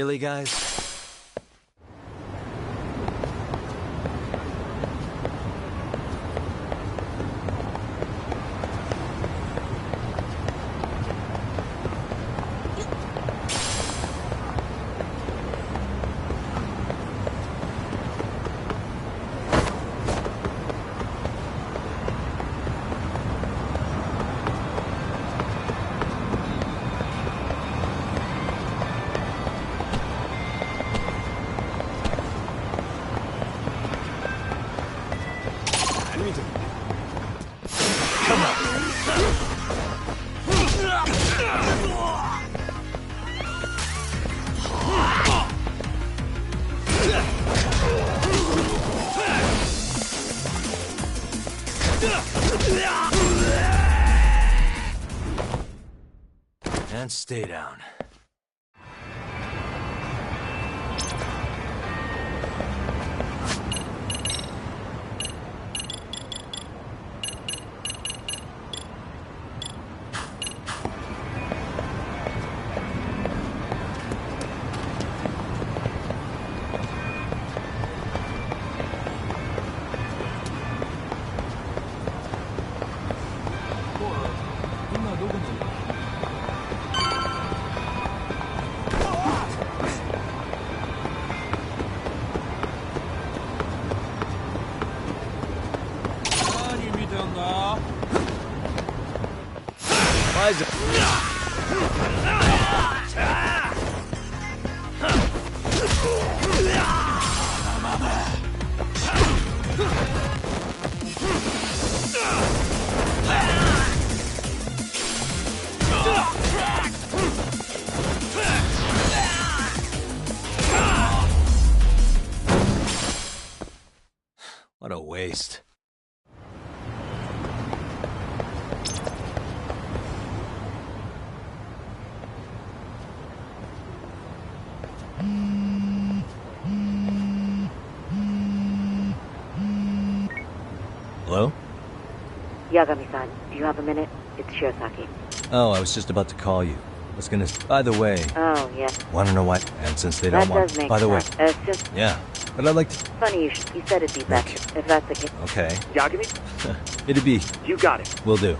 Really, guys? And stay down. Why is it? What a waste. Hello? Yagami-san, do you have a minute? It's Shirosaki. Oh, I was just about to call you. I was gonna... By the way... Oh, yeah. Want to know why? And since they don't That want... does make By the way... sense. Since... Yeah, but I'd like to... Funny you said it'd be better, if that's the case. Okay. Yagami? It'd be... You got it. Will do.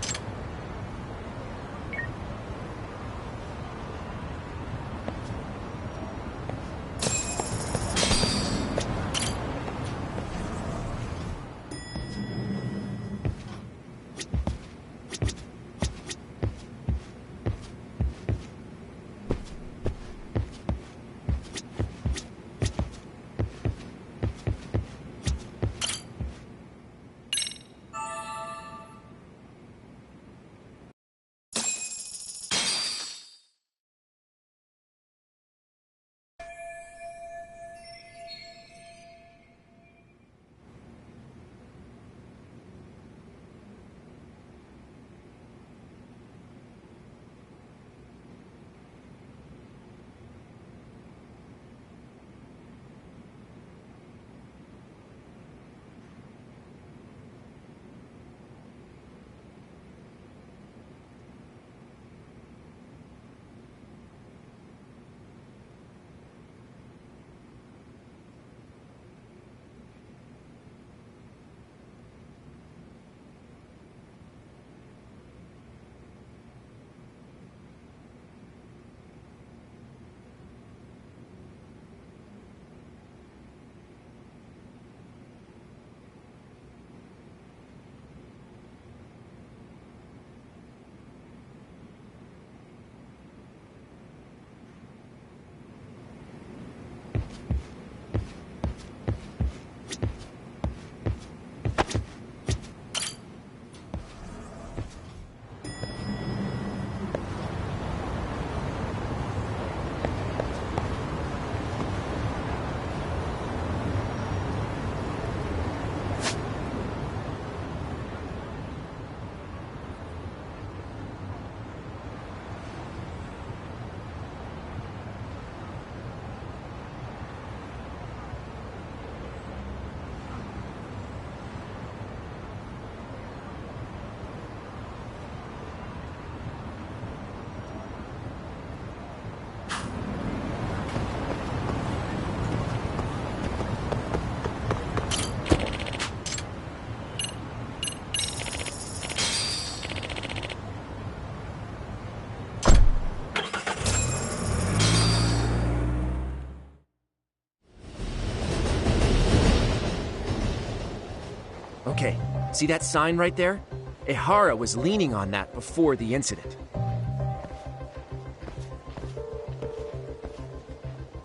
Okay, see that sign right there? Ihara was leaning on that before the incident.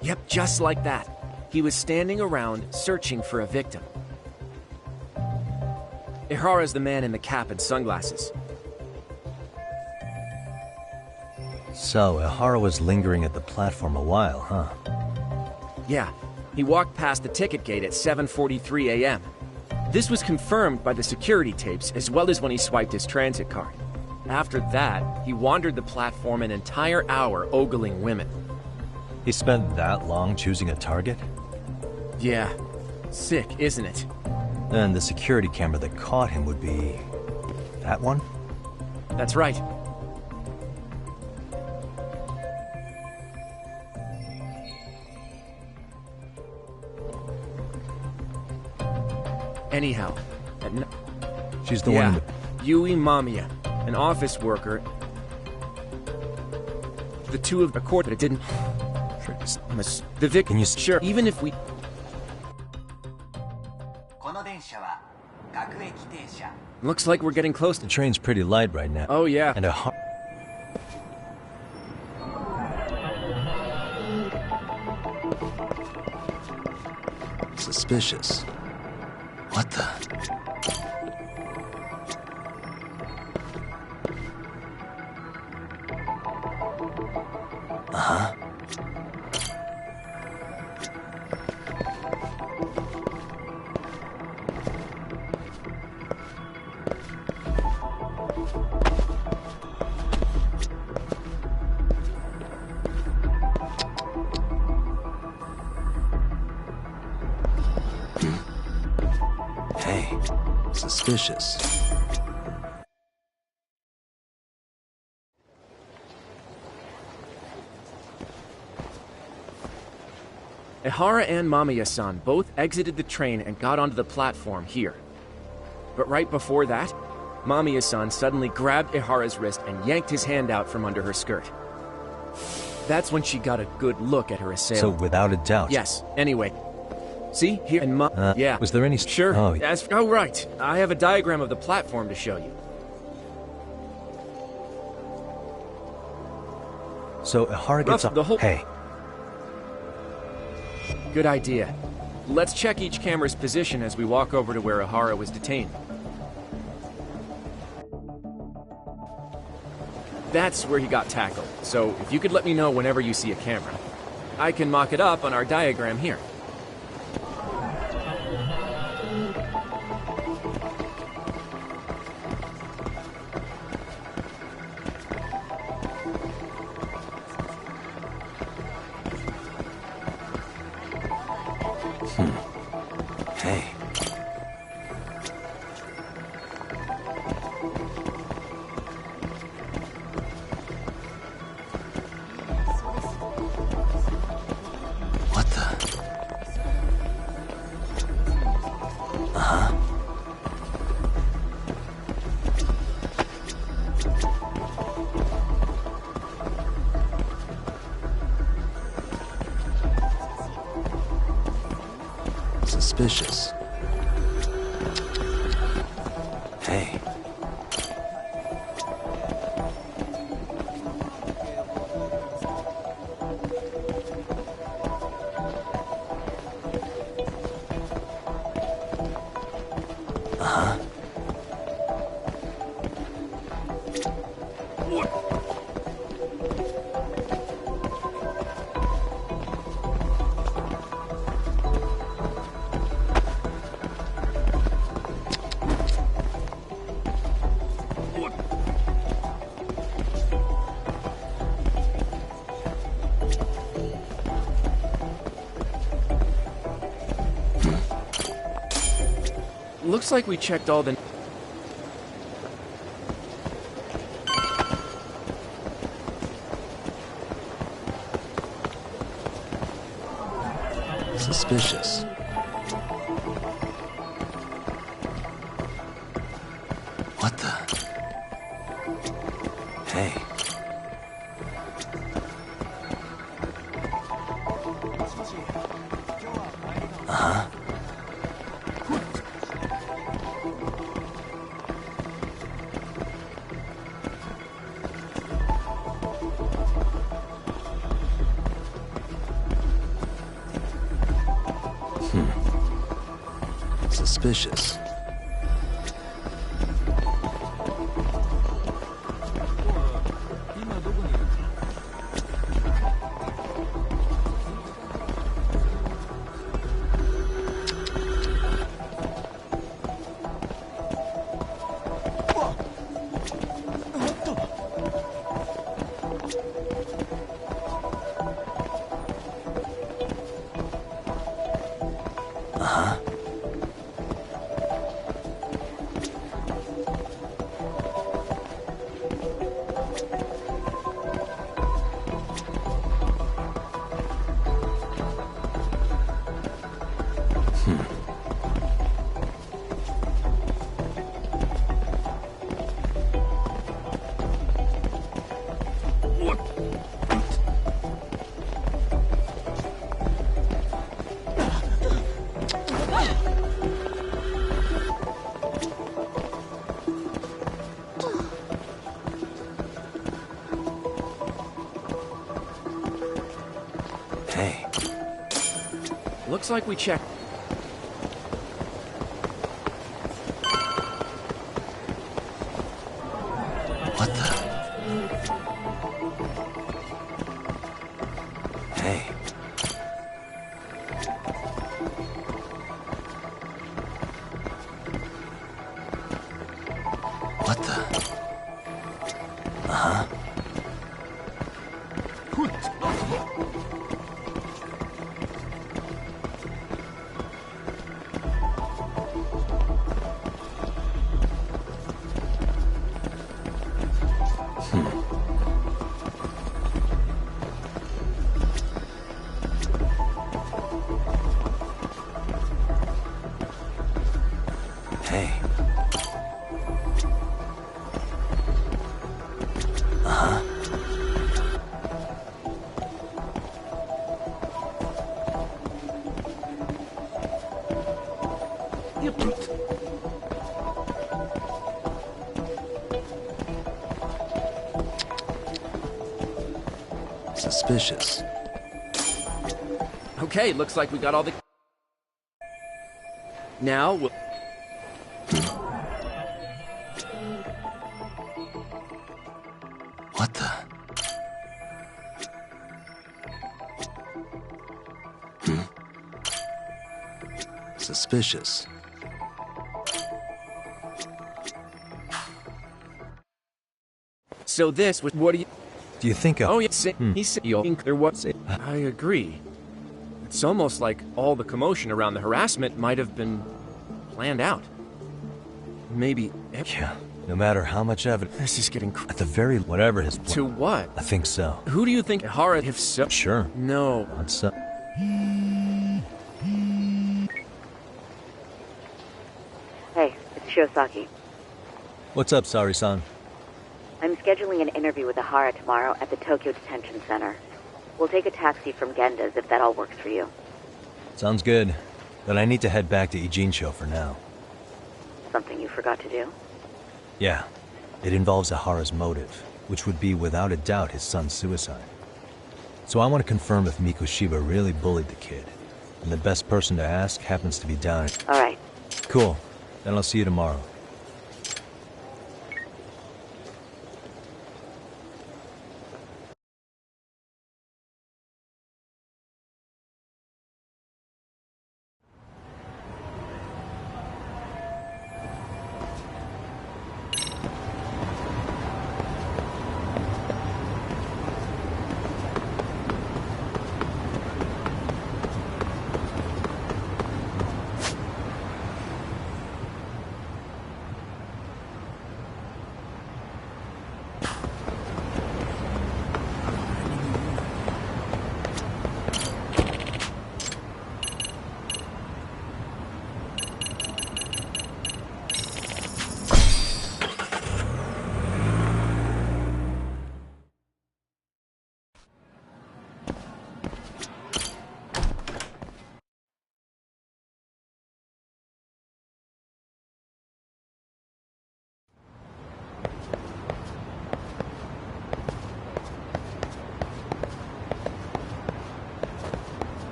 Yep, just like that. He was standing around searching for a victim. Ihara's the man in the cap and sunglasses. So, Ihara was lingering at the platform a while, huh? Yeah, he walked past the ticket gate at 7:43 a.m. This was confirmed by the security tapes as well as when he swiped his transit card. After that, he wandered the platform an entire hour ogling women. He spent that long choosing a target? Yeah, sick, isn't it? And the security camera that caught him would be... that one? That's right. Anyhow, she's the one in the... Yui Mamiya, an office worker. The two of the court that didn't... The victim... Can you... Sure, even if we... Looks like we're getting close to... The train's pretty light right now. Oh, yeah. And suspicious. What the... Uh-huh. Hey, suspicious. Ihara and Mamiya-san both exited the train and got onto the platform here. But right before that, Mamiya-san suddenly grabbed Ihara's wrist and yanked his hand out from under her skirt. That's when she got a good look at her assailant. So without a doubt... Yes, anyway. See, here and yeah. Was there any... Sure. Oh, Oh, right. I have a diagram of the platform to show you. So Ihara gets up... The whole... Hey. Good idea. Let's check each camera's position as we walk over to where Ihara was detained. That's where he got tackled, so if you could let me know whenever you see a camera. I can mock it up on our diagram here. Hey. What the? Uh-huh. Suspicious. Hey. Uh-huh. Looks like we checked all the... Suspicious. What the? Hey. Uh-huh. Suspicious. Hey. Looks like we checked. What the? Hey. What the? Uh-huh. Hey. Uh-huh. Suspicious. Okay, looks like we got all the... Now we'll... What the? Suspicious. So this was... What do you... Do you think Oh, yes, he said you think there was... I agree. It's almost like all the commotion around the harassment might have been planned out. Maybe... Yeah, no matter how much evidence... This is getting... At the very... Whatever his... To what? I think so. Who do you think Hara, if so... Sure. No. What's so... Hey, it's Shiosaki. What's up, Sari-san? I'm scheduling an interview with Ahara tomorrow at the Tokyo Detention Center. We'll take a taxi from Genda's if that all works for you. Sounds good. But I need to head back to Ijincho for now. Something you forgot to do? Yeah. It involves Ahara's motive, which would be without a doubt his son's suicide. So I want to confirm if Mikoshiba really bullied the kid. And the best person to ask happens to be down... All right. Cool. Then I'll see you tomorrow.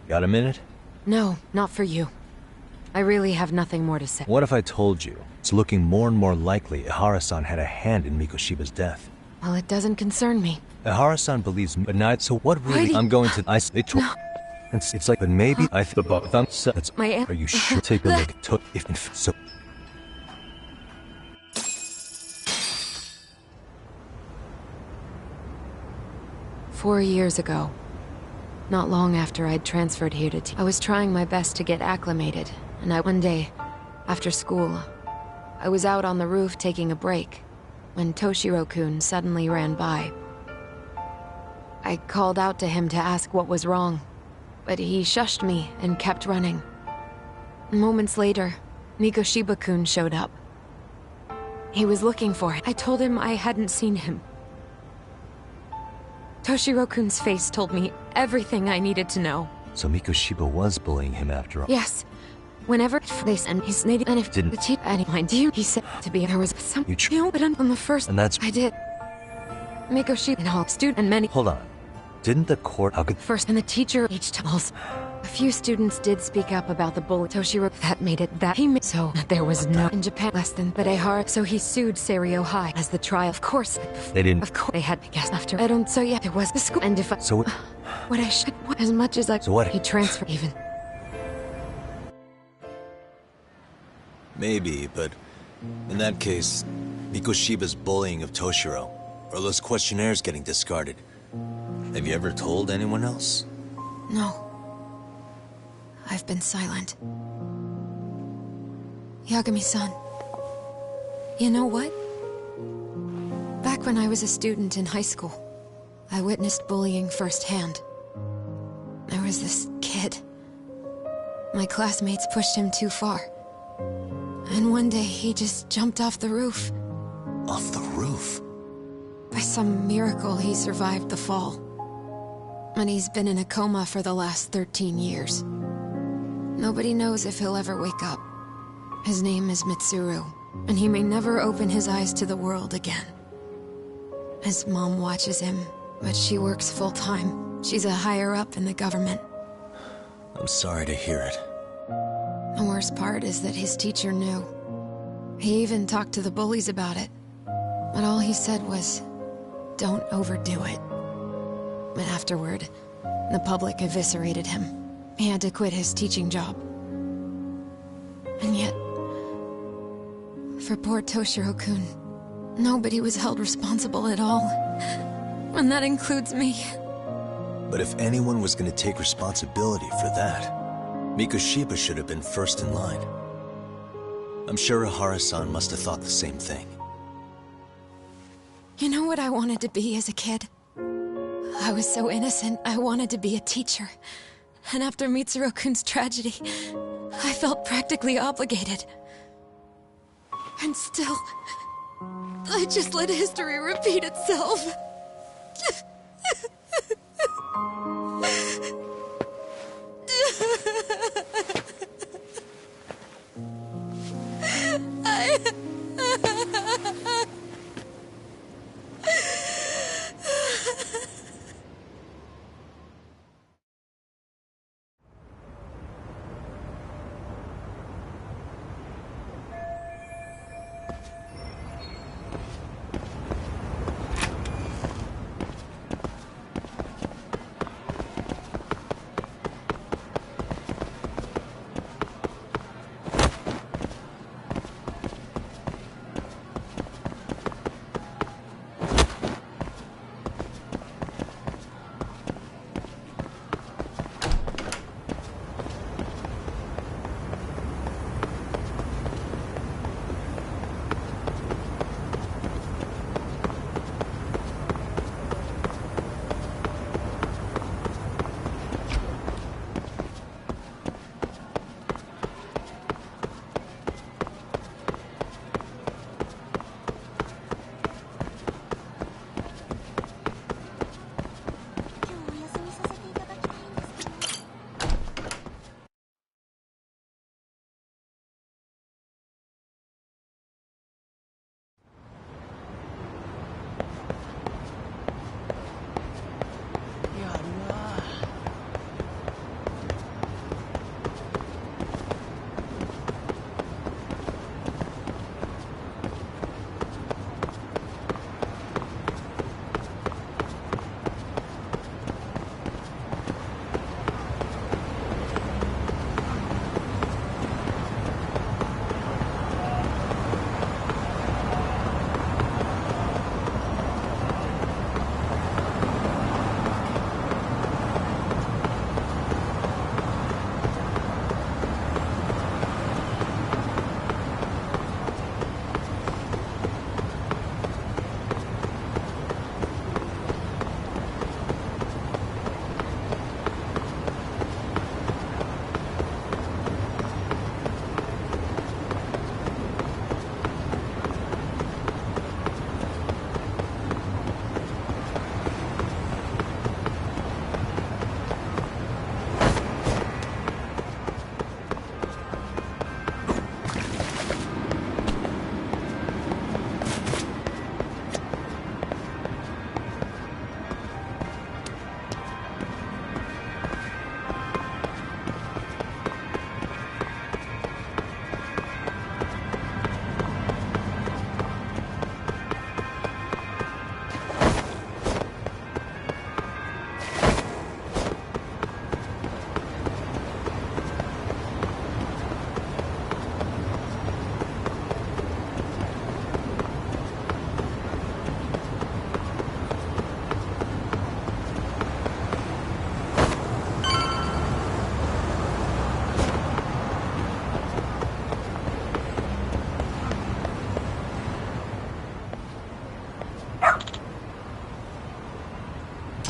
Got a minute? No, not for you. I really have nothing more to say. What if I told you it's looking more and more likely Ihara-san had a hand in Mikoshiba's death? Well, it doesn't concern me. Ihara-san believes me, but not so what really? Heidi. I'm going to... No. It's like, but maybe I... That's... My aunt... Are you sure? Take a look. If so... 4 years ago, not long after I'd transferred here to I was trying my best to get acclimated, and one day, after school, I was out on the roof taking a break, when Toshiro-kun suddenly ran by. I called out to him to ask what was wrong, but he shushed me and kept running. Moments later, Mikoshiba-kun showed up. He was looking for it. I told him I hadn't seen him. Toshiro-kun's face told me everything I needed to know. So Mikoshiba was bullying him after all. Yes. Whenever they sent his native and if Didn't the chief any mind you, he said to be there was some but on the first And that's I did. Mikoshiba and all student and many Hold on. Didn't the court first and the teacher each tells. A few students did speak up about the bully Toshiro that made it that he so that there was no in Japan less than but Ihara so he sued Seiryo High as the trial of course They didn't of course they had to guess after I don't so yeah there was the school and if I So what I should as much as I So what he transferred even Maybe, but in that case, Mikoshiba's bullying of Toshiro, or those questionnaires getting discarded. Have you ever told anyone else? No. I've been silent. Yagami-san. You know what? Back when I was a student in high school, I witnessed bullying firsthand. There was this kid. My classmates pushed him too far. And one day he just jumped off the roof. Off the roof? By some miracle, he survived the fall. And he's been in a coma for the last 13 years. Nobody knows if he'll ever wake up. His name is Mitsuru, and he may never open his eyes to the world again. His mom watches him, but she works full-time. She's a higher-up in the government. I'm sorry to hear it. The worst part is that his teacher knew. He even talked to the bullies about it. But all he said was, don't overdo it. But afterward, the public eviscerated him. He had to quit his teaching job. And yet, for poor Toshiro-kun, nobody was held responsible at all. And that includes me. But if anyone was going to take responsibility for that, Mikoshiba should have been first in line. I'm sure Ihara-san must have thought the same thing. You know what I wanted to be as a kid? I was so innocent, I wanted to be a teacher. And after Mitsuru-kun's tragedy, I felt practically obligated. And still, I just let history repeat itself.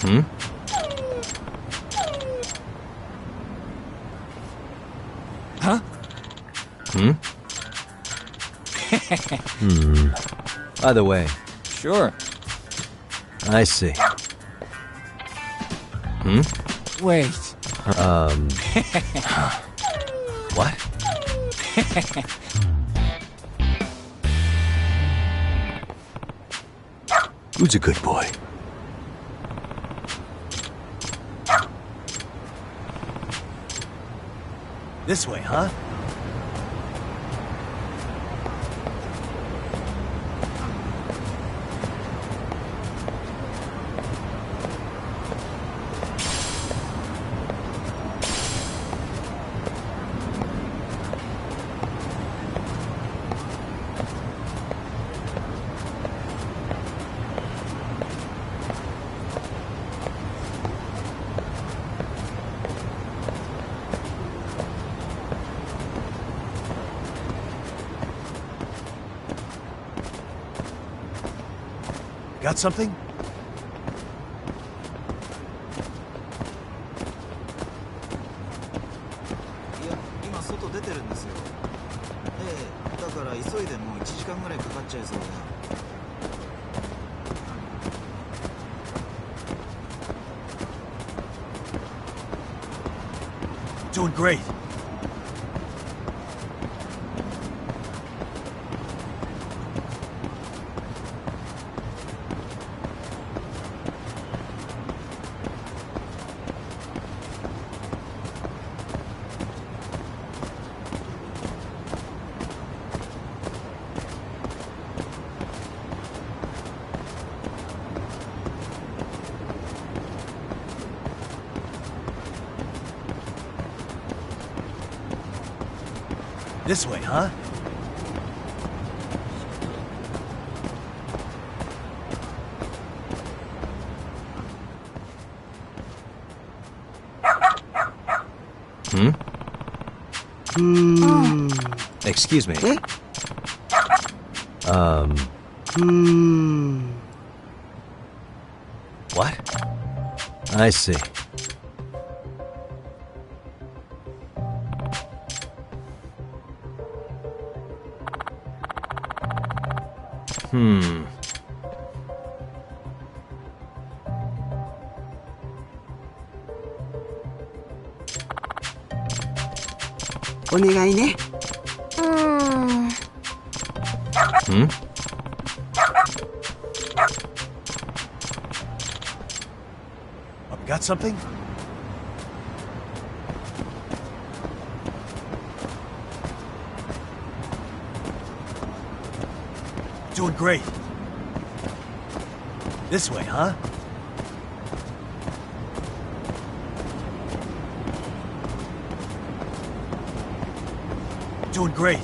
Hmm? Huh? Hmm? By the way, Sure. I see. Hmm? Wait. What? Who's a good boy? This way, huh? Got something? いや、今外出てるんですよ。ええ、だから急いでもう1時間ぐらいかかっちゃいそうだ。Doing great. This way, huh? Hmm? Excuse me. What? I see. Hmm. お願いね。Hmm? Got something? Doing great. This way, huh? Doing great.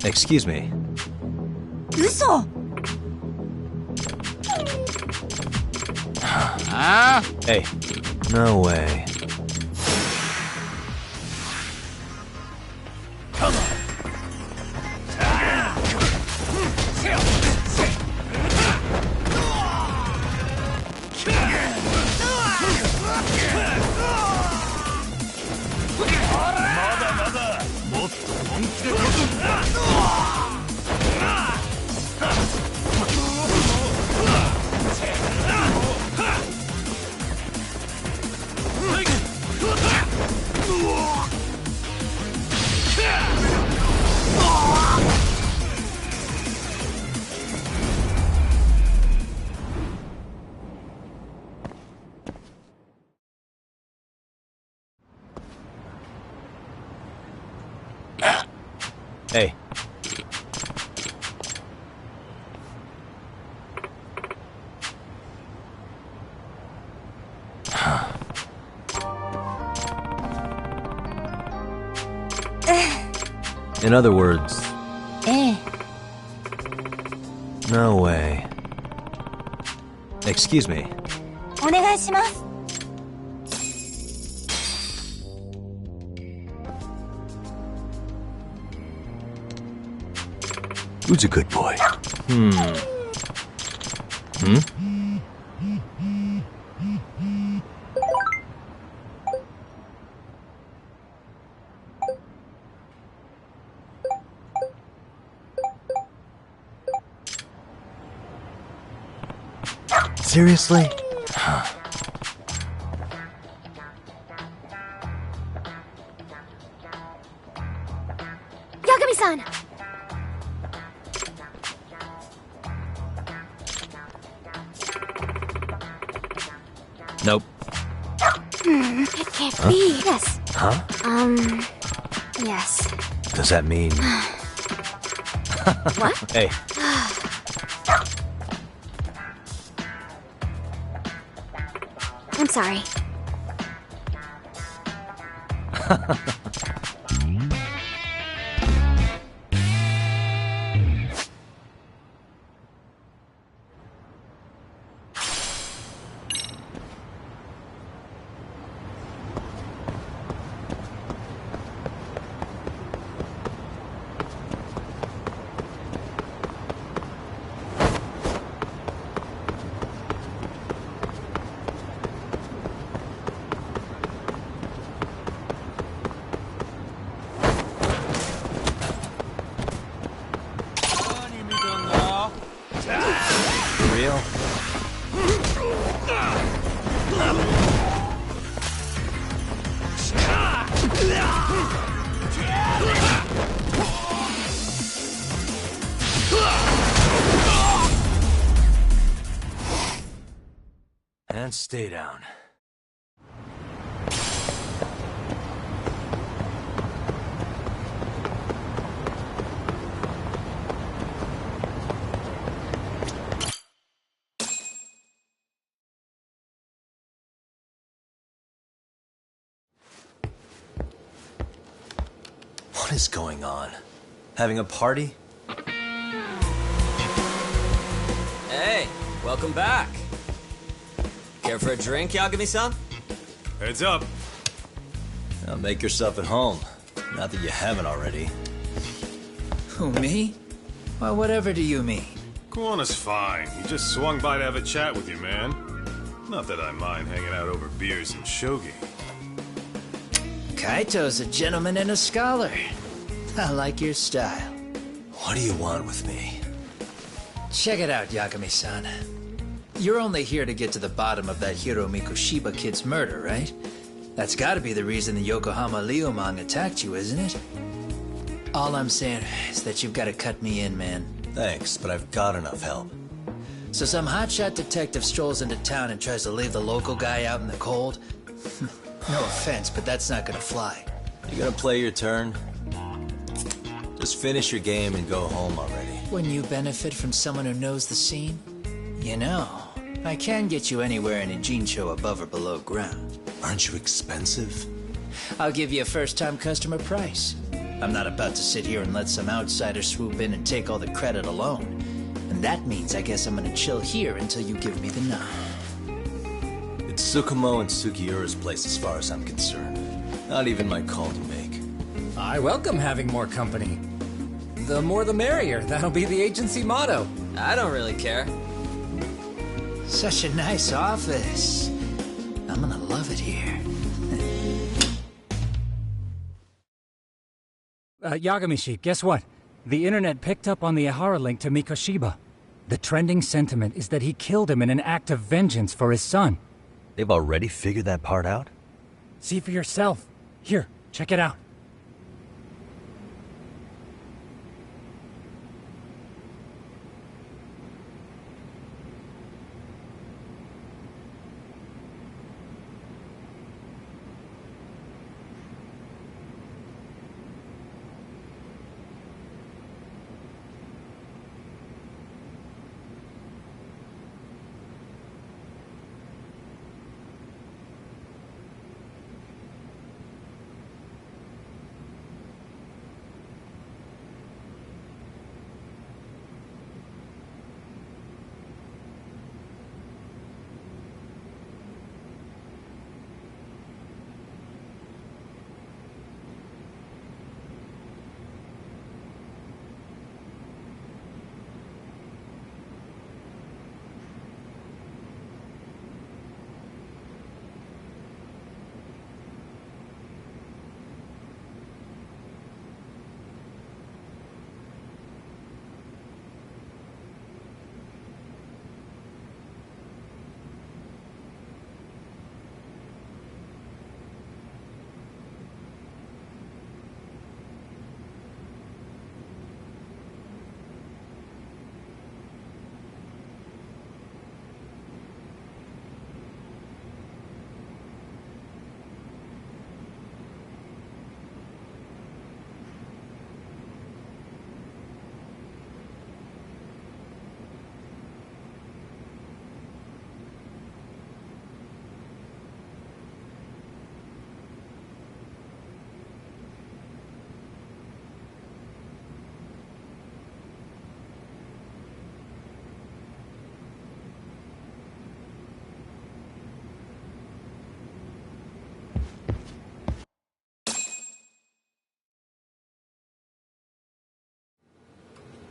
Excuse me. 嘘。Hey, no way. Come on. Hey. In other words, ええ。 no way. Excuse me. おお願いします。 Who's a good boy? Seriously? Yagami-san! Nope. It can't be. Yes. Huh? Yes. Does that mean... What? Hey. I'm sorry. For real? And stay down. What is going on? Having a party? Hey, welcome back. Care for a drink, Yagami-san? Heads up. Now make yourself at home. Not that you haven't already. Who, me? Well, whatever do you mean? Kuwana's fine. He just swung by to have a chat with you, man. Not that I mind hanging out over beers and shogi. Kaito's a gentleman and a scholar. I like your style. What do you want with me? Check it out, Yagami-san. You're only here to get to the bottom of that Hiro Mikoshiba kid's murder, right? That's gotta be the reason the Yokohama Liumang attacked you, isn't it? All I'm saying is that you've gotta cut me in, man. Thanks, but I've got enough help. So some hotshot detective strolls into town and tries to leave the local guy out in the cold? No offense, but that's not gonna fly. You gonna play your turn? Just finish your game and go home already. Wouldn't you benefit from someone who knows the scene? You know, I can get you anywhere in a Jincho above or below ground. Aren't you expensive? I'll give you a first-time customer price. I'm not about to sit here and let some outsider swoop in and take all the credit alone. And that means I guess I'm gonna chill here until you give me the nod. It's Tsukumo and Sugiura's place as far as I'm concerned. Not even my call to make. I welcome having more company. The more the merrier. That'll be the agency motto. I don't really care. Such a nice office. I'm gonna love it here. Yagamishi, guess what? The internet picked up on the Ihara link to Mikoshiba. The trending sentiment is that he killed him in an act of vengeance for his son. They've already figured that part out? See for yourself. Here, check it out.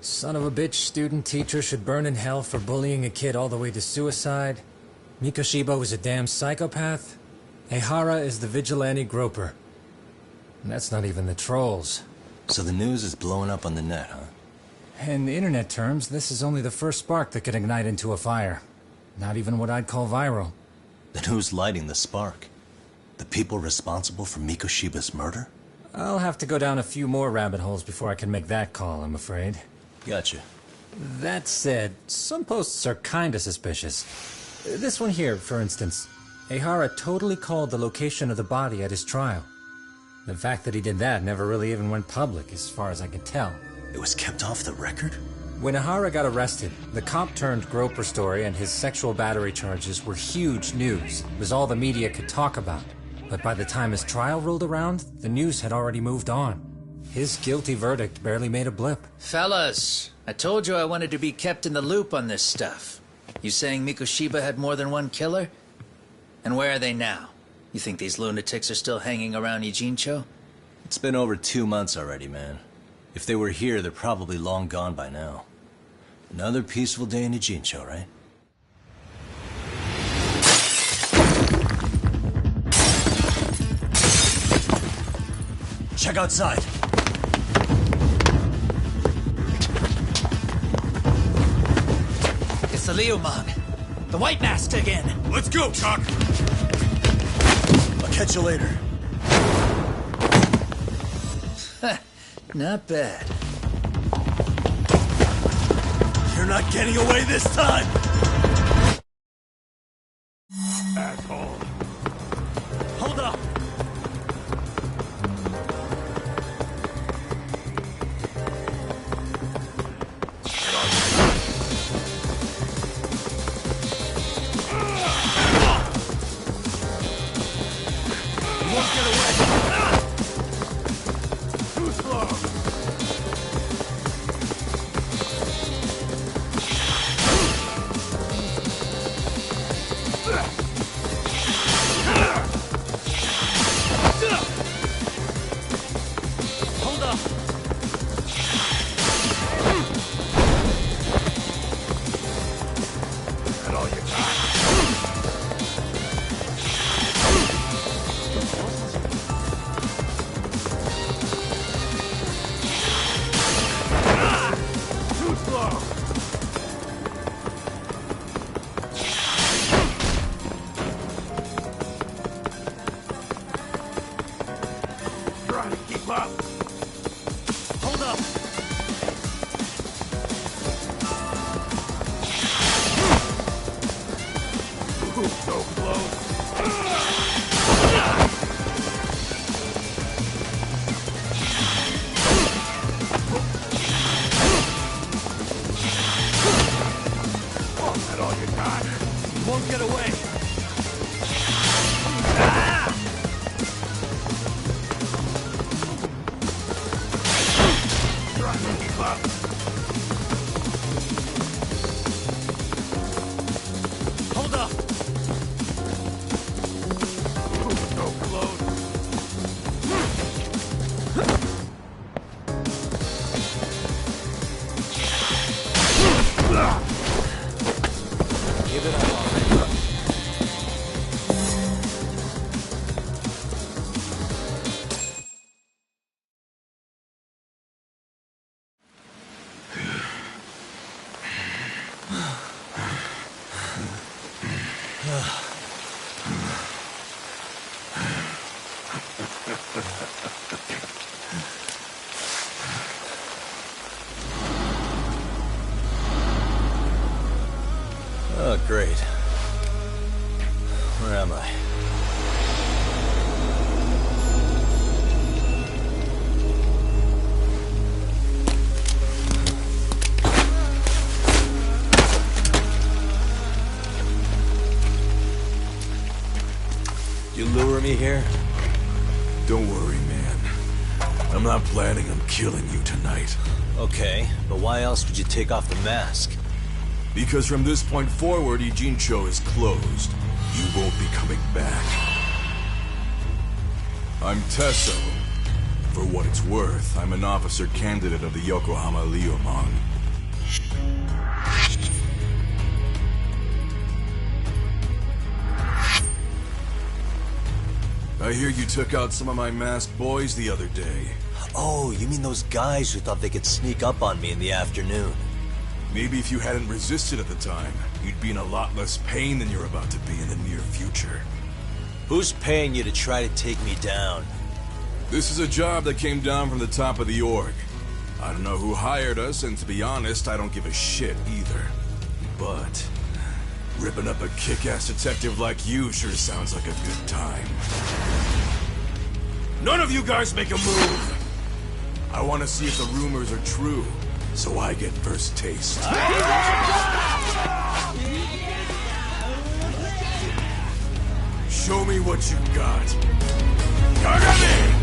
Son of a bitch student teacher should burn in hell for bullying a kid all the way to suicide. Mikoshiba was a damn psychopath. Ehara is the vigilante groper. And that's not even the trolls. So the news is blowing up on the net, huh? In internet terms, this is only the first spark that could ignite into a fire. Not even what I'd call viral. Then who's lighting the spark? The people responsible for Mikoshiba's murder? I'll have to go down a few more rabbit holes before I can make that call, I'm afraid. Gotcha. That said, some posts are kinda suspicious. This one here, for instance. Ehara totally called the location of the body at his trial. The fact that he did that never really even went public, as far as I can tell. It was kept off the record? When Ehara got arrested, the cop-turned-groper story and his sexual battery charges were huge news. It was all the media could talk about. But by the time his trial rolled around, the news had already moved on. His guilty verdict barely made a blip. Fellas, I told you I wanted to be kept in the loop on this stuff. You saying Mikoshiba had more than one killer? And where are they now? You think these lunatics are still hanging around Ijincho? It's been over 2 months already, man. If they were here, they're probably long gone by now. Another peaceful day in Ijincho, right? Check outside. It's the Liumang. The White Mask again. Let's go, Chuck! I'll catch you later. Not bad. You're not getting away this time! Asshole. Hold up! You won't get away! Too slow! Hold up! That all you got? Too slow! Trying to keep up. Hold up! Ooh, so close. That all you got? You won't get away! Trying to keep up. Hold up! Ooh, so close. Give it up already. Oh, great. Where am I? You lure me here? Don't worry, man. I'm not planning on killing you tonight. Okay, but why else would you take off the mask? Because from this point forward, Ijincho is closed. You won't be coming back. I'm Tesso. For what it's worth, I'm an officer candidate of the Yokohama Leomong. I hear you took out some of my masked boys the other day. Oh, you mean those guys who thought they could sneak up on me in the afternoon? Maybe if you hadn't resisted at the time, you'd be in a lot less pain than you're about to be in the near future. Who's paying you to try to take me down? This is a job that came down from the top of the org. I don't know who hired us, and to be honest, I don't give a shit either. But ripping up a kick-ass detective like you sure sounds like a good time. None of you guys make a move! I want to see if the rumors are true, so I get first taste. Show me what you got. Kagami!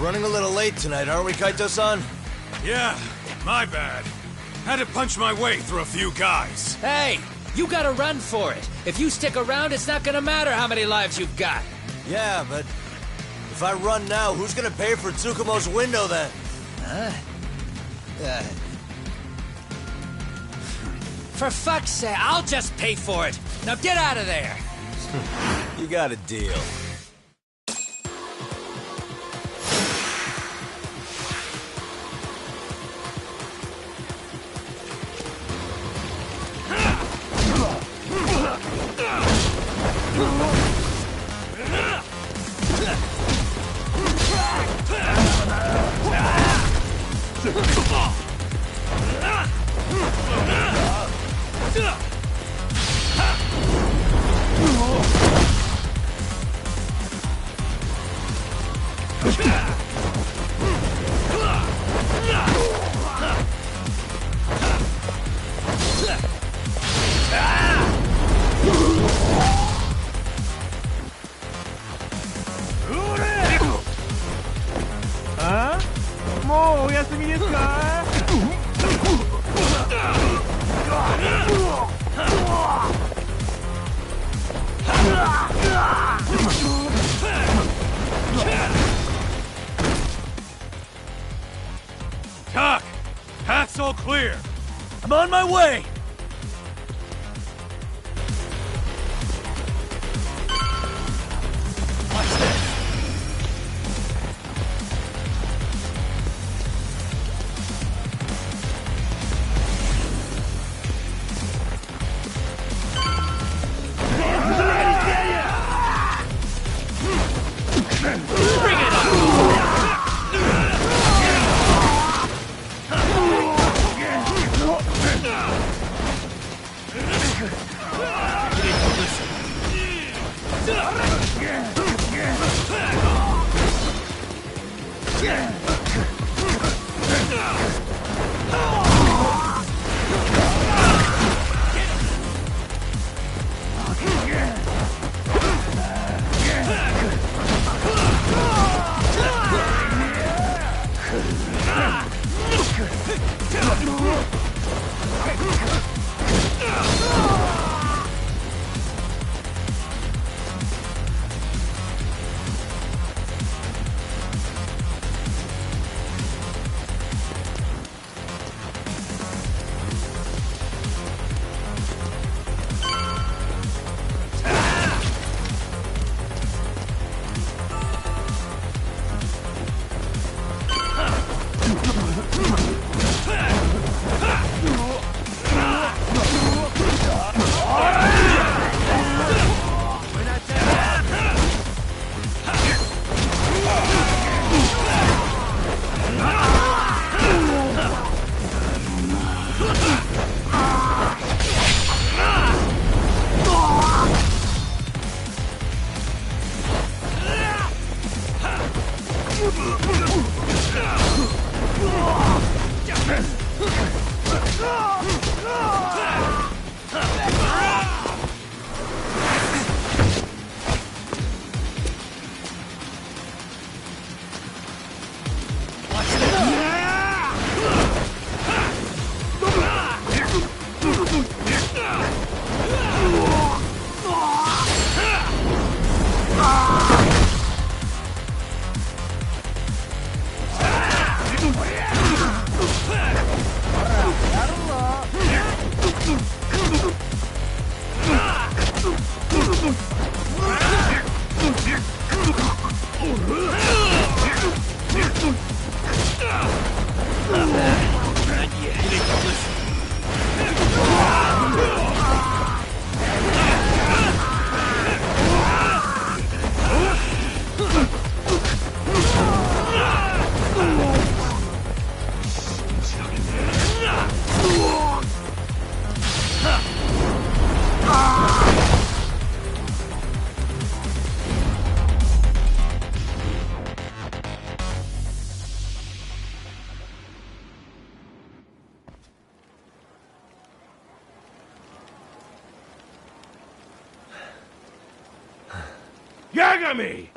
Running a little late tonight, aren't we, Kaito-san? Yeah, my bad. Had to punch my way through a few guys. Hey, you gotta run for it. If you stick around, it's not gonna matter how many lives you've got. Yeah, but if I run now, who's gonna pay for Tsukumo's window then? For fuck's sake, I'll just pay for it. Now get out of there. You got a deal. Doc! Path's all clear! I'm on my way! Yagami!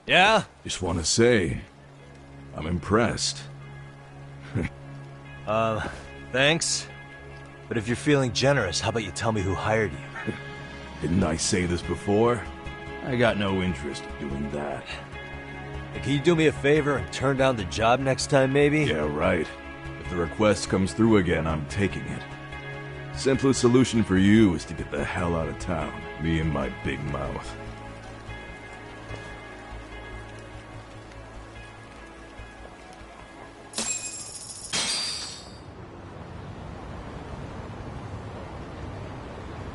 Yeah? Just want to say, I'm impressed. Thanks. But if you're feeling generous, how about you tell me who hired you? Didn't I say this before? I got no interest in doing that. Hey, can you do me a favor and turn down the job next time, maybe? Yeah, right. If the request comes through again, I'm taking it. Simplest solution for you is to get the hell out of town. Me and my big mouth.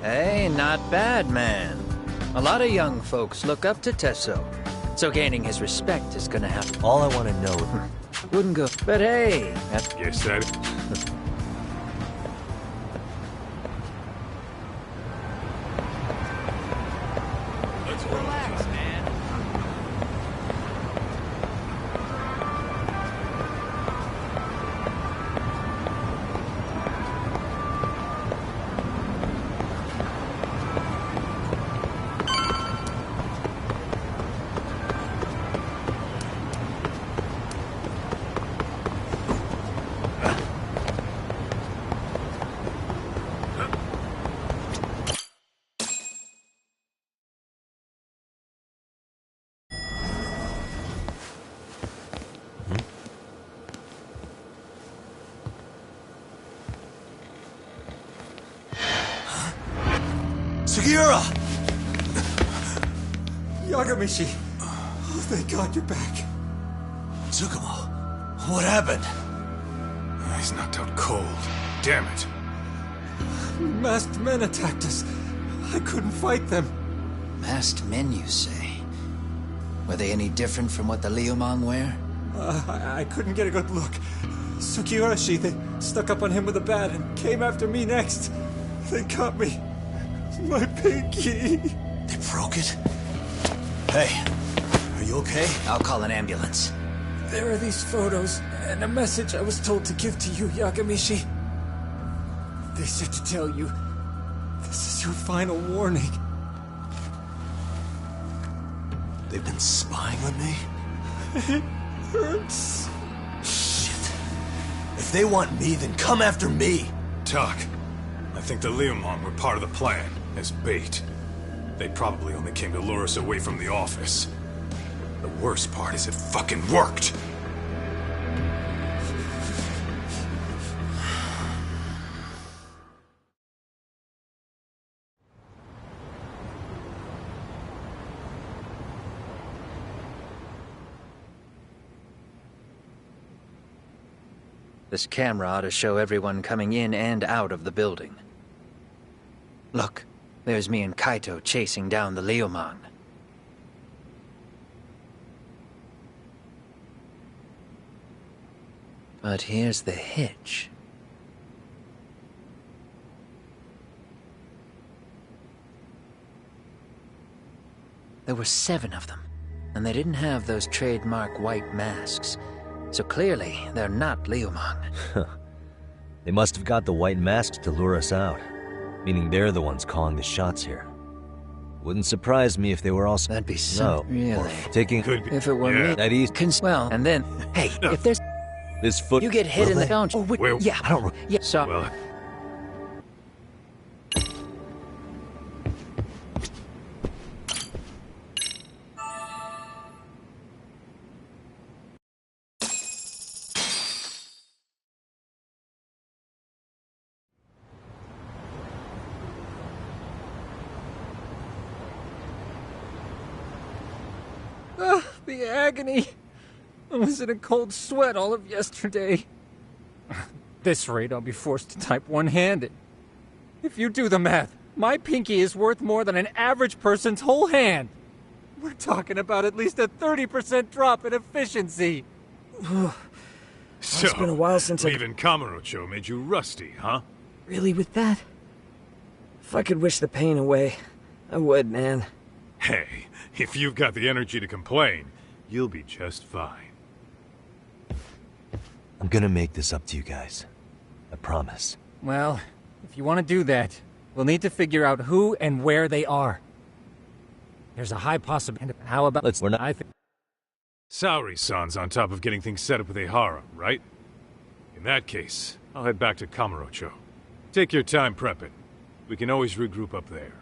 Hey, not bad, man. A lot of young folks look up to Tesso, so gaining his respect is gonna happen. All I want to know... Wouldn't go... But hey... You said it. Let's relax, man. Sugiura! Yagamishi! Oh, thank God you're back. Tsukumo, what happened? He's knocked out cold. Damn it. Masked men attacked us. I couldn't fight them. Masked men, you say? Were they any different from what the Liumang wear? I couldn't get a good look. Sugiurashi, they stuck up on him with a bat and came after me next. They caught me. My pinky. They broke it? Hey, are you okay? I'll call an ambulance. There are these photos and a message I was told to give to you, Yagamishi. They said to tell you, this is your final warning. They've been spying on me? It hurts. Shit. If they want me, then come after me. talk. I think the Liumang were part of the plan, as bait. They probably only came to lure us away from the office. The worst part is it fucking worked! This camera ought to show everyone coming in and out of the building. Look, there's me and Kaito chasing down the Liumang. But here's the hitch. There were 7 of them, and they didn't have those trademark white masks. So clearly, they're not Liumang. They must have got the white masks to lure us out, meaning they're the ones calling the shots here. Wouldn't surprise me if they were also— That'd be so— really? Taking— If it were me— That east— well, and then, hey, if there's— This foot— You get hit in the— Don't you? Well, yeah, I don't— yeah, so— Well, The agony. I was in a cold sweat all of yesterday. At this rate, I'll be forced to type one-handed. If you do the math, my pinky is worth more than an average person's whole hand. We're talking about at least a 30% drop in efficiency. so, It's been a while since leaving Kamurocho made you rusty, huh? Really, with that? If I could wish the pain away, I would, man. Hey, if you've got the energy to complain, you'll be just fine. I'm gonna make this up to you guys. I promise. Well, if you want to do that, we'll need to figure out who and where they are. There's a high possibility. How about— We're not— Saori-san's on top of getting things set up with Ehara, right? In that case, I'll head back to Kamurocho. Take your time prepping. We can always regroup up there.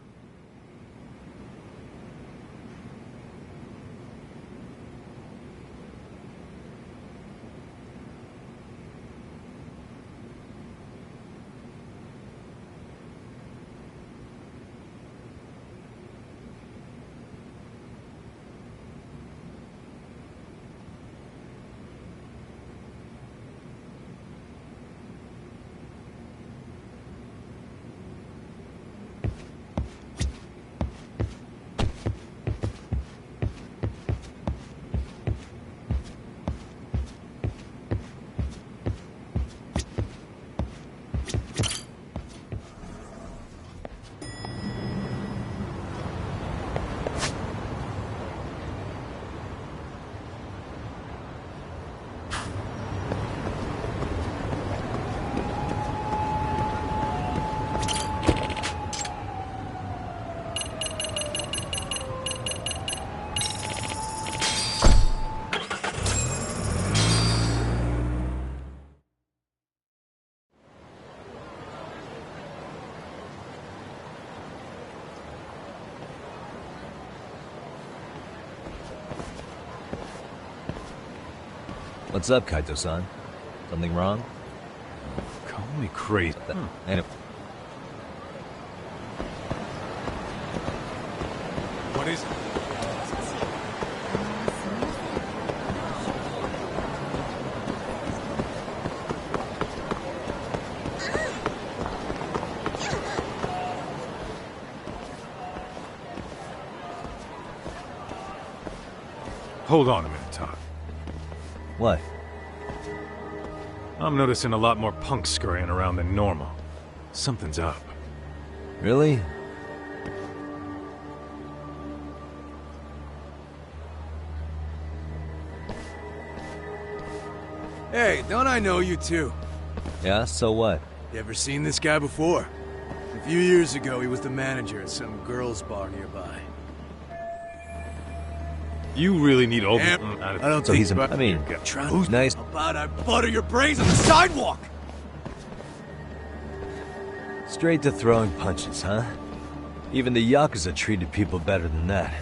What's up, Kaito-san? Something wrong? Call me crazy. Anyway. What is it? Hold on a minute, Todd. What? I'm noticing a lot more punks scurrying around than normal. Something's up. Really? Hey, don't I know you too? Yeah, so what? You ever seen this guy before? A few years ago, he was the manager at some girls' bar nearby. You really need all I don't So think he's a— I mean, trying who's nice? about I butter your brains on the sidewalk! Straight to throwing punches, huh? Even the Yakuza treated people better than that.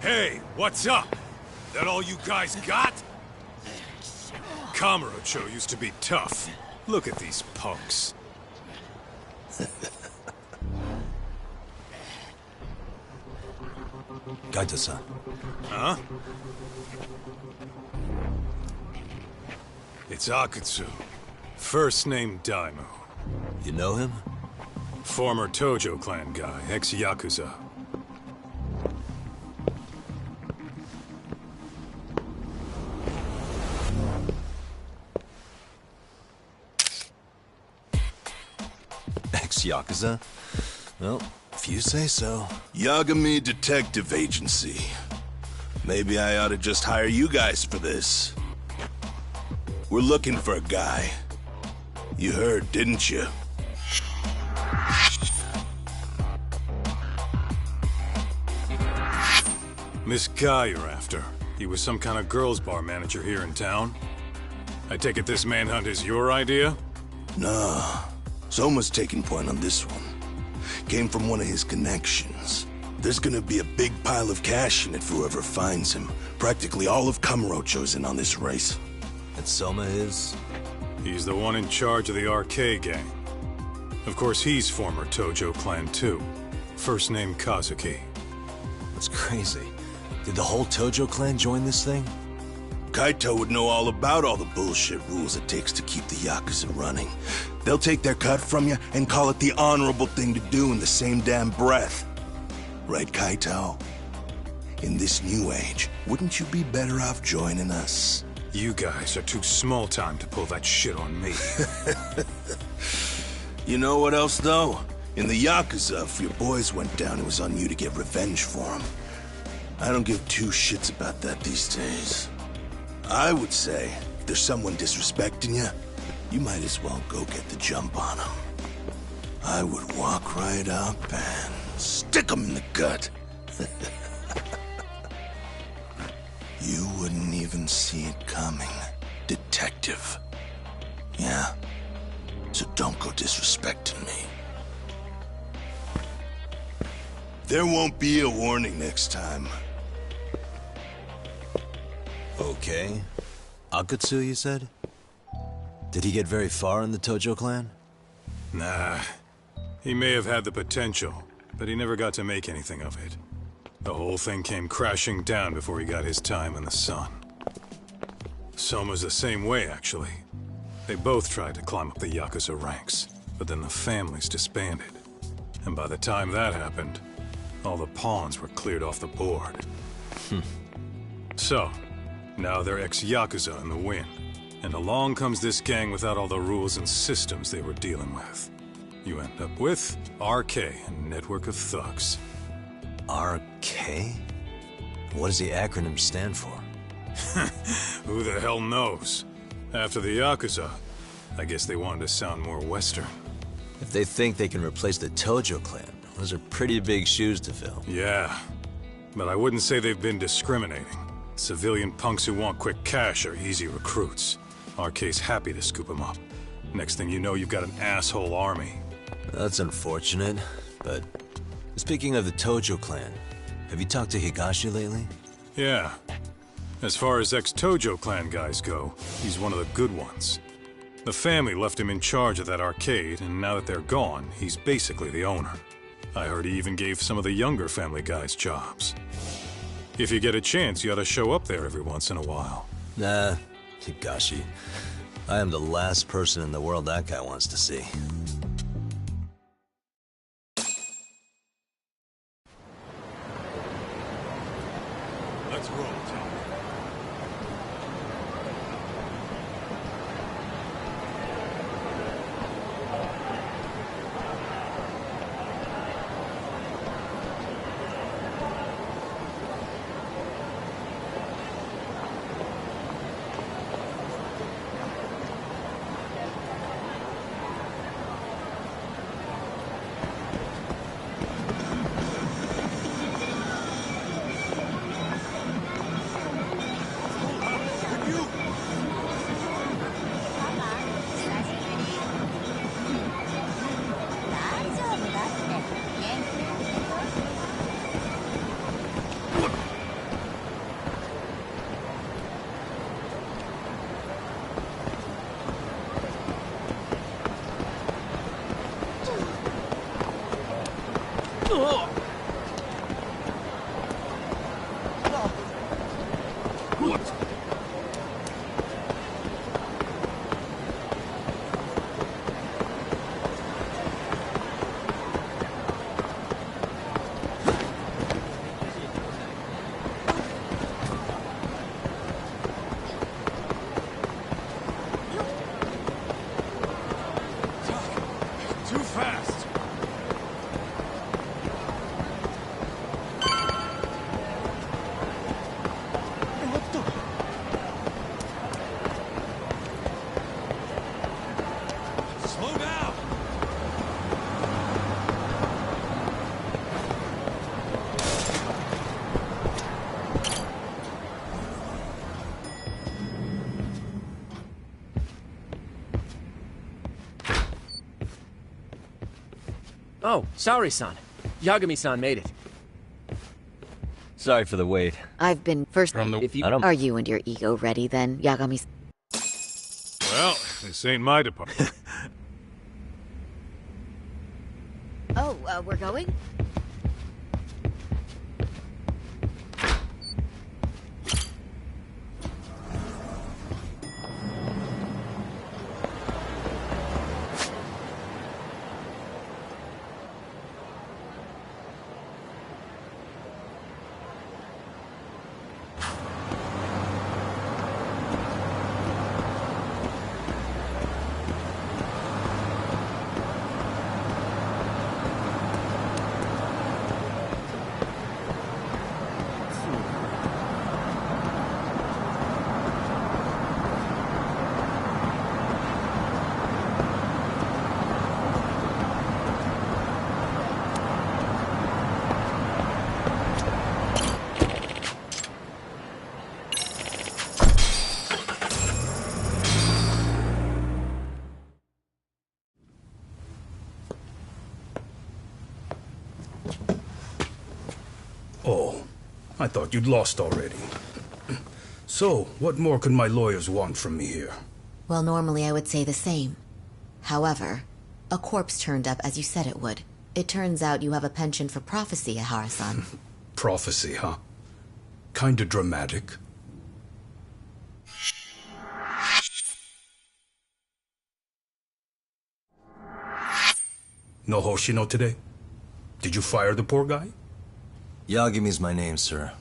Hey, what's up? That all you guys got? Kamurocho used to be tough. Look at these punks. Kaito-san. Huh? It's Akutsu. First name Daimyo. You know him? Former Tojo clan guy, ex-Yakuza. Ex-Yakuza? Well, if you say so. Yagami Detective Agency. Maybe I ought to just hire you guys for this. We're looking for a guy. You heard, didn't you? This guy you're after. He was some kind of girls' bar manager here in town. I take it this manhunt is your idea? Nah. Soma's taking point on this one. Came from one of his connections. There's gonna be a big pile of cash in it for whoever finds him. Practically all of Kamurocho's in on this race. And Soma is? He's the one in charge of the RK gang. Of course, he's former Tojo clan too. First name Kazuki. That's crazy. Did the whole Tojo clan join this thing? Kaito would know all about all the bullshit rules it takes to keep the Yakuza running. They'll take their cut from you and call it the honorable thing to do in the same damn breath. Right, Kaito? In this new age, wouldn't you be better off joining us? You guys are too small time to pull that shit on me. You know what else, though? In the Yakuza, if your boys went down, it was on you to get revenge for them. I don't give two shits about that these days. I would say, if there's someone disrespecting you, you might as well go get the jump on them. I would walk right up and stick them in the gut. You wouldn't even see it coming, detective. Yeah? So don't go disrespecting me. There won't be a warning next time. Okay. Akutsu, you said? Did he get very far in the Tojo clan? Nah. He may have had the potential, but he never got to make anything of it. The whole thing came crashing down before he got his time in the sun. Soma's the same way, actually. They both tried to climb up the Yakuza ranks, but then the families disbanded. And by the time that happened, all the pawns were cleared off the board. So, now they're ex-Yakuza in the win. And along comes this gang without all the rules and systems they were dealing with. You end up with RK, a network of thugs. RK? What does the acronym stand for? Who the hell knows? After the Yakuza, I guess they wanted to sound more Western. If they think they can replace the Tojo clan, Those are pretty big shoes to fill. Yeah, but I wouldn't say they've been discriminating. Civilian punks who want quick cash are easy recruits. RK's happy to scoop them up. Next thing you know, you've got an asshole army. That's unfortunate, but speaking of the Tojo clan, have you talked to Higashi lately? Yeah. As far as ex-Tojo clan guys go, he's one of the good ones. The family left him in charge of that arcade, and now that they're gone, he's basically the owner. I heard he even gave some of the younger family guys jobs. If you get a chance, you ought to show up there every once in a while. Nah, Higashi. I am the last person in the world that guy wants to see. Let's roll, Tom. Too fast! Slow down! Oh, sorry-san. Yagami-san made it. Sorry for the wait. I've been first. If you Are you and your ego ready then, Yagami? Well, this ain't my department. Oh, we're going? Oh, I thought you'd lost already. So, what more could my lawyers want from me here? Well, normally I would say the same. However, a corpse turned up as you said it would. It turns out you have a penchant for prophecy, Ihara-san. Prophecy, huh? Kinda dramatic. No Hoshino today? Did you fire the poor guy? Yagami's my name, sir.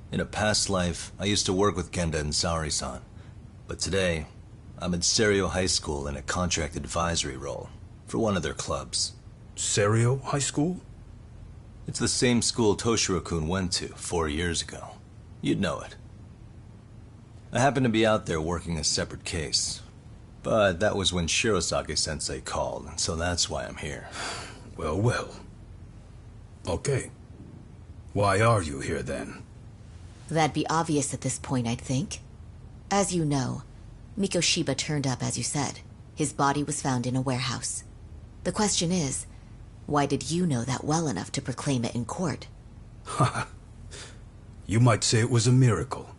In a past life, I used to work with Genda and Saori-san. But today, I'm at Serio High School in a contract advisory role for one of their clubs. Serio High School? It's the same school Toshiro-kun went to 4 years ago. You'd know it. I happened to be out there working a separate case. But that was when Shirosake-sensei called, and so that's why I'm here. Well, well. Okay. Why are you here then? That'd be obvious at this point, I'd think. As you know, Mikoshiba turned up as you said. His body was found in a warehouse. The question is, why did you know that well enough to proclaim it in court? Haha. You might say it was a miracle.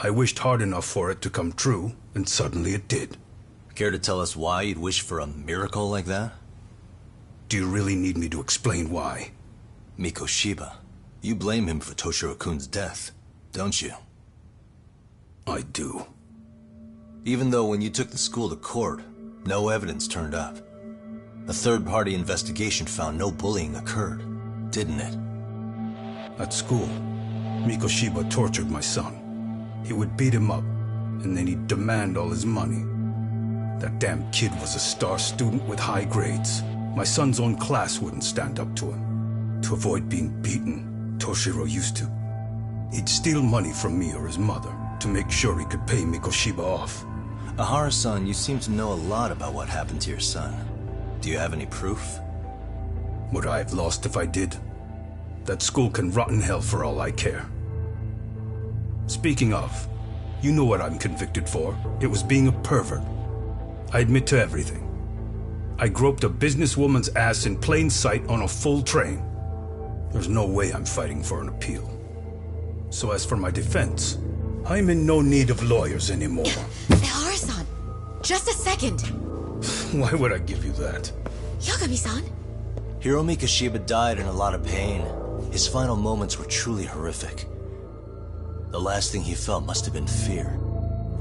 I wished hard enough for it to come true, and suddenly it did. Care to tell us why you'd wish for a miracle like that? Do you really need me to explain why? Mikoshiba. You blame him for Toshiro-kun's death, don't you? I do. Even though when you took the school to court, no evidence turned up. A third-party investigation found no bullying occurred, didn't it? At school, Mikoshiba tortured my son. He would beat him up, and then he'd demand all his money. That damn kid was a star student with high grades. My son's own class wouldn't stand up to him. To avoid being beaten, Toshiro used to. He'd steal money from me or his mother to make sure he could pay Mikoshiba off. Ahara-san, you seem to know a lot about what happened to your son. Do you have any proof? Would I have lost if I did? That school can rot in hell for all I care. Speaking of, you know what I'm convicted for. It was being a pervert. I admit to everything. I groped a businesswoman's ass in plain sight on a full train. There's no way I'm fighting for an appeal. So as for my defense, I'm in no need of lawyers anymore. Ahara-san, just a second. Why would I give you that? Yagami-san? Hiro Mikoshiba died in a lot of pain. His final moments were truly horrific. The last thing he felt must have been fear.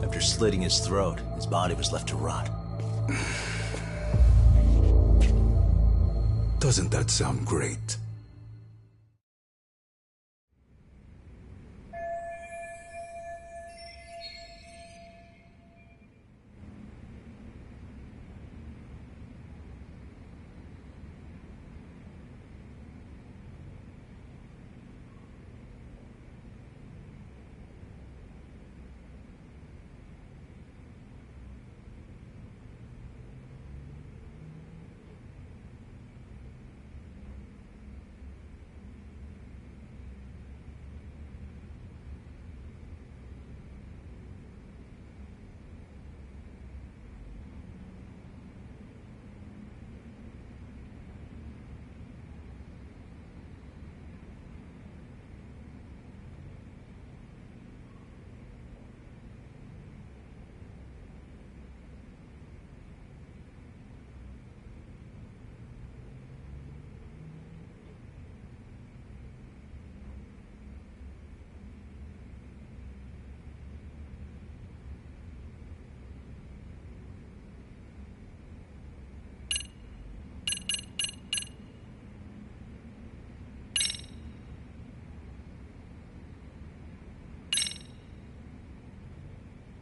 After slitting his throat, his body was left to rot. Doesn't that sound great?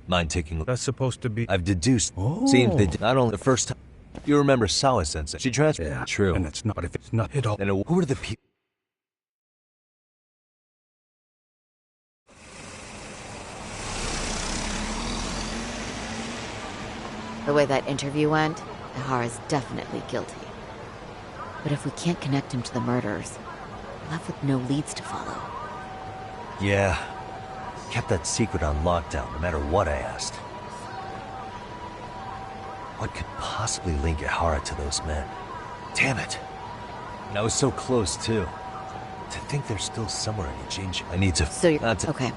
Mind taking? That's supposed to be... I've deduced. Oh. Seems they did not only the first time. You remember Sawa-sensei? She transferred. Yeah, true. And it's not if it's not at all. Then who are the people? The way that interview went, Ahara's definitely guilty. But if we can't connect him to the murders, we're left with no leads to follow. Yeah. Kept that secret on lockdown, no matter what I asked. What could possibly link Ahara to those men? Damn it. And I was so close, too. To think they're still somewhere in Ijinja. I need to... So you're... Okay.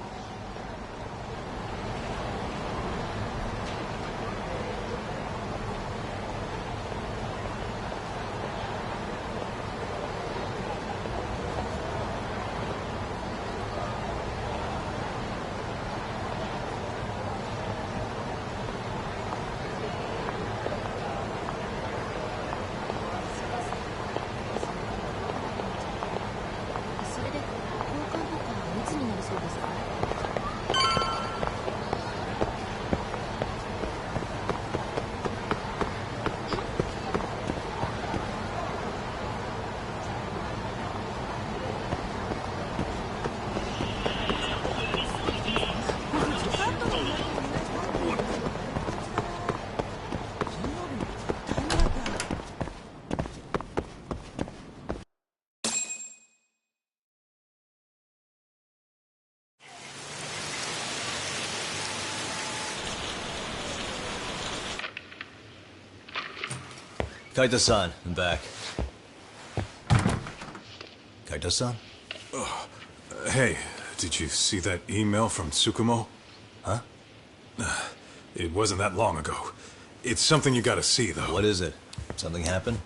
Kaito-san, I'm back. Kaito-san? Hey, did you see that email from Tsukumo? Huh? It wasn't that long ago. It's something you gotta see, though. What is it? Something happened?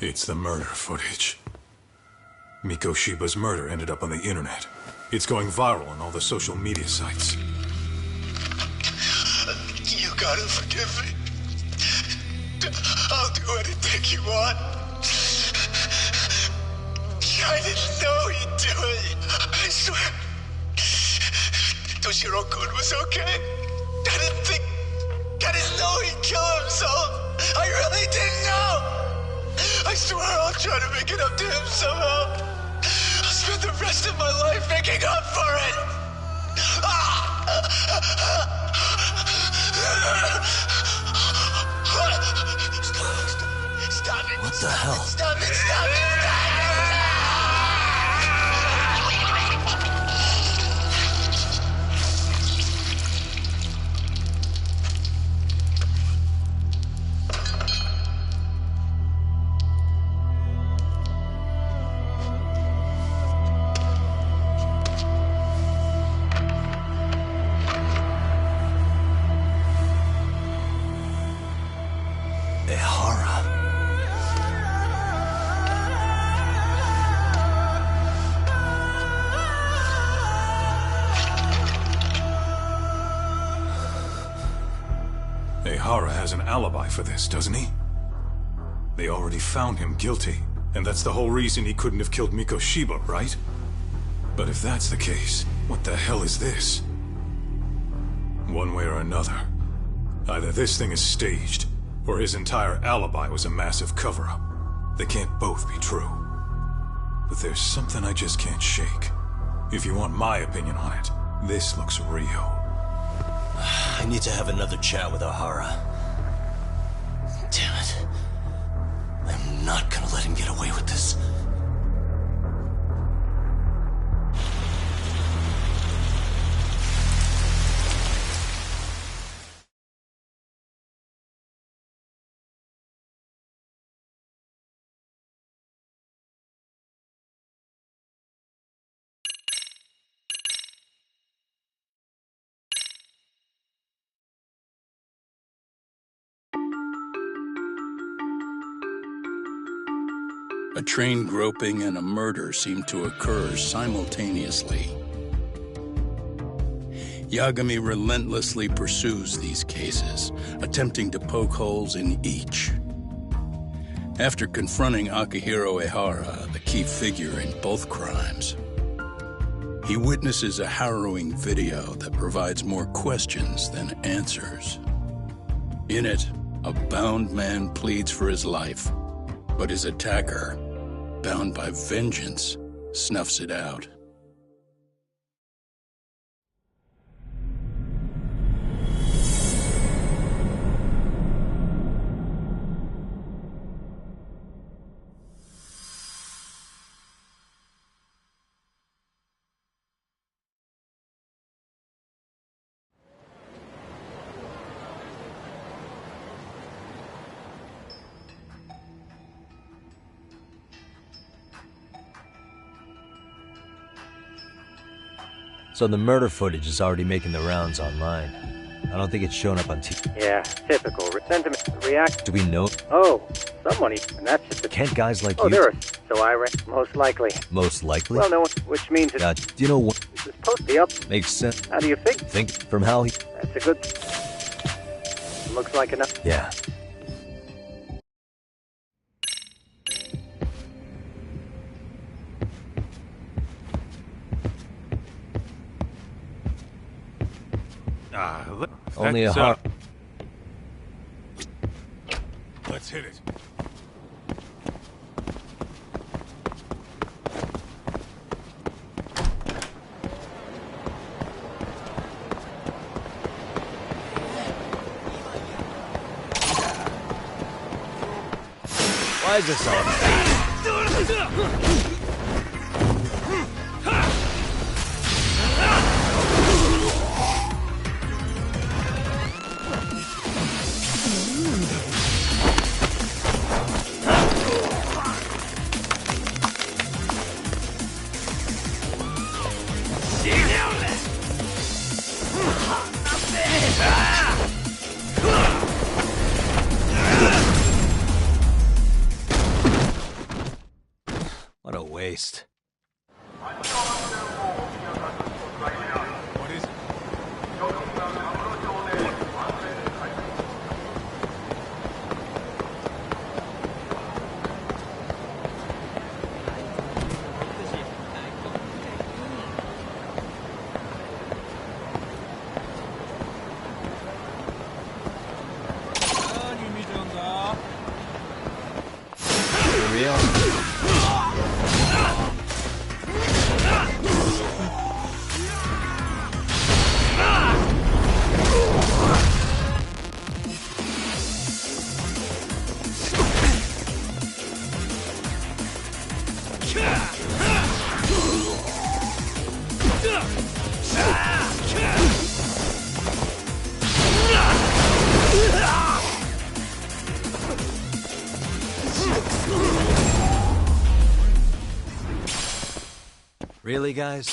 It's the murder footage. Mikoshiba's murder ended up on the internet. It's going viral on all the social media sites. You gotta forgive me. I'll do anything you want. I didn't know he'd do it. I swear. Toshiro-kun was okay. I didn't know he'd kill himself. I really didn't know. I swear I'll try to make it up to him somehow. I'll spend the rest of my life making up for it. Stop it. What the hell? Stop it. Stop it. Ehara has an alibi for this, doesn't he? They already found him guilty, and that's the whole reason he couldn't have killed Mikoshiba, right? But if that's the case, what the hell is this? One way or another, either this thing is staged, or his entire alibi was a massive cover-up. They can't both be true. But there's something I just can't shake. If you want my opinion on it, this looks real. I need to have another chat with Ehara. Damn it. I'm not gonna let him get away with this. A train groping and a murder seem to occur simultaneously. Yagami relentlessly pursues these cases, attempting to poke holes in each. After confronting Akihiro Ehara, the key figure in both crimes, he witnesses a harrowing video that provides more questions than answers. In it, a bound man pleads for his life, but his attacker, bound by vengeance, snuffs it out. So the murder footage is already making the rounds online. I don't think it's shown up on TV. Yeah, typical. Sentiment react. Do we know? Oh, someone, and that's just a... Can't guys like oh, you... there are... So I most likely. Most likely? Well, no one, which means it... do you know what? This is supposed to be up. Makes sense. How do you think? Think from how he... That's a good... Looks like enough. Yeah. Only a heart. Let's hit it. Why is this all bad? Christ. What is it? Really, guys?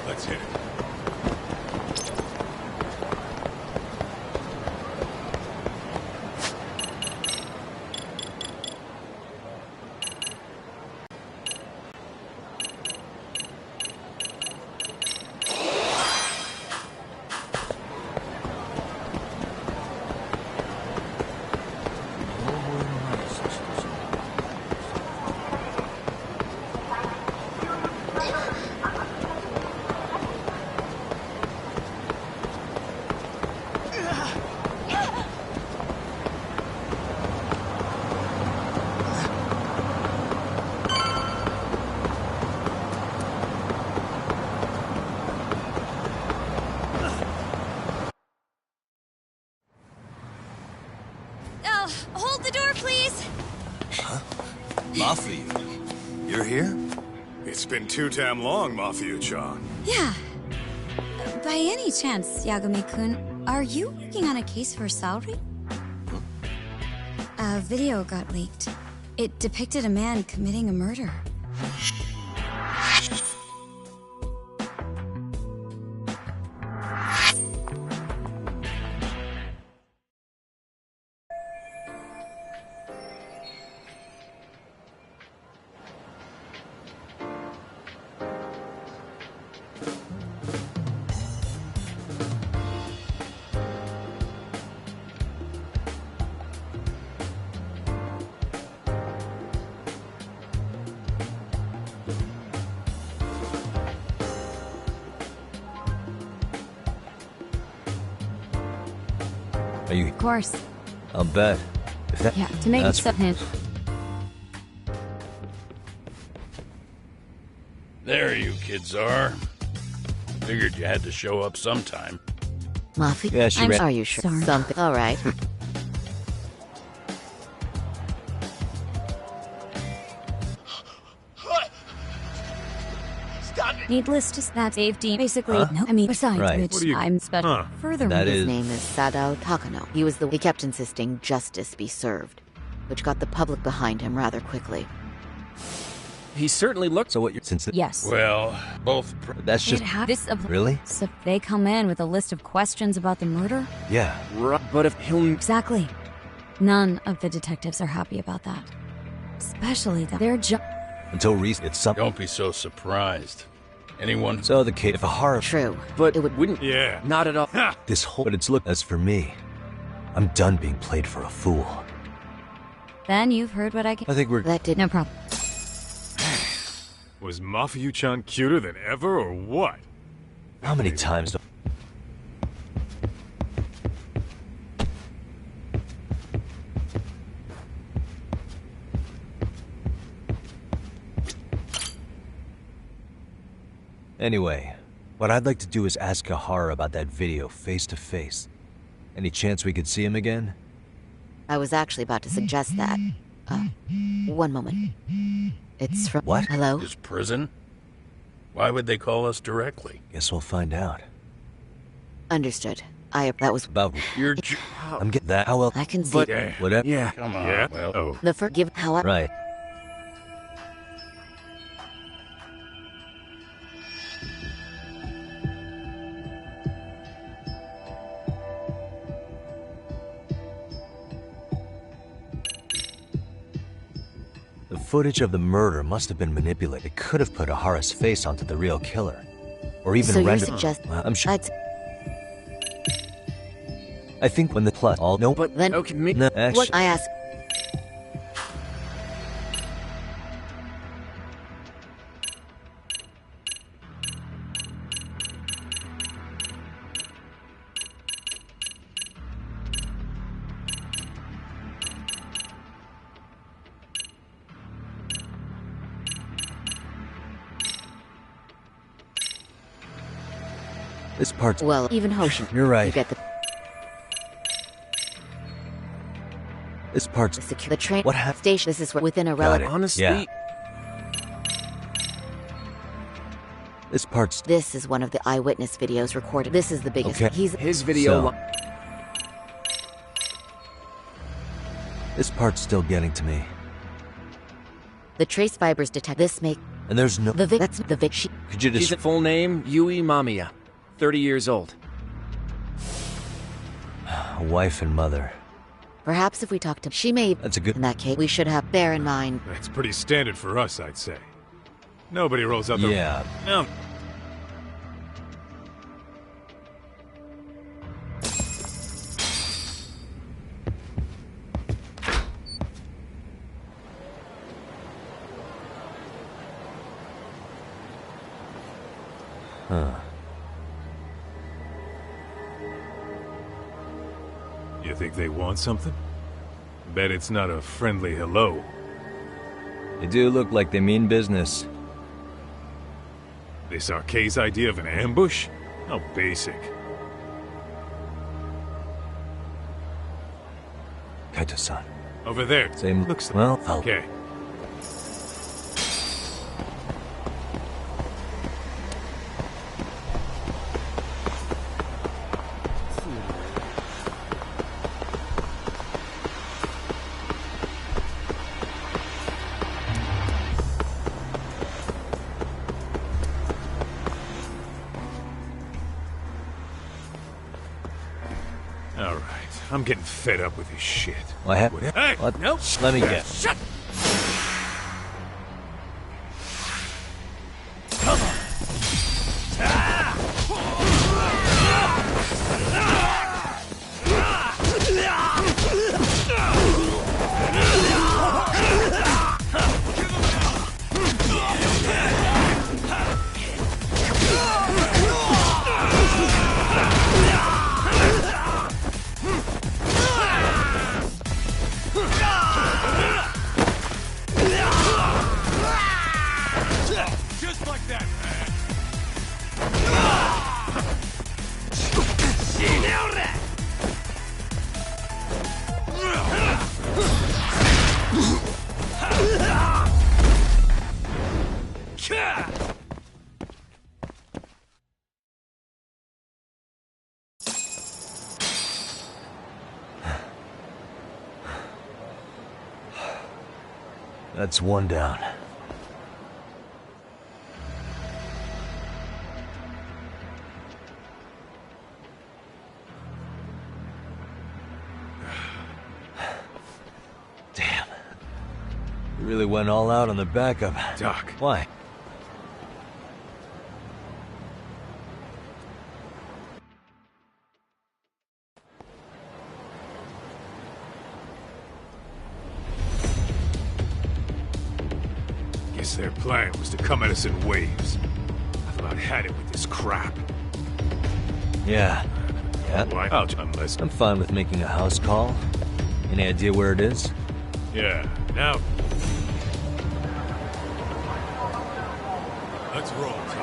Let's hit it. Hold the door, please. Mafia? You're here? It's been too damn long, Mafia-chan. Yeah. By any chance, Yagami-kun, are you working on a case for Saori? A video got leaked. It depicted a man committing a murder. Are you? Of course. I'll bet. If that, Yeah, to make that's stuff hint. There you kids are. Figured you had to show up sometime. Mafia? Yeah, she I'm ran- Are you sure? Sorry. Something. All right. Needless to say, that safety basically. Huh? No, I mean, besides Right. which, What are you- I'm special. Huh. Furthermore, That His is- name is Sadao Takano. He kept insisting justice be served, which got the public behind him rather quickly. He certainly looked. So what you're since Yes. Well, both. that's just this really? So they come in with a list of questions about the murder? Yeah. But if he'll. Exactly. None of the detectives are happy about that. Especially that they're Until recent, it's something. Don't be so surprised. Anyone? So the kid, if a horror, True. But it wouldn't. Yeah. Not at all. this whole, but it's look as for me, I'm done being played for a fool. Then you've heard what I can. I think we're. That did No problem. Was Mafia-chan cuter than ever, or what? How many times? Do, Anyway, what I'd like to do is ask Kahara about that video face to face. Any chance we could see him again? I was actually about to suggest that. One moment. It's from... What? Hello? His prison? Why would they call us directly? Guess we'll find out. Understood. That was... About You're. I'm getting that. How well? I can see... But Whatever. yeah. Come on. Yeah. Well, Oh. The forgive... How I... Right. The footage of the murder must have been manipulated. It could have put Ahara's face onto the real killer. Or even so rendered... you're suggesting... I'm sure... I think when the plot all... No, but then... Okay, me... No, actually... What I asked... This part's... Well, even Hoshin. You're right. You get the... This part's... The train... What happened? Station. This is within a Got relevant... it. Honestly... Yeah. This part's... This is one of the eyewitness videos recorded. This is the biggest... Okay. His video... So, this part's still getting to me. The trace fibers detect this make... And there's no... The Vic... That's the Vic... Could you just... She's full name, Yui Mamiya. 30 years old. A wife and mother. Perhaps if we talk to... She may... That's a good... In that case, we should have bear in mind... That's pretty standard for us, I'd say. Nobody rolls out the... Yeah. No. Huh. You think they want something? Bet it's not a friendly hello. They do look like they mean business. This Arcade's idea of an ambush? How basic. Kaito-san. Over there. Same looks... Well, okay. Alright, I'm getting fed up with this shit. What happened? Hey! What? Nope. Let me guess. Shut! Come on! Just like that, man. That's one down. Damn. You really went all out on the backup. Doc. Why? Guess their plan was to come at us in waves. I've about had it with this crap. Yeah. Yeah. Why? Unless... I'm fine with making a house call. Any idea where it is? Yeah, now... Let's roll, Tom.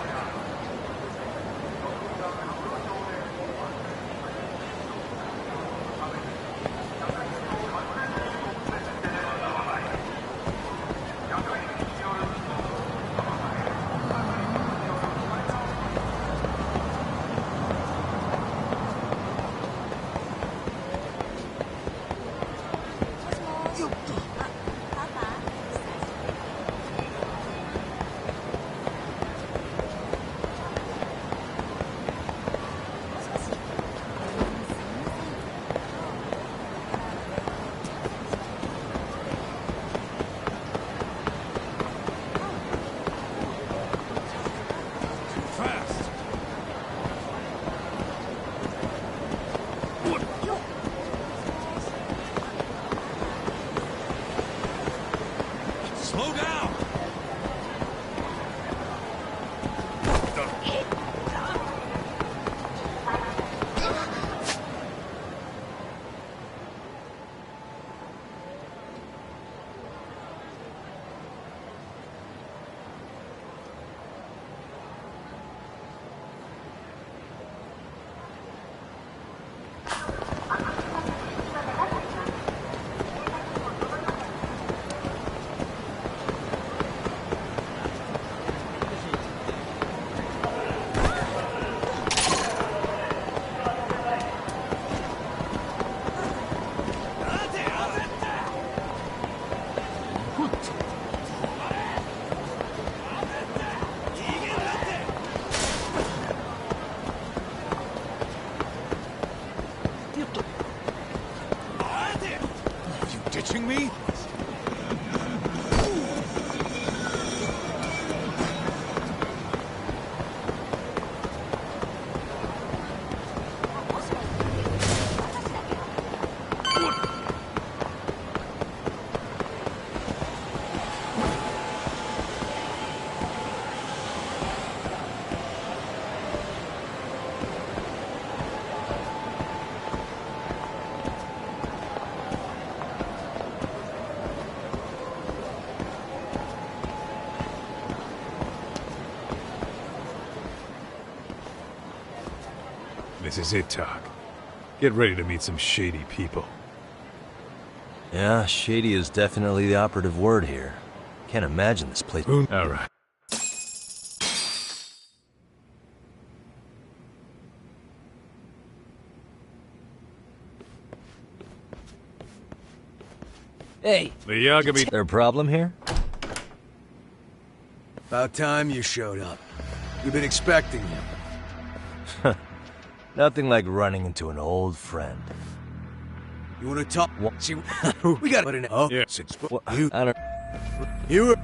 Slow down! Ditching me? This is it, Talk. Get ready to meet some shady people. Yeah, shady is definitely the operative word here. Can't imagine this place. All right. Hey! The Yagami... Their problem here? About time you showed up. We've been expecting you. Nothing like running into an old friend. You want to talk? See, we got it. Oh, yeah. You, I don't... you were...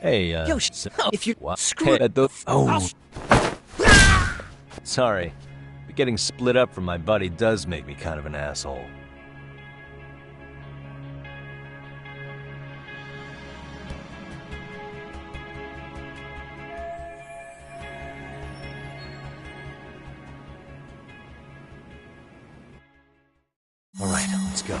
Hey, Yo, if you screw it... Oh! Sorry. But getting split up from my buddy does make me kind of an asshole. All right, let's go.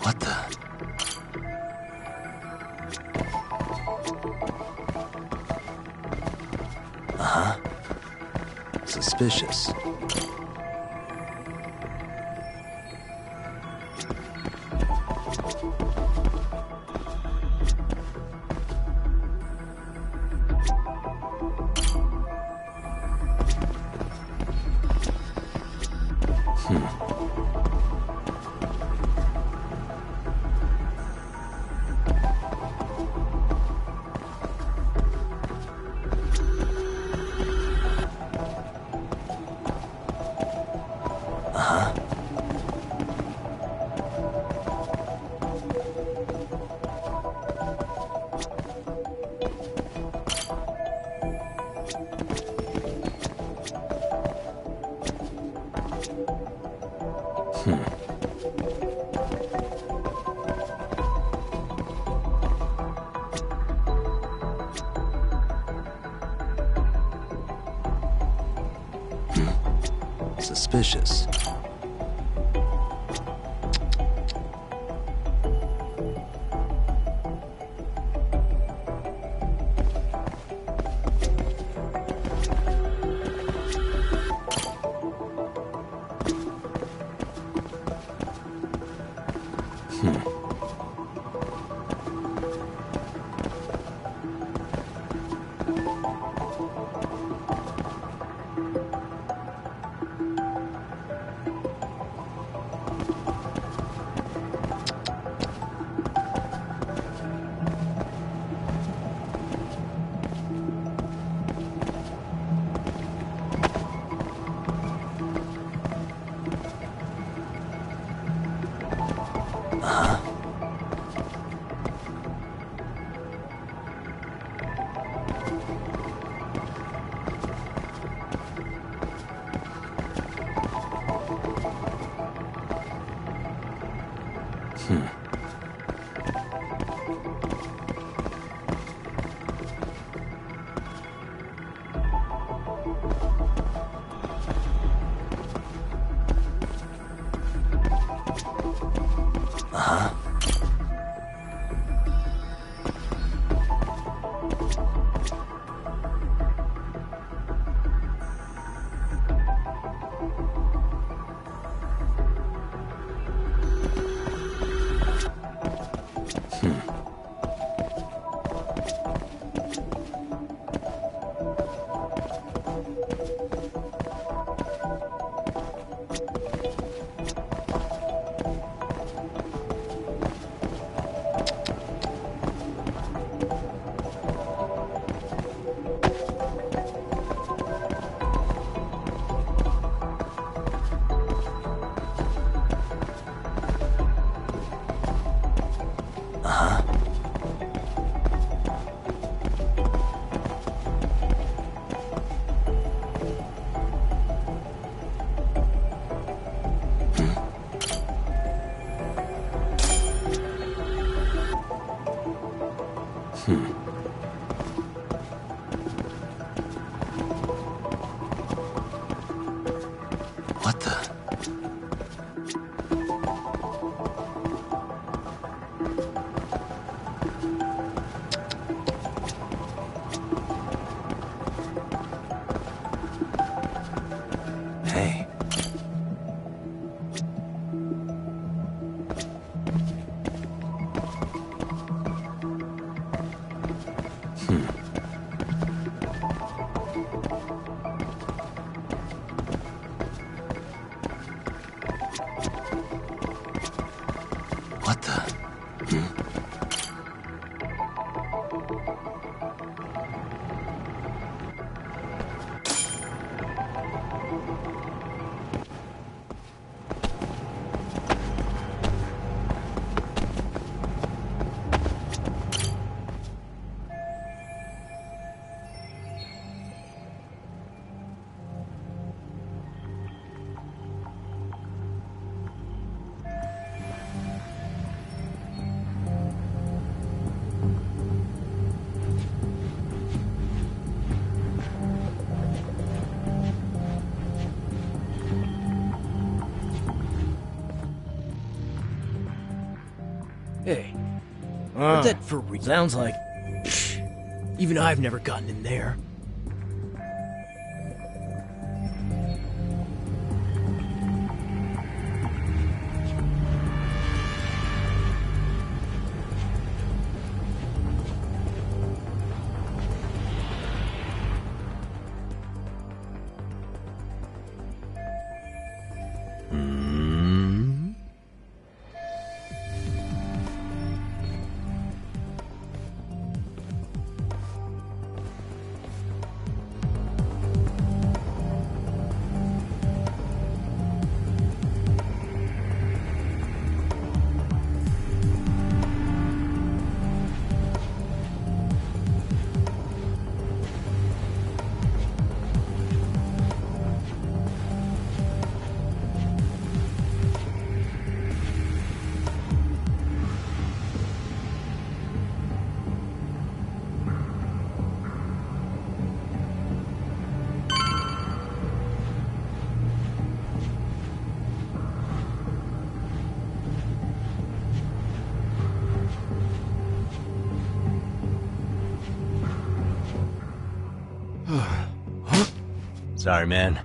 What the? Uh-huh. Suspicious. Suspicious. What the? Hey. What the? Hey, what's that for real? Sounds like... Even I've never gotten in there. Sorry, man.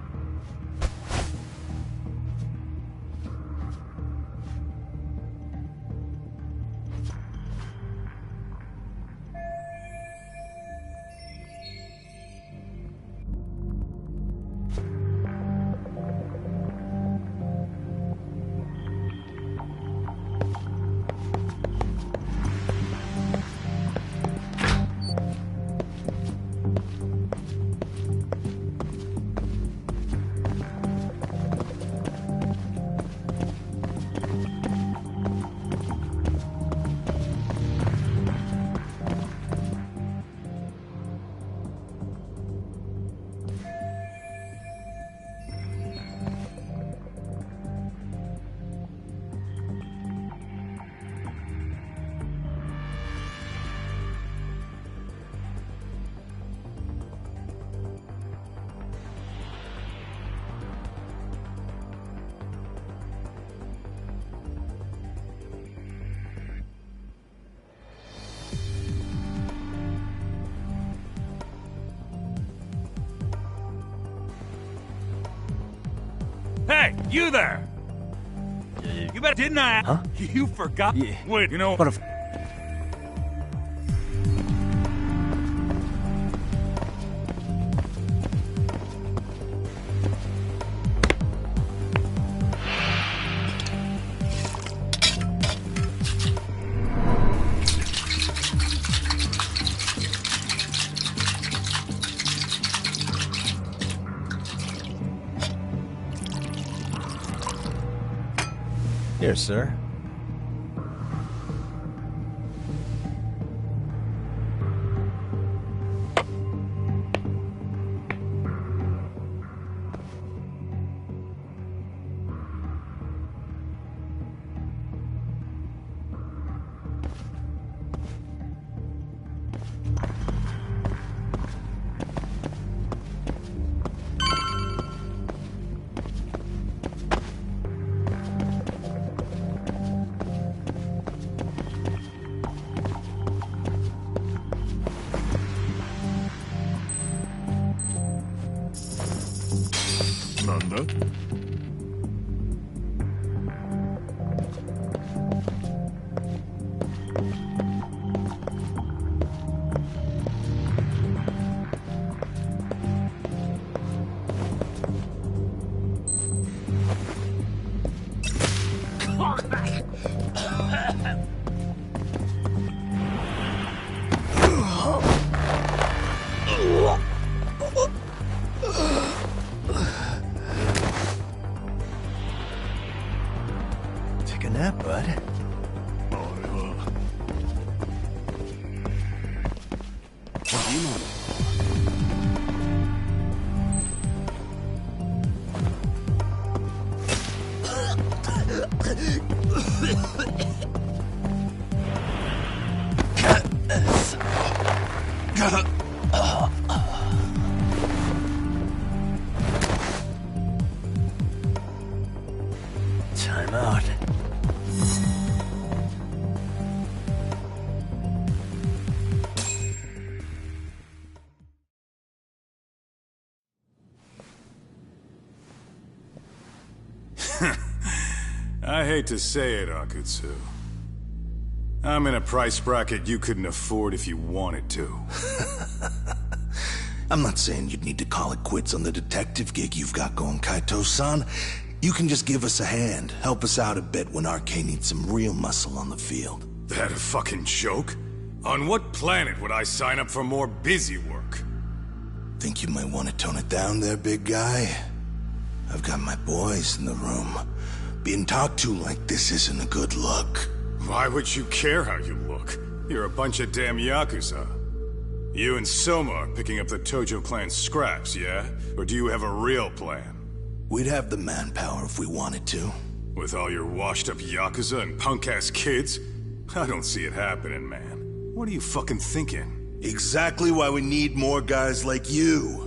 Hey, you there! You better didn't I? Huh? You forgot? Yeah. Wait, you know... What if... Here, sir. Nanda? Take a nap, bud. Time out. I hate to say it, Akutsu. I'm in a price bracket you couldn't afford if you wanted to. I'm not saying you'd need to call it quits on the detective gig you've got going, Kaito-san. You can just give us a hand, help us out a bit when RK needs some real muscle on the field. That a fucking joke? On what planet would I sign up for more busy work? Think you might want to tone it down there, big guy? I've got my boys in the room. Being talked to like this isn't a good look. Why would you care how you look? You're a bunch of damn Yakuza. You and Soma are picking up the Tojo clan scraps, yeah? Or do you have a real plan? We'd have the manpower if we wanted to. With all your washed-up Yakuza and punk-ass kids? I don't see it happening, man. What are you fucking thinking? Exactly why we need more guys like you.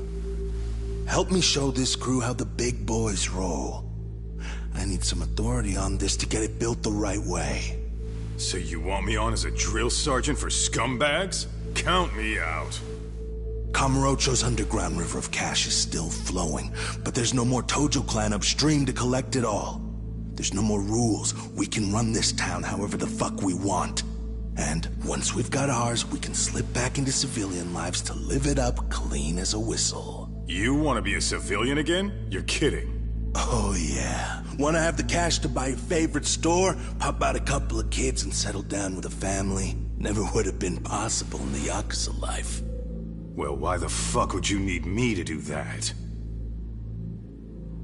Help me show this crew how the big boys roll. I need some authority on this to get it built the right way. So you want me on as a drill sergeant for scumbags? Count me out. Kamurocho's underground river of cash is still flowing, but there's no more Tojo clan upstream to collect it all. There's no more rules. We can run this town however the fuck we want. And once we've got ours, we can slip back into civilian lives to live it up clean as a whistle. You want to be a civilian again? You're kidding. Oh yeah. Want to have the cash to buy your favorite store, pop out a couple of kids and settle down with a family? Never would have been possible in the Yakuza life. Well, why the fuck would you need me to do that?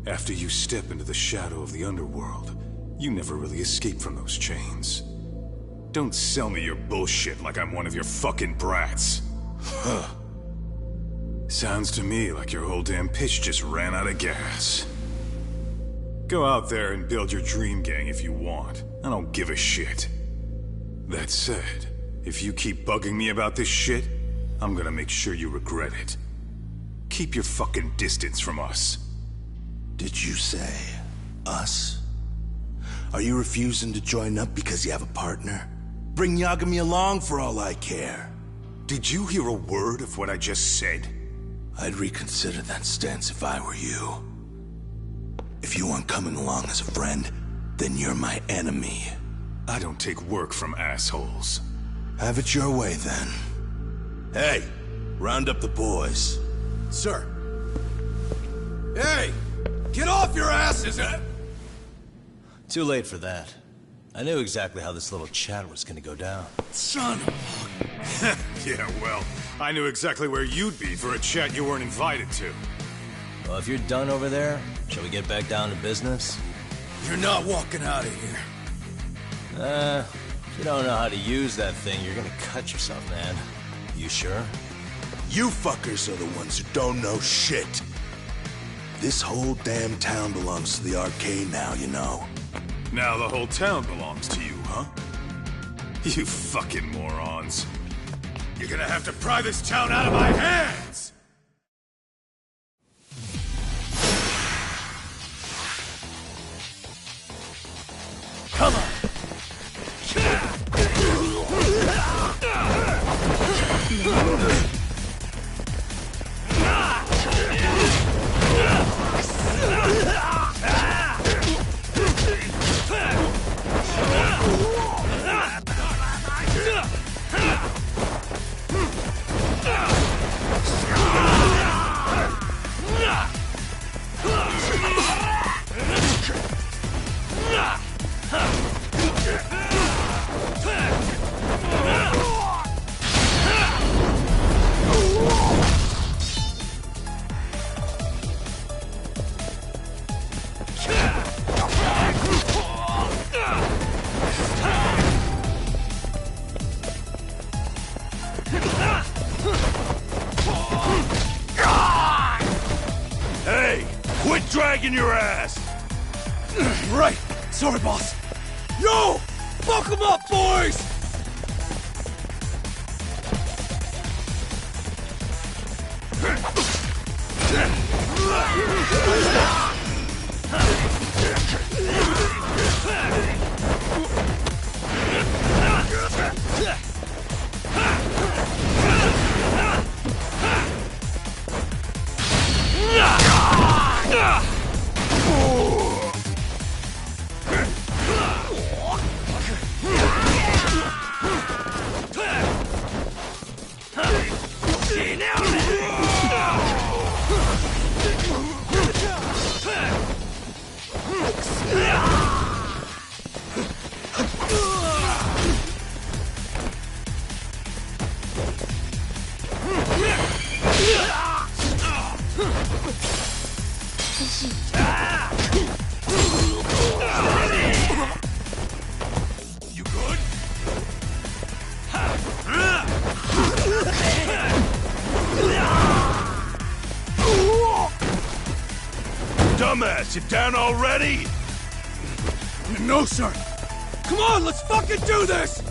After you step into the shadow of the underworld, you never really escape from those chains. Don't sell me your bullshit like I'm one of your fucking brats. Huh. Sounds to me like your whole damn pitch just ran out of gas. Go out there and build your dream gang if you want. I don't give a shit. That said, if you keep bugging me about this shit, I'm gonna make sure you regret it. Keep your fucking distance from us. Did you say us? Are you refusing to join up because you have a partner? Bring Yagami along for all I care. Did you hear a word of what I just said? I'd reconsider that stance if I were you. If you aren't coming along as a friend, then you're my enemy. I don't take work from assholes. Have it your way, then. Hey, round up the boys. Sir. Hey! Get off your asses! Too late for that. I knew exactly how this little chat was gonna go down. Son of Yeah, well, I knew exactly where you'd be for a chat you weren't invited to. Well, if you're done over there, shall we get back down to business? You're not walking out of here. If you don't know how to use that thing, you're gonna cut yourself, man. You sure? You fuckers are the ones who don't know shit. This whole damn town belongs to the arcade now, you know. Now the whole town belongs to you, huh? You fucking morons. You're gonna have to pry this town out of my hands! Come on! dragging your ass! Right! Sorry, boss! Yo! Fuck 'em up, boys! You good? Dumbass, you down already? No, sir! Come on, let's fucking do this!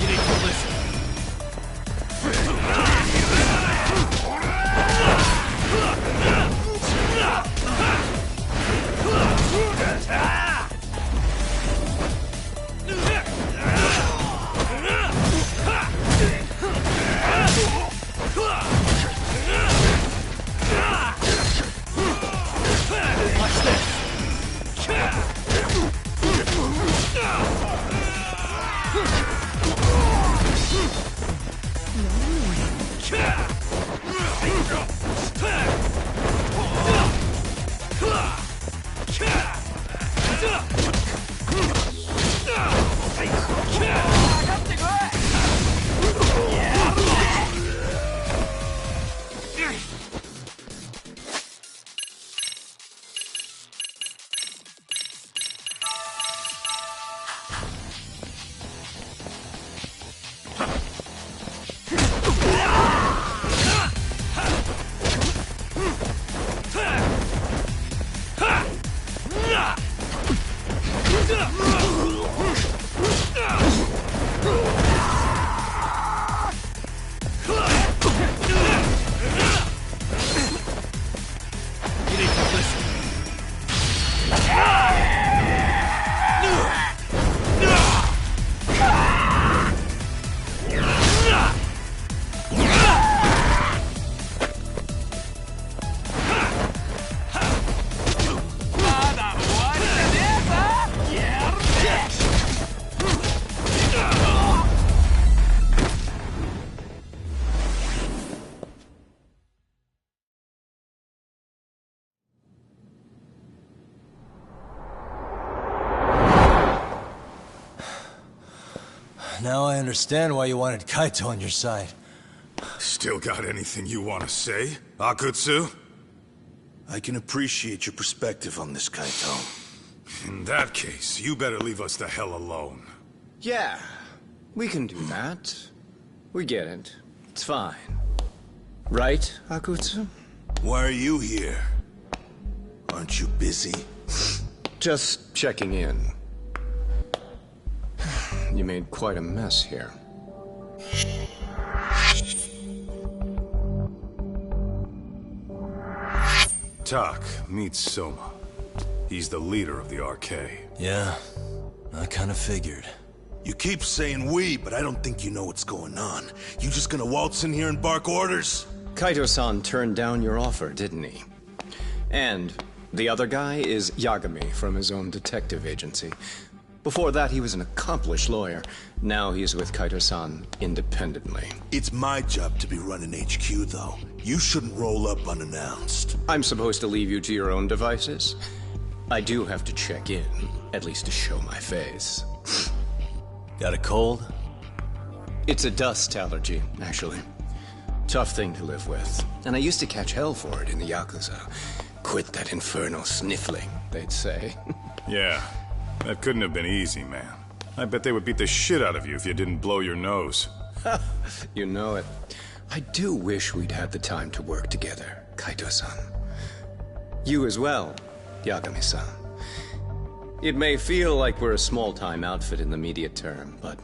You need to listen. Now I understand why you wanted Kaito on your side. Still got anything you want to say, Akutsu? I can appreciate your perspective on this, Kaito. In that case, you better leave us the hell alone. Yeah, we can do that. We get it. It's fine. Right, Akutsu? Why are you here? Aren't you busy? Just checking in. You made quite a mess here. Tak meets Soma. He's the leader of the RK. Yeah, I kind of figured. You keep saying we, but I don't think you know what's going on. You just gonna waltz in here and bark orders? Kaito-san turned down your offer, didn't he? And the other guy is Yagami from his own detective agency. Before that, he was an accomplished lawyer. Now he's with Kaito-san independently. It's my job to be running HQ, though. You shouldn't roll up unannounced. I'm supposed to leave you to your own devices? I do have to check in, at least to show my face. Got a cold? It's a dust allergy, actually. Tough thing to live with. And I used to catch hell for it in the Yakuza. Quit that infernal sniffling, they'd say. Yeah. That couldn't have been easy, man. I bet they would beat the shit out of you if you didn't blow your nose. You know it. I do wish we'd had the time to work together, Kaito-san. You as well, Yagami-san. It may feel like we're a small-time outfit in the immediate term, but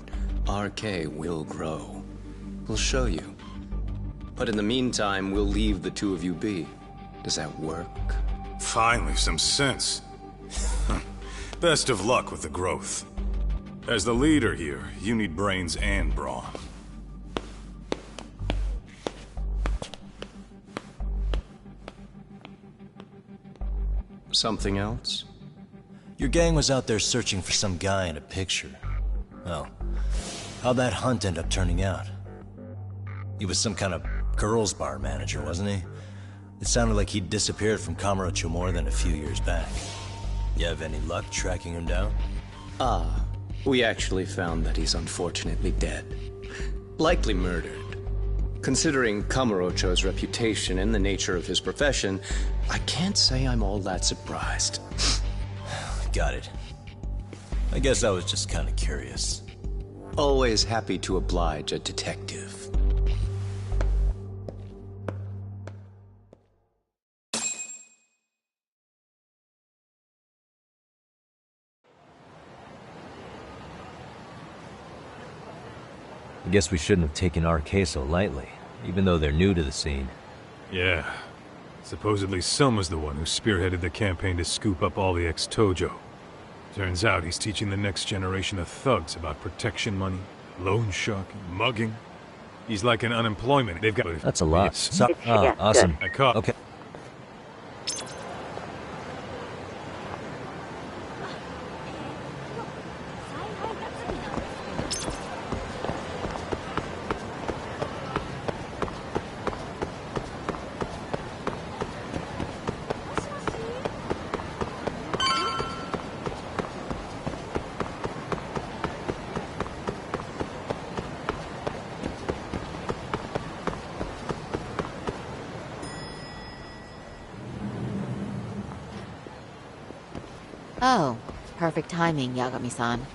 RK will grow. We'll show you. But in the meantime, we'll leave the two of you be. Does that work? Finally, some sense. Best of luck with the growth. As the leader here, you need brains and brawn. Something else? Your gang was out there searching for some guy in a picture. Well, how'd that hunt end up turning out? He was some kind of girls' bar manager, wasn't he? It sounded like he'd disappeared from Kamurocho more than a few years back. You have any luck tracking him down? We actually found that he's unfortunately dead. Likely murdered. Considering Kamurocho's reputation and the nature of his profession, I can't say I'm all that surprised. Got it. I guess I was just kind of curious. Always happy to oblige a detective. I guess we shouldn't have taken RK so lightly, even though they're new to the scene. Yeah. Supposedly Selma's the one who spearheaded the campaign to scoop up all the ex-Tojo. Turns out he's teaching the next generation of thugs about protection money, loan sharking, mugging. He's like an unemployment. They've got... That's a lot. Yeah, awesome. I caught... Okay. Oh, perfect timing, Yagami-san.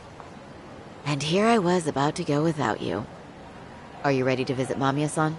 And here I was about to go without you. Are you ready to visit Mamiya-san?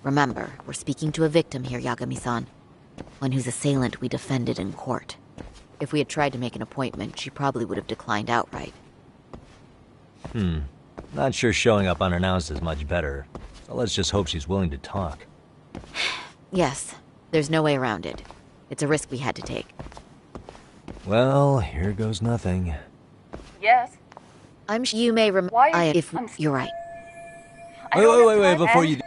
Remember, we're speaking to a victim here, Yagami-san. One whose assailant we defended in court. If we had tried to make an appointment, she probably would have declined outright. Not sure showing up unannounced is much better. So let's just hope she's willing to talk. Yes, there's no way around it. It's a risk we had to take. Well, here goes nothing. Yes? I'm sure you may you're right. Wait, before you...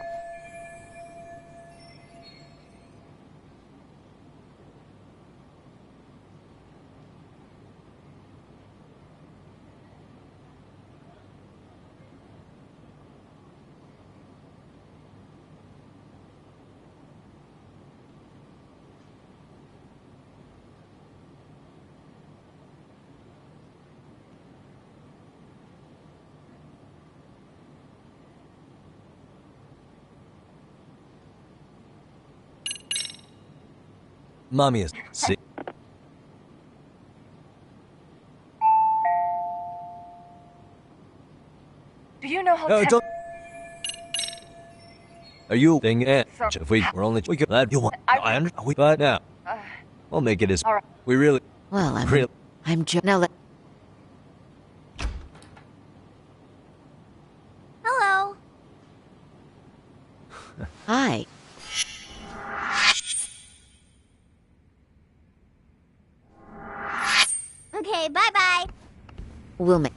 Mommy is... See? Do you know how don't... Are you thing it? If we were only... We could... You want... I understand. But now... We'll make it as... All right. We really... Well, I'm just... Now let... Hello. Hi. Okay, bye-bye. We'll make...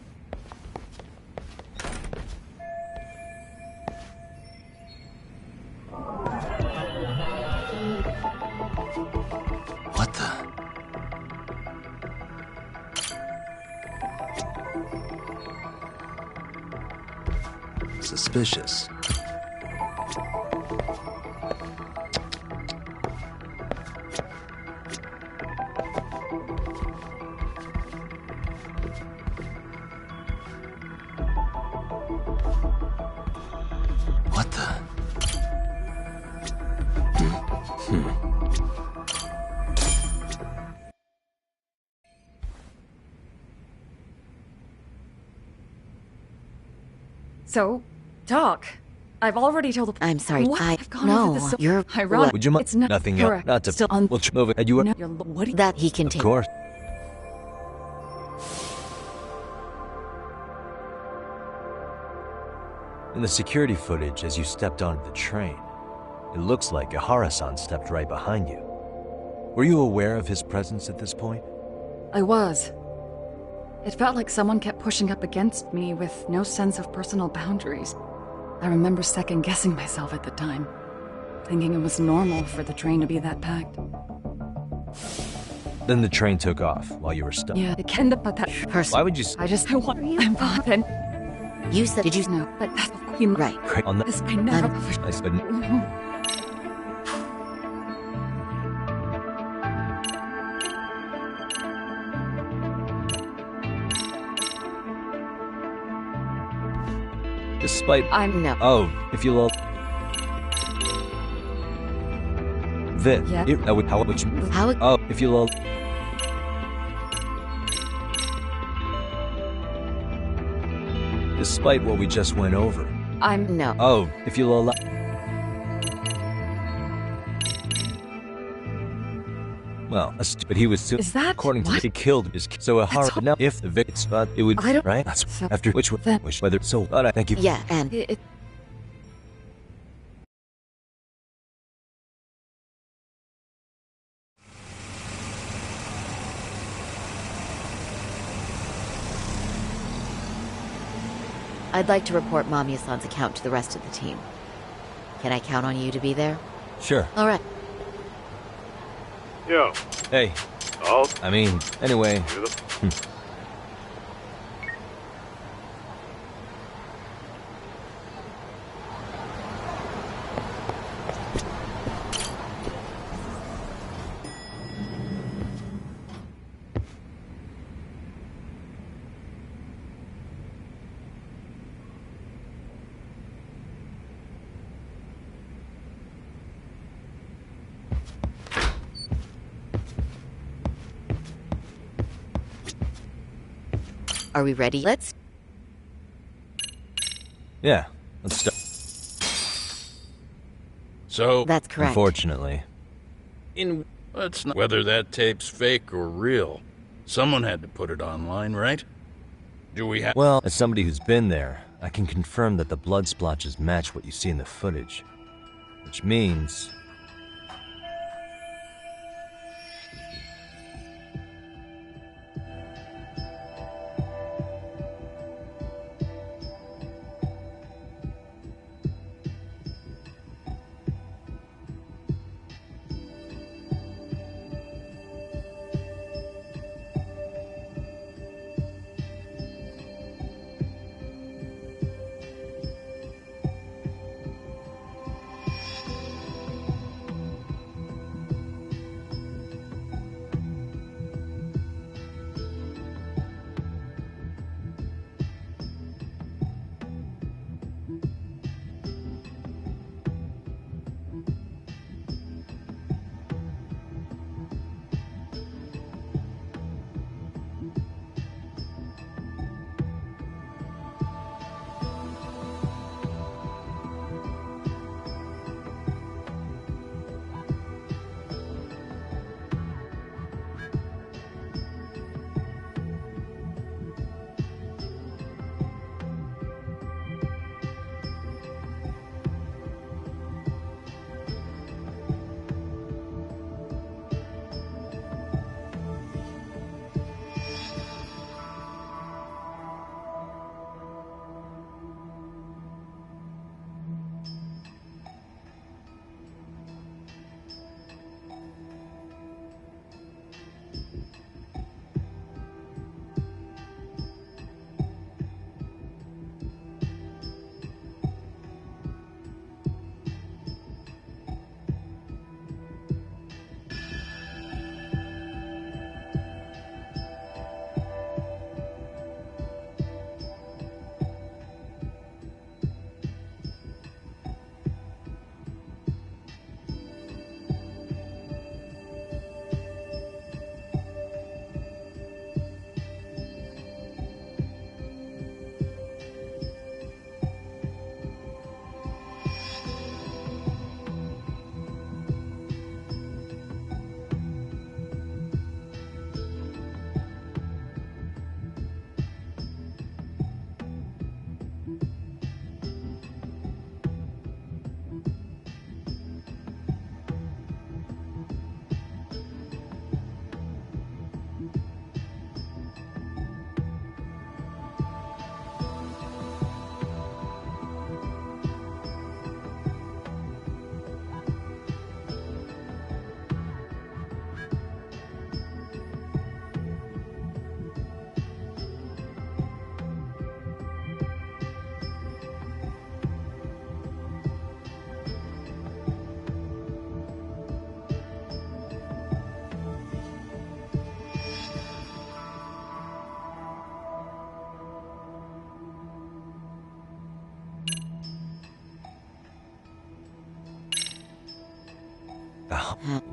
Suspicious. What the? So, talk. I've already told the. I'm sorry, What? I... I've gone No, over this so you're... ironic. Would you mind? It's not Nothing correct. else. Not to. Still on. We'll move it. You are. No, you're, what do you... That he can Of take. course. In the security footage, as you stepped onto the train, it looks like Ihara-san stepped right behind you. Were you aware of his presence at this point? I was. It felt like someone kept pushing up against me with no sense of personal boundaries. I remember second-guessing myself at the time, thinking it was normal for the train to be that packed. Then the train took off while you were stuck. Yeah, it can but that person. Why would you? I want. I'm fine. You said... Did you... No, but that's him. Right. On the... This I never... I said... Despite... I'm no. Oh, if you love... Vin, Yeah. I would... How would you... How... Oh, if you love... Despite what we just went over. I'm... No. Oh, if you'll allow... Well, but he was still... Is that... According to what? he killed his... So Ihara... Now, if the victim spot, it would... I don't... Right? That's... So- After which one... Then- Which... Whether... So... But I thank you... Yeah, and... I'd like to report Mamiya-san's account to the rest of the team. Can I count on you to be there? Sure. All right. Yo. Hey. Oh. I mean, anyway... Are we ready? Let's... Yeah. Let's start. So... That's correct. Unfortunately. Let's not... Whether that tape's fake or real, someone had to put it online, right? Do we have... Well, as somebody who's been there, I can confirm that the blood splotches match what you see in the footage. Which means...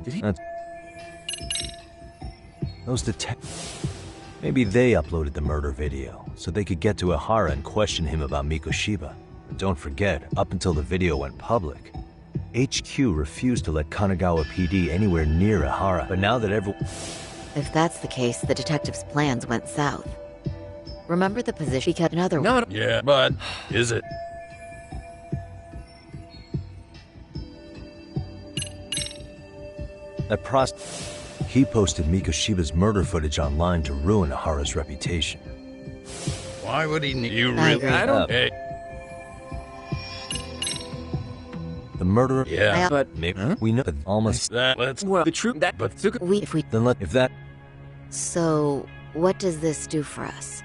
Did he? Those detectives. Maybe they uploaded the murder video, so they could get to Ihara and question him about Mikoshiba. But don't forget, up until the video went public, HQ refused to let Kanagawa PD anywhere near Ihara. But now that If that's the case, the detective's plans went south. Remember the position he kept another one? Yeah, but is it? That he posted Mikoshiba's murder footage online to ruin Ihara's reputation. Why would he need you? I Really? agree. I don't. Hey, The murderer. yeah, But Maybe we know, but almost. let's. well, the truth that but Then if that So, what does this do for us?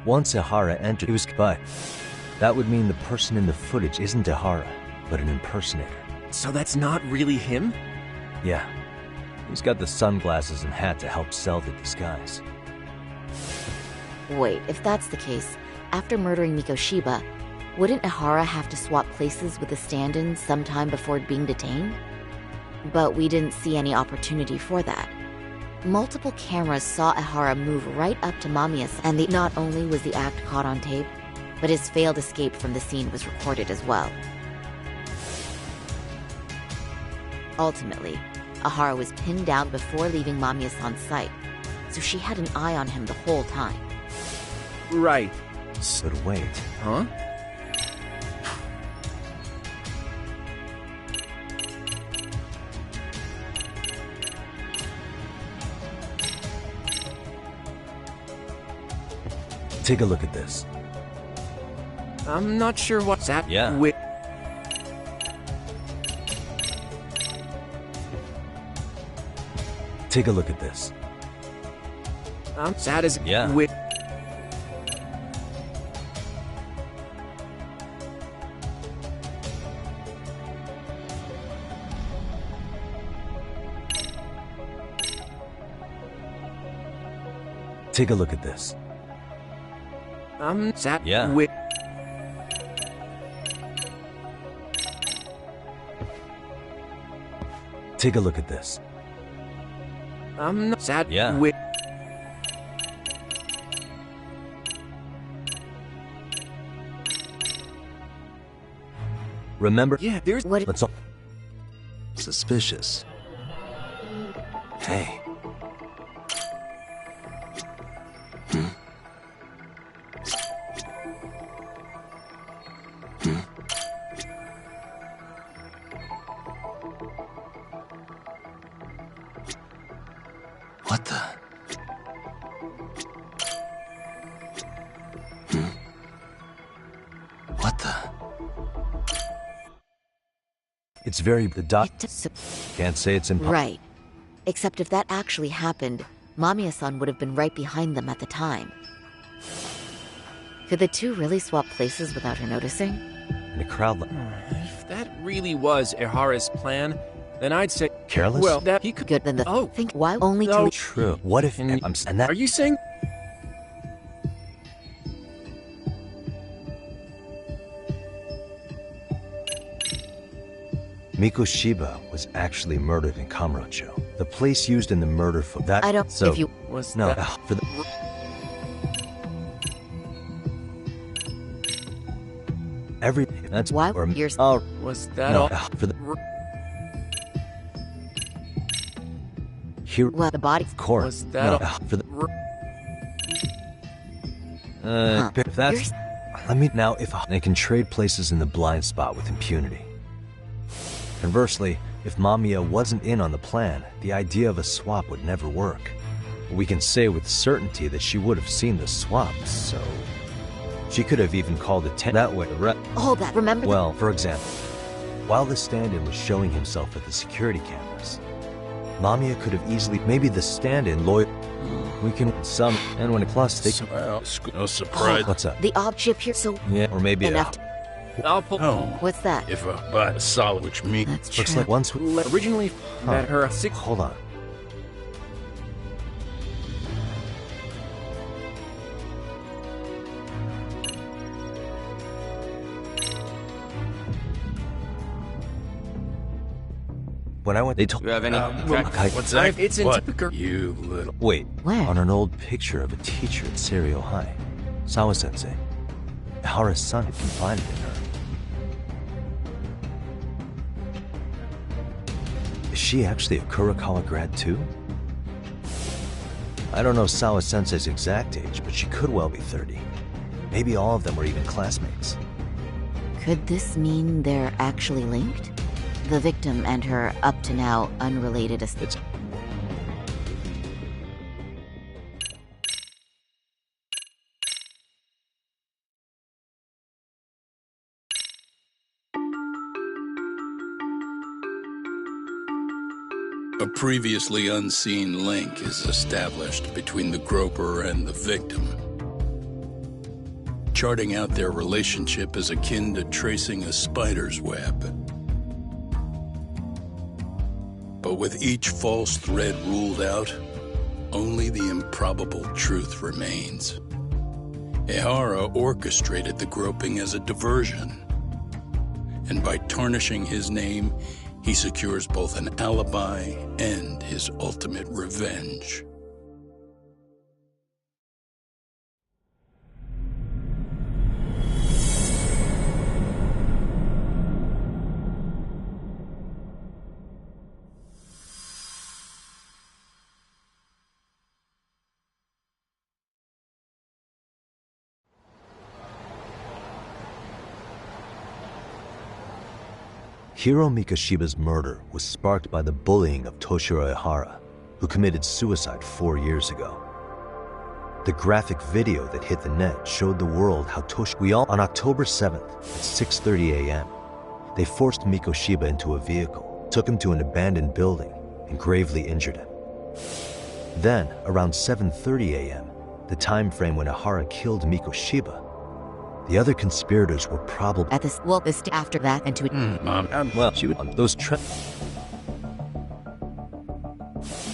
once Ihara entered, but that would mean the person in the footage isn't Ihara, but an impersonator. So that's not really him? Yeah, he's got the sunglasses and hat to help sell the disguise. Wait, if that's the case, after murdering Mikoshiba, wouldn't Ihara have to swap places with the stand-in sometime before being detained? But we didn't see any opportunity for that. Multiple cameras saw Ihara move right up to Mamiya, and not only was the act caught on tape, but his failed escape from the scene was recorded as well. Ultimately, Ihara was pinned down before leaving Mamiya-san's sight, so she had an eye on him the whole time. Right. But wait. Huh? Take a look at this. I'm not sure what's that. Yeah. Take a look at this. I'm sad as Yeah. Take a look at this. I'm sad. Yeah. Take a look at this. I'm not sad. Yeah. Remember? Yeah, there's what. Let's all. Suspicious. Hey. What the? What the? It's very the dot. Can't say it's impossible. Right. Except if that actually happened, Mamiya-san would have been right behind them at the time. Could the two really swap places without her noticing? In a crowd like If that really was Ihara's plan, then I'd say careless. well that he could Good than the Oh. think why only No. two. True. What if And- and that? Are you saying Mikoshiba was actually murdered in Kamurocho, the place used in the murder for that. I don't. So if you was no that for the. Every that's Why or you're was that no all? for the. Here, well the body. of course. Was that no, all? for the. Huh. If that's. Let me now. If they can trade places in the blind spot with impunity. Conversely, if Mamiya wasn't in on the plan, the idea of a swap would never work. We can say with certainty that she would have seen the swap, so she could have even called attention that way. Hold that. Remember. Well, for example, while the stand-in was showing himself at the security cameras, Mamiya could have easily, maybe the stand-in lawyer. We can some, and when it plus they. Well, no surprise. What's up? The object here. So Yeah, or maybe enough. I'll pull. Oh, What's that? if a but solid, which means That's looks true. like once we. Originally, that her six. Hold on. When I went, they told You have any? What's that? It's in What? typical. You little... Wait, Where? on an old picture of a teacher at Serio High. Sawa-sensei. Ihara's son had confided in her. Is she actually a Kurokawa grad too? I don't know Sawa-sensei's exact age, but she could well be 30. Maybe all of them were even classmates. Could this mean they're actually linked? The victim and her up-to-now unrelated... It's... A previously unseen link is established between the groper and the victim. Charting out their relationship is akin to tracing a spider's web. But with each false thread ruled out, only the improbable truth remains. Ihara orchestrated the groping as a diversion. And by tarnishing his name, he secures both an alibi and his ultimate revenge. Hiro Mikoshiba's murder was sparked by the bullying of Toshiro Ihara, who committed suicide 4 years ago. The graphic video that hit the net showed the world how on October 7th at 6:30 a.m., they forced Mikoshiba into a vehicle, took him to an abandoned building, and gravely injured him. Then, around 7:30 a.m., the time frame when Ihara killed Mikoshiba, the other conspirators were probably at this after that and to Mom, well, she would on those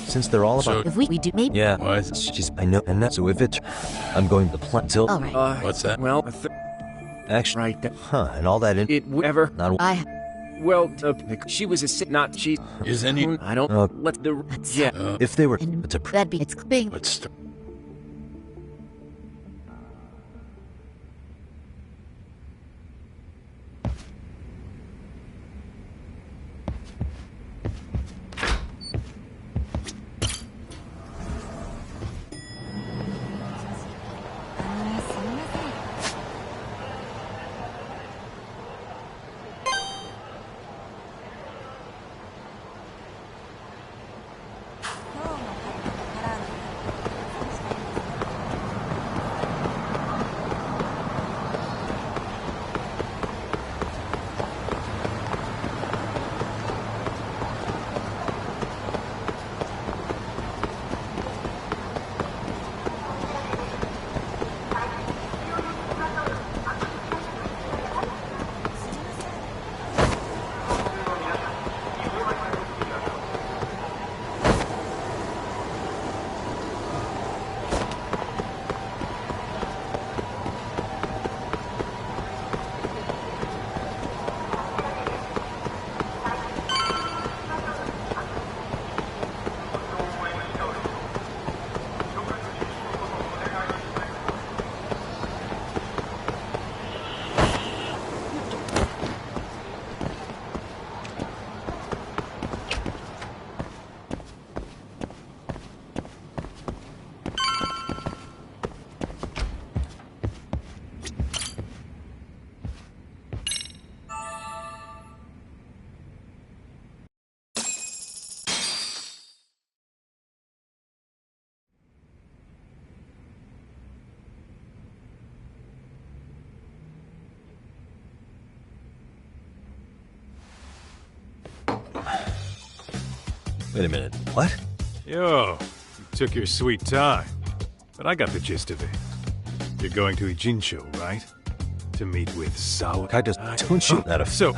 since they're all about. If we do maybe. Yeah, what? she's I know, and that's so if it, I'm going to plan till. All right. What's that? Well, actually, right there. Huh? And all that in It ever. not. Well, she was a not she. Is any? I don't. Let the. Yeah. If they were And to that'd be it's big. Let's. Wait a minute. What? Yo, you took your sweet time, but I got the gist of it. You're going to Ijincho, right? To meet with Sawa. Kaita's don't shoot that. So.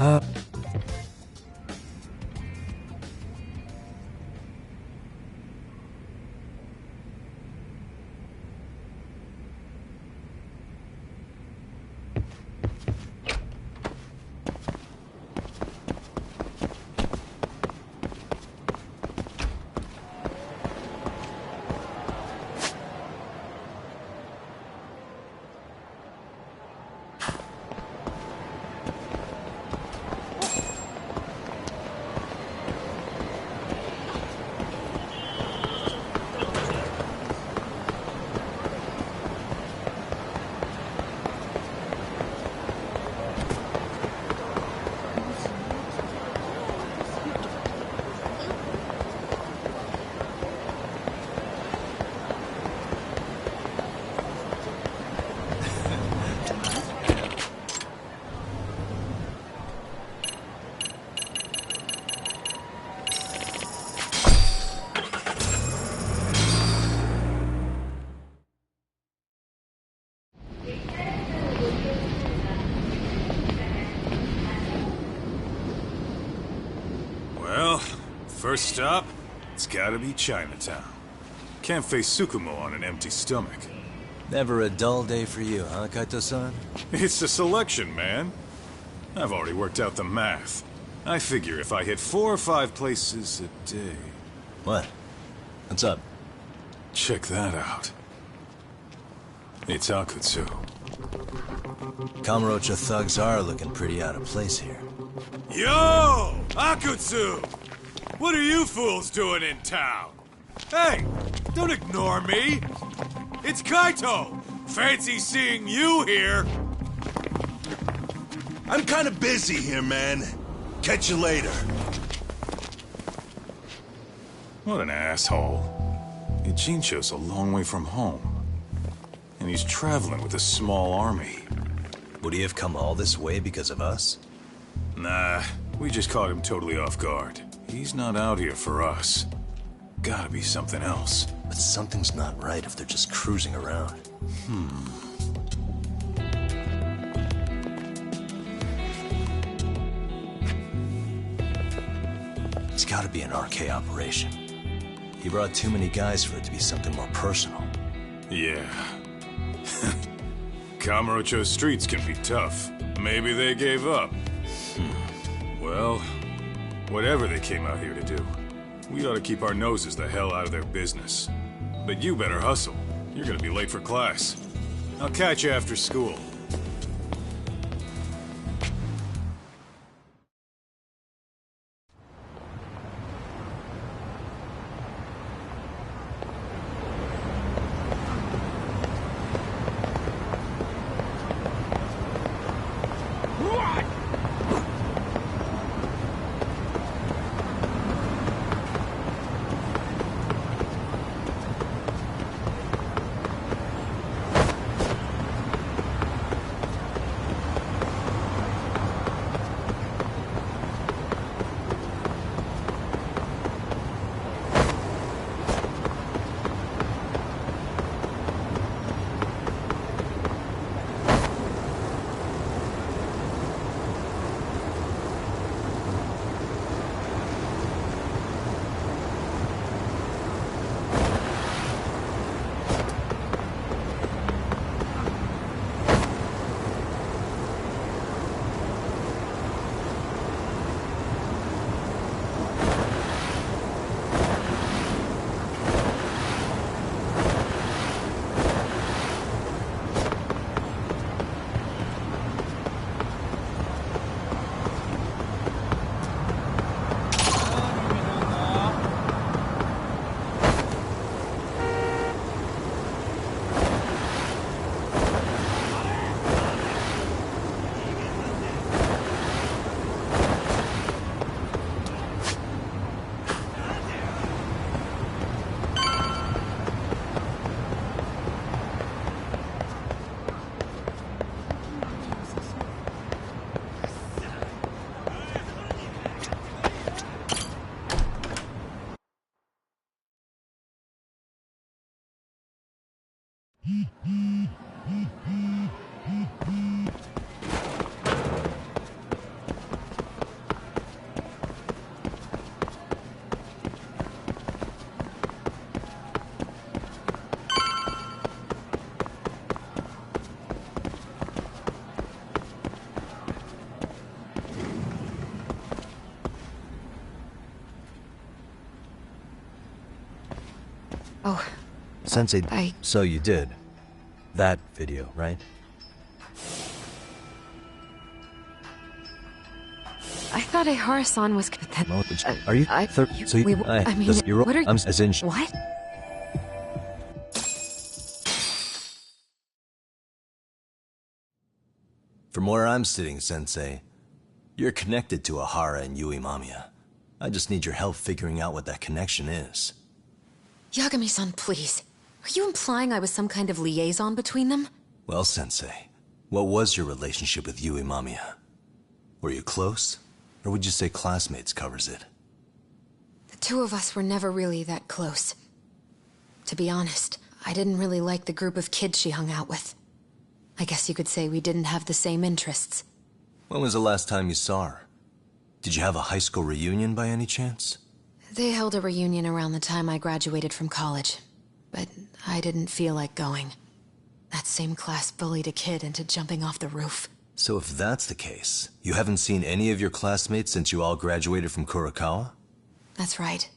First stop, it's gotta be Chinatown. Can't face Tsukumo on an empty stomach. Never a dull day for you, huh, Kaito-san? It's a selection, man. I've already worked out the math. I figure if I hit 4 or 5 places a day... What? What's up? Check that out. It's Akutsu. Kamurocho thugs are looking pretty out of place here. Yo! Akutsu! What are you fools doing in town? Hey! Don't ignore me! It's Kaito! Fancy seeing you here! I'm kinda busy here, man. Catch you later. What an asshole. Ichincho's a long way from home. And he's traveling with a small army. Would he have come all this way because of us? Nah, we just caught him totally off guard. He's not out here for us. Gotta be something else. But something's not right if they're just cruising around. It's gotta be an RK operation. He brought too many guys for it to be something more personal. Yeah. Kamurocho streets can be tough. Maybe they gave up. Well, whatever they came out here to do, we ought to keep our noses the hell out of their business. But you better hustle. You're gonna be late for class. I'll catch you after school. Oh. Sensei, so you did. That video, right? I thought Ihara-san was... Are you... so you... I mean, you're, what are you... I'm as in... What? From where I'm sitting, Sensei, you're connected to Ihara and Yui Mamiya. I just need your help figuring out what that connection is. Yagami-san, please. Are you implying I was some kind of liaison between them? Well, Sensei, what was your relationship with Yui Mamiya? Were you close? Or would you say classmates covers it? The two of us were never really that close. To be honest, I didn't really like the group of kids she hung out with. I guess you could say we didn't have the same interests. When was the last time you saw her? Did you have a high school reunion by any chance? They held a reunion around the time I graduated from college, but I didn't feel like going. That same class bullied a kid into jumping off the roof. So if that's the case, you haven't seen any of your classmates since you all graduated from Kurokawa? That's right.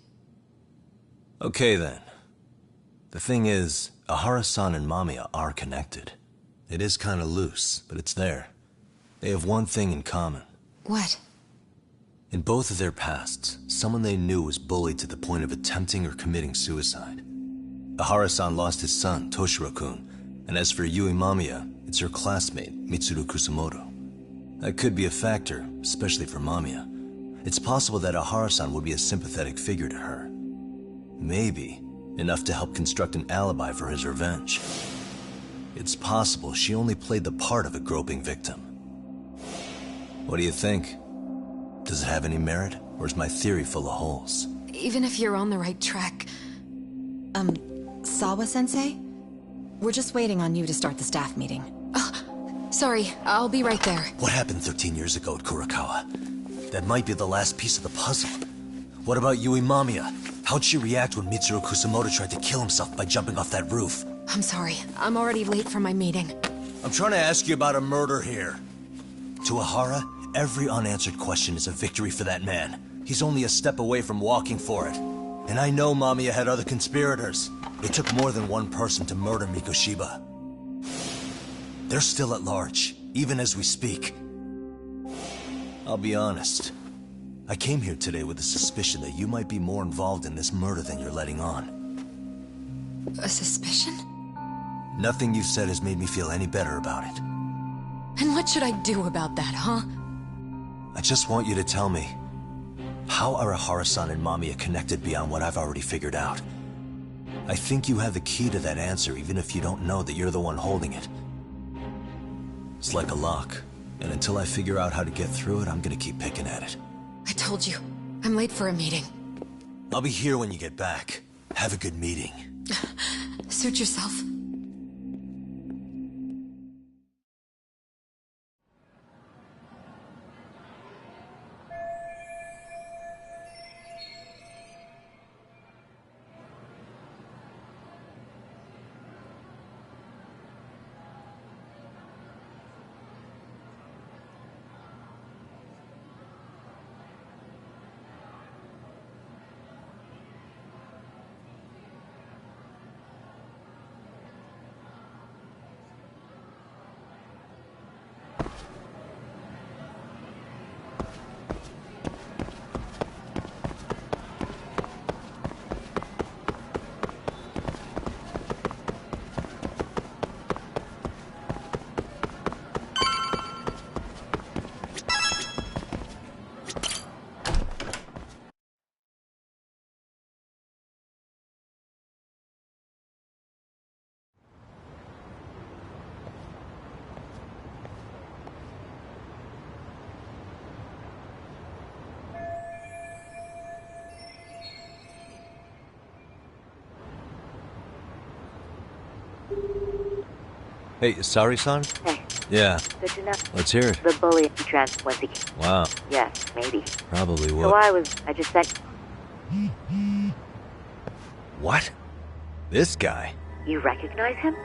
Okay then. The thing is, Ahara-san and Mamiya are connected. It is kinda loose, but it's there. They have one thing in common. What? In both of their pasts, someone they knew was bullied to the point of attempting or committing suicide. Ahara-san lost his son, Toshiro-kun, and as for Yui Mamiya, it's her classmate, Mitsuru Kusamoto. That could be a factor, especially for Mamiya. It's possible that Ahara-san would be a sympathetic figure to her. Maybe enough to help construct an alibi for his revenge. It's possible she only played the part of a groping victim. What do you think? Does it have any merit, or is my theory full of holes? Even if you're on the right track... Sawa-sensei? We're just waiting on you to start the staff meeting. Sorry, I'll be right there. What happened 13 years ago at Kurokawa? That might be the last piece of the puzzle. What about Yui Mamiya? How'd she react when Mitsuru Kusamoto tried to kill himself by jumping off that roof? I'm sorry, I'm already late for my meeting. I'm trying to ask you about a murder here. To Ahara, every unanswered question is a victory for that man. He's only a step away from walking for it. And I know Mamiya had other conspirators. It took more than one person to murder Mikoshiba. They're still at large, even as we speak. I'll be honest. I came here today with the suspicion that you might be more involved in this murder than you're letting on. A suspicion? Nothing you've said has made me feel any better about it. And what should I do about that, huh? I just want you to tell me, how are Ahara-san and Mamiya connected beyond what I've already figured out? I think you have the key to that answer, even if you don't know that you're the one holding it. It's like a lock, and until I figure out how to get through it, I'm gonna keep picking at it. I told you, I'm late for a meeting. I'll be here when you get back. Have a good meeting. Suit yourself. Hey, Sari-san? Hey. Yeah. Good to know. Let's hear it. The bully trans once again. Wow. Yes, maybe. Probably would. So I just said... What? This guy? You recognize him?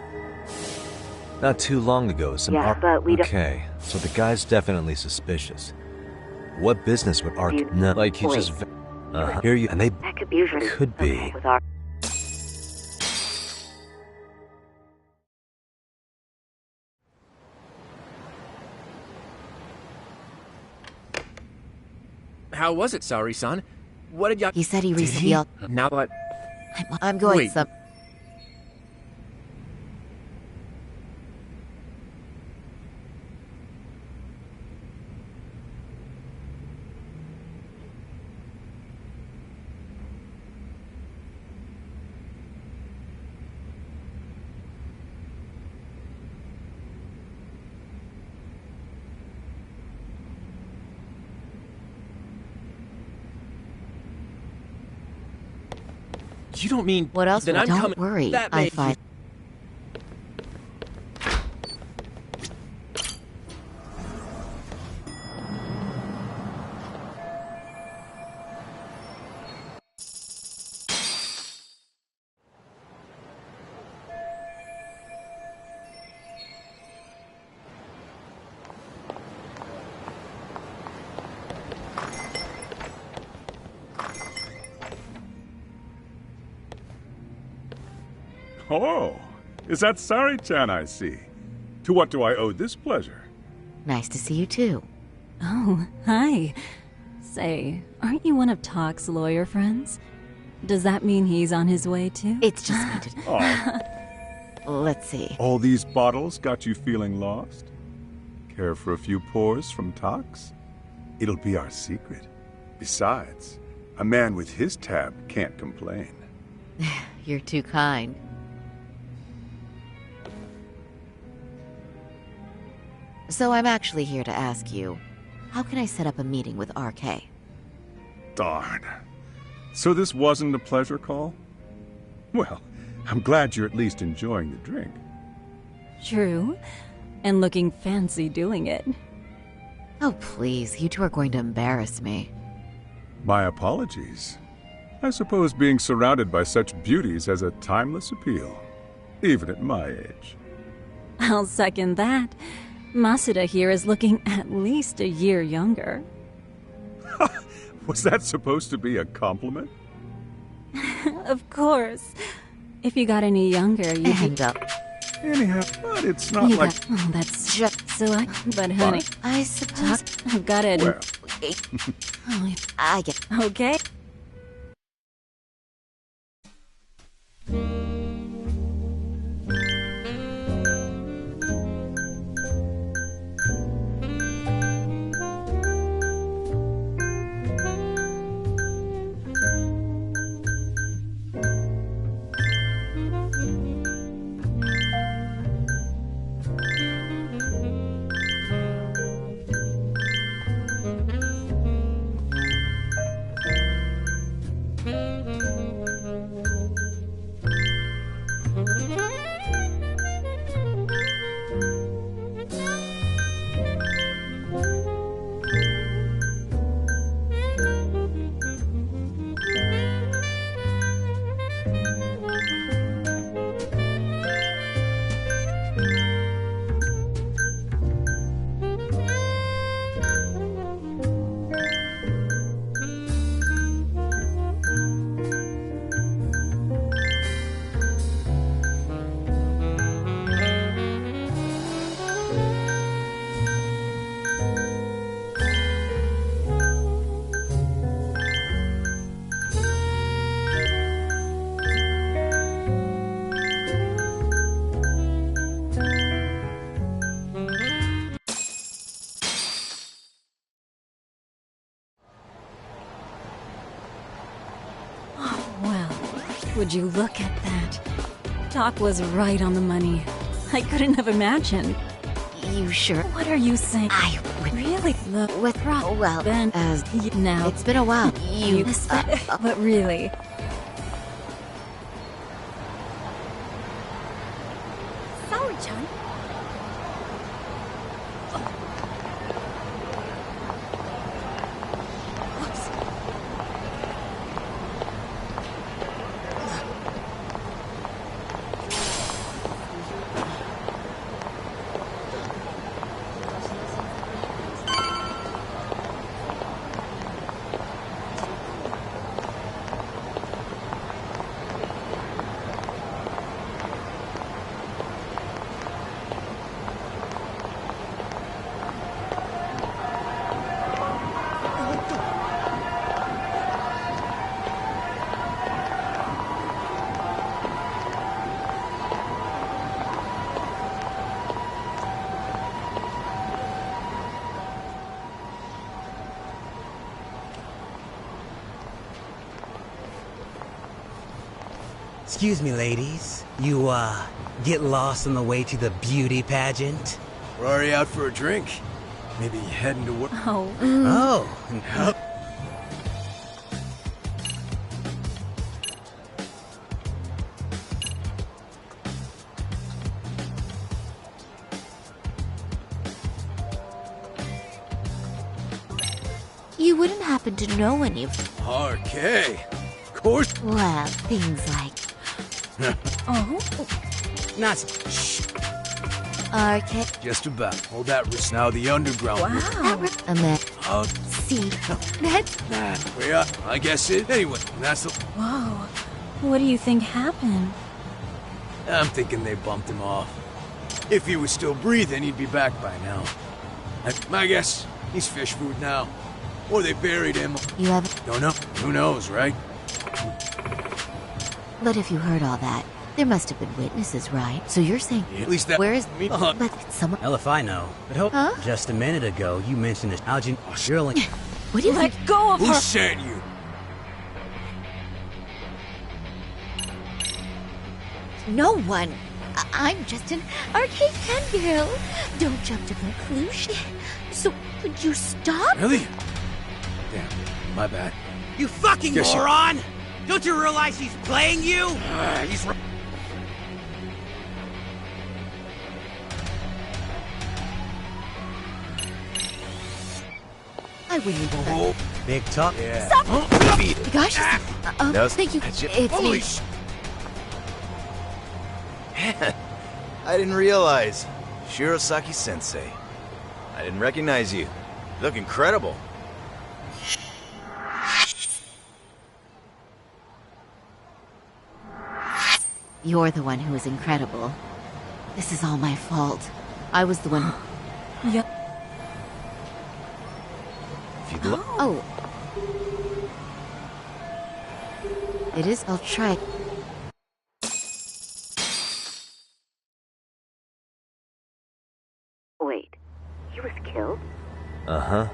Not too long ago, some Yeah, but we don't... Okay, so the guy's definitely suspicious. What business would Ark... No, like he just... Hear you... And they... That could be usually... Could be. With our... How was it, Saori-san? What did ya... He said he recently... Now what? I'm going Wait. some... You don't mean... What else? Then I'm Don't coming... worry, That I made find... Oh, is that Sari-chan I see? To what do I owe this pleasure? Nice to see you too. Oh, hi. Say, aren't you one of Talk's lawyer friends? Does that mean he's on his way too? It's just me today. Oh, Let's see. all these bottles got you feeling lost? Care for a few pours from Tox? It'll be our secret. Besides, a man with his tab can't complain. You're too kind. So I'm actually here to ask you, how can I set up a meeting with RK? Darn. So this wasn't a pleasure call? Well, I'm glad you're at least enjoying the drink. True. And looking fancy doing it. Oh, please, you two are going to embarrass me. My apologies. I suppose being surrounded by such beauties has a timeless appeal, even at my age. I'll second that. Masuda here is looking at least a year younger. Was that supposed to be a compliment? Of course. If you got any younger, you'd Hand up. Anyhow, but it's not You like... got, oh, that's just so I... But honey, I suppose... I've got it. Well. Oh, I get... okay. Would you look at that? Doc was right on the money. I couldn't have imagined. You sure? What are you saying? I would really look with well then as now. It's been a while. You but really. Sorry-chan. Excuse me, ladies. You, get lost on the way to the beauty pageant? We're already out for a drink. Maybe heading to work. Oh. Oh. You wouldn't happen to know any of... RK. Of course. Well, things like... Oh? Not... Shh. RK... Just about. Hold that wrist. Now the underground. Wow. Oh. See, that's... We are. I guess it. Anyway, that's the... Whoa. What do you think happened? I'm thinking they bumped him off. If he was still breathing, he'd be back by now. My guess, he's fish food now. Or they buried him. You have... Don't know. Who knows, right? But if you heard all that, there must have been witnesses, right? So you're saying... Yeah, at least that... Where is... But someone... Hell if I know. But hope... Huh? Just a minute ago, you mentioned this Algin... Oh, Shirley... What do you... Let go of Who her! sent you? No one. I'm just an arcade fangirl. Don't jump to conclusion. So, could you stop? Really? Damn, my bad. You fucking Guess moron! Don't you realize he's playing you? He's... I wouldn't even... Oh, Big talk. yeah. Stop! Huh? Gosh, No, thank you. that's it. It's Holy me. sh... I didn't realize. Shirosaki-sensei. I didn't recognize you. You look incredible. You're the one who is incredible. This is all my fault. I was the one who... Yeah. If you'd Oh. It is... I'll try. Wait, he was killed? Uh-huh.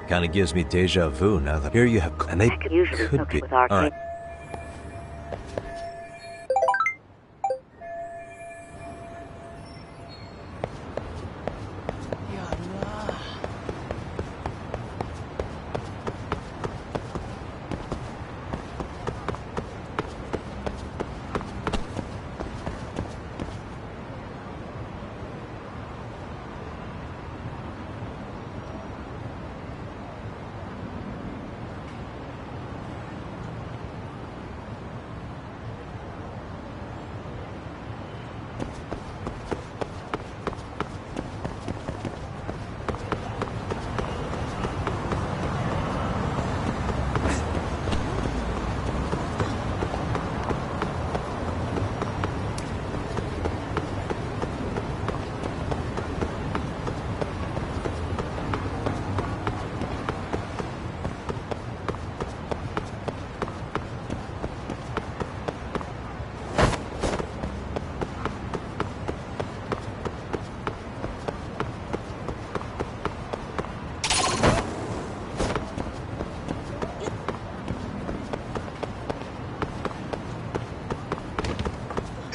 Kinda gives me deja vu now that here you have... And they Usually could cooked be... with arcade. Alright.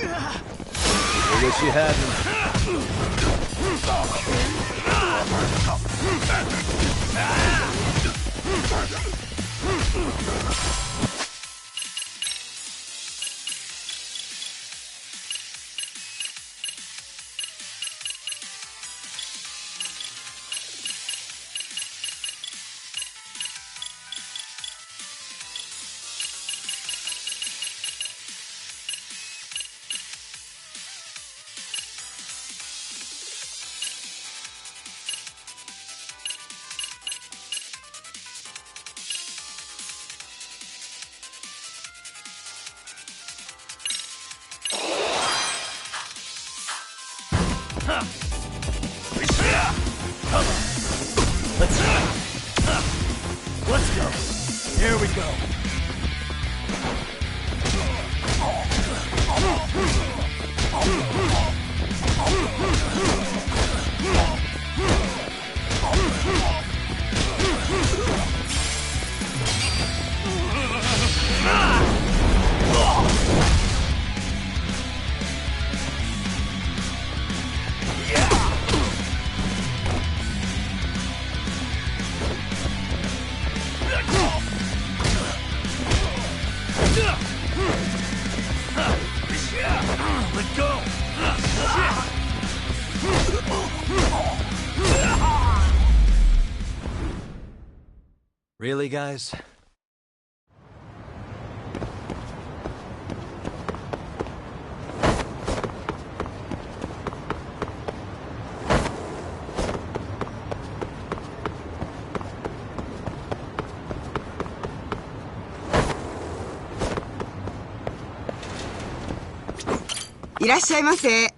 I wish you hadn't. Let's go. Here we go. Let go! Really, guys? らっしゃいませ。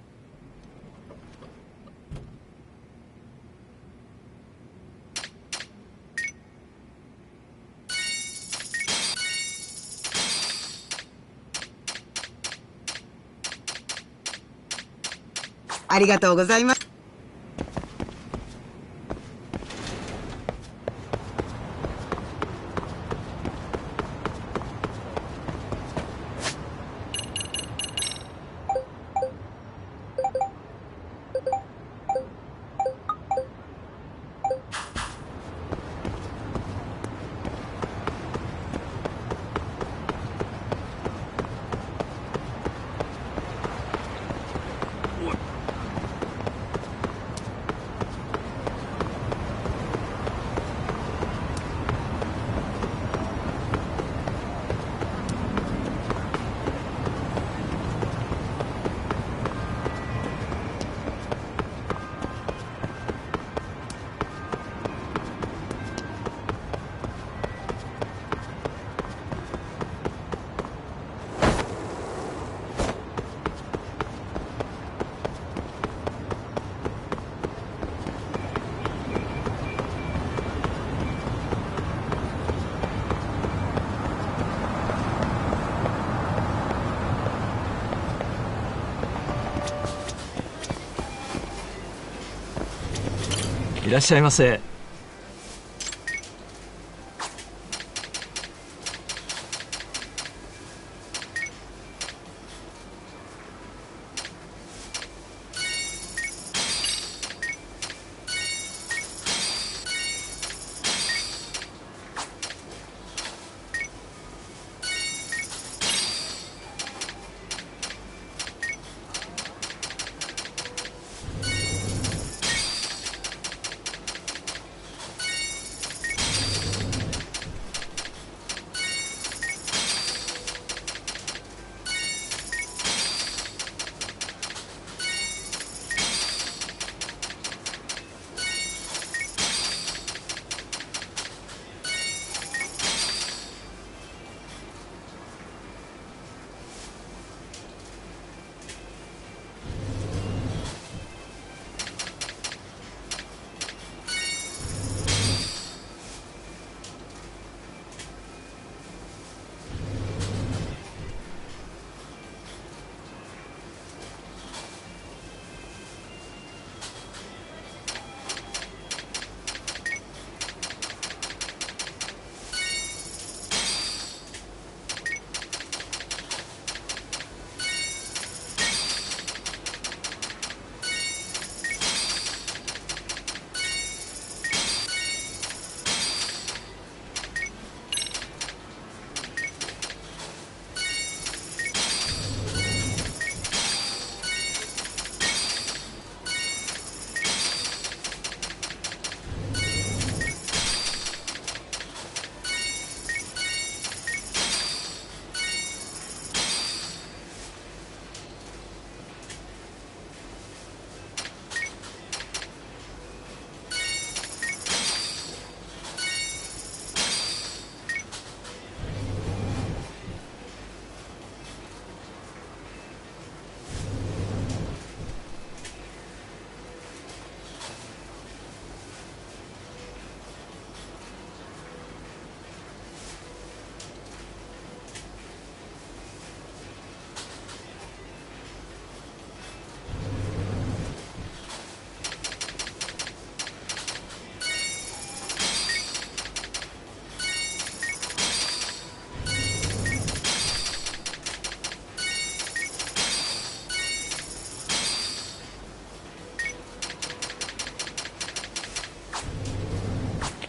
ありがとうございます。いらっしゃいませ。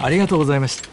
ありがとうございました。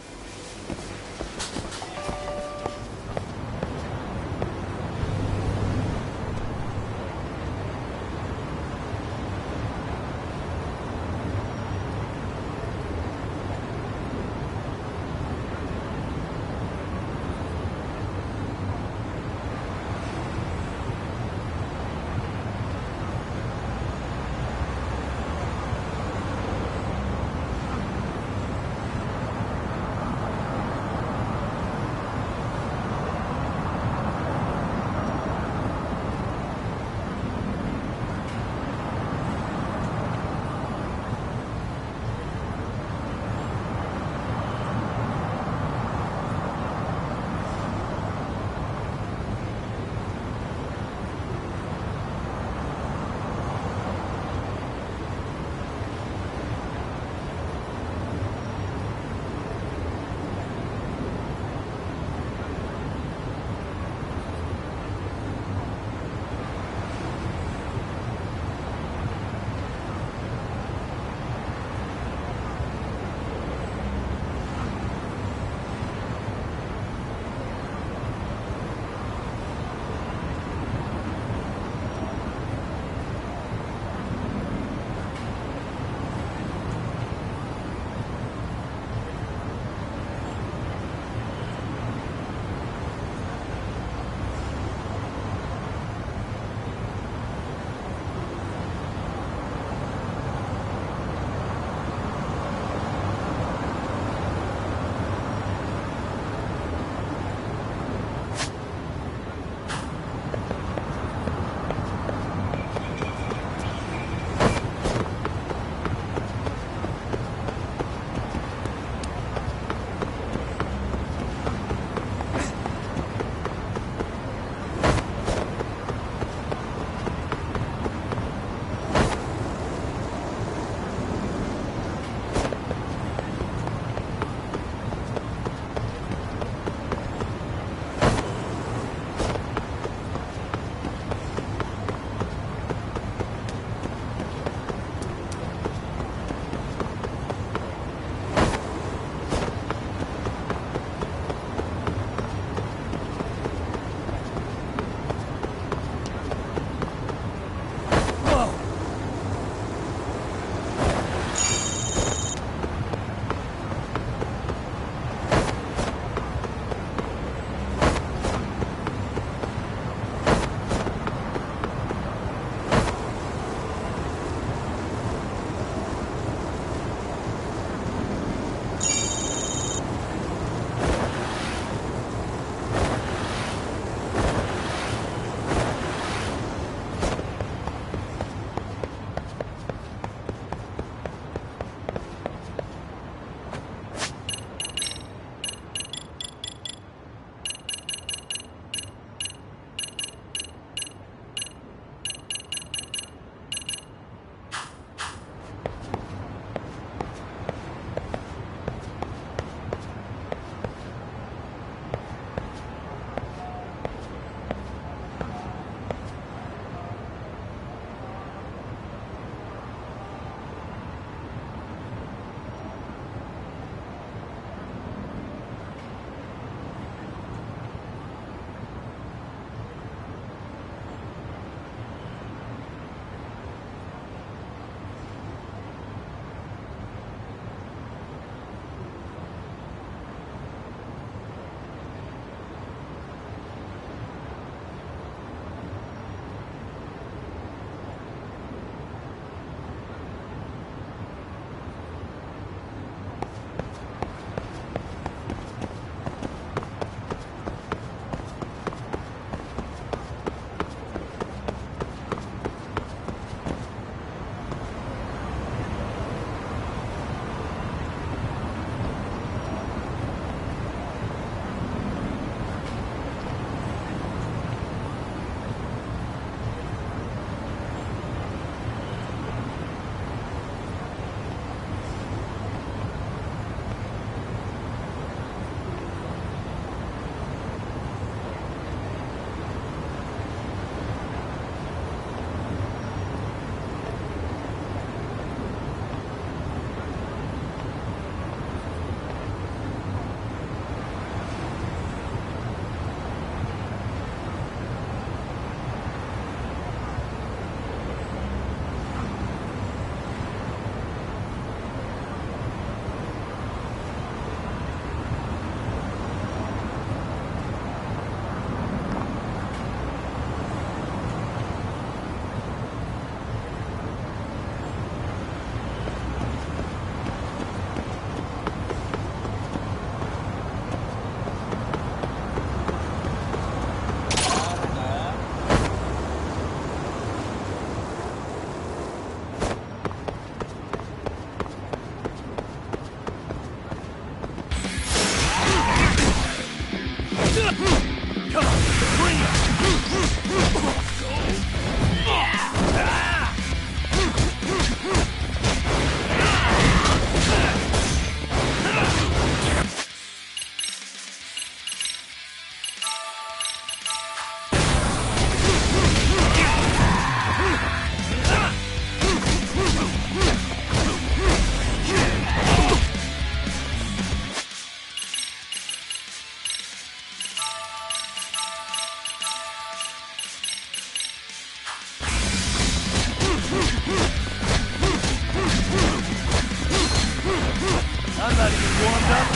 warmed up?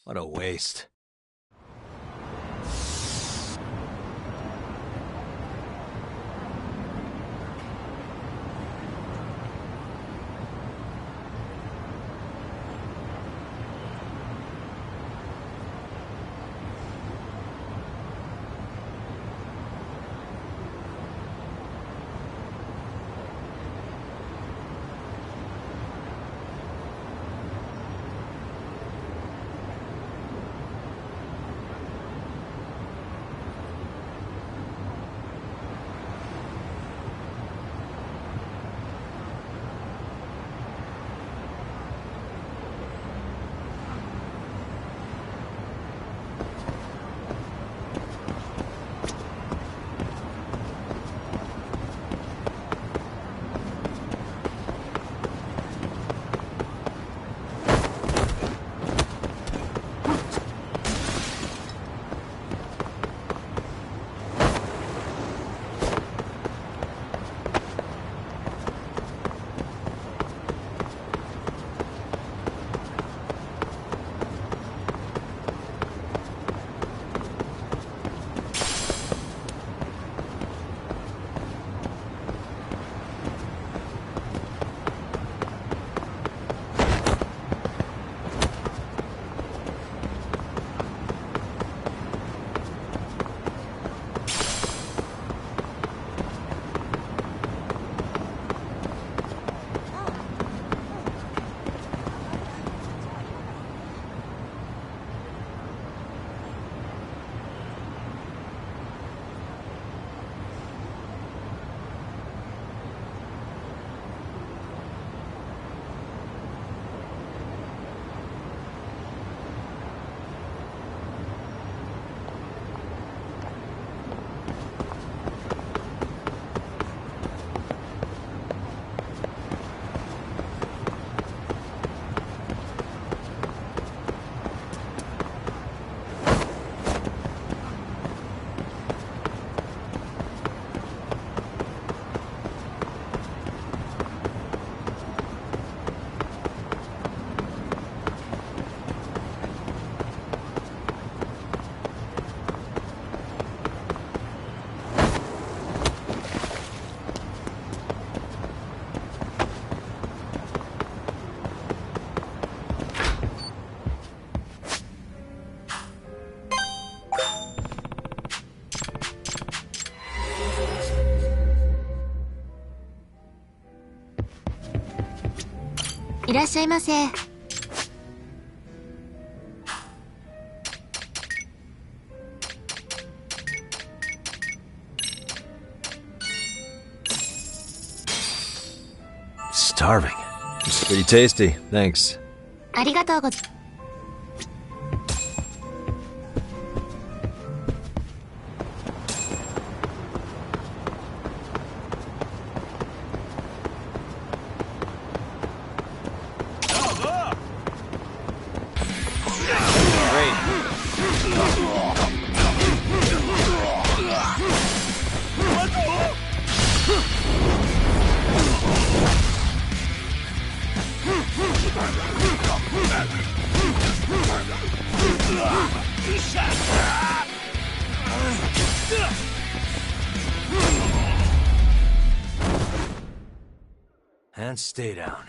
What a waste.いらっしゃいませ。Starving. It's pretty tasty. Thanks. ありがとうございます。And stay down.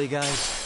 Really, guys?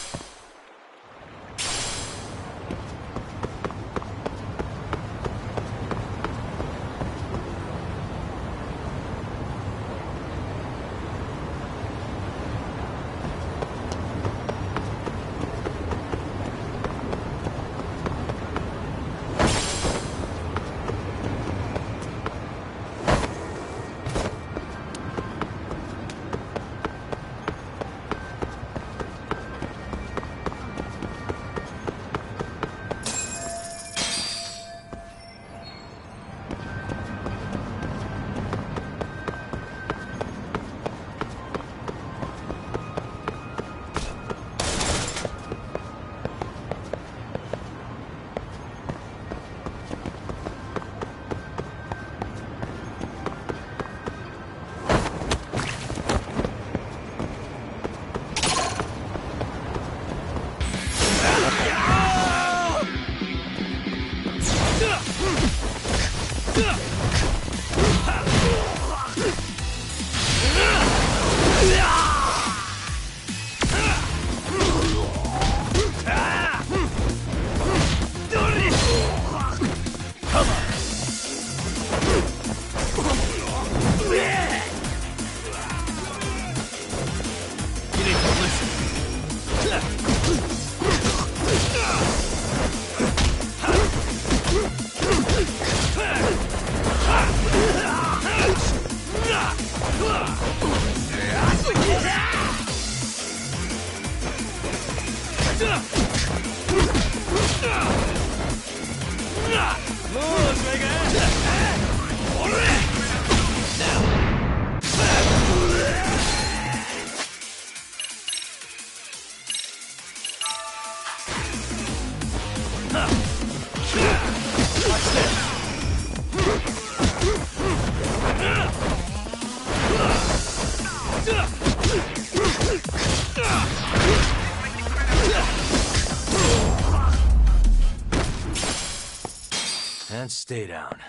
And stay down.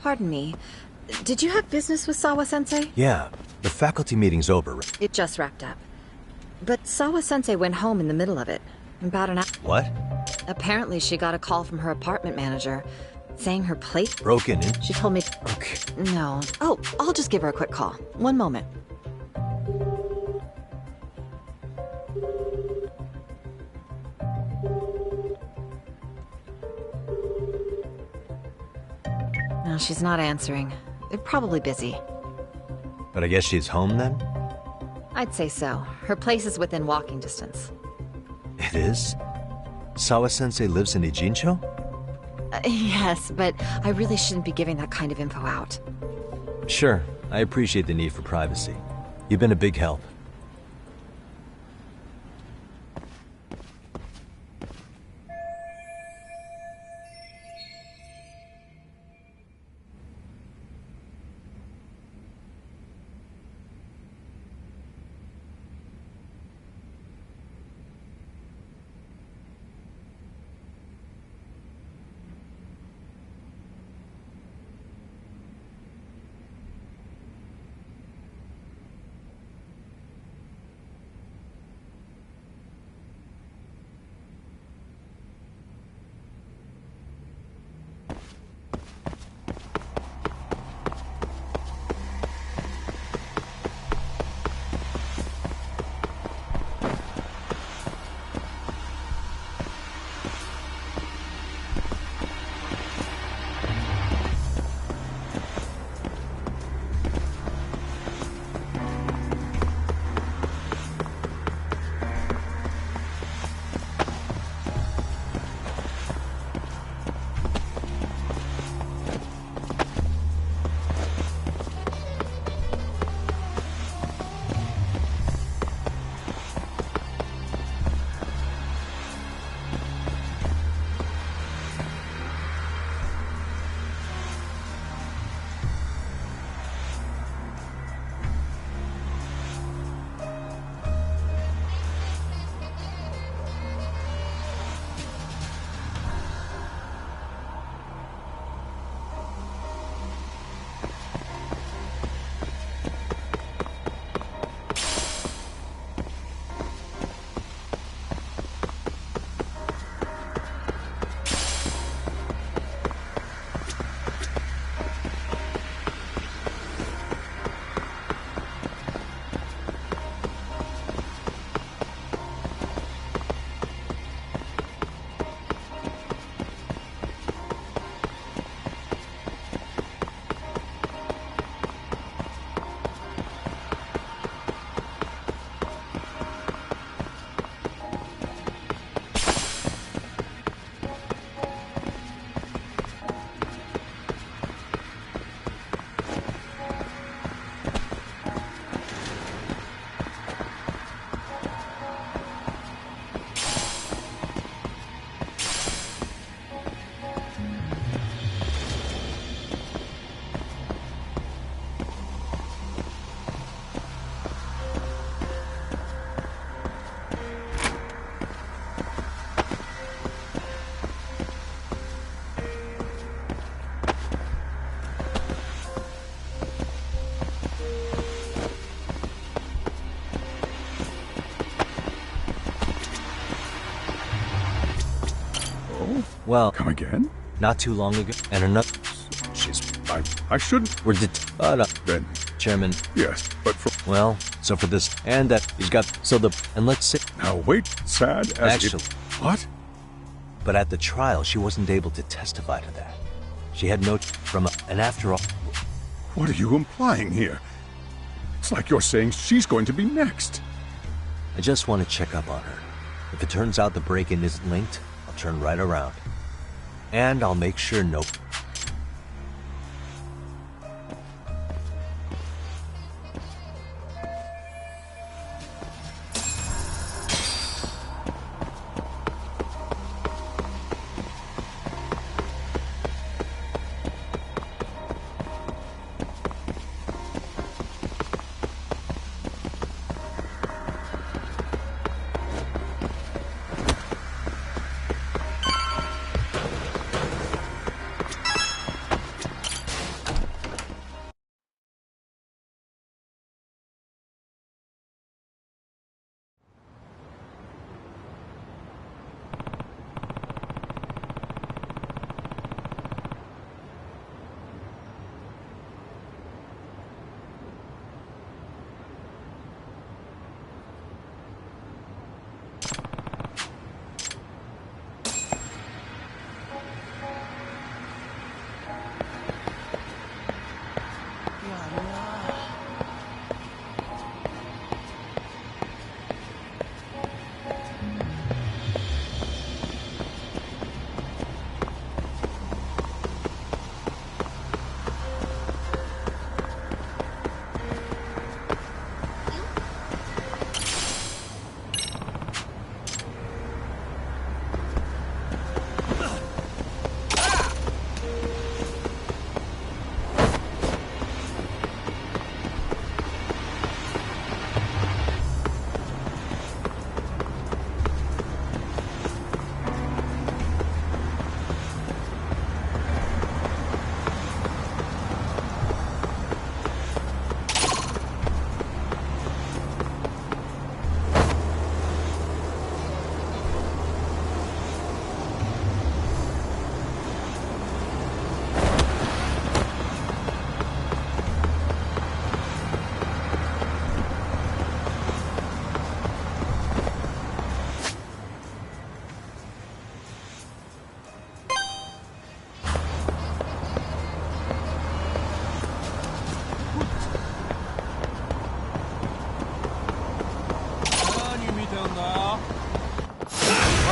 Pardon me. Did you have business with Sawa-sensei? Yeah, the faculty meeting's over. It just wrapped up. But Sawa-sensei went home in the middle of it. About an hour. What? Apparently she got a call from her apartment manager, saying her plate... Broken in? She told me... Okay. No. Oh, I'll just give her a quick call. One moment. No, she's not answering. They're probably busy. But I guess she's home then? I'd say so. Her place is within walking distance. It is? Sawa-sensei lives in Ijincho? Yes, but I really shouldn't be giving that kind of info out. Sure, I appreciate the need for privacy. You've been a big help. Well... Come again? Not too long ago. And another... I shouldn't... We're Then... Chairman... Yes, but for... Well, so for this... And that... You've got... So the... And let's say... Now wait, sad as Actually... What? But at the trial, she wasn't able to testify to that. She had no... And after all... What are you implying here? It's like you're saying she's going to be next. I just want to check up on her. If it turns out the break-in isn't linked, I'll turn right around. And I'll make sure no...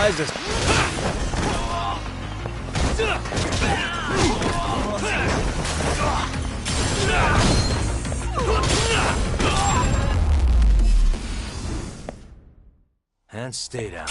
Why is this? And stay down.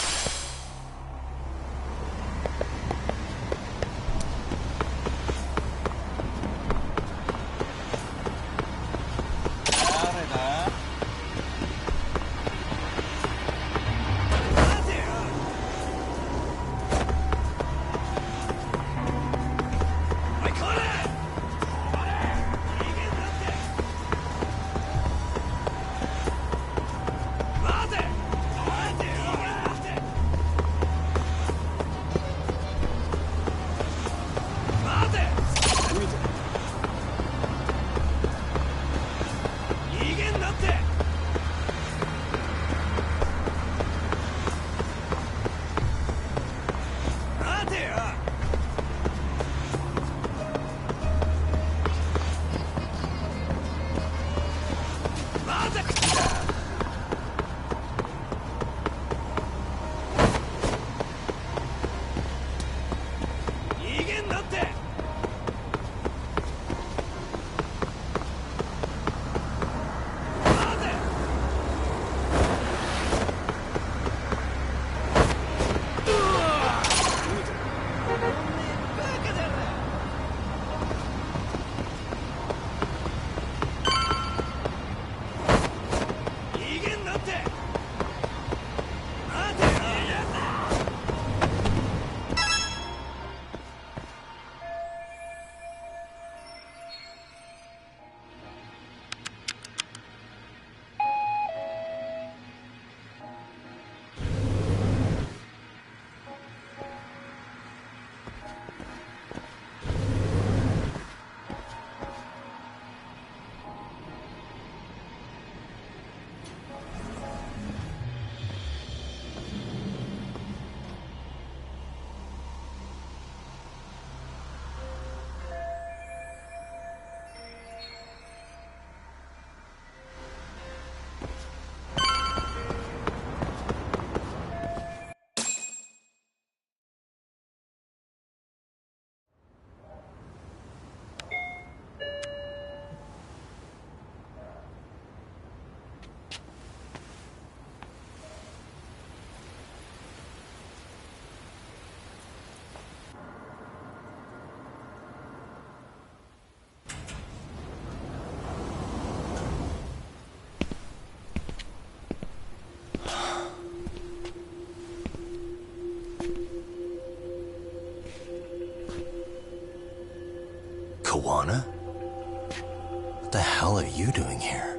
What the hell are you doing here?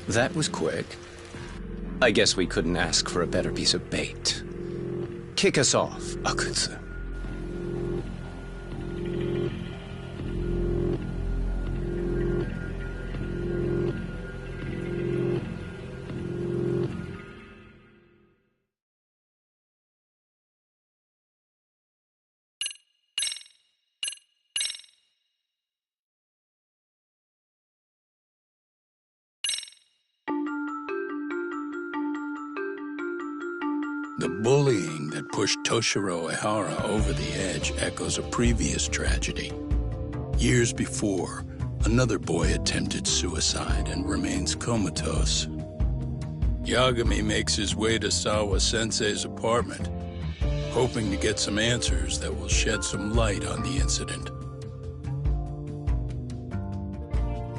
That was quick. I guess we couldn't ask for a better piece of bait. Kick us off, Akutsu. The bullying that pushed Toshiro Ehara over the edge echoes a previous tragedy. Years before, another boy attempted suicide and remains comatose. Yagami makes his way to Sawa-sensei's apartment, hoping to get some answers that will shed some light on the incident.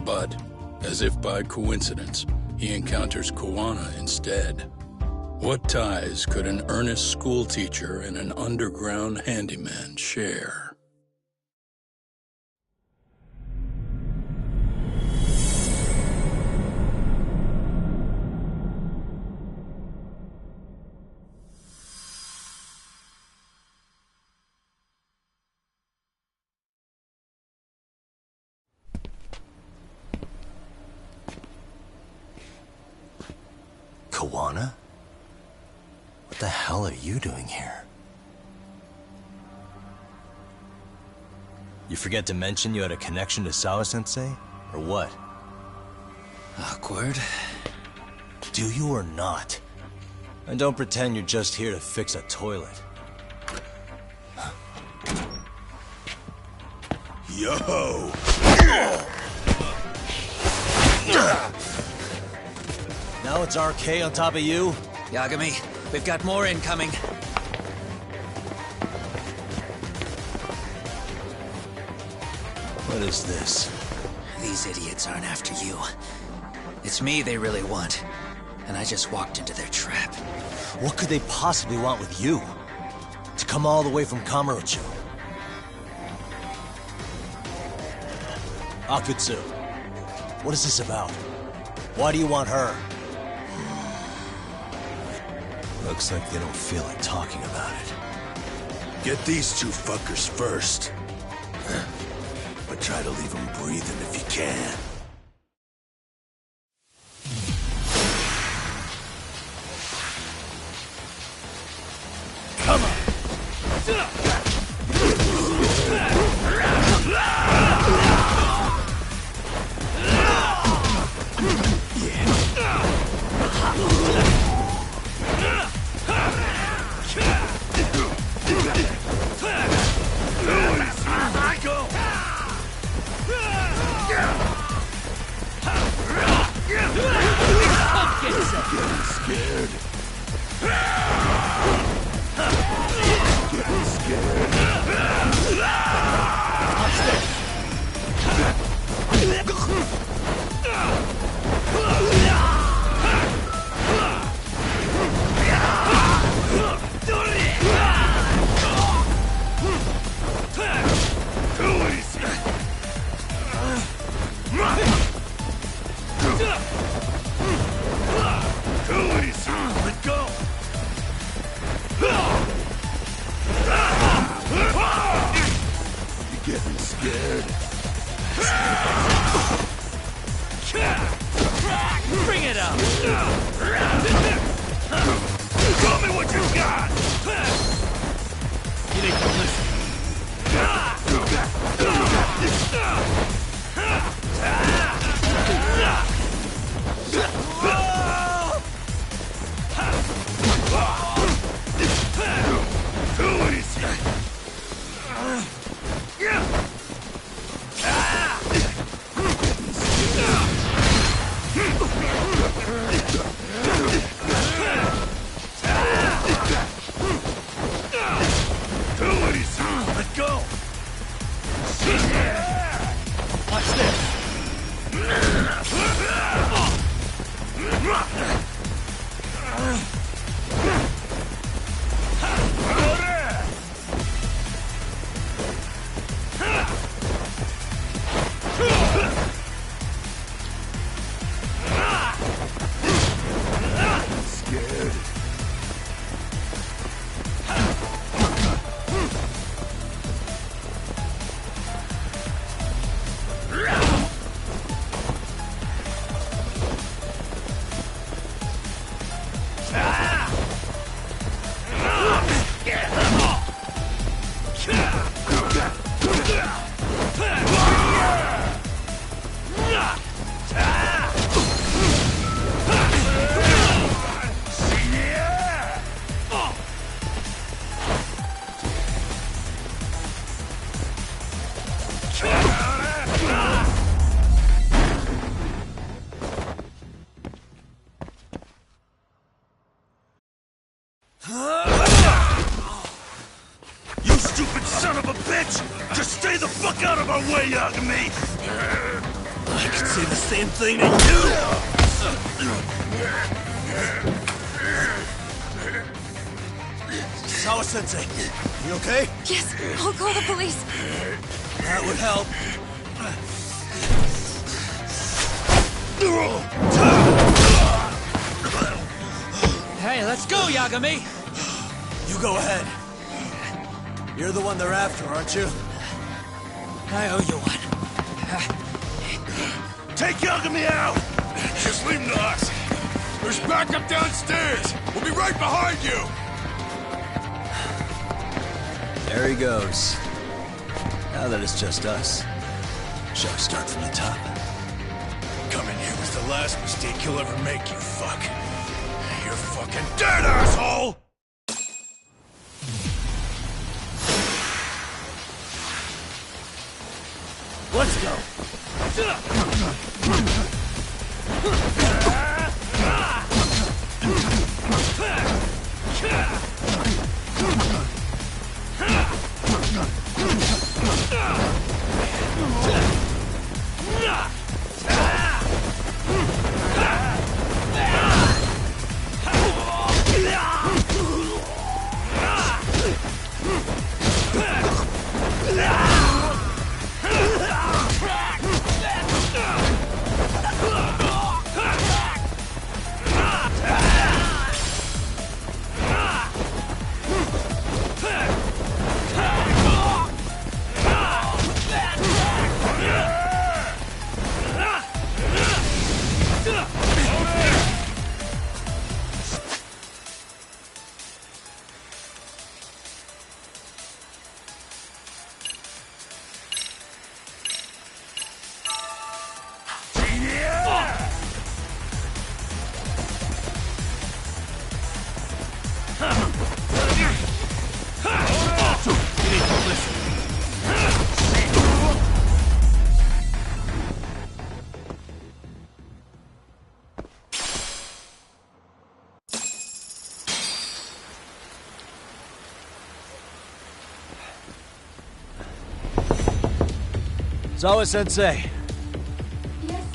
But, as if by coincidence, he encounters Kawana instead. What ties could an earnest schoolteacher and an underground handyman share? Kawana? What the hell are you doing here? You forget to mention you had a connection to Sawa-sensei? Or what? Awkward. Do you or not? And don't pretend you're just here to fix a toilet. Yo! Now it's RK on top of you? Yagami, we've got more incoming. What is this? These idiots aren't after you. It's me they really want. And I just walked into their trap. What could they possibly want with you? To come all the way from Kamurocho? Akutsu, what is this about? Why do you want her? Looks like they don't feel like talking about it. Get these two fuckers first. But try to leave them breathing if you can. Come on! way, Yagami! I could say the same thing to you! Sawa-sensei, you okay? Yes, I'll call the police. That would help. Hey, let's go, Yagami! You go ahead. You're the one they're after, aren't you? I owe you one. Take Yagami out! Just leave him to us. There's backup downstairs. We'll be right behind you. There he goes. Now that it's just us, shall we start from the top? Coming here was the last mistake you'll ever make, you fuck. You're fucking dead, asshole! Let's go. Sawa-sensei. Yes?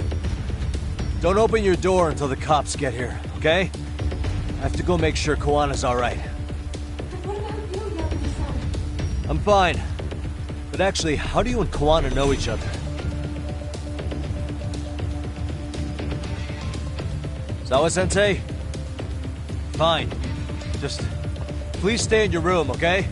Don't open your door until the cops get here, okay? I have to go make sure Koana's alright. But what about you, Yagami-san? I'm fine. But actually, how do you and Koana know each other? Sawa-sensei? Fine. Just please stay in your room, okay?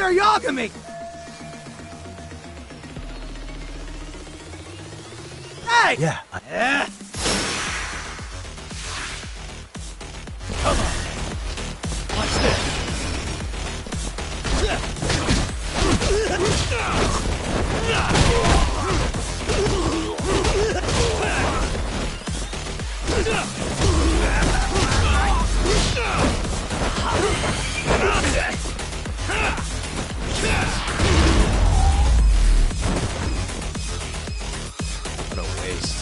You're Yagami! Hey! Yeah. Yeah. Come on. Watch this. What a waste.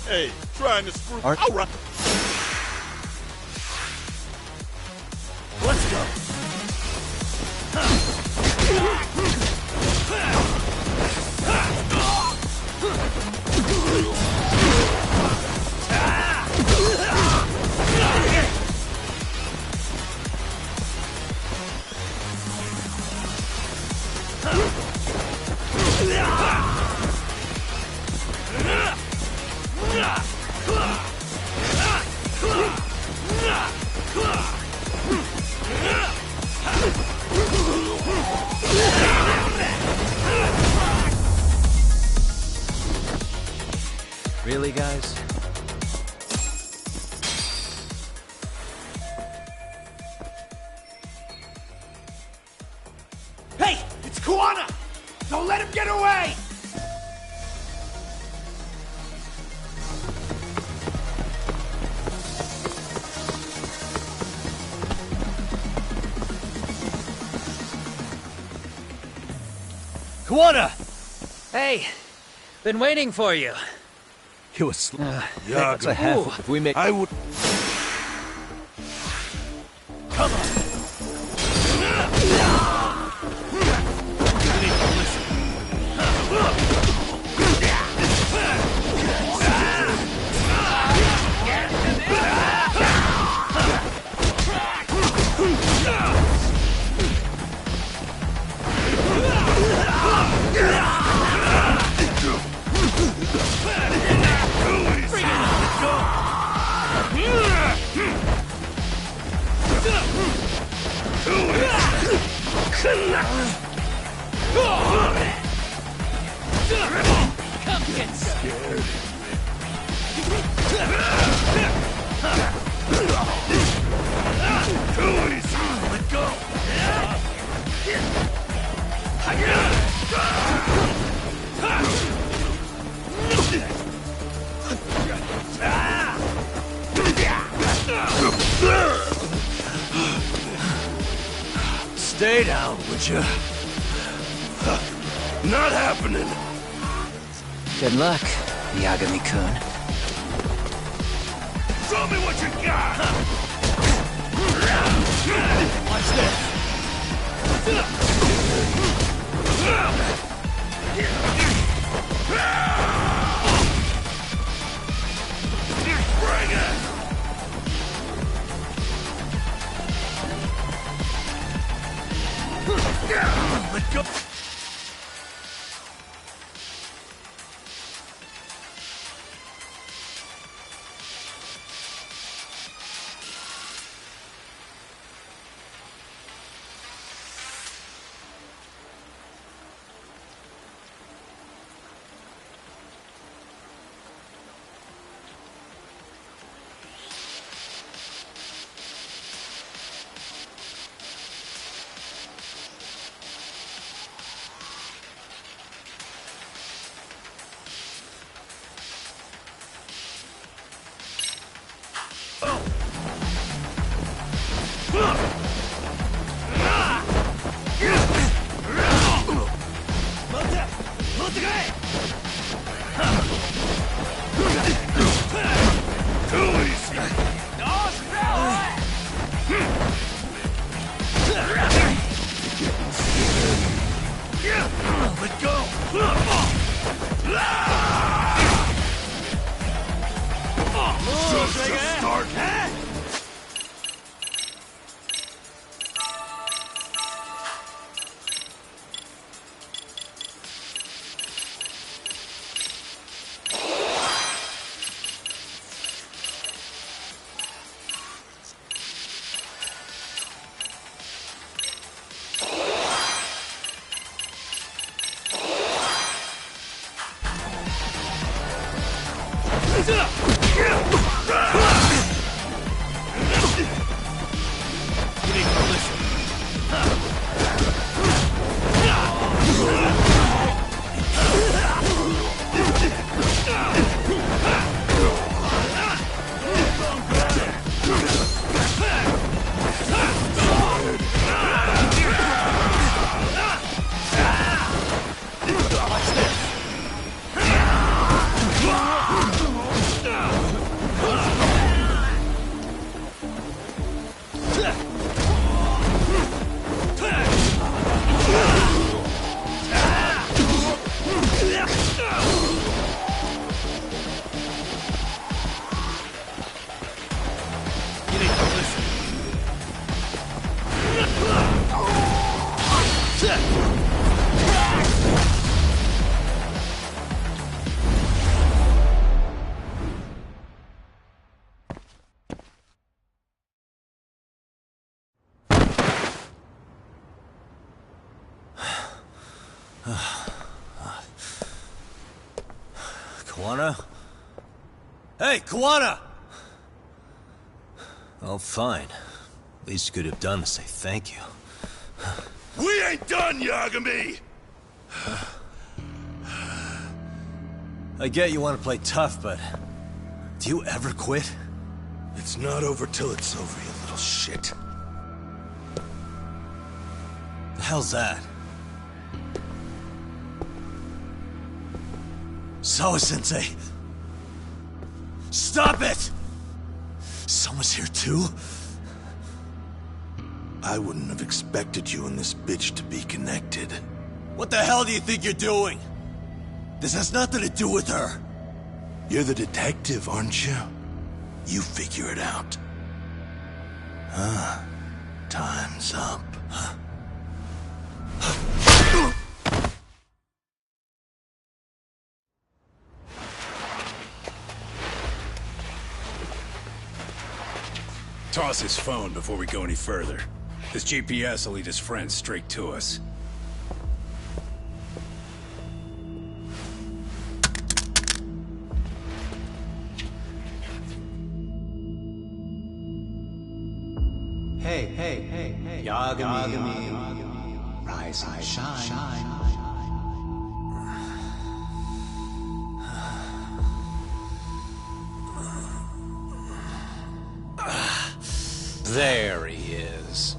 Hey, trying to screw. Art? All right. Let's go. Really, guys? Hey, it's Kuwana! Don't let him get away! Kuwana! Hey, been waiting for you. It was Yeah, that's a half. If we make, I would. Come on! Come get scared. Let go! Stay down, would you? Not happening. Good luck, Yagami-kun. Show me what you got. Watch this! Bring it. Let go. Kawana? Hey, Kawana! Oh, fine. Least you could have done is say thank you. We ain't done, Yagami! I get you want to play tough, but... do you ever quit? It's not over till it's over, you little shit. The hell's that? Sawa-sensei! Stop it! Someone's here too? I wouldn't have expected you and this bitch to be connected. What the hell do you think you're doing? This has nothing to do with her. You're the detective, aren't you? You figure it out. Time's up. Toss his phone before we go any further. This GPS will lead his friends straight to us. Hey, Yagami. Rise and shine. There he is.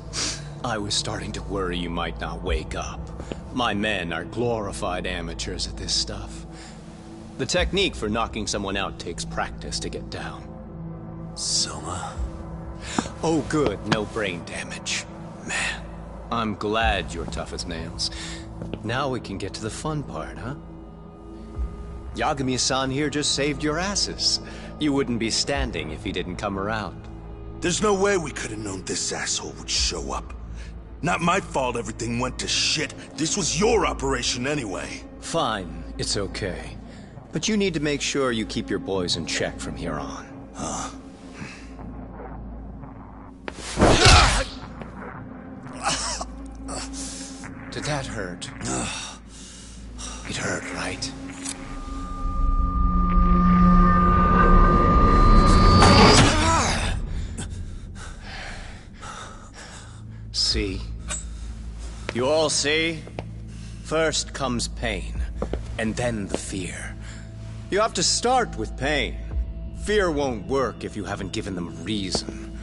I was starting to worry you might not wake up. My men are glorified amateurs at this stuff. The technique for knocking someone out takes practice to get down. Soma? Oh good, no brain damage. Man, I'm glad you're tough as nails. Now we can get to the fun part, huh? Yagami-san here just saved your asses. You wouldn't be standing if he didn't come around. There's no way we could have known this asshole would show up. Not my fault everything went to shit. This was your operation anyway. Fine, it's okay. But you need to make sure you keep your boys in check from here on. Huh? Did that hurt? It hurt, right? See? You all see? First comes pain, and then the fear. You have to start with pain. Fear won't work if you haven't given them a reason.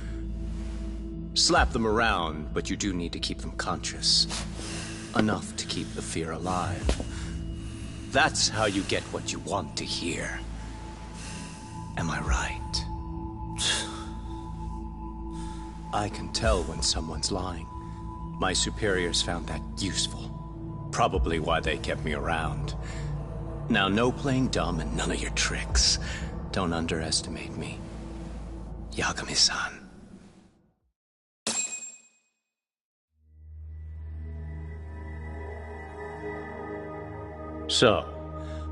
Slap them around, but you do need to keep them conscious. Enough to keep the fear alive. That's how you get what you want to hear. Am I right? I can tell when someone's lying. My superiors found that useful. Probably why they kept me around. Now, no playing dumb and none of your tricks. Don't underestimate me. Yagami-san. So,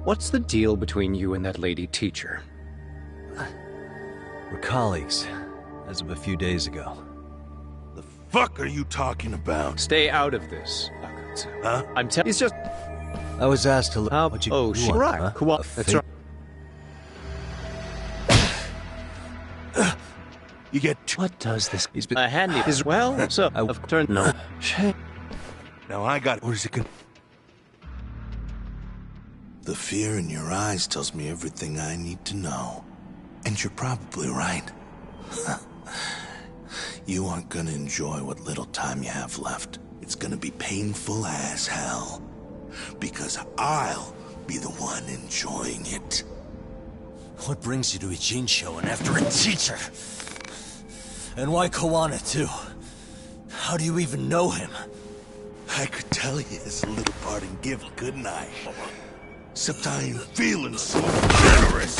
what's the deal between you and that lady teacher? We're colleagues, as of a few days ago. The fuck are you talking about? Stay out of this. Huh? I'm telling. It's just. I was asked to look. How? What you Oh, want, right. huh? That's right. You get What does this? He's been handy as well, so I've turned no. Shit. Now I got. What is it? The fear in your eyes tells me everything I need to know. And you're probably right. You aren't gonna enjoy what little time you have left. It's gonna be painful as hell. Because I'll be the one enjoying it. What brings you to Ijincho and after a teacher? And why Kawana, too? How do you even know him? I could tell you as a little parting gift, couldn't I? Except I ain't feeling so generous.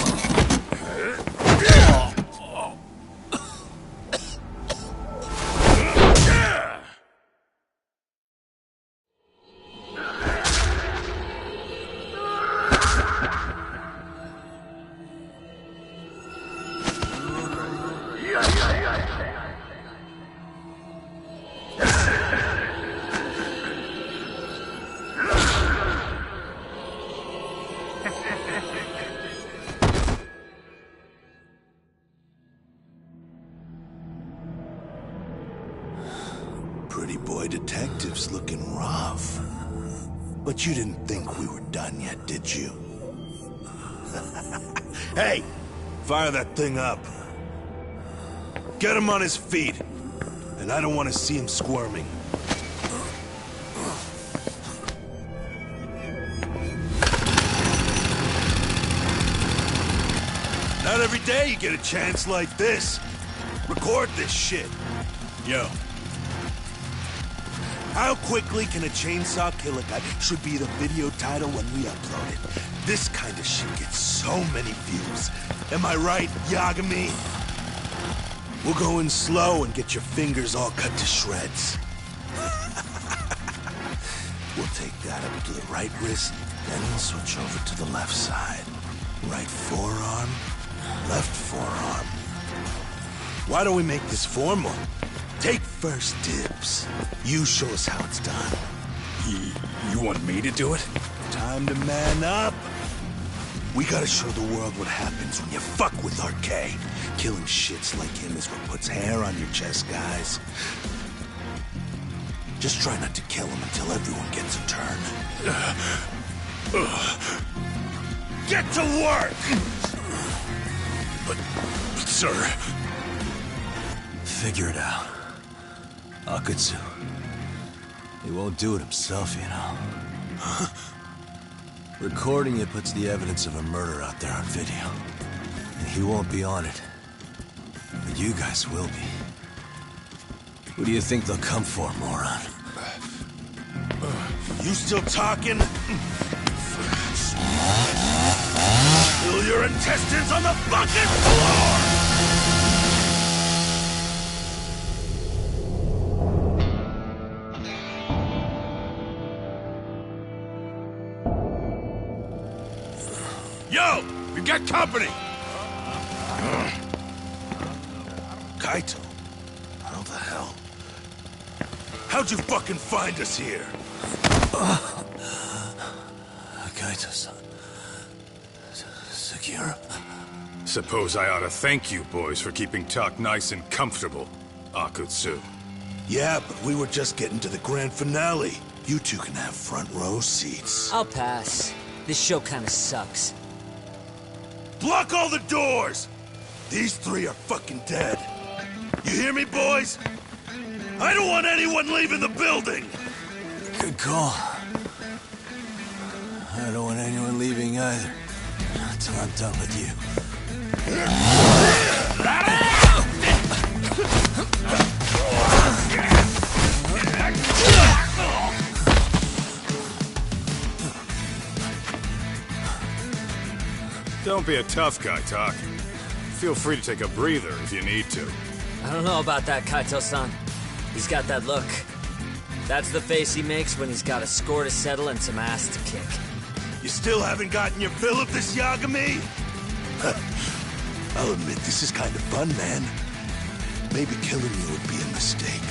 Pretty boy detectives looking rough. But you didn't think we were done yet, did you? Hey! Fire that thing up. Get him on his feet. And I don't want to see him squirming. Not every day you get a chance like this. Record this shit. Yo. How quickly can a chainsaw kill a guy should be the video title when we upload it. This kind of shit gets so many views. Am I right, Yagami? We'll go in slow and get your fingers all cut to shreds. We'll take that up to the right wrist, then we'll switch over to the left side. Right forearm, left forearm. Why don't we make this formal? Take first dibs. You show us how it's done. You want me to do it? Time to man up. We gotta show the world what happens when you fuck with Arcade. Killing shits like him is what puts hair on your chest, guys. Just try not to kill him until everyone gets a turn. Get to work! But sir... Figure it out. Akutsu. He won't do it himself, you know. Recording it puts the evidence of a murder out there on video. And he won't be on it. But you guys will be. Who do you think they'll come for, moron? You still talking? Spill your intestines on the fucking floor! Yo! We got company! Kaito? How the hell? How'd you fucking find us here? Kaito-san. Sekiro. Suppose I ought to thank you boys for keeping Talk nice and comfortable, Akutsu. Yeah, but we were just getting to the grand finale. You two can have front row seats. I'll pass. This show kinda sucks. Block all the doors! These three are fucking dead. You hear me, boys? I don't want anyone leaving the building! Good call. I don't want anyone leaving either. Until I'm done with you. Don't be a tough guy, Talk. Feel free to take a breather if you need to. I don't know about that, Kaito-san. He's got that look. That's the face he makes when he's got a score to settle and some ass to kick. You still haven't gotten your fill of this, Yagami? I'll admit, this is kind of fun, man. Maybe killing you would be a mistake.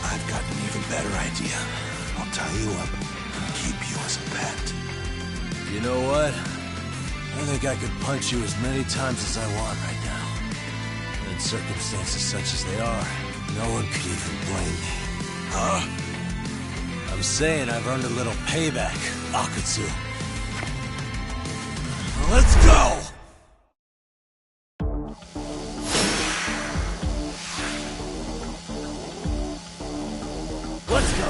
I've got an even better idea. I'll tie you up and keep you as a pet. You know what? I think I could punch you as many times as I want right now. And In circumstances such as they are, no one could even blame me. Huh? I'm saying I've earned a little payback, Akatsu. Let's go! Let's go!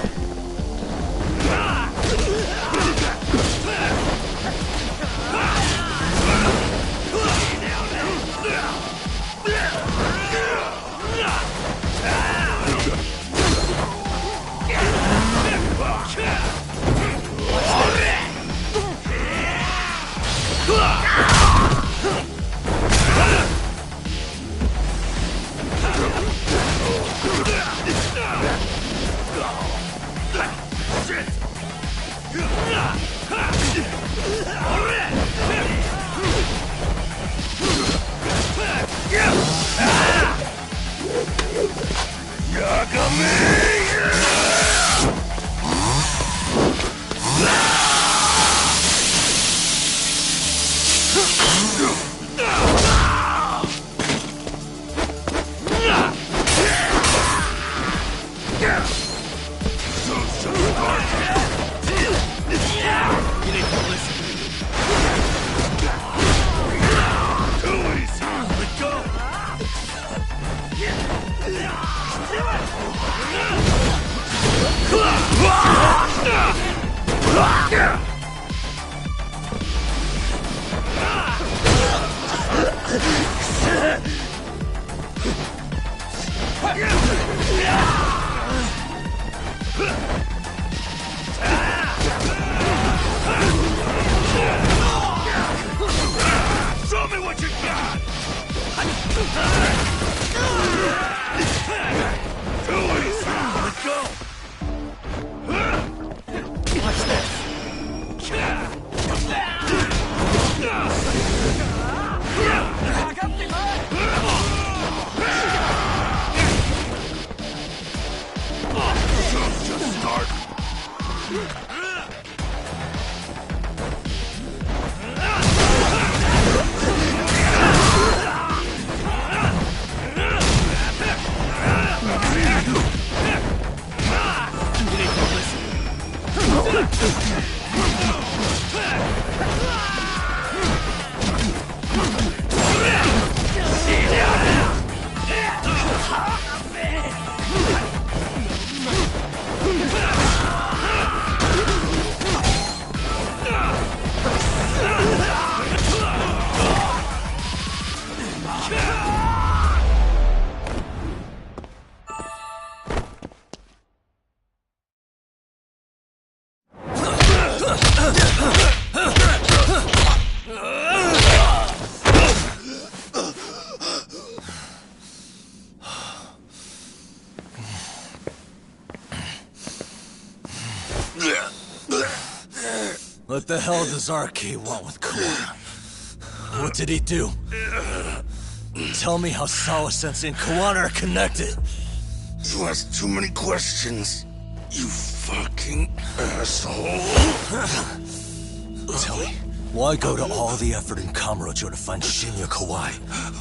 Show me what you got! Too easy! Let go! Watch this! Just start! What the hell does RK want with Kawana? What did he do? Tell me how Sawa-sensei and Kawana are connected. You ask too many questions, you fucking asshole. Tell me, why go to all the effort in Kamurocho to find Shinya Kawai?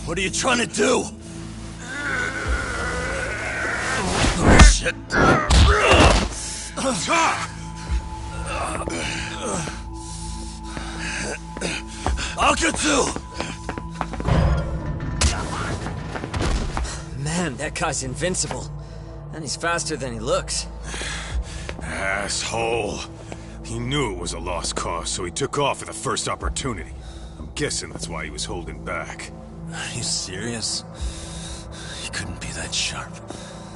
What are you trying to do? Shit. Akatsu! Man, that guy's invincible. And he's faster than he looks. Asshole. He knew it was a lost cause, so he took off at the first opportunity. I'm guessing that's why he was holding back. Are you serious? He couldn't be that sharp.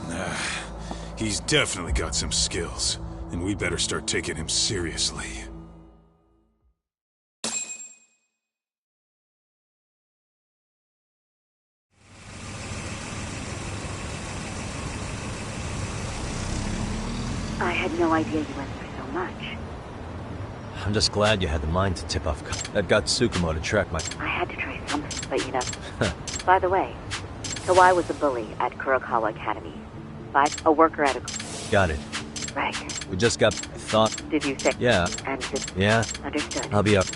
Nah, he's definitely got some skills, and we better start taking him seriously. I had no idea you went through so much. I'm just glad you had the mind to tip off. That got Tsukumo to track my... I had to try something, but you know. By the way, Kawai was a bully at Kurokawa Academy. A worker at a... Got it. Right. We just got... I thought... Did you say... Yeah. And did... Yeah. Understood. I'll be up.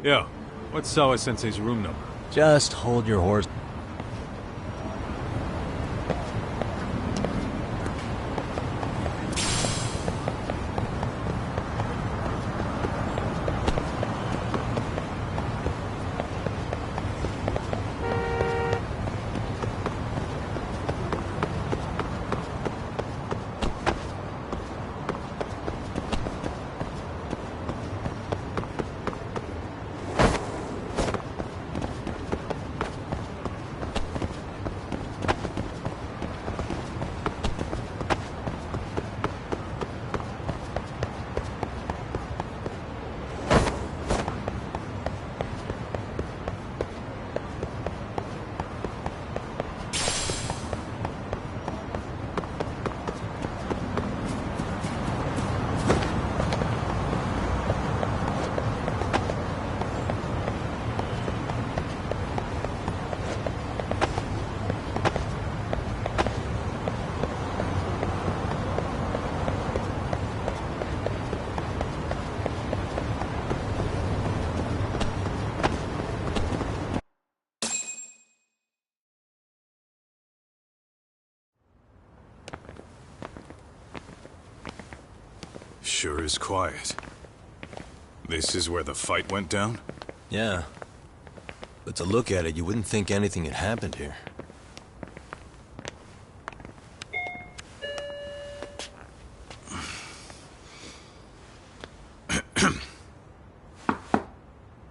Yo, what's Sawa-sensei's room number? Just hold your horse. Sure is quiet. This is where the fight went down? Yeah. But to look at it, you wouldn't think anything had happened here.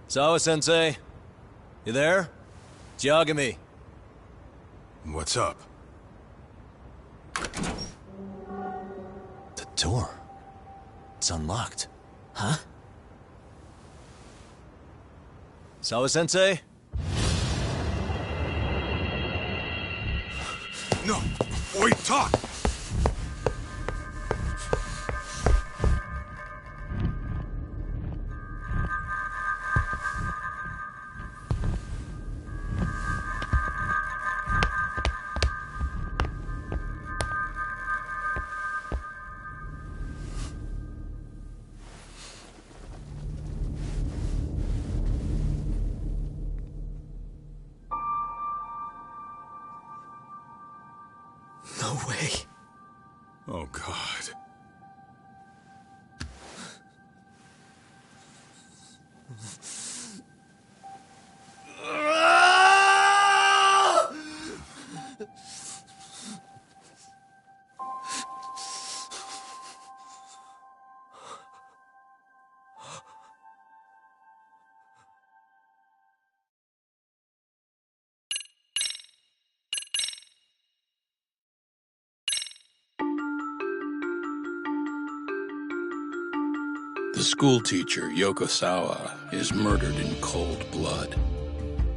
Sawa-sensei? You there? It's Yagami. What's up? The door. It's unlocked. Huh? Sawa-sensei? No! Wait, talk! No way. Oh, God. The schoolteacher, Yokosawa, is murdered in cold blood,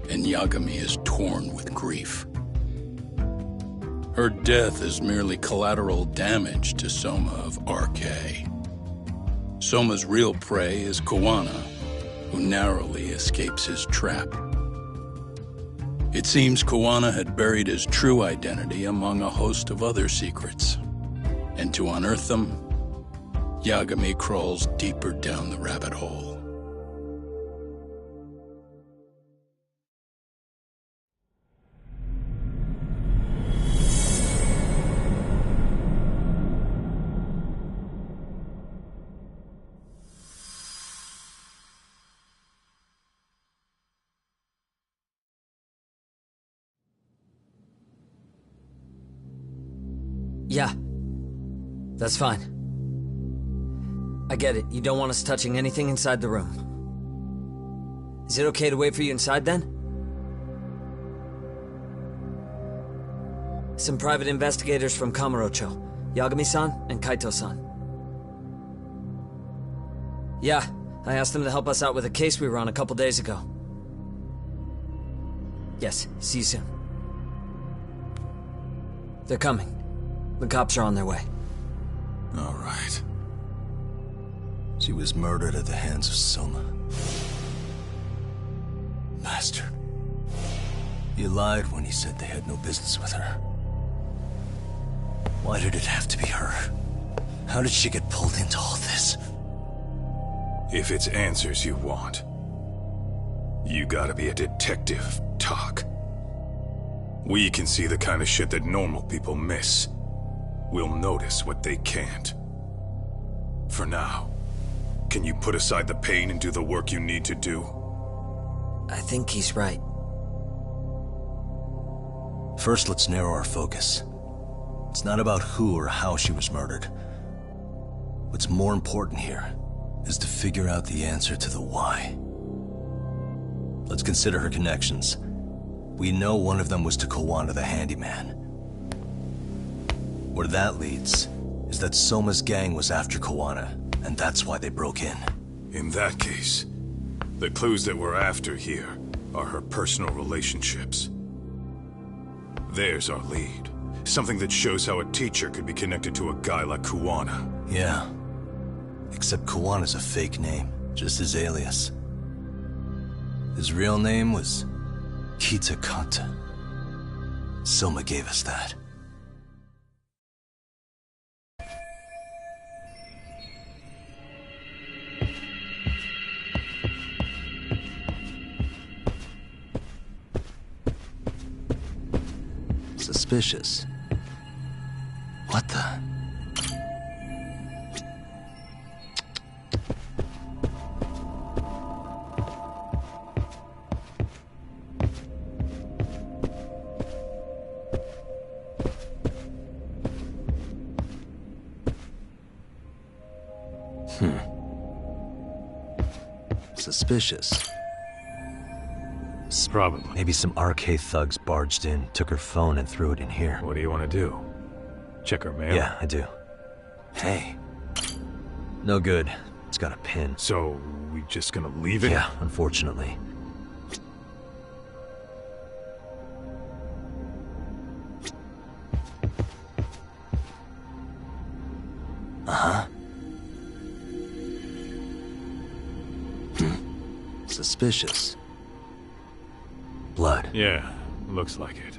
and Yagami is torn with grief. Her death is merely collateral damage to Soma of RK. Soma's real prey is Kawana, who narrowly escapes his trap. It seems Kawana had buried his true identity among a host of other secrets, and to unearth them, Yagami crawls deeper down the rabbit hole. Yeah. That's fine. I get it. You don't want us touching anything inside the room. Is it okay to wait for you inside, then? Some private investigators from Kamurocho. Yagami-san and Kaito-san. Yeah, I asked them to help us out with a case we were on a couple days ago. Yes, see you soon. They're coming. The cops are on their way. All right. She was murdered at the hands of Soma. Bastard. He lied when he said they had no business with her. Why did it have to be her? How did she get pulled into all this? If it's answers you want, You gotta be a detective, Talk. We can see the kind of shit that normal people miss. We'll notice what they can't. For now, can you put aside the pain and do the work you need to do? I think he's right. First, let's narrow our focus. It's not about who or how she was murdered. What's more important here is to figure out the answer to the why. Let's consider her connections. We know one of them was to Kawana the handyman. Where that leads is that Soma's gang was after Kawana, and that's why they broke in. In that case, the clues that we're after here are her personal relationships. There's our lead. Something that shows how a teacher could be connected to a guy like Kawana. Yeah. Except Kawana's a fake name, just his alias. His real name was Kitakata. Soma gave us that. Suspicious. What the? Suspicious. Probably. Maybe some RK thugs barged in, took her phone, and threw it in here. What do you want to do? Check her mail? Yeah, I do. Hey. No good. It's got a pin. So, we just gonna leave it? Yeah, unfortunately. Uh-huh. Suspicious. Blood. Yeah, looks like it.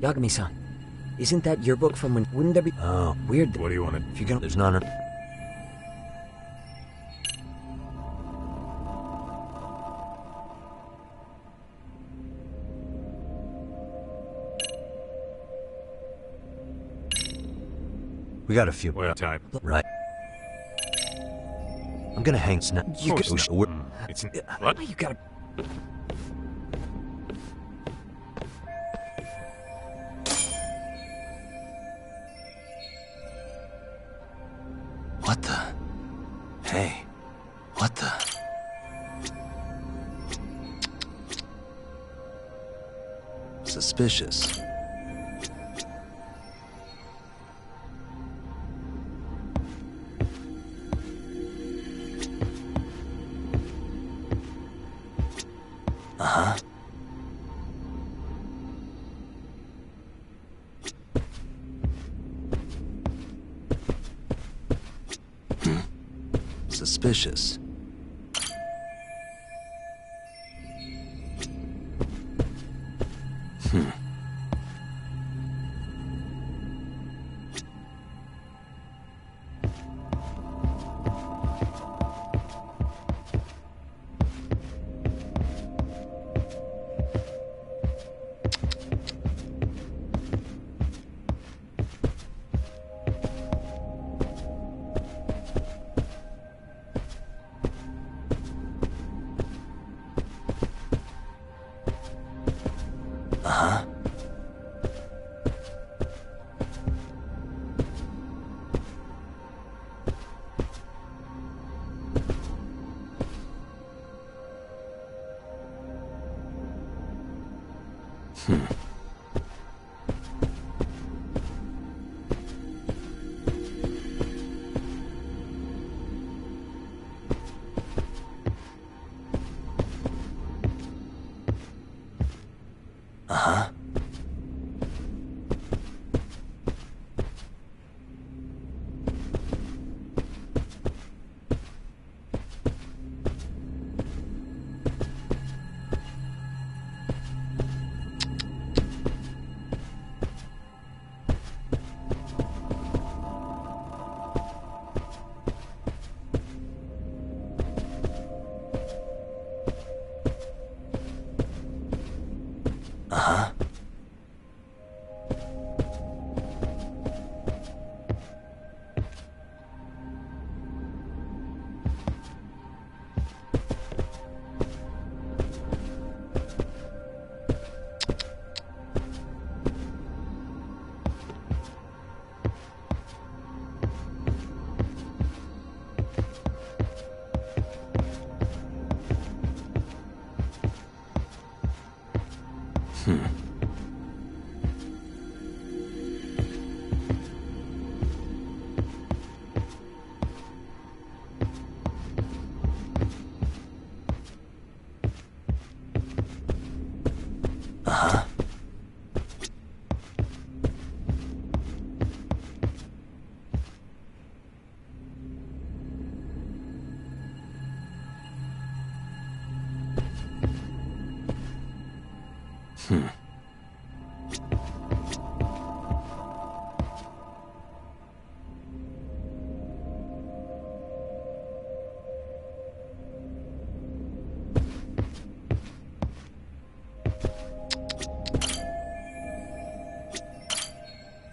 Yagami-san, isn't that your book from when... Wouldn't there be... Oh. Weird. What do you want to... If you're gonna... There's none. We got a few. Well, time. Right. I'm gonna hang snap. You It's... What? You gotta... What the? Hey. What the? Suspicious. Uh-huh. Suspicious. Uh-huh. Uh-huh. Uh-huh.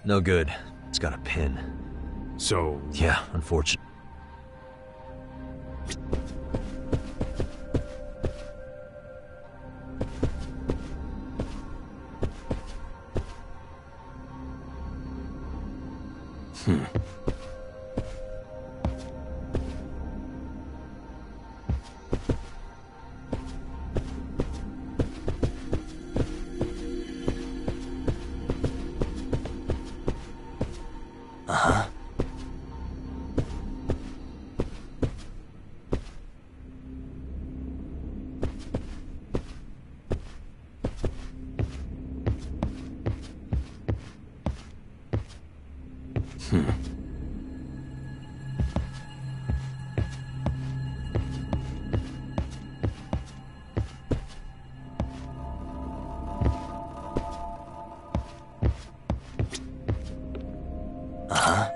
No good. It's got a pin. So... Yeah, unfortunate. Uh-huh. Uh-huh.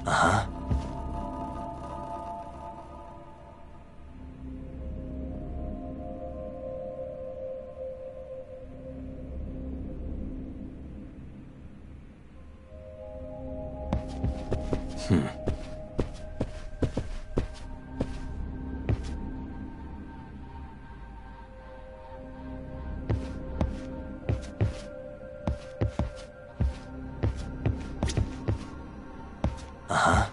Uh-huh. Uh-huh.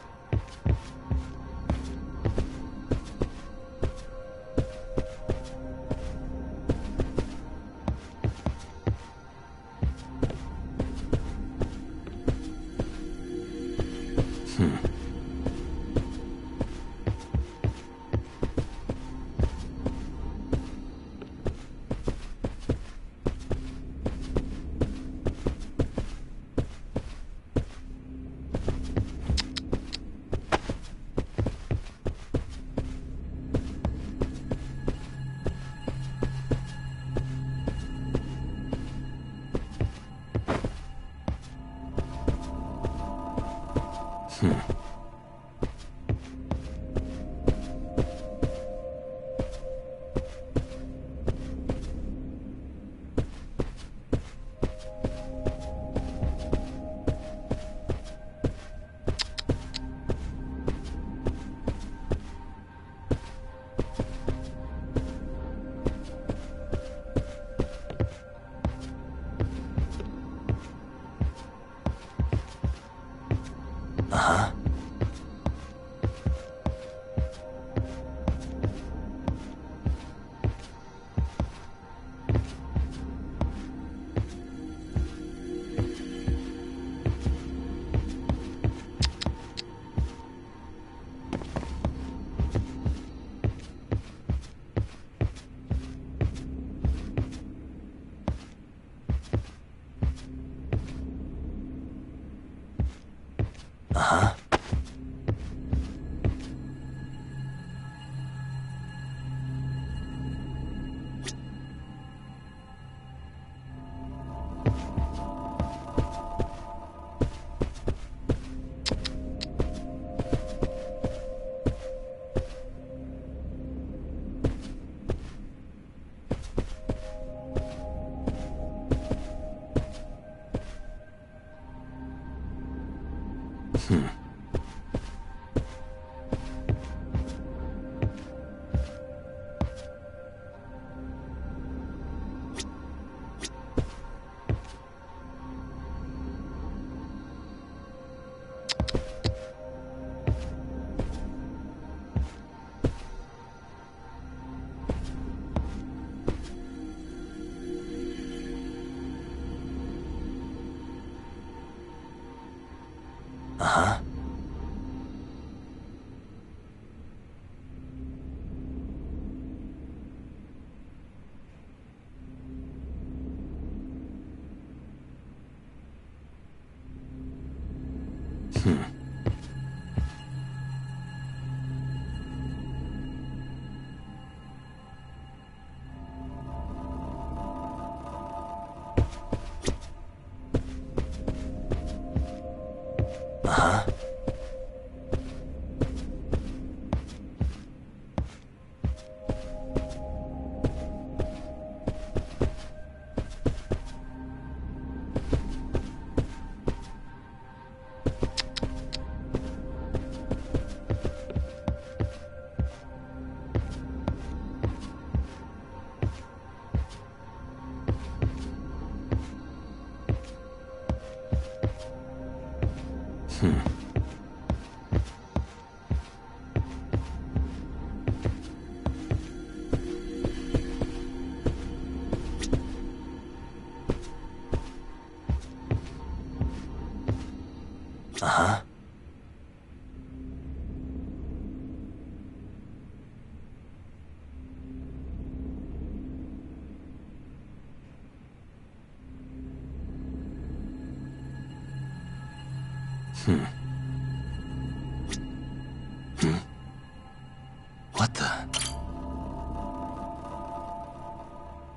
What the?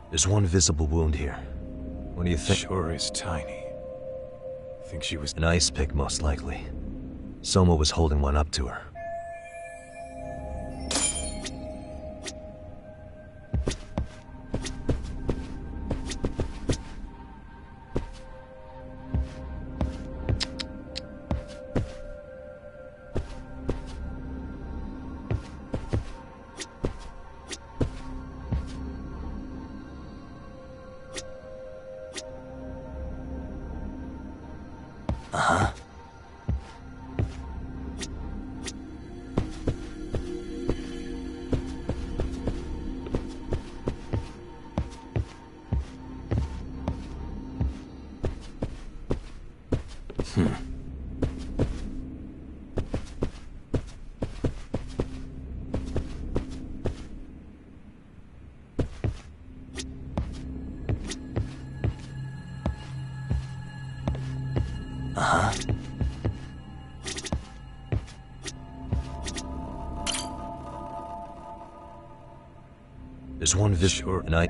There's one visible wound here. What do you think? Sure is tiny. Think she was an ice pick, most likely. Soma was holding one up to her. There's one visitor, and I...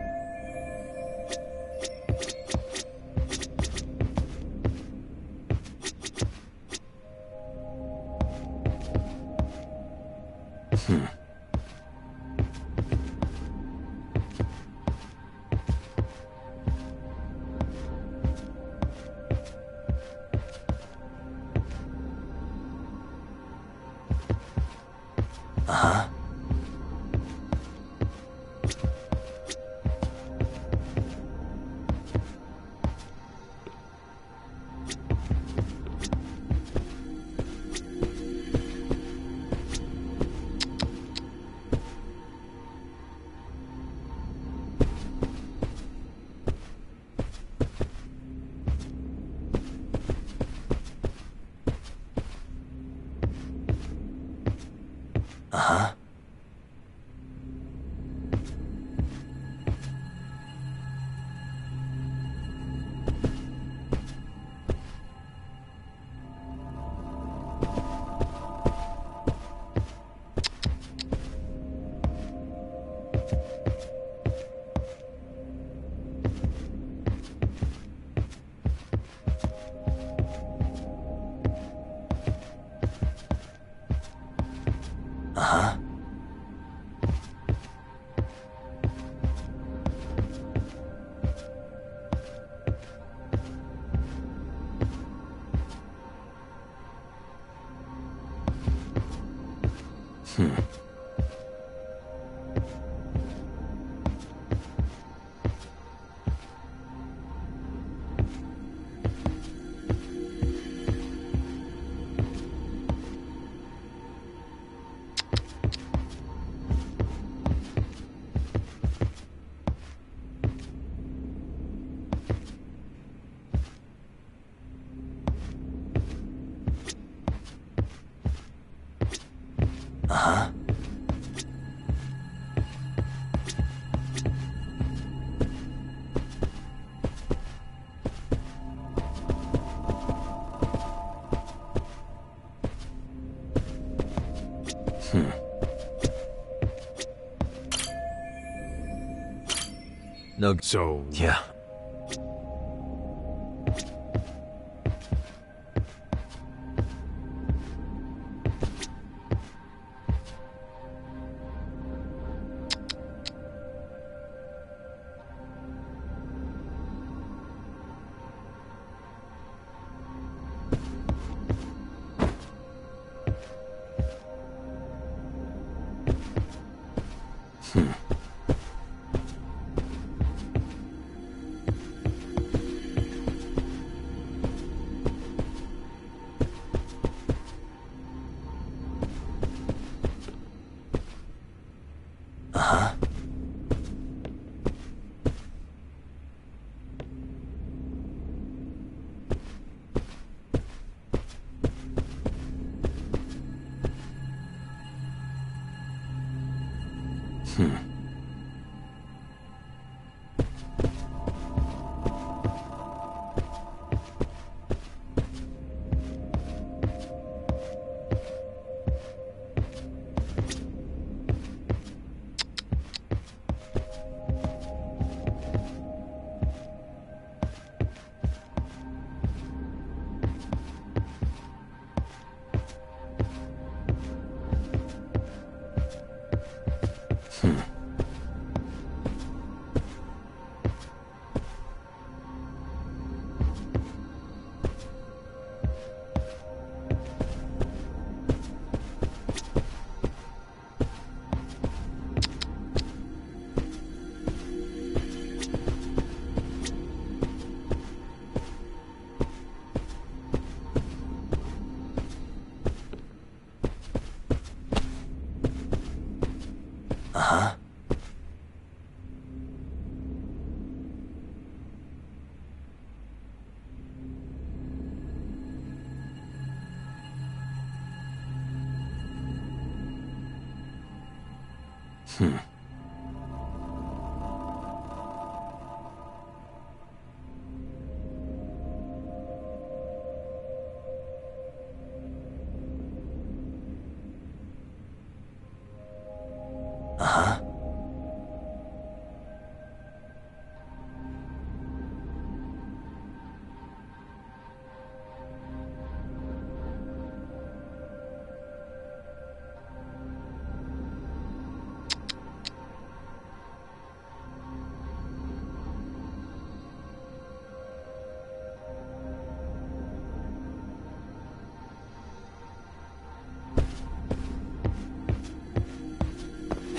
No. So... Yeah.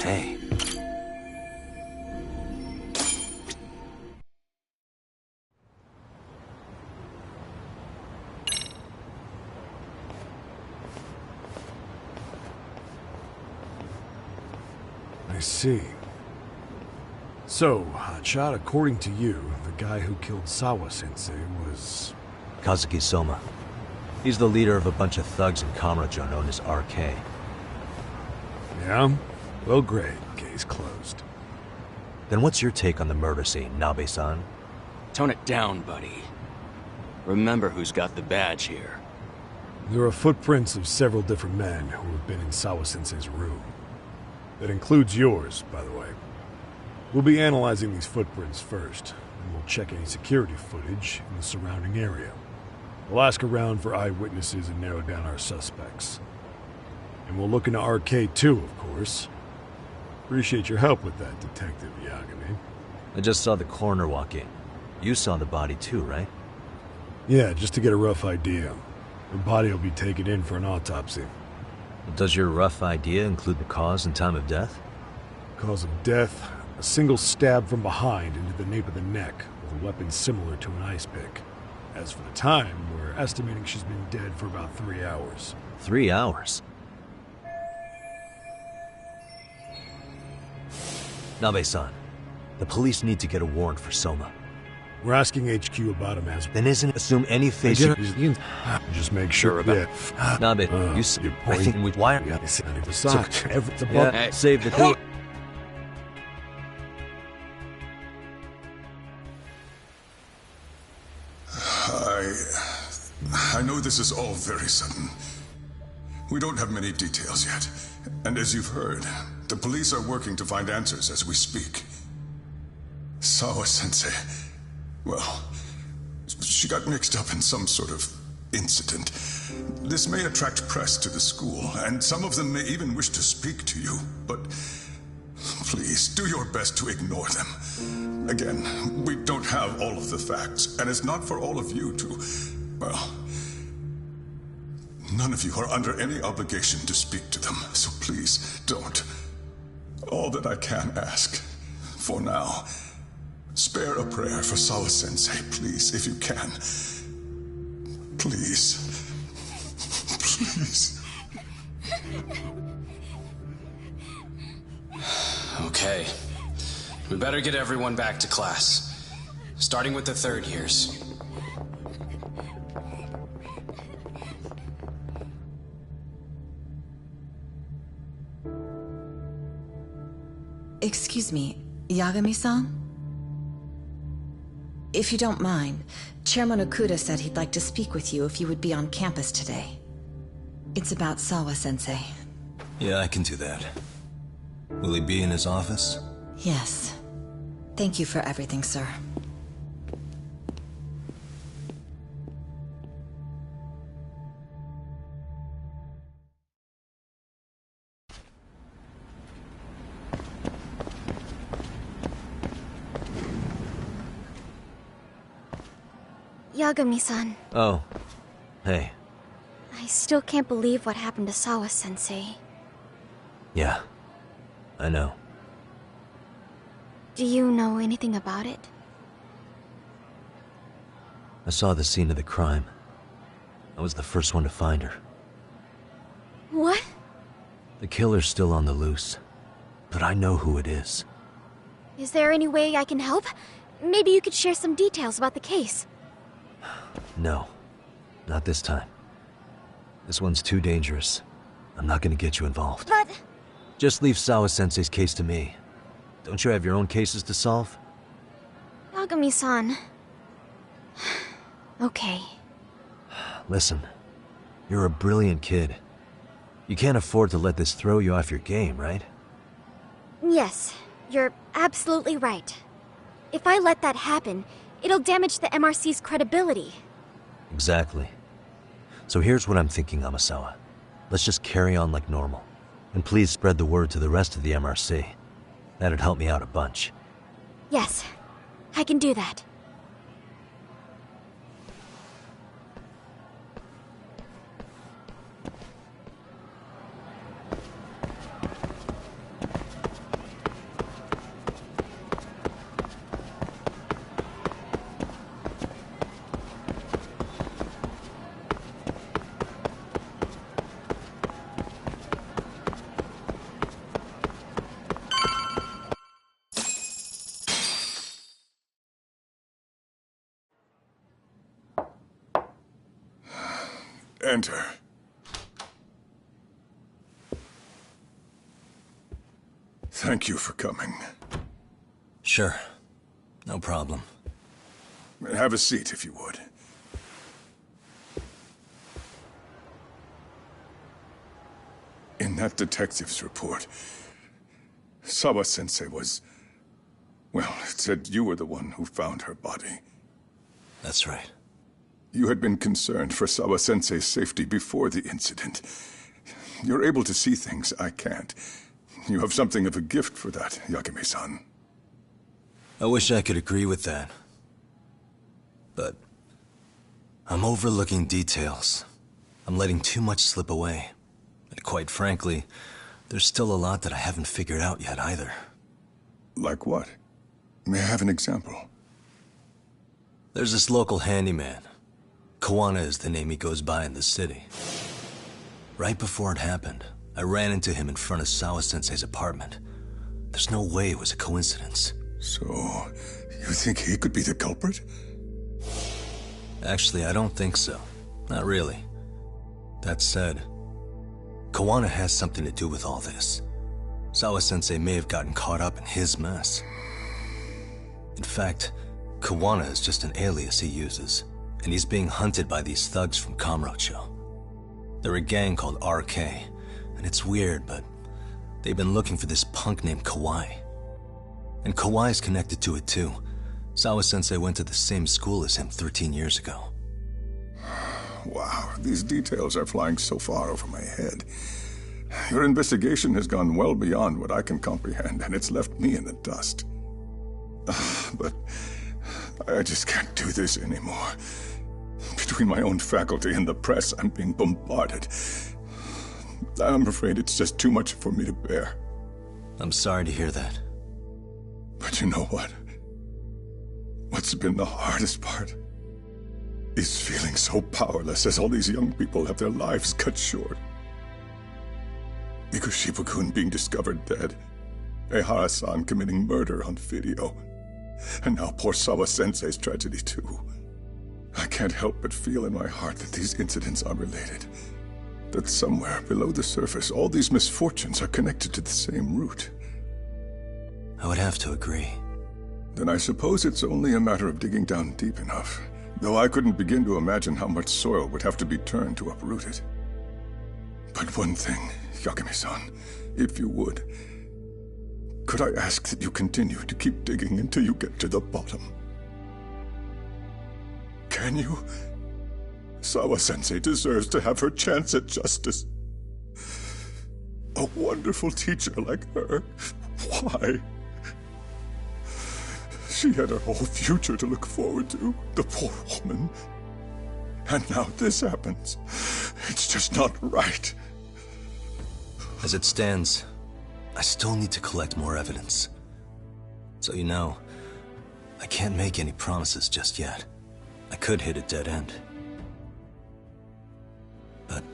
Hey. I see. So, Hotshot, according to you, the guy who killed Sawa-sensei was... Kazuki Soma. He's the leader of a bunch of thugs in Kamurocho known as RK. Yeah? Well, great. Case closed. Then what's your take on the murder scene, Nabe-san? Tone it down, buddy. Remember who's got the badge here. There are footprints of several different men who have been in Sawa-sensei's room. That includes yours, by the way. We'll be analyzing these footprints first, and we'll check any security footage in the surrounding area. We'll ask around for eyewitnesses and narrow down our suspects. And we'll look into RK too, of course. Appreciate your help with that, Detective Yagami. I just saw the coroner walk in. You saw the body too, right? Yeah, just to get a rough idea. The body will be taken in for an autopsy. Does your rough idea include the cause and time of death? Cause of death? A single stab from behind into the nape of the neck with a weapon similar to an ice pick. As for the time, we're estimating she's been dead for about 3 hours. 3 hours? Nabe-san, the police need to get a warrant for Soma. We're asking HQ about him as... Then isn't assume any face... Just make sure about... Nabe, you said... I think we... Why... Hey. Save the thing. I know this is all very sudden. We don't have many details yet. And as you've heard, the police are working to find answers as we speak. Sawa-sensei, well, she got mixed up in some sort of incident. This may attract press to the school, and some of them may even wish to speak to you, but please do your best to ignore them. Again, we don't have all of the facts, and it's not for all of you to, well, none of you are under any obligation to speak to them, so please don't. All that I can ask, for now, spare a prayer for Sawa-sensei, please, if you can. Please. Please. Okay. We better get everyone back to class. Starting with the third years. Excuse me, Yagami-san? If you don't mind, Chairman Okuda said he'd like to speak with you if you would be on campus today. It's about Sawa-sensei. Yeah, I can do that. Will he be in his office? Yes. Thank you for everything, sir. Yagami-san. Oh. Hey. I still can't believe what happened to Sawa-sensei. Yeah. I know. Do you know anything about it? I saw the scene of the crime. I was the first one to find her. What? The killer's still on the loose. But I know who it is. Is there any way I can help? Maybe you could share some details about the case. No. Not this time. This one's too dangerous. I'm not gonna get you involved. But... Just leave Sawa-sensei's case to me. Don't you have your own cases to solve? Yagami-san... Okay. Listen. You're a brilliant kid. You can't afford to let this throw you off your game, right? Yes, you're absolutely right. If I let that happen, it'll damage the MRC's credibility. Exactly. So here's what I'm thinking, Amasawa. Let's just carry on like normal. And please spread the word to the rest of the MRC. That'd help me out a bunch. Yes, I can do that. Enter. Thank you for coming. Sure. No problem. Have a seat, if you would. In that detective's report, Sawa-sensei was... Well, it said you were the one who found her body. That's right. You had been concerned for Sawa-sensei's safety before the incident. You're able to see things I can't. You have something of a gift for that, Yagami-san. I wish I could agree with that. But... I'm overlooking details. I'm letting too much slip away. And quite frankly, there's still a lot that I haven't figured out yet either. Like what? May I have an example? There's this local handyman. Kawana is the name he goes by in the city. Right before it happened, I ran into him in front of Sawa-sensei's apartment. There's no way it was a coincidence. So, you think he could be the culprit? Actually, I don't think so. Not really. That said, Kawana has something to do with all this. Sawa-sensei may have gotten caught up in his mess. In fact, Kawana is just an alias he uses. And he's being hunted by these thugs from Kamurocho. They're a gang called RK, and it's weird, but they've been looking for this punk named Kawai. And Kawai's connected to it too. Sawa-sensei went to the same school as him 13 years ago. Wow, these details are flying so far over my head. Your investigation has gone well beyond what I can comprehend, and it's left me in the dust. But I just can't do this anymore. Between my own faculty and the press, I'm being bombarded. I'm afraid it's just too much for me to bear. I'm sorry to hear that. But you know what? What's been the hardest part is feeling so powerless as all these young people have their lives cut short. Mikushiba-kun being discovered dead, Ehara-san committing murder on video, and now poor Sawa-sensei's tragedy too. I can't help but feel in my heart that these incidents are related. That somewhere below the surface, all these misfortunes are connected to the same root. I would have to agree. Then I suppose it's only a matter of digging down deep enough, though I couldn't begin to imagine how much soil would have to be turned to uproot it. But one thing, Yakami-san, if you would, could I ask that you continue to keep digging until you get to the bottom? Can you? Sawa-sensei deserves to have her chance at justice. A wonderful teacher like her. Why? She had her whole future to look forward to, the poor woman. And now this happens. It's just not right. As it stands, I still need to collect more evidence. So you know, I can't make any promises just yet. I could hit a dead end. But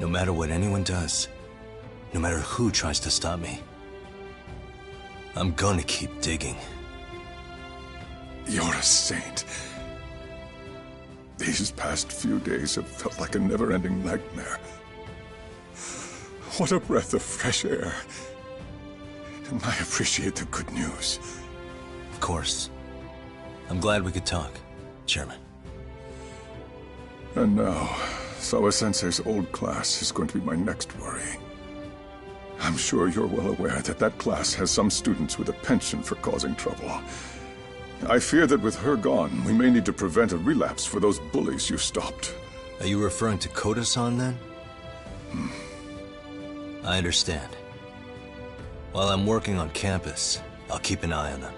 no matter what anyone does, no matter who tries to stop me, I'm gonna keep digging. You're a saint. These past few days have felt like a never-ending nightmare. What a breath of fresh air. And I appreciate the good news. Of course. I'm glad we could talk, Chairman. And now, Sawa-sensei's old class is going to be my next worry. I'm sure you're well aware that that class has some students with a penchant for causing trouble. I fear that with her gone, we may need to prevent a relapse for those bullies you stopped. Are you referring to Koda-san then? I understand. While I'm working on campus, I'll keep an eye on them.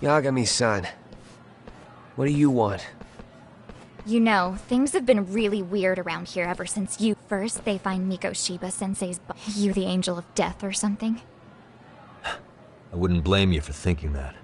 Yagami-san, what do you want? You know, things have been really weird around here ever since you... First, they find Mikoshiba-sensei's You the angel of death or something? I wouldn't blame you for thinking that.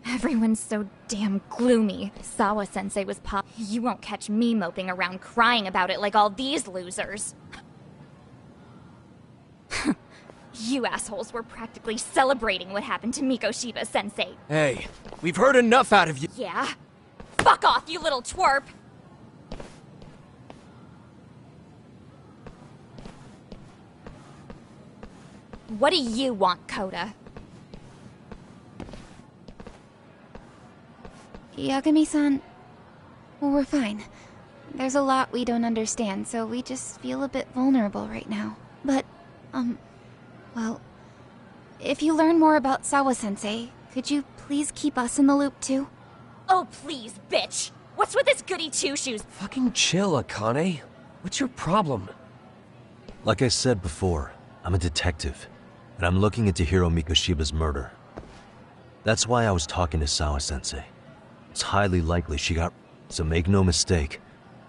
Everyone's so damn gloomy. Sawa-sensei was You won't catch me moping around crying about it like all these losers. You assholes were practically celebrating what happened to Mikoshiba-sensei. Hey, we've heard enough out of you. Yeah? Fuck off, you little twerp! What do you want, Coda? Yagami-san, well, we're fine. There's a lot we don't understand, so we just feel a bit vulnerable right now. But, well, if you learn more about Sawa-sensei, could you please keep us in the loop too? Oh, please, bitch! What's with this goody two-shoes? Fucking chill, Akane. What's your problem? Like I said before, I'm a detective, and I'm looking into Hiro Mikoshiba's murder. That's why I was talking to Sawa-sensei. It's highly likely she got... So make no mistake,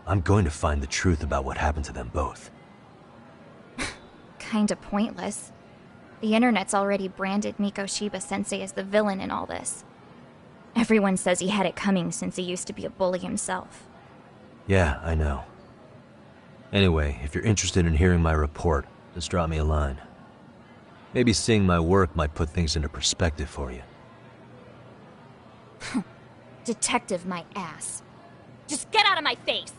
I'm going to find the truth about what happened to them both. Kinda pointless. The internet's already branded Mikoshiba-sensei as the villain in all this. Everyone says he had it coming since he used to be a bully himself. Yeah, I know. Anyway, if you're interested in hearing my report, just drop me a line. Maybe seeing my work might put things into perspective for you. Detective my ass. Just get out of my face!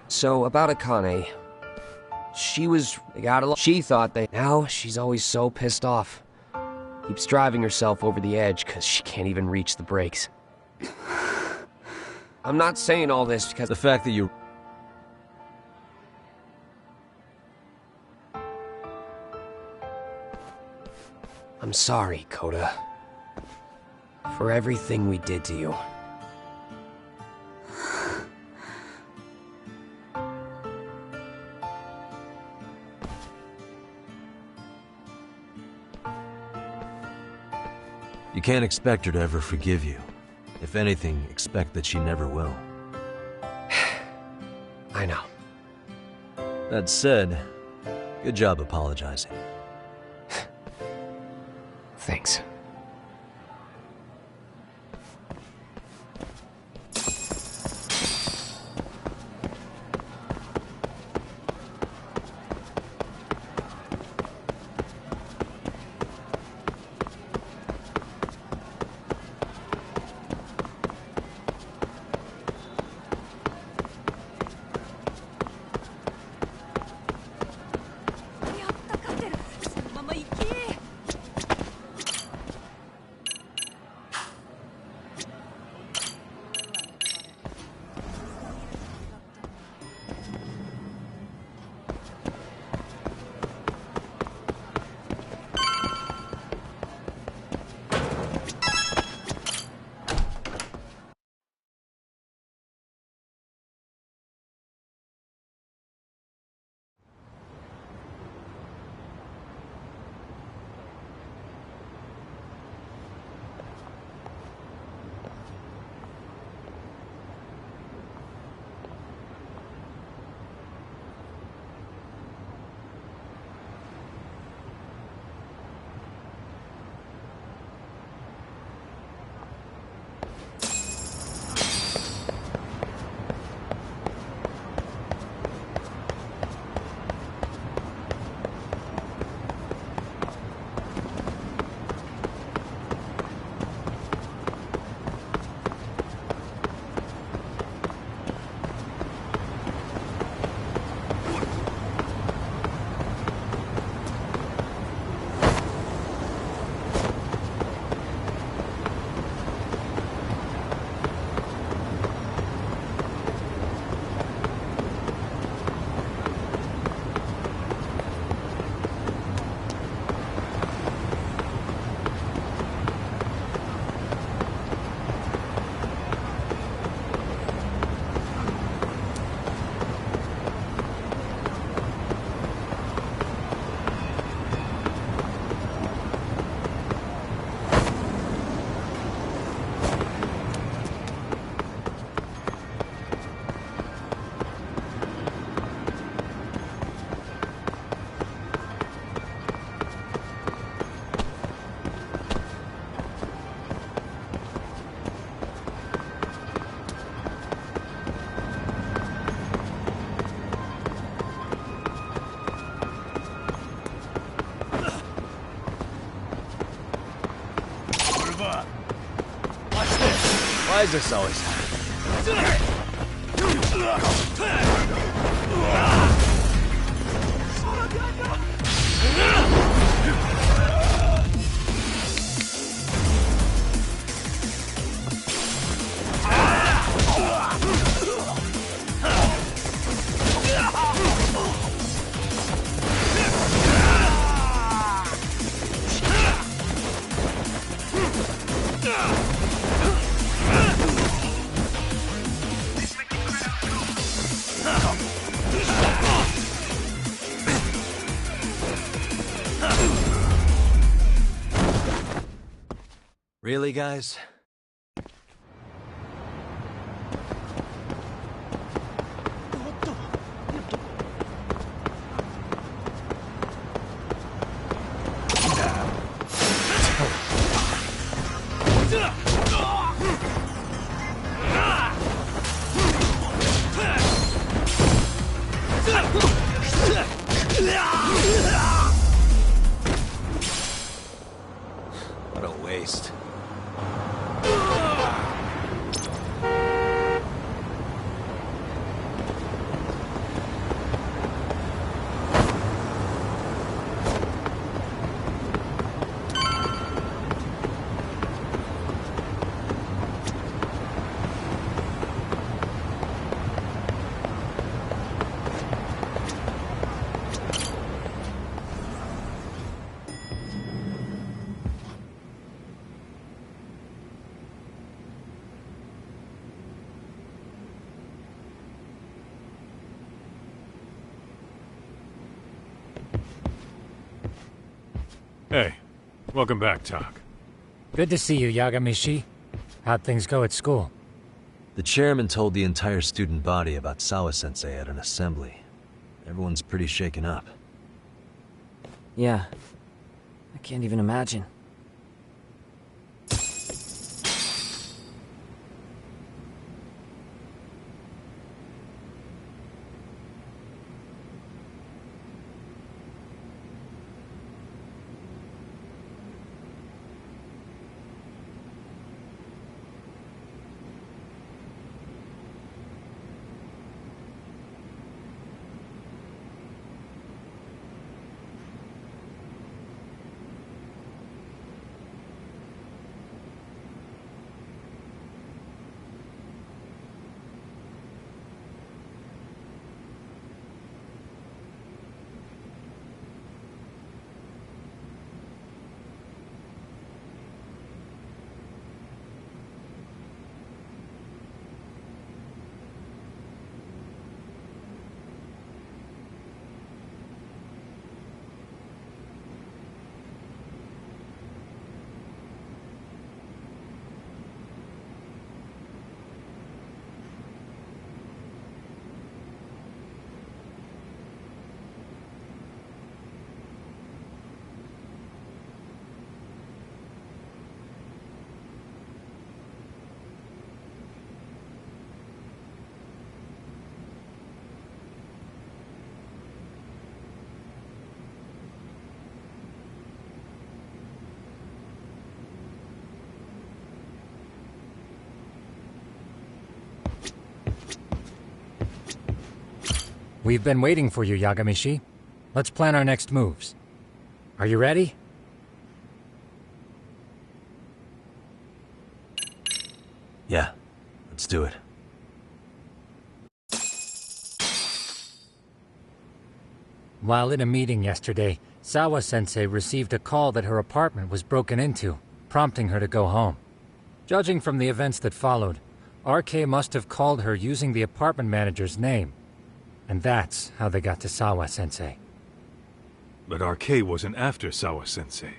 So, about Akane. She thought that... Now, she's always so pissed off. Keeps driving herself over the edge because she can't even reach the brakes. I'm not saying all this because... The fact that you... I'm sorry, Coda. For everything we did to you. You can't expect her to ever forgive you. If anything, expect that she never will. I know. That said, good job apologizing. Thanks. Why is this always Really, guys? What a waste. Hey, welcome back, Tak. Good to see you, Yagamishi. How'd things go at school? The chairman told the entire student body about Sawa-sensei at an assembly. Everyone's pretty shaken up. Yeah. I can't even imagine. We've been waiting for you, Yagamishi. Let's plan our next moves. Are you ready? Yeah, let's do it. While in a meeting yesterday, Sawa-sensei received a call that her apartment was broken into, prompting her to go home. Judging from the events that followed, RK must have called her using the apartment manager's name. And that's how they got to Sawa-sensei. But RK wasn't after Sawa-sensei.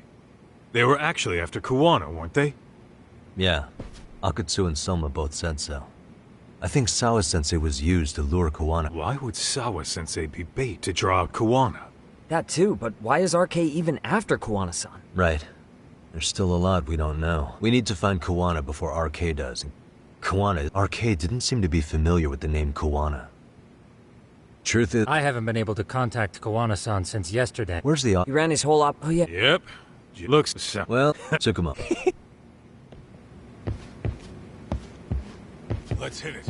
They were actually after Kuwana, weren't they? Yeah, Akatsu and Soma both said so. I think Sawa-sensei was used to lure Kuwana. Why would Sawa-sensei be bait to draw out Kuwana? That too, but why is RK even after Kuwana-san? Right. There's still a lot we don't know. We need to find Kuwana before RK does. RK didn't seem to be familiar with the name Kuwana. Truth is, I haven't been able to contact Kuwana-san since yesterday. Where's the He ran his whole oh yeah. Yep. Looks well, Tsukumo. Let's hit it.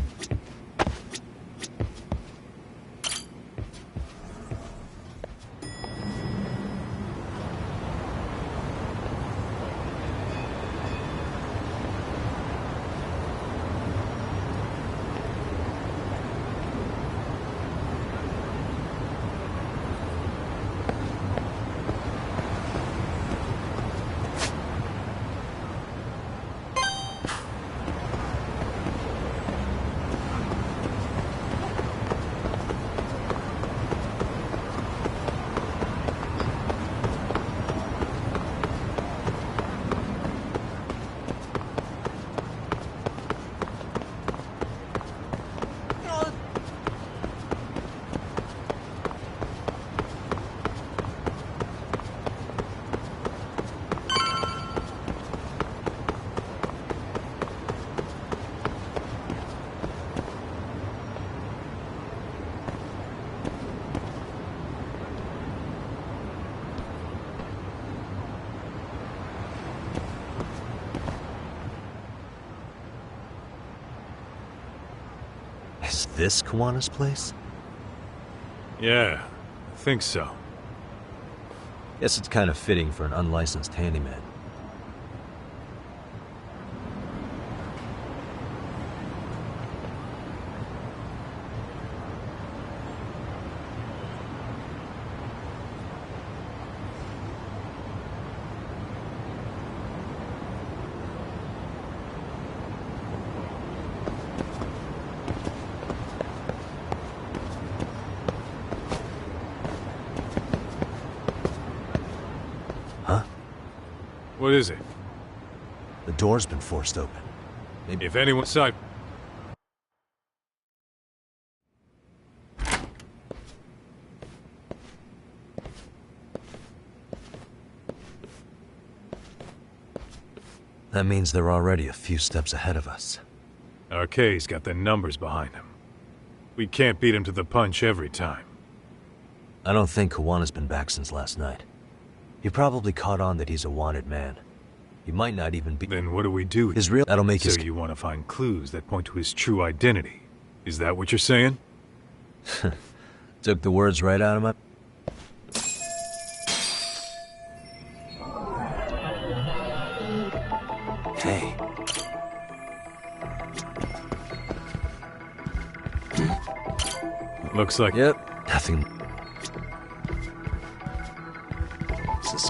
Is this Kawana's place? Yeah, I think so. Guess it's kind of fitting for an unlicensed handyman. What is it? The door's been forced open. Maybe if anyone's inside. That means they're already a few steps ahead of us. RK's got the numbers behind him. We can't beat him to the punch every time. I don't think Kawana's been back since last night. He probably caught on that he's a wanted man. He might not even be— Then what do we do? His real— That'll make his— So you want to find clues that point to his true identity? Is that what you're saying? Took the words right out of my— Hey. Looks like— Yep, nothing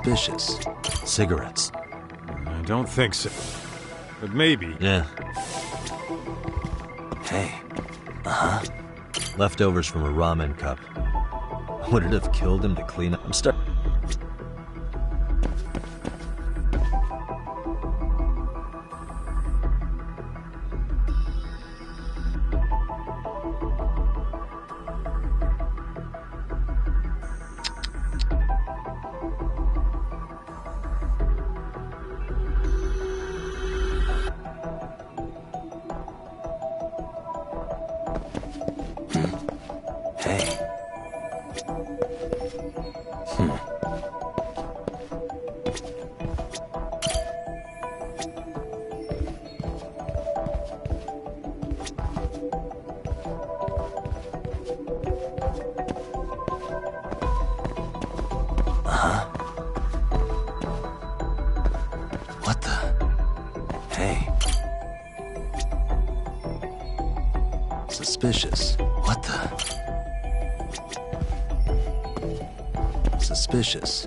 suspicious. Cigarettes. I don't think so. But maybe. Yeah. Hey. Uh-huh. Leftovers from a ramen cup. Would it have killed him to clean up? I'm starting. What the? Hey. Suspicious. What the? Suspicious.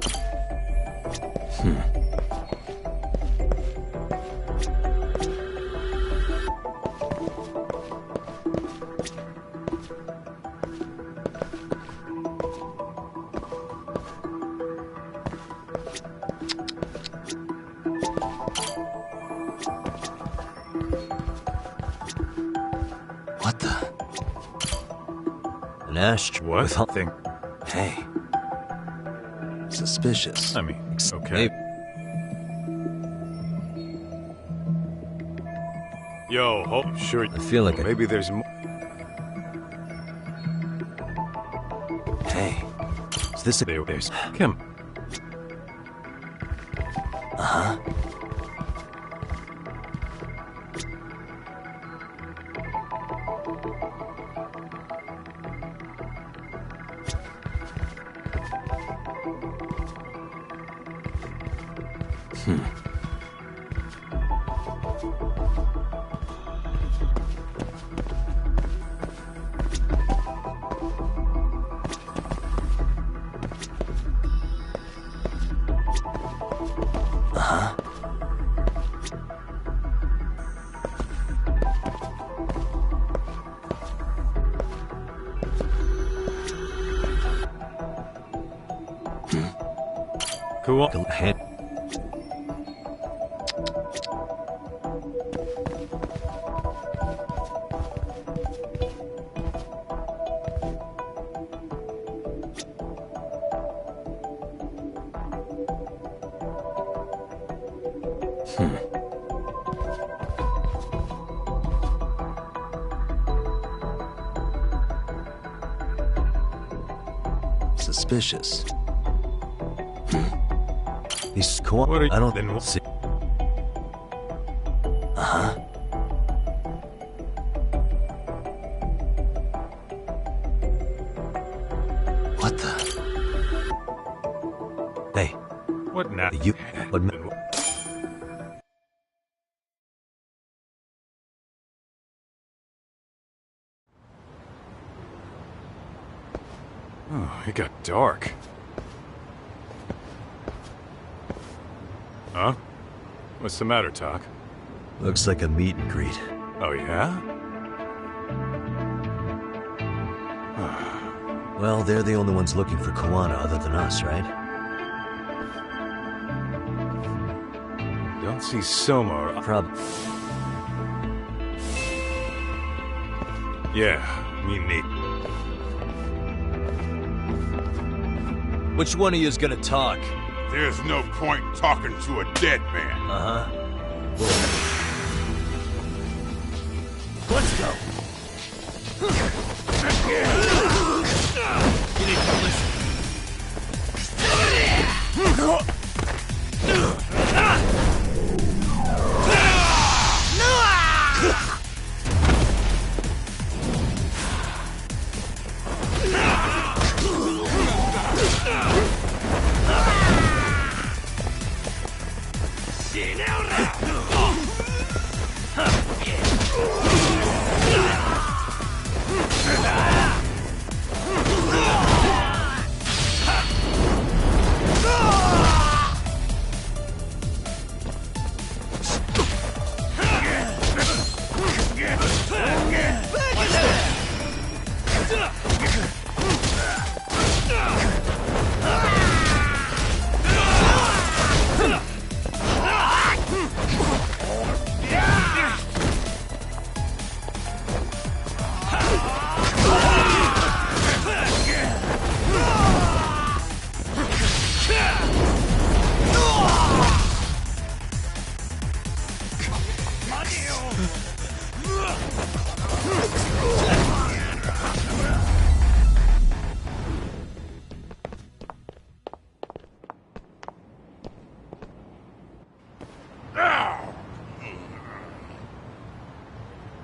What the? An ashtray. What? With thing. Hey. Suspicious. I mean, okay. Yo, hold. Sure. I feel like maybe there's more. Hey. Is this a... There's... Come. Cool. Suspicious. He's cool. What are you? I don't see. What the? Hey. What now? You. What? Oh, it got dark. Huh? What's the matter, Talk? Looks like a meet and greet. Oh, yeah? Well, they're the only ones looking for Koana other than us, right? Don't see Soma. Yeah, me neat. Which one of you is gonna talk? There's no point talking to a dead man. Let's go. You need to listen.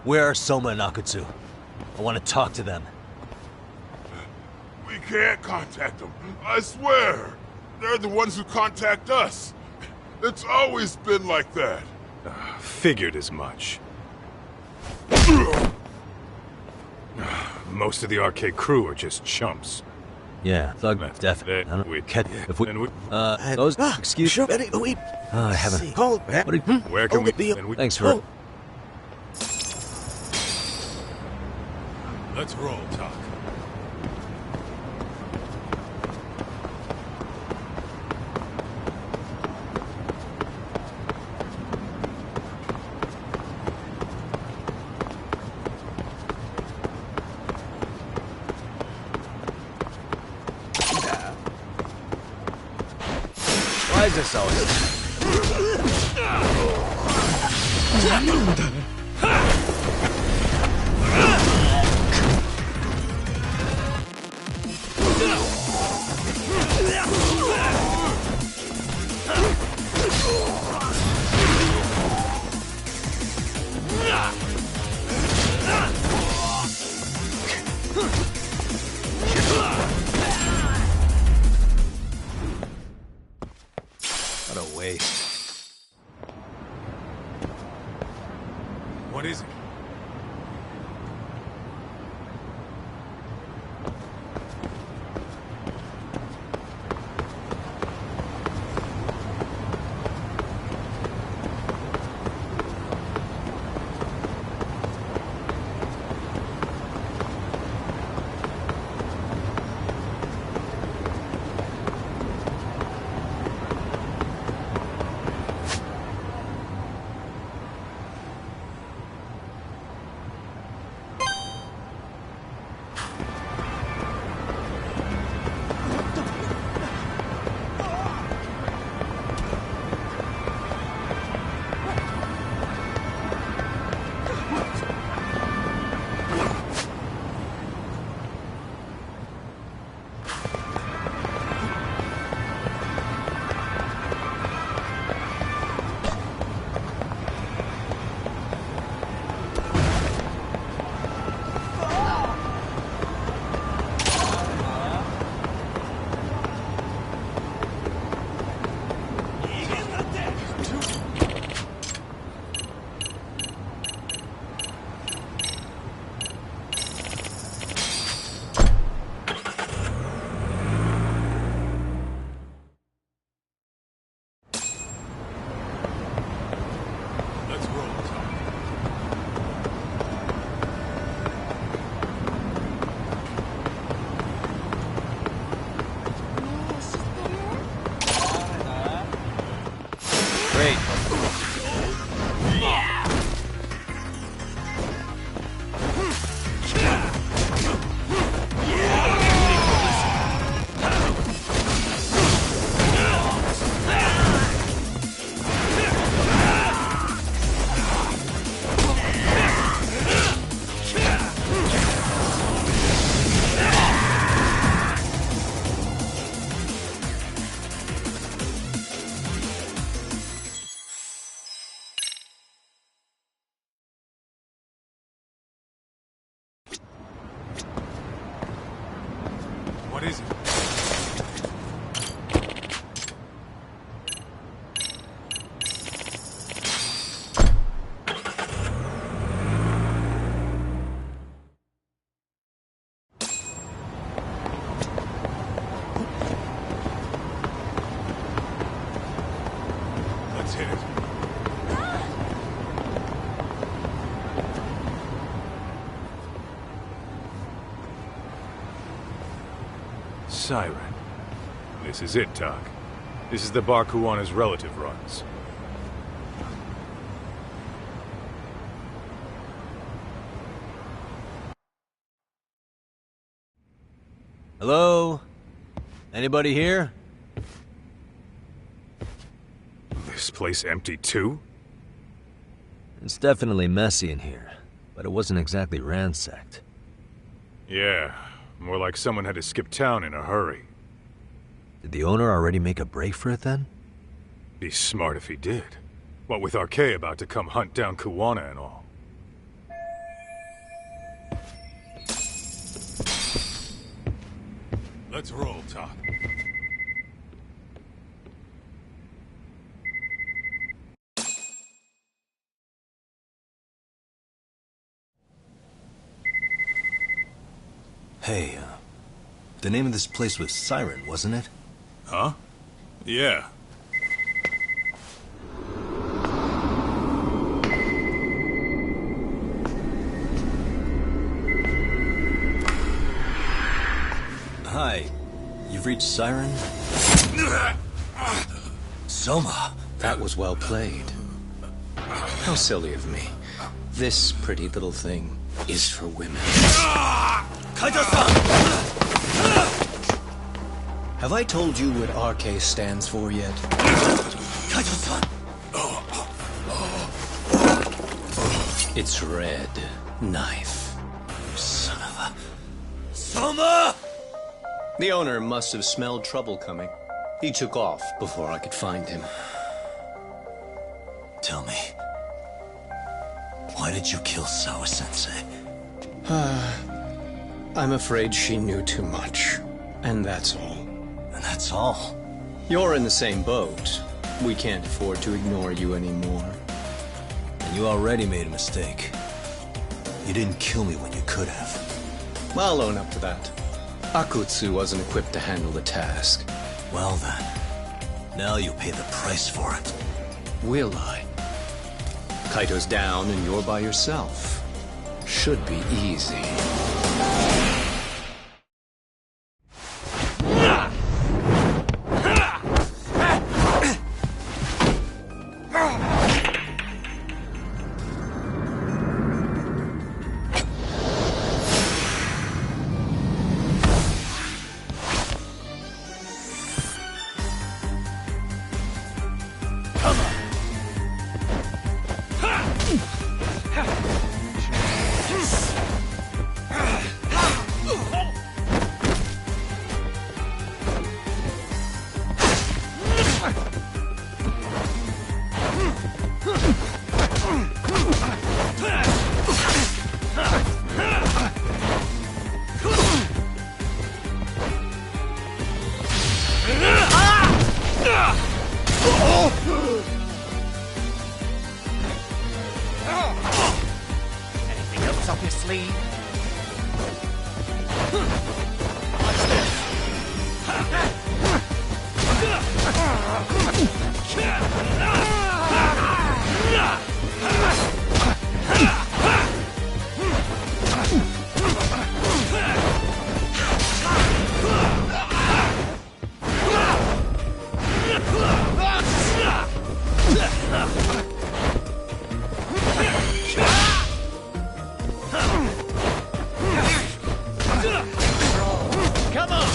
Where are Soma and Akutsu? I want to talk to them. We can't contact them. I swear. They're the ones who contact us. It's always been like that. Figured as much. Most of the arcade crew are just chumps. Yeah, thug definitely. I don't catch if we those excuse me. I haven't. What do you, where can we? Thanks for. Let's roll, Talk. Why is this always? What a waste. Easy. Let's hit it. Siren. This is it, Doc. This is the bar Kuwana's relative runs. Hello? Anybody here? This place empty too? It's definitely messy in here, but it wasn't exactly ransacked. Yeah, more like someone had to skip town in a hurry. Did the owner already make a break for it then? Be smart if he did. What with RK about to come hunt down Kuwana and all. Let's roll, Todd. Hey, the name of this place was Siren, wasn't it? Huh? Yeah. Hi. You've reached Siren? Soma. That was well played. How silly of me. This pretty little thing is for women. Have I told you what RK stands for yet? It's Red Knife. Son of a... Soma! The owner must have smelled trouble coming. He took off before I could find him. Tell me, why did you kill Sawa-sensei? I'm afraid she knew too much. And that's all. And that's all? You're in the same boat. We can't afford to ignore you anymore. And you already made a mistake. You didn't kill me when you could have. I'll own up to that. Akutsu wasn't equipped to handle the task. Well then, now you'll pay the price for it. Will I? Kaito's down and you're by yourself. Should be easy. Anything else up your sleeve? Come on!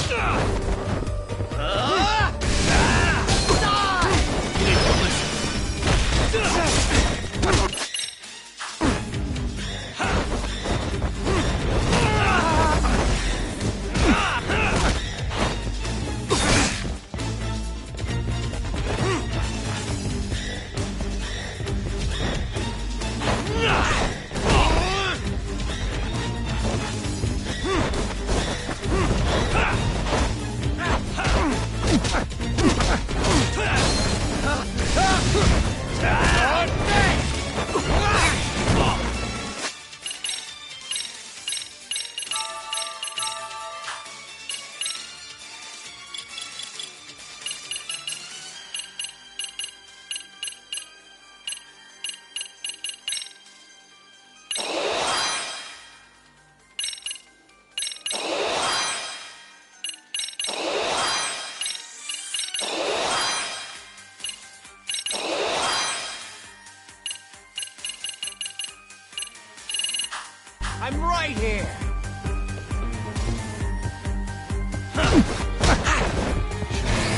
right here.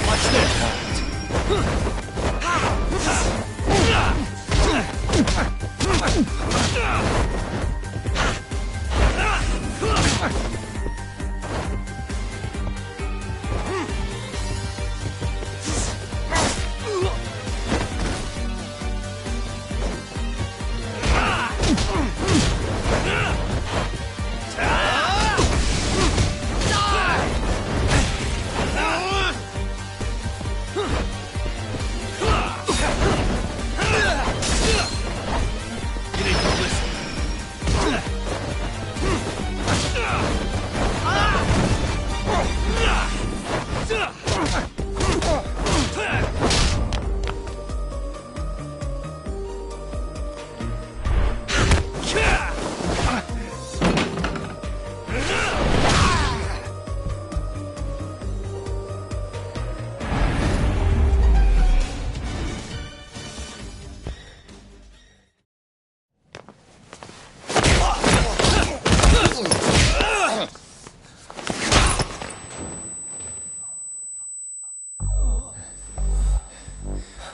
Watch this.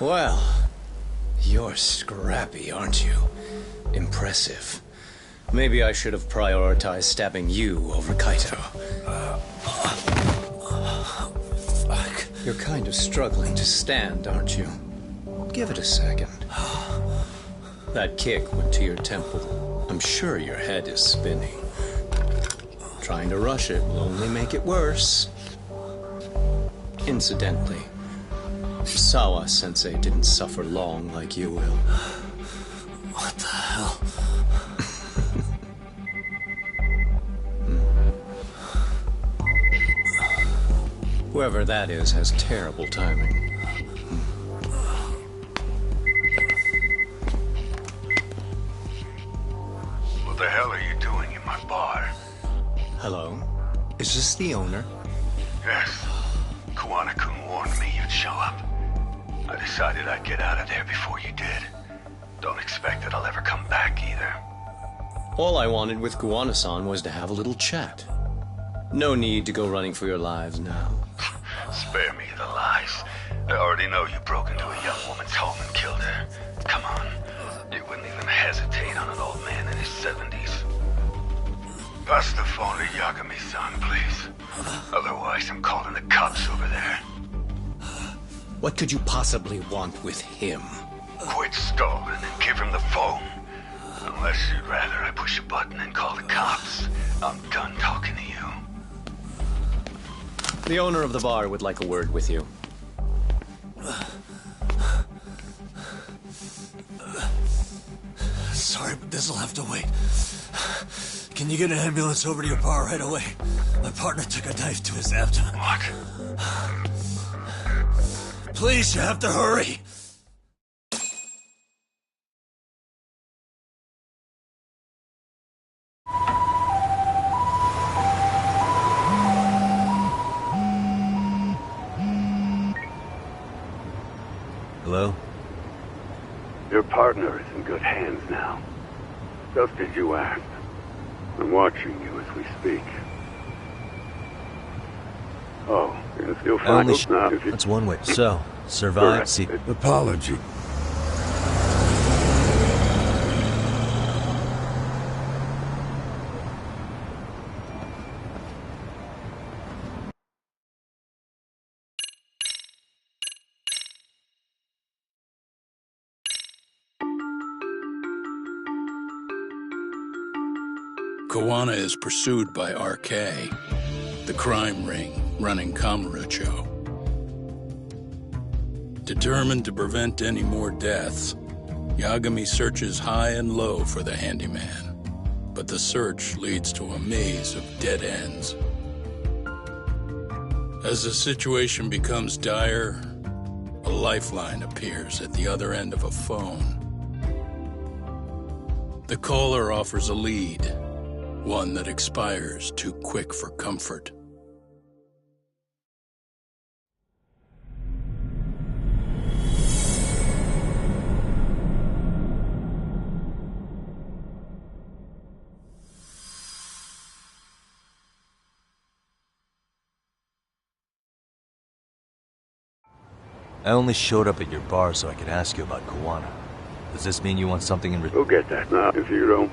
Well, you're scrappy, aren't you? Impressive. Maybe I should have prioritized stabbing you over Kaito. Fuck. You're kind of struggling to stand, aren't you? Give it a second. That kick went to your temple. I'm sure your head is spinning. Trying to rush it will only make it worse. Incidentally, Sawa-sensei didn't suffer long like you will. What the hell? Whoever that is has terrible timing. What the hell are you doing in my bar? Hello? Is this the owner? Yes. Kuwana-kun warned me you'd show up. I decided I'd get out of there before you did. Don't expect that I'll ever come back either. All I wanted with Kuwana-san was to have a little chat. No need to go running for your lives now. Spare me the lies. I already know you broke into a young woman's home and killed her. Come on. You wouldn't even hesitate on an old man in his 70s. Pass the phone to Yagami-san, please. Otherwise, I'm calling the cops over there. What could you possibly want with him? Quit stalling and give him the phone. Unless you'd rather I push a button and call the cops. I'm done talking to you. The owner of the bar would like a word with you. Sorry, but this'll have to wait. Can you get an ambulance over to your bar right away? My partner took a knife to his abdomen. What? Please, you have to hurry. Hello? Your partner is in good hands now. Just as you asked. I'm watching you as we speak. Oh, you can still find us now if you... That's one way. So, survive, see... Apology. Kuwana is pursued by RK, the crime ring running Kamurocho. Determined to prevent any more deaths, Yagami searches high and low for the handyman, but the search leads to a maze of dead ends. As the situation becomes dire, a lifeline appears at the other end of a phone. The caller offers a lead, one that expires too quick for comfort. I only showed up at your bar so I could ask you about Kuwana. Does this mean you want something in return? We'll get that now, if you don't.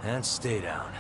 And stay down.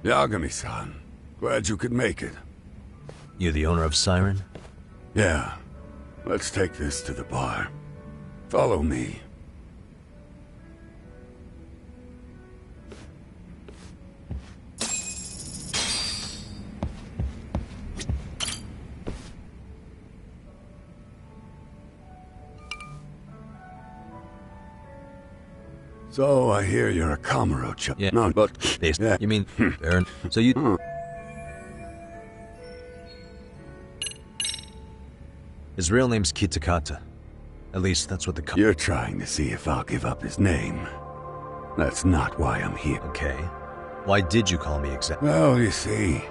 Yagami-san, glad you could make it. You the owner of Siren? Yeah. Let's take this to the bar. Follow me. So, I hear you're a Kamurocho. Yeah. No, but... Yeah. You mean, Baron? So you... His real name's Kitakata. At least, that's what the... You're trying to see if I'll give up his name. That's not why I'm here. Okay. Why did you call me exactly? Well, you see...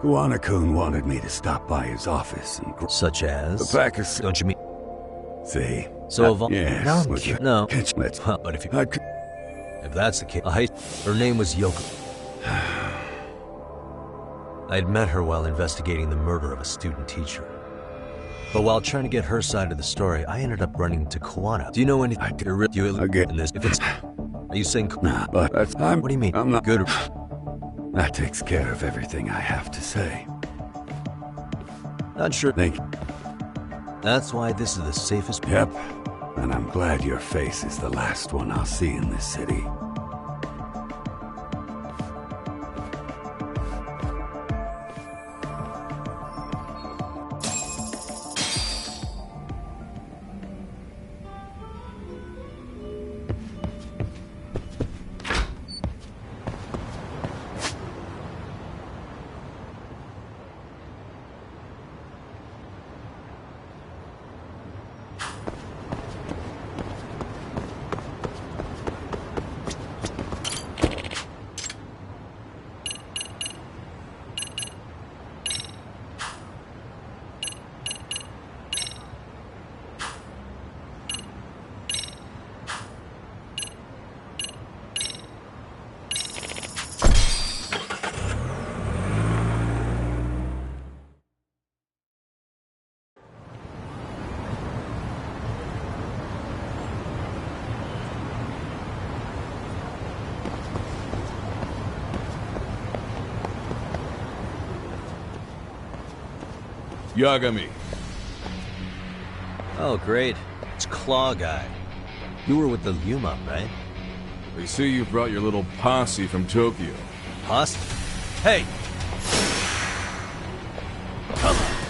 Kuwana-kun wanted me to stop by his office and... Such as? The pack of... Don't you mean... See? So yes, no, no. Let's... But if you... If that's the case, her name was Yoko. I'd met her while investigating the murder of a student teacher. But while trying to get her side of the story, I ended up running into Kuwana. Do you know anything? In this? If it's... Are you saying... Nah, but that's... What do you mean? I'm not... Good. That takes care of everything I have to say. Not sure. Thank you. That's why this is the safest... Yep. And I'm glad your face is the last one I'll see in this city. Yagami. Oh, great. It's Claw Guy. You were with the Yuma, right? They say you brought your little posse from Tokyo. Posse? Hey! Come on!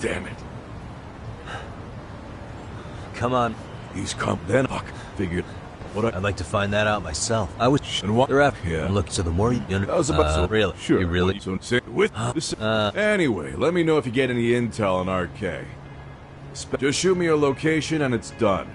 damn it. Come on. He's come. Then fuck. Figured. I'd like to find that out myself. I was and what? They're after. Yeah. Look, so the more you I was about to. really, Sure. you really. So say with this. Anyway, let me know if you get any intel on RK. Just shoot me your location and it's done.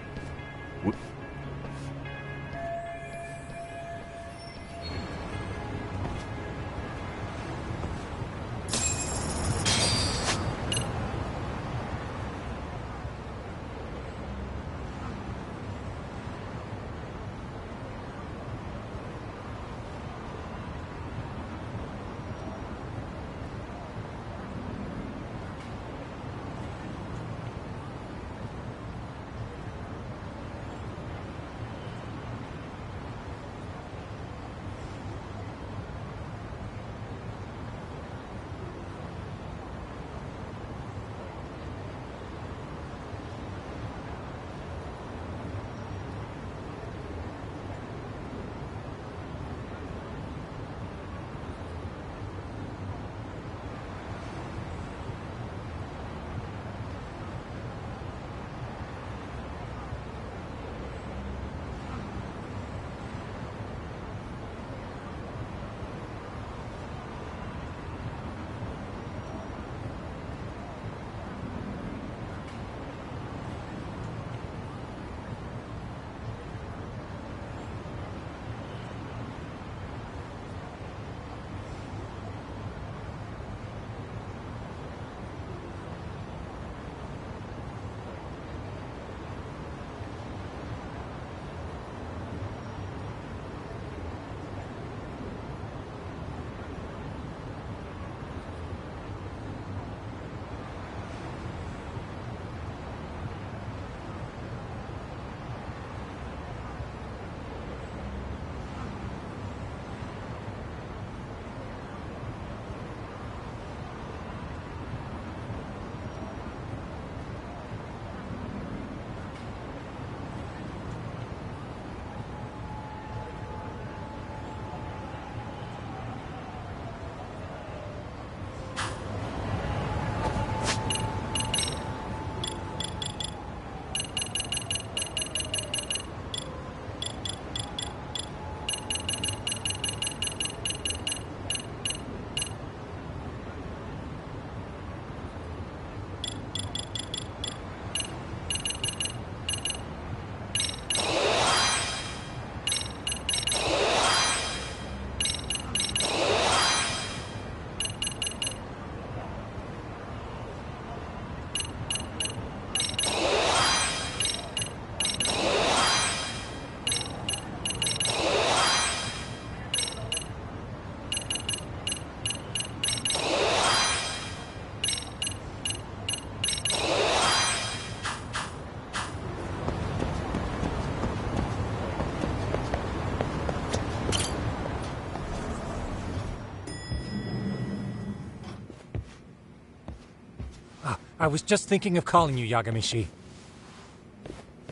I was just thinking of calling you, Yagamishi.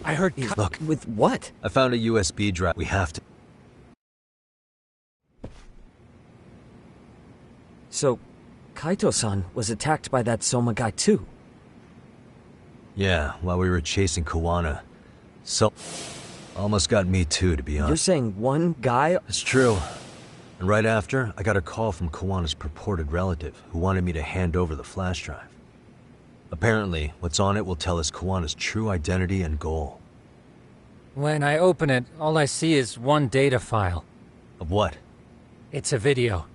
I heard... Look. With what? I found a USB drive. We have to... So, Kaito-san was attacked by that Soma guy too? Yeah, while we were chasing Kawana. So... almost got me too, to be honest. You're saying one guy? It's true. And right after, I got a call from Kawana's purported relative, who wanted me to hand over the flash drive. Apparently, what's on it will tell us Kawana's true identity and goal. When I open it, all I see is one data file. Of what? It's a video.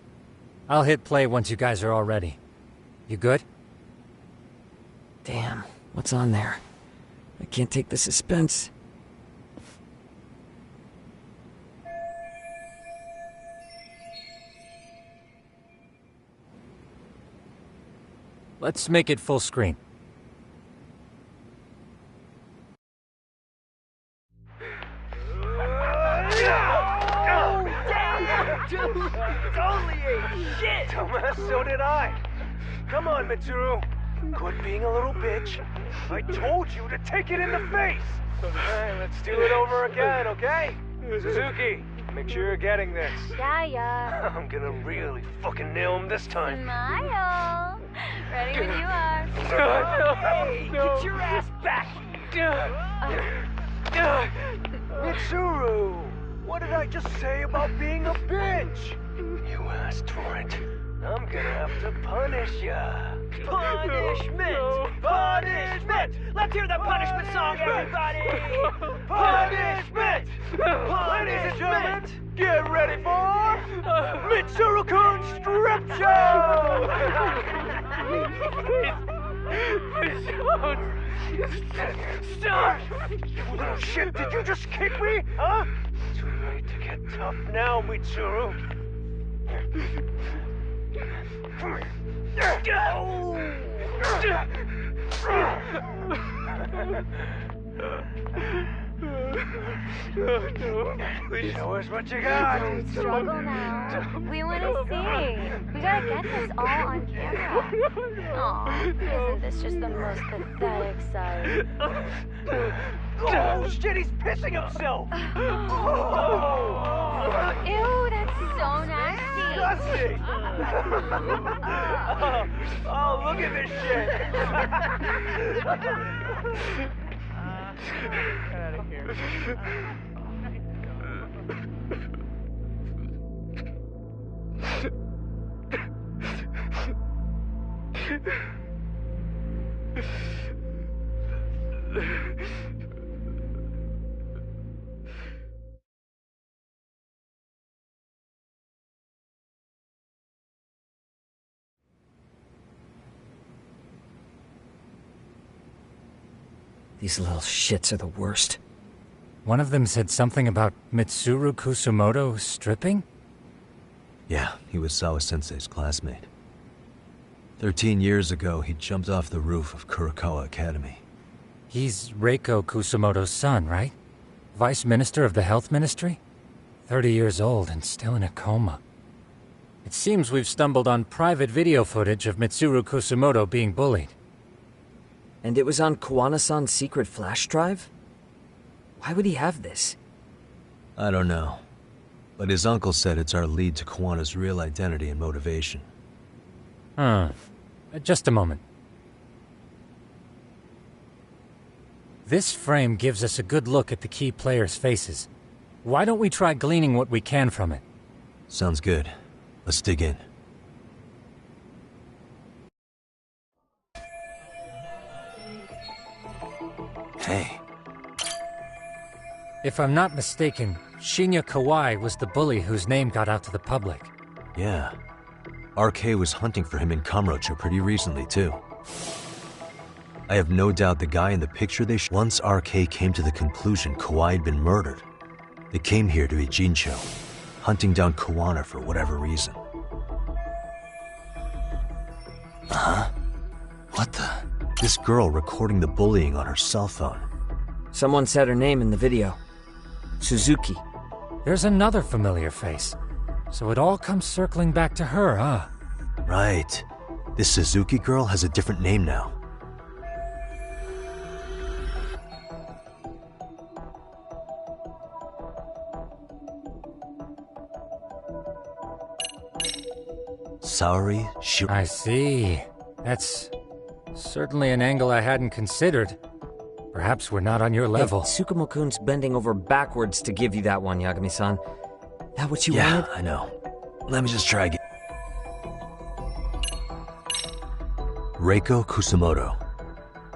I'll hit play once you guys are all ready. You good? Damn, what's on there? I can't take the suspense. Let's make it full screen. Dude, totally ate shit! Dumbass, so did I. Come on, Mitsuru. Quit being a little bitch. I told you to take it in the face! Alright, let's do it over again, okay? Suzuki, make sure you're getting this. Yeah. I'm gonna really fucking nail him this time. Smile. Ready when you are. Hey, get your ass back! Mitsuru! What did I just say about being a bitch? You asked for it. I'm gonna have to punish ya. Punishment! Punishment! Let's hear the punishment song, everybody! Punishment! Ladies and gentlemen, get ready for Mitsuru-kun's strip show! Stop! You little shit, did you just kick me? Huh? Too late to get tough now, Mitsuru. Show us what you got. Don't struggle now. We want to see. We gotta get this all on camera. Aw, isn't this just the most pathetic sight? Oh shit, he's pissing himself! Ew, that's so nasty. Disgusting! Oh, look at this shit! Get out of here. These little shits are the worst. One of them said something about Mitsuru Kusumoto stripping? Yeah, he was Sawa-sensei's classmate. 13 years ago, he jumped off the roof of Kurokawa Academy. He's Reiko Kusumoto's son, right? Vice Minister of the Health Ministry? 30 years old and still in a coma. It seems we've stumbled on private video footage of Mitsuru Kusumoto being bullied. And it was on Kawana-san's secret flash drive? Why would he have this? I don't know. But his uncle said it's our lead to Kawana's real identity and motivation. Huh. Just a moment. This frame gives us a good look at the key players' faces. Why don't we try gleaning what we can from it? Sounds good. Let's dig in. Hey. If I'm not mistaken, Shinya Kawai was the bully whose name got out to the public. Yeah. RK was hunting for him in Kamurocho pretty recently, too. I have no doubt the guy in the picture once RK came to the conclusion Kawai had been murdered, they came here to Ijincho, hunting down Kawana for whatever reason. Huh? What the? This girl recording the bullying on her cell phone. Someone said her name in the video. Suzuki. There's another familiar face. So it all comes circling back to her, huh? Right. This Suzuki girl has a different name now. Saori Shiro. I see. That's certainly an angle I hadn't considered. Perhaps we're not on your level. Hey, Tsukumo-kun's bending over backwards to give you that one, Yagami-san. That what you wanted? Yeah, I know. Let me just try again. Reiko Kusumoto.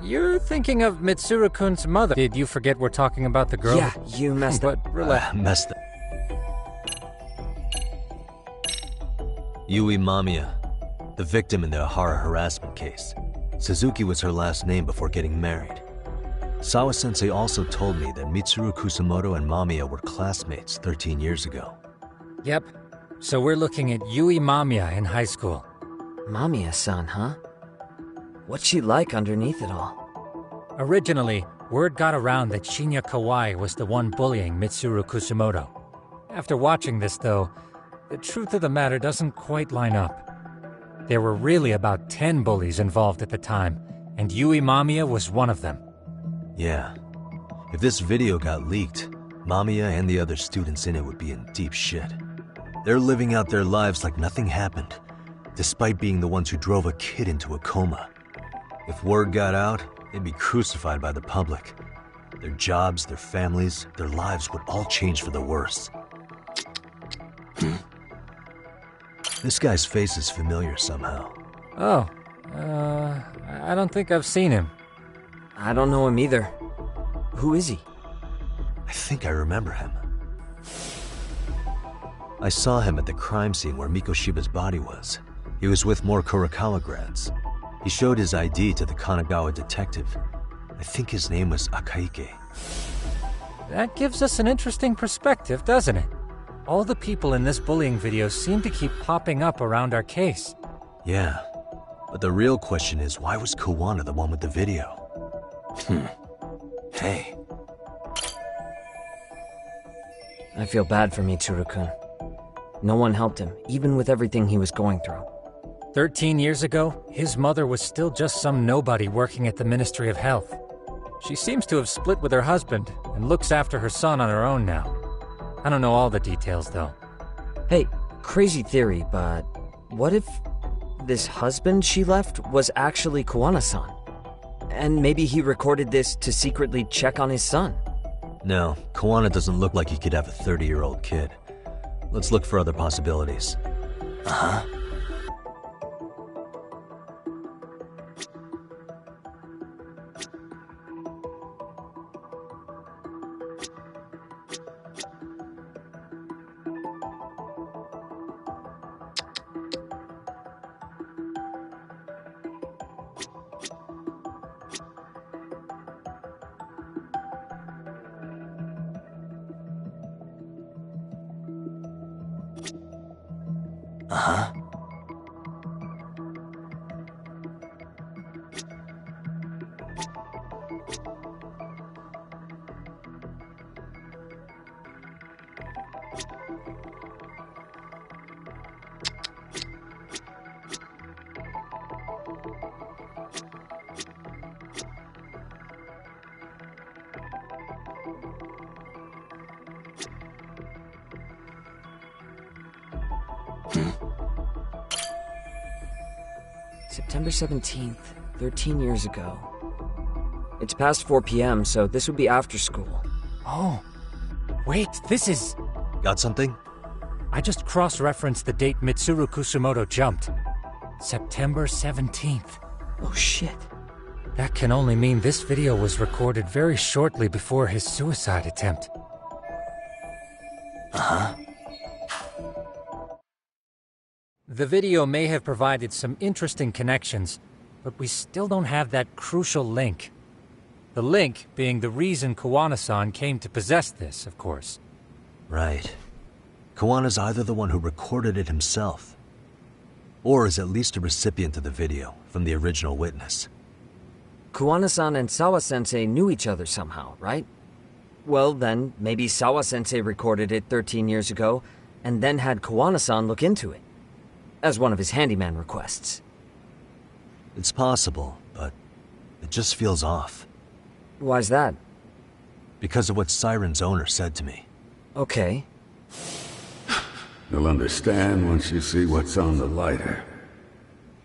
You're thinking of Mitsuru-kun's mother. Did you forget we're talking about the girl? Yeah, you messed up. But relax. Messed up. Yui Mamiya, the victim in the Ahara harassment case. Suzuki was her last name before getting married. Sawa-sensei also told me that Mitsuru Kusumoto and Mamiya were classmates 13 years ago. Yep. So we're looking at Yui Mamiya in high school. Mamiya-san, huh? What's she like underneath it all? Originally, word got around that Shinya Kawai was the one bullying Mitsuru Kusumoto. After watching this, though, the truth of the matter doesn't quite line up. There were really about 10 bullies involved at the time, and Yui Mamiya was one of them. Yeah. If this video got leaked, Mamiya and the other students in it would be in deep shit. They're living out their lives like nothing happened, despite being the ones who drove a kid into a coma. If word got out, they'd be crucified by the public. Their jobs, their families, their lives would all change for the worse. This guy's face is familiar somehow. Oh, I don't think I've seen him. I don't know him either. Who is he? I think I remember him. I saw him at the crime scene where Mikoshiba's body was. He was with more Kurokawa grads. He showed his ID to the Kanagawa detective. I think his name was Akaike. That gives us an interesting perspective, doesn't it? All the people in this bullying video seem to keep popping up around our case. Yeah, but the real question is, why was Kawana the one with the video? Hey. I feel bad for Mitsuru-kun. No one helped him, even with everything he was going through. 13 years ago, his mother was still just some nobody working at the Ministry of Health. She seems to have split with her husband and looks after her son on her own now. I don't know all the details, though. Hey, crazy theory, but what if this husband she left was actually Kawana-san? And maybe he recorded this to secretly check on his son? No, Kawana doesn't look like he could have a 30-year-old kid. Let's look for other possibilities. Uh-huh. Uh-huh. September 17th, 13 years ago. It's past 4 p.m., so this would be after school. Oh, wait, this is... Got something? I just cross-referenced the date Mitsuru Kusumoto jumped. September 17th. Oh shit. That can only mean this video was recorded very shortly before his suicide attempt. Uh-huh. The video may have provided some interesting connections, but we still don't have that crucial link. The link being the reason Kawana-san came to possess this, of course. Right. Kawana's either the one who recorded it himself, or is at least a recipient of the video from the original witness. Kawana-san and Sawa-sensei knew each other somehow, right? Well then, maybe Sawa-sensei recorded it 13 years ago, and then had Kawana-san look into it, as one of his handyman requests. It's possible, but it just feels off. Why's that? Because of what Siren's owner said to me. Okay. You'll understand once you see what's on the lighter.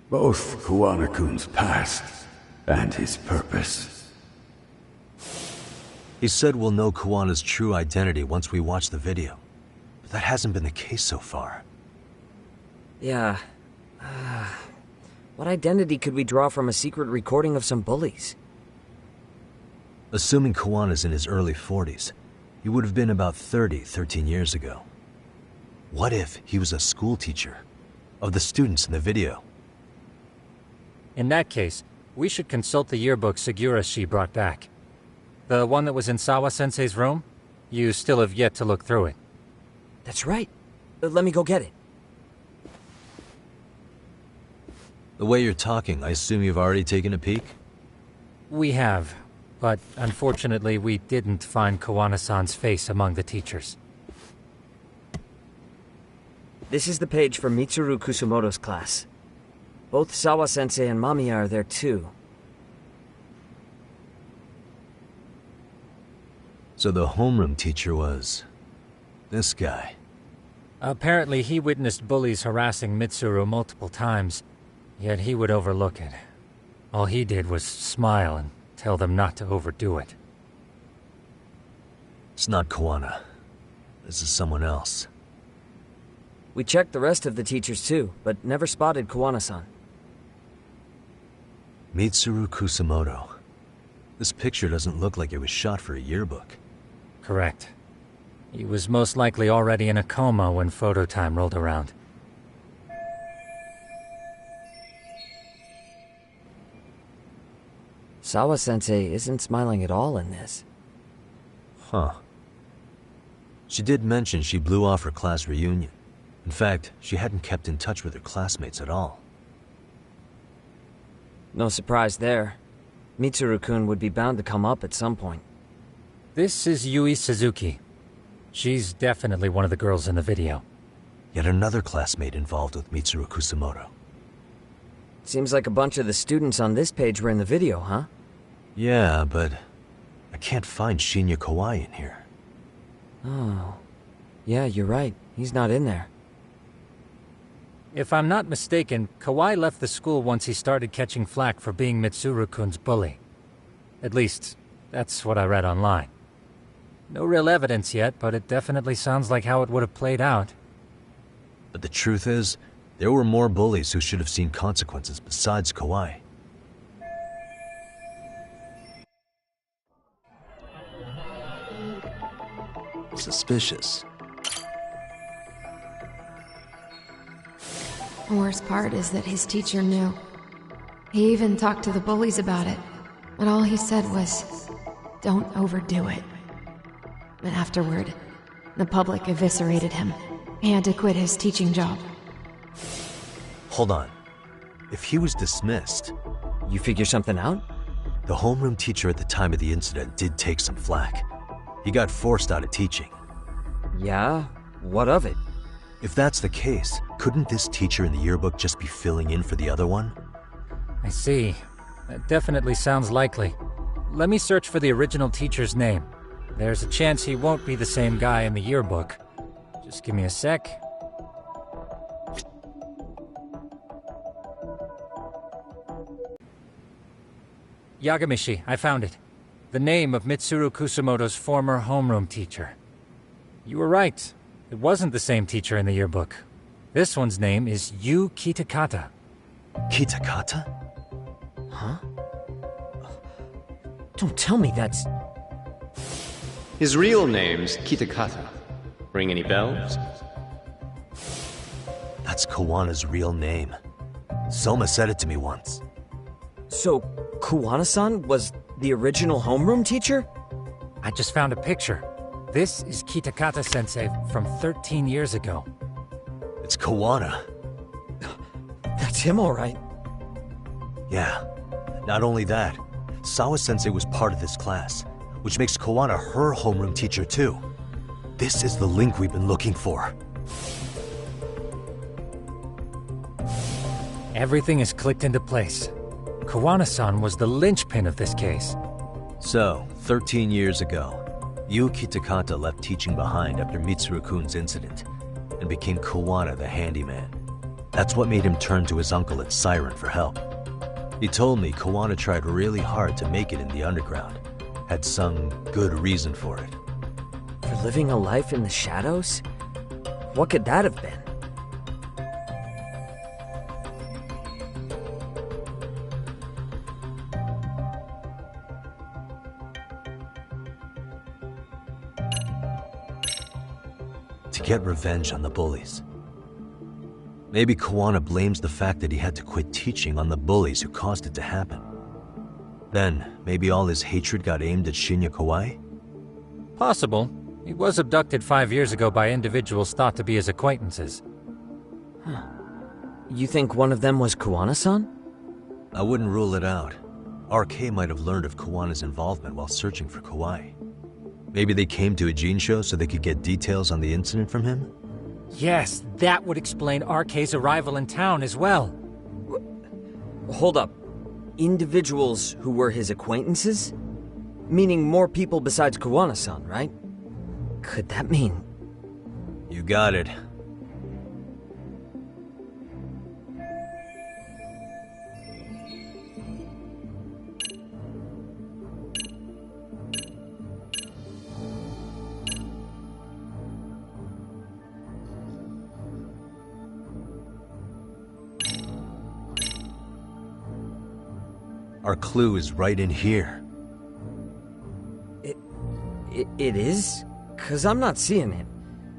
Both Kawana-kun's past and his purpose. He said we'll know Kawana's true identity once we watch the video. But that hasn't been the case so far. Yeah. What identity could we draw from a secret recording of some bullies? Assuming Kawana's in his early 40s, he would have been about 30 13 years ago. What if he was a school teacher of the students in the video? In that case, we should consult the yearbook Segura-shi brought back. The one that was in Sawa-sensei's room? You still have yet to look through it. That's right. Let me go get it. The way you're talking, I assume you've already taken a peek? We have, but unfortunately we didn't find Kawana-san's face among the teachers. This is the page from Mitsuru Kusumoto's class. Both Sawa-sensei and Mamiya are there too. So the homeroom teacher was... this guy. Apparently he witnessed bullies harassing Mitsuru multiple times, yet he would overlook it. All he did was smile and tell them not to overdo it. It's not Kawana. This is someone else. We checked the rest of the teachers too, but never spotted Kawana-san. Mitsuru Kusamoto. This picture doesn't look like it was shot for a yearbook. Correct. He was most likely already in a coma when photo time rolled around. Sawa-sensei isn't smiling at all in this. Huh. She did mention she blew off her class reunion. In fact, she hadn't kept in touch with her classmates at all. No surprise there. Mitsuru-kun would be bound to come up at some point. This is Yui Suzuki. She's definitely one of the girls in the video. Yet another classmate involved with Mitsuru Kusamoto. Seems like a bunch of the students on this page were in the video, huh? Yeah, but I can't find Shinya Kawai in here. Oh. Yeah, you're right. He's not in there. If I'm not mistaken, Kawai left the school once he started catching flack for being Mitsuru-kun's bully. At least, that's what I read online. No real evidence yet, but it definitely sounds like how it would have played out. But the truth is, there were more bullies who should have seen consequences besides Kawai. Suspicious. The worst part is that his teacher knew. He even talked to the bullies about it, but all he said was, "Don't overdo it." But afterward, the public eviscerated him. He had to quit his teaching job. Hold on. If he was dismissed... You figure something out? The homeroom teacher at the time of the incident did take some flack. He got forced out of teaching. Yeah? What of it? If that's the case, couldn't this teacher in the yearbook just be filling in for the other one? I see. That definitely sounds likely. Let me search for the original teacher's name. There's a chance he won't be the same guy in the yearbook. Just give me a sec. Yagamishi, I found it. The name of Mitsuru Kusamoto's former homeroom teacher. You were right. It wasn't the same teacher in the yearbook. This one's name is Yu Kitakata. Kitakata? Huh? Don't tell me that's... His real name's Kitakata. Ring any bells? That's Kawana's real name. Soma said it to me once. So, Kawana-san was the original homeroom teacher? I just found a picture. This is Kitakata-sensei from 13 years ago. It's Kawana. That's him, all right. Yeah. Not only that, Sawa-sensei was part of this class, which makes Kawana her homeroom teacher too. This is the link we've been looking for. Everything is clicked into place. Kawana-san was the linchpin of this case. So, 13 years ago, Yu Kitakata left teaching behind after Mitsuru-kun's incident, and became Kawana the handyman. That's what made him turn to his uncle at Siren for help. He told me Kawana tried really hard to make it in the underground, had some good reason for it. For living a life in the shadows? What could that have been? To get revenge on the bullies. Maybe Kawana blames the fact that he had to quit teaching on the bullies who caused it to happen. Then, maybe all his hatred got aimed at Shinya Kawai? Possible. He was abducted 5 years ago by individuals thought to be his acquaintances. Huh. You think one of them was Kawana-san? I wouldn't rule it out. RK might have learned of Kawana's involvement while searching for Kawai. Maybe they came to a Gene show so they could get details on the incident from him? Yes, that would explain RK's arrival in town as well. Hold up. Individuals who were his acquaintances? Meaning more people besides Kawana-san, right? Could that mean... You got it. Our clue is right in here. It is? 'Cause I'm not seeing it.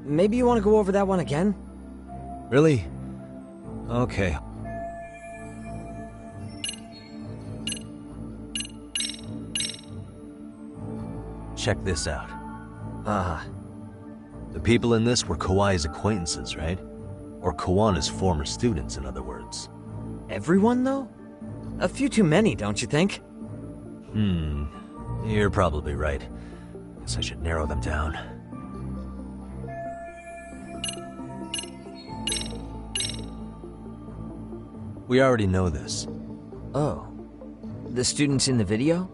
Maybe you want to go over that one again? Really? Okay. Check this out. The people in this were Kawai's acquaintances, right? Or Kawana's former students, in other words. Everyone, though? A few too many, don't you think? You're probably right. Guess I should narrow them down. We already know this. Oh. The students in the video?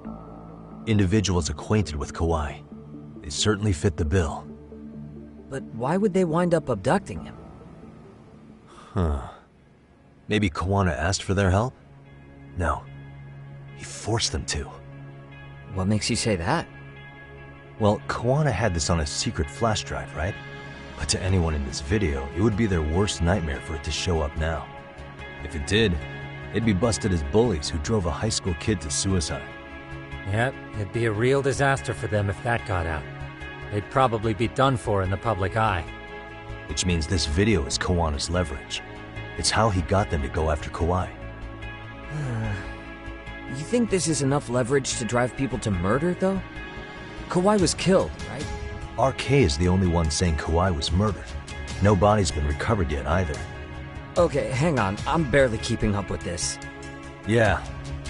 Individuals acquainted with Kawai. They certainly fit the bill. But why would they wind up abducting him? Maybe Kawana asked for their help? No. He forced them to. What makes you say that? Well, Kawana had this on a secret flash drive, right? But to anyone in this video, it would be their worst nightmare for it to show up now. If it did, they'd be busted as bullies who drove a high school kid to suicide. Yep, it'd be a real disaster for them if that got out. They'd probably be done for in the public eye. Which means this video is Kawana's leverage. It's how he got them to go after Kawai. You think this is enough leverage to drive people to murder, though? Kawai was killed, right? RK is the only one saying Kawai was murdered. No body's been recovered yet either. Okay, hang on. I'm barely keeping up with this. Yeah,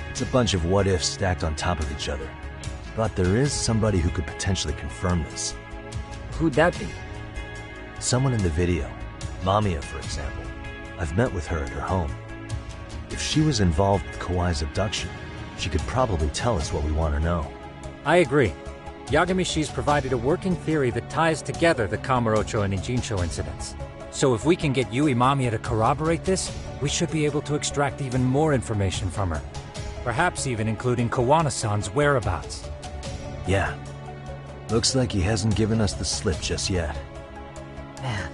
it's a bunch of what-ifs stacked on top of each other. But there is somebody who could potentially confirm this. Who'd that be? Someone in the video. Mamiya, for example. I've met with her at her home. If she was involved with Kawai's abduction, she could probably tell us what we want to know. I agree. Yagamishi's provided a working theory that ties together the Kamurocho and Ijincho incidents. So if we can get Yui Mamiya to corroborate this, we should be able to extract even more information from her. Perhaps even including Kawana-san's whereabouts. Yeah. Looks like he hasn't given us the slip just yet. Man,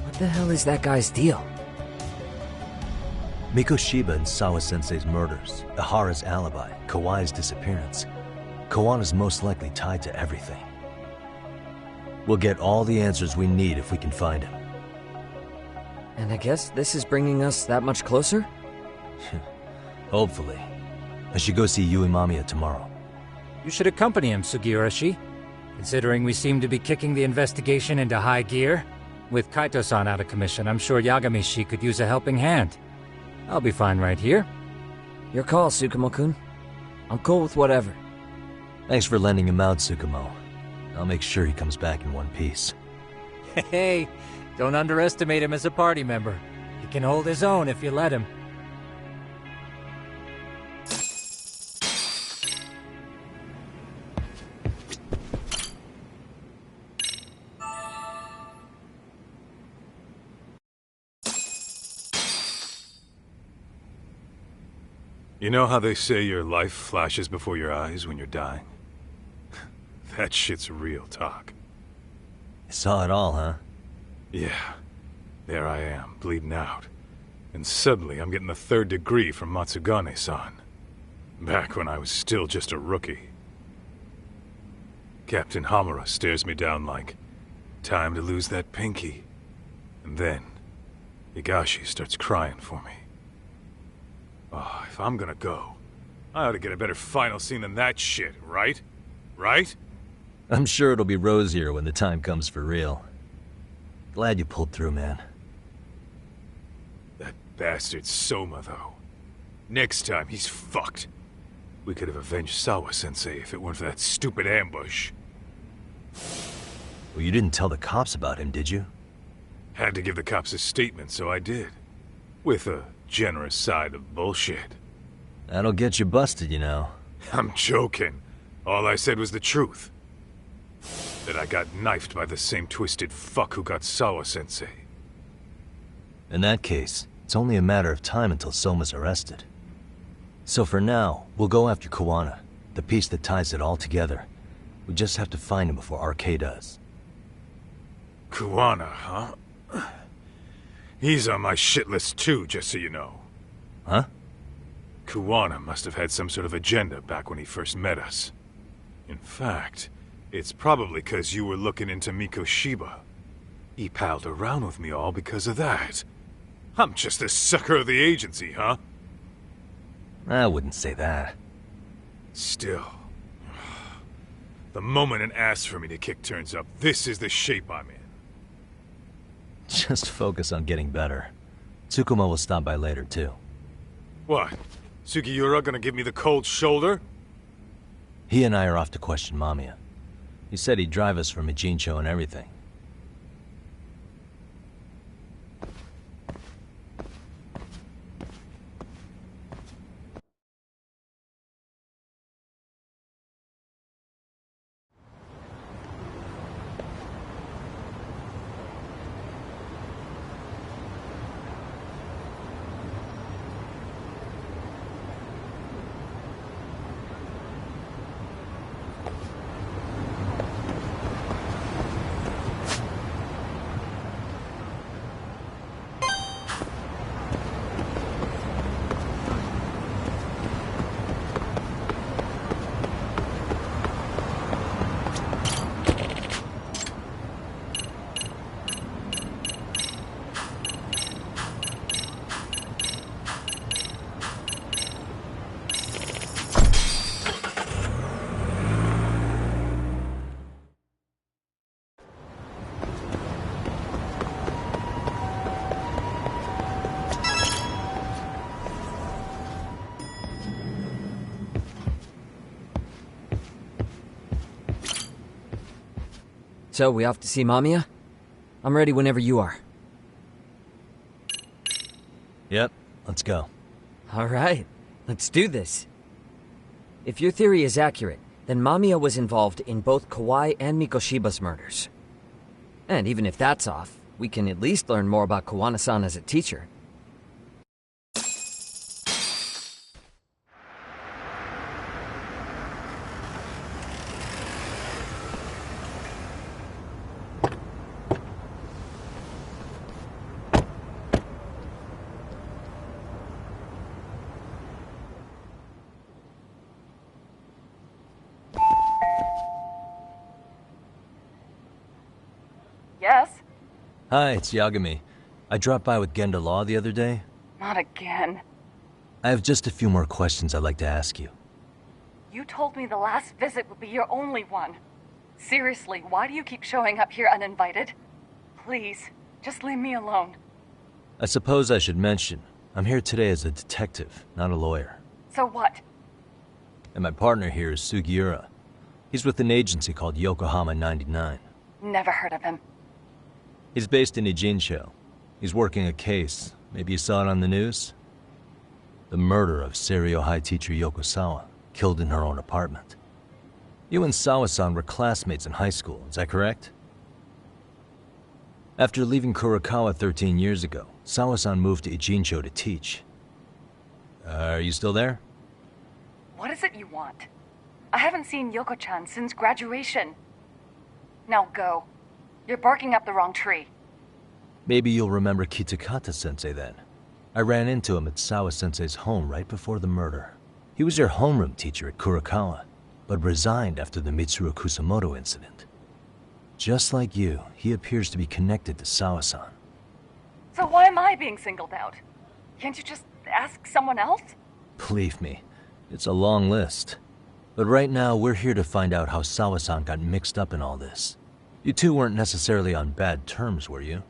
what the hell is that guy's deal? Mikoshiba and Sawa-sensei's murders, Ihara's alibi, Kawai's disappearance. Kawana's most likely tied to everything. We'll get all the answers we need if we can find him. And I guess this is bringing us that much closer? Hopefully. I should go see Yui Mamiya tomorrow. You should accompany him, Sugiurashi. Considering we seem to be kicking the investigation into high gear. With Kaito-san out of commission, I'm sure Yagamishi could use a helping hand. I'll be fine right here. Your call, Tsukumo-kun. I'm cool with whatever. Thanks for lending him out, Tsukumo. I'll make sure he comes back in one piece. Hey, don't underestimate him as a party member. He can hold his own if you let him. You know how they say your life flashes before your eyes when you're dying? That shit's real talk. You saw it all, huh? Yeah. There I am, bleeding out. And suddenly I'm getting the 3rd degree from Matsugane-san. Back when I was still just a rookie. Captain Hamura stares me down like, time to lose that pinky. And then, Higashi starts crying for me. Oh, if I'm gonna go, I ought to get a better final scene than that shit, right? Right? I'm sure it'll be rosier when the time comes for real. Glad you pulled through, man. That bastard Soma, though. Next time, he's fucked. We could have avenged Sawa-sensei if it weren't for that stupid ambush. Well, you didn't tell the cops about him, did you? Had to give the cops a statement, so I did. With a generous side of bullshit. That'll get you busted, you know. I'm joking. All I said was the truth. That I got knifed by the same twisted fuck who got Sawa-sensei. In that case, it's only a matter of time until Soma's arrested. So for now, we'll go after Kawana, the piece that ties it all together. We just have to find him before RK does. Kawana, huh? He's on my shit list too, just so you know. Huh? Kuwana must have had some sort of agenda back when he first met us. In fact, it's probably because you were looking into Mikoshiba. He palled around with me all because of that. I'm just a sucker of the agency, huh? I wouldn't say that. Still. The moment an ass for me to kick turns up, this is the shape I'm in. Just focus on getting better. Tsukuma will stop by later, too. What? Sugiura gonna give me the cold shoulder? He and I are off to question Mamiya. He said he'd drive us from Ijincho and everything. So, we off to see Mamiya? I'm ready whenever you are. Yep, let's go. Alright, let's do this. If your theory is accurate, then Mamiya was involved in both Kawai and Mikoshiba's murders. And even if that's off, we can at least learn more about Kuwana-san as a teacher. Yes? Hi, it's Yagami. I dropped by with Genda Law the other day. Not again. I have just a few more questions I'd like to ask you. You told me the last visit would be your only one. Seriously, why do you keep showing up here uninvited? Please, just leave me alone. I suppose I should mention, I'm here today as a detective, not a lawyer. So what? And my partner here is Sugiura. He's with an agency called Yokohama 99. Never heard of him. He's based in Ijincho. He's working a case. Maybe you saw it on the news? The murder of Seiryo High teacher Yokosawa, killed in her own apartment. You and Sawa-san were classmates in high school, is that correct? After leaving Kurokawa 13 years ago, Sawa-san moved to Ijincho to teach. Are you still there? What is it you want? I haven't seen Yoko-chan since graduation. Now go. You're barking up the wrong tree. Maybe you'll remember Kitakata-sensei then. I ran into him at Sawa-sensei's home right before the murder. He was your homeroom teacher at Kurokawa, but resigned after the Mitsuru Kusamoto incident. Just like you, he appears to be connected to Sawa-san. So why am I being singled out? Can't you just ask someone else? Believe me, it's a long list. But right now, we're here to find out how Sawa-san got mixed up in all this. You two weren't necessarily on bad terms, were you?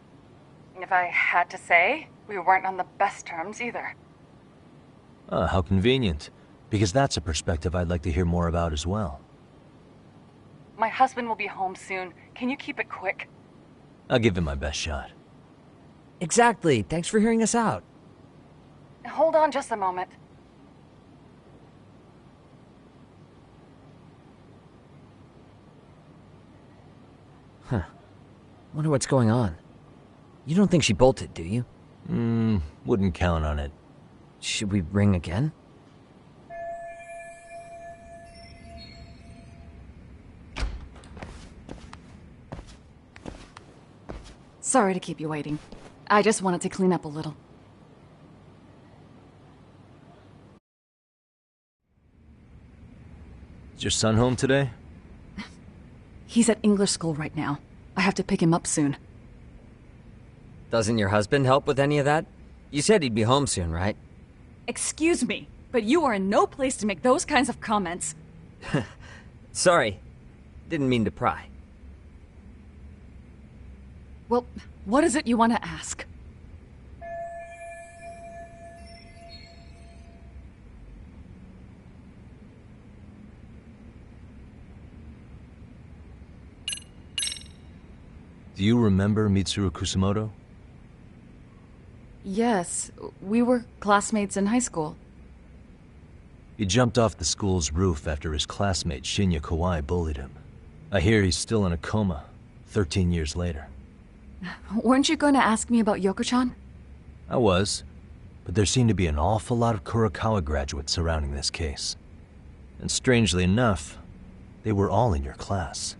If I had to say, we weren't on the best terms either. Ah, how convenient. Because that's a perspective I'd like to hear more about as well. My husband will be home soon. Can you keep it quick? I'll give it my best shot. Exactly. Thanks for hearing us out. Hold on just a moment. Huh. Wonder what's going on. You don't think she bolted, do you? Wouldn't count on it. Should we ring again? Sorry to keep you waiting. I just wanted to clean up a little. Is your son home today? He's at English school right now. I have to pick him up soon. Doesn't your husband help with any of that? You said he'd be home soon, right? Excuse me, but you are in no place to make those kinds of comments. Sorry. Didn't mean to pry. Well, what is it you want to ask? Do you remember Mitsuru Kusumoto? Yes, we were classmates in high school. He jumped off the school's roof after his classmate Shinya Kawai bullied him. I hear he's still in a coma, 13 years later. Weren't you going to ask me about Yoko-chan? I was, but there seemed to be an awful lot of Kurokawa graduates surrounding this case. And strangely enough, they were all in your class.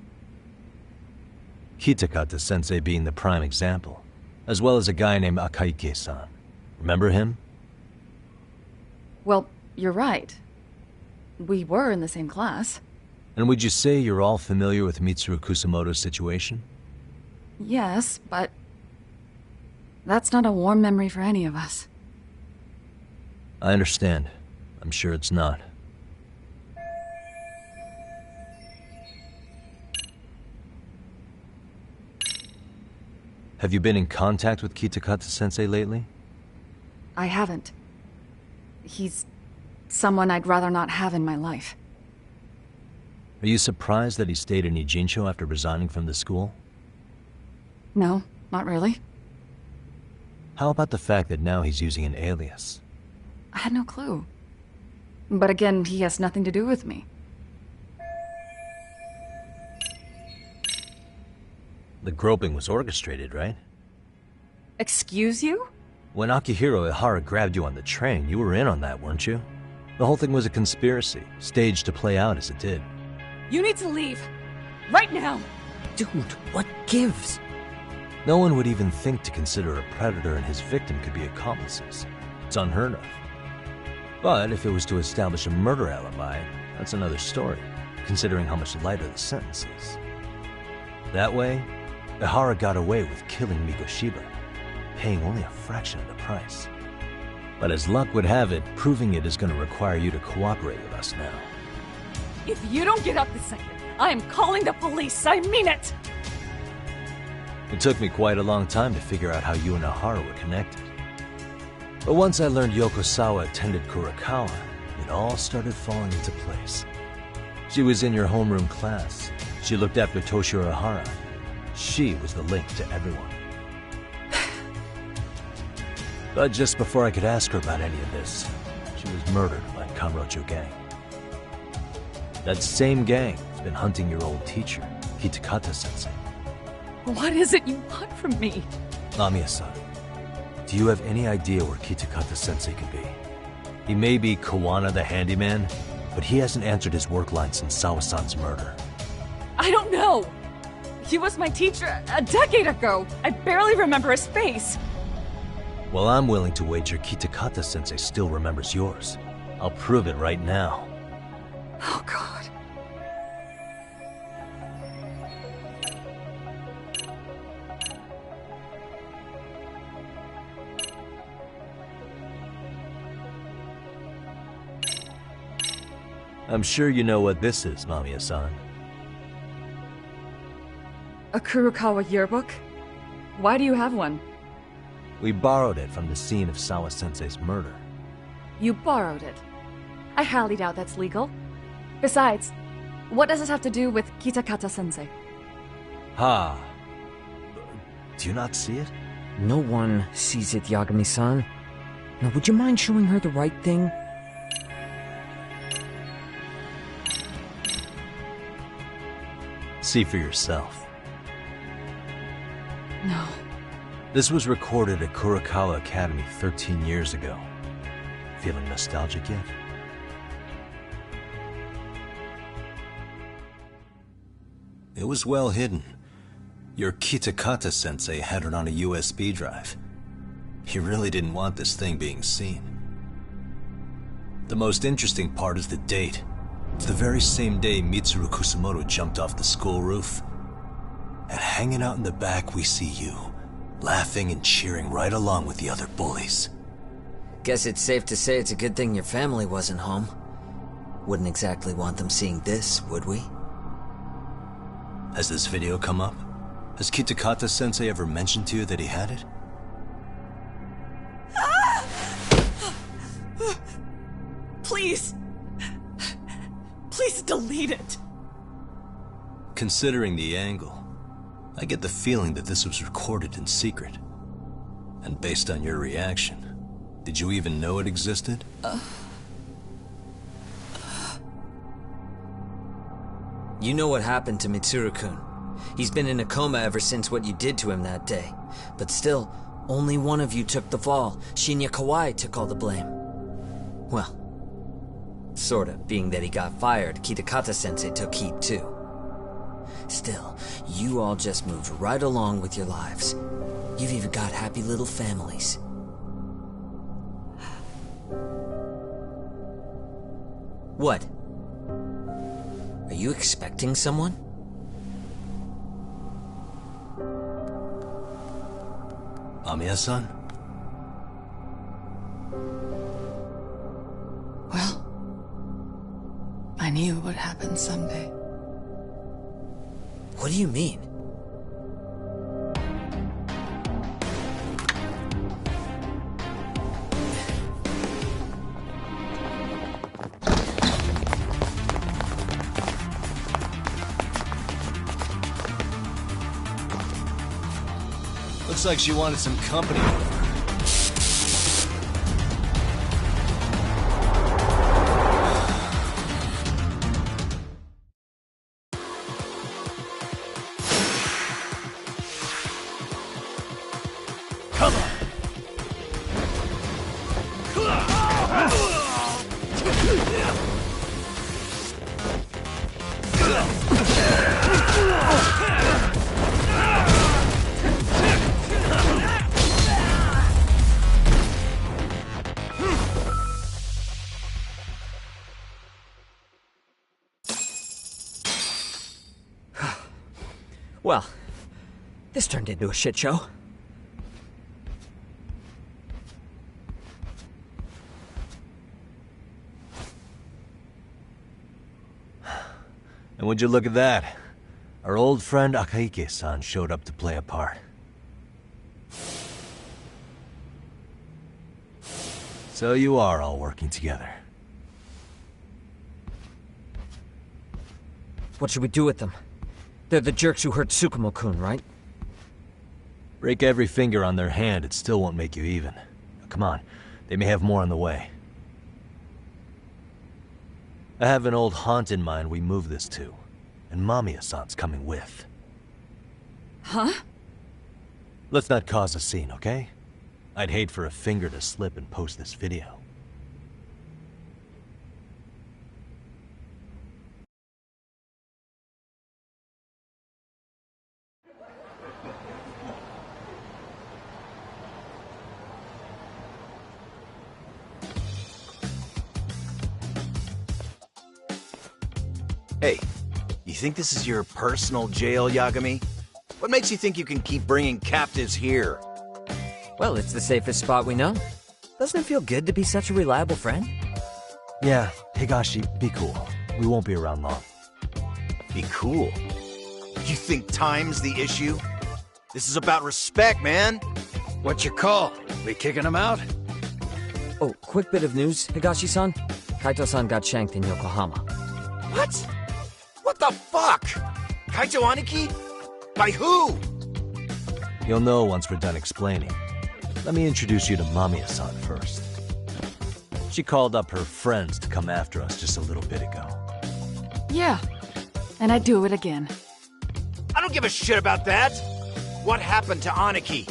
Kitakata-sensei being the prime example, as well as a guy named Akaike-san. Remember him? Well, you're right. We were in the same class. And would you say you're all familiar with Mitsuru Kusumoto's situation? Yes, but that's not a warm memory for any of us. I understand. I'm sure it's not. Have you been in contact with Kitakata-sensei lately? I haven't. He's someone I'd rather not have in my life. Are you surprised that he stayed in Ijincho after resigning from the school? No, not really. How about the fact that now he's using an alias? I had no clue. But again, he has nothing to do with me. The groping was orchestrated, right? Excuse you? When Akihiro Ihara grabbed you on the train, you were in on that, weren't you? The whole thing was a conspiracy, staged to play out as it did. You need to leave. Right now! Dude, what gives? No one would even think to consider a predator and his victim could be accomplices. It's unheard of. But if it was to establish a murder alibi, that's another story, considering how much lighter the sentence is. That way, Ihara got away with killing Mikoshiba, paying only a fraction of the price. But as luck would have it, proving it is going to require you to cooperate with us now. If you don't get up this second, I am calling the police. I mean it! It took me quite a long time to figure out how you and Ihara were connected. But once I learned Yokosawa attended Kurokawa, it all started falling into place. She was in your homeroom class. She looked after Toshiro Ihara. She was the link to everyone. But just before I could ask her about any of this, she was murdered by Kamurocho gang. That same gang has been hunting your old teacher, Kitakata-sensei. What is it you want from me? Lamia-san, do you have any idea where Kitakata-sensei could be? He may be Kawana the handyman, but he hasn't answered his work line since Sawa-san's murder. I don't know! He was my teacher a decade ago! I barely remember his face! Well, I'm willing to wager Kitakata-sensei still remembers yours. I'll prove it right now. Oh, God. I'm sure you know what this is, Mamiya-san. A Kurokawa yearbook? Why do you have one? We borrowed it from the scene of Sawa-sensei's murder. You borrowed it? I highly doubt that's legal. Besides, what does this have to do with Kitakata-sensei? Ha! Do you not see it? No one sees it, Yagami-san. Now, would you mind showing her the right thing? See for yourself. No. This was recorded at Kurokawa Academy 13 years ago. Feeling nostalgic yet? It was well hidden. Your Kitakata-sensei had it on a USB drive. He really didn't want this thing being seen. The most interesting part is the date. It's the very same day Mitsuru Kusamoto jumped off the school roof. And hanging out in the back, we see you, laughing and cheering right along with the other bullies. Guess it's safe to say it's a good thing your family wasn't home. Wouldn't exactly want them seeing this, would we? Has this video come up? Has Kitakata-sensei ever mentioned to you that he had it? Please. Please delete it. Considering the angle, I get the feeling that this was recorded in secret. And based on your reaction, did you even know it existed? You know what happened to Mitsuru-kun. He's been in a coma ever since what you did to him that day. But still, only one of you took the fall. Shinya Kawai took all the blame. Well, sorta, being that he got fired, Kitakata-sensei took heat too. Still, you all just moved right along with your lives. You've even got happy little families. What? Are you expecting someone? Amiya-san? Well, I knew it would happen someday. What do you mean? Looks like she wanted some company. Come on. Well, this turned into a shit show. And would you look at that? Our old friend Akaike-san showed up to play a part. So you are all working together. What should we do with them? They're the jerks who hurt Tsukumo-kun, right? Break every finger on their hand, it still won't make you even. Come on, they may have more on the way. I have an old haunt in mind we move this to, and Mamiya-san's coming with. Huh? Let's not cause a scene, okay? I'd hate for a finger to slip and post this video. Hey, you think this is your personal jail, Yagami? What makes you think you can keep bringing captives here? Well, it's the safest spot we know. Doesn't it feel good to be such a reliable friend? Yeah, Higashi, be cool. We won't be around long. Be cool? You think time's the issue? This is about respect, man. What's your call? We kicking him out? Oh, quick bit of news, Higashi-san. Kaito-san got shanked in Yokohama. What? What the fuck? Kaito Aniki? By who? You'll know once we're done explaining. Let me introduce you to Mamiya-san first. She called up her friends to come after us just a little bit ago. Yeah, and I'd do it again. I don't give a shit about that. What happened to Aniki?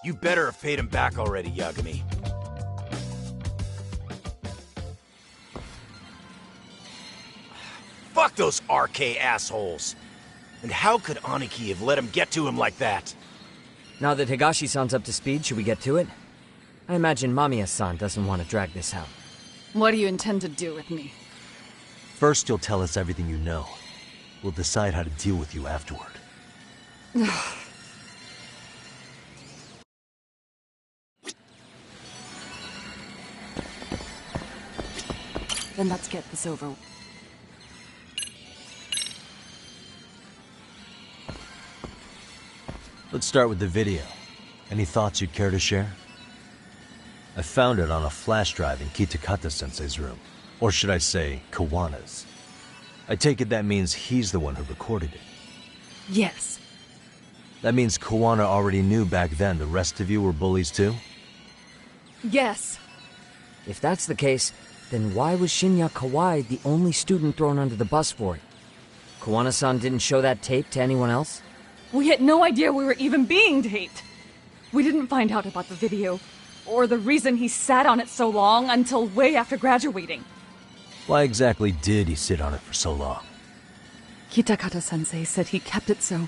You better have paid him back already, Yagami. Fuck those RK assholes. And how could Aniki have let him get to him like that? Now that Higashi-san's up to speed, should we get to it? I imagine Mamiya-san doesn't want to drag this out. What do you intend to do with me? First, you'll tell us everything you know. We'll decide how to deal with you afterward. Then let's get this over. Let's start with the video. Any thoughts you'd care to share? I found it on a flash drive in Kitakata-sensei's room. Or should I say, Kawana's. I take it that means he's the one who recorded it. Yes. That means Kawana already knew back then the rest of you were bullies too? Yes. If that's the case, then why was Shinya Kawai the only student thrown under the bus for it? Kawana-san didn't show that tape to anyone else? We had no idea we were even being taped. We didn't find out about the video, or the reason he sat on it so long until way after graduating. Why exactly did he sit on it for so long? Kitakata-sensei said he kept it so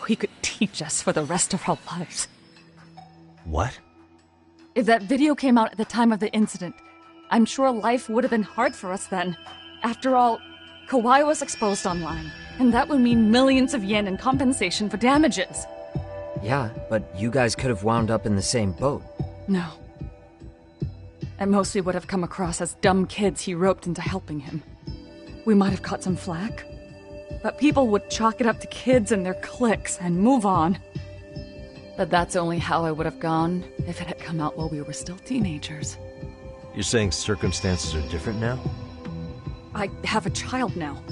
he could teach us for the rest of our lives. What? If that video came out at the time of the incident, I'm sure life would have been hard for us then. After all, Kawai was exposed online, and that would mean millions of yen in compensation for damages. Yeah, but you guys could have wound up in the same boat. No. At most we would have come across as dumb kids he roped into helping him. We might have caught some flack, but people would chalk it up to kids and their cliques and move on. But that's only how I would have gone if it had come out while we were still teenagers. You're saying circumstances are different now? I have a child now.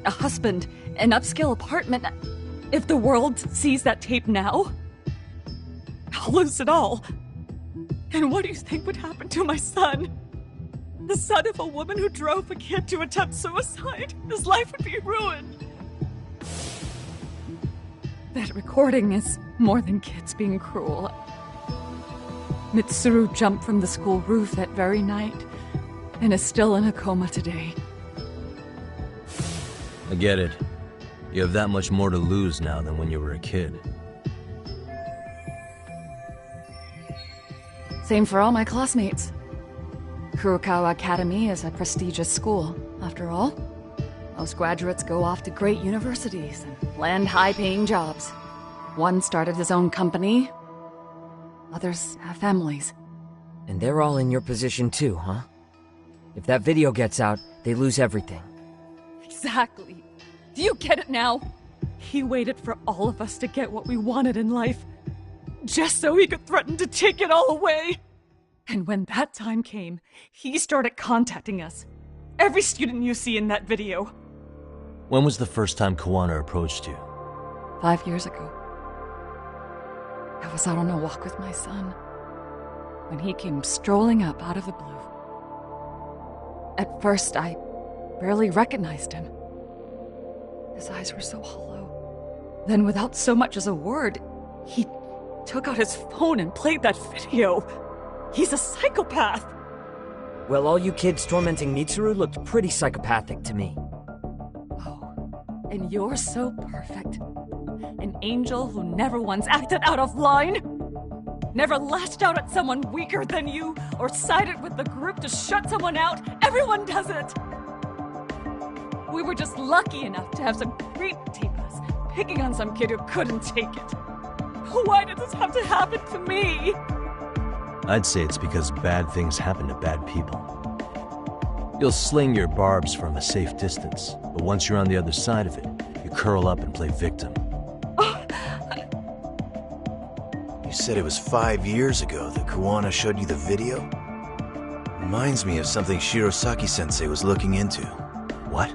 A husband, an upscale apartment. If the world sees that tape now, I'll lose it all. And what do you think would happen to my son? The son of a woman who drove a kid to attempt suicide? His life would be ruined. That recording is more than kids being cruel. Mitsuru jumped from the school roof that very night and is still in a coma today. I get it. You have that much more to lose now than when you were a kid. Same for all my classmates. Kurokawa Academy is a prestigious school, after all. Most graduates go off to great universities and land high-paying jobs. One started his own company. Others have families. And they're all in your position too, huh? If that video gets out, they lose everything. Exactly. Do you get it now? He waited for all of us to get what we wanted in life, just so he could threaten to take it all away. And when that time came, he started contacting us. Every student you see in that video. When was the first time Kawana approached you? 5 years ago. I was out on a walk with my son when he came strolling up out of the blue. At first, I barely recognized him. His eyes were so hollow. Then, without so much as a word, he took out his phone and played that video. He's a psychopath! Well, all you kids tormenting Mitsuru looked pretty psychopathic to me. And you're so perfect. An angel who never once acted out of line. Never lashed out at someone weaker than you, or sided with the group to shut someone out. Everyone does it! We were just lucky enough to have some creep tape us, picking on some kid who couldn't take it. Why did this have to happen to me? I'd say it's because bad things happen to bad people. You'll sling your barbs from a safe distance, but once you're on the other side of it, you curl up and play victim. You said it was 5 years ago that Kawana showed you the video? Reminds me of something Shirosaki-sensei was looking into. What?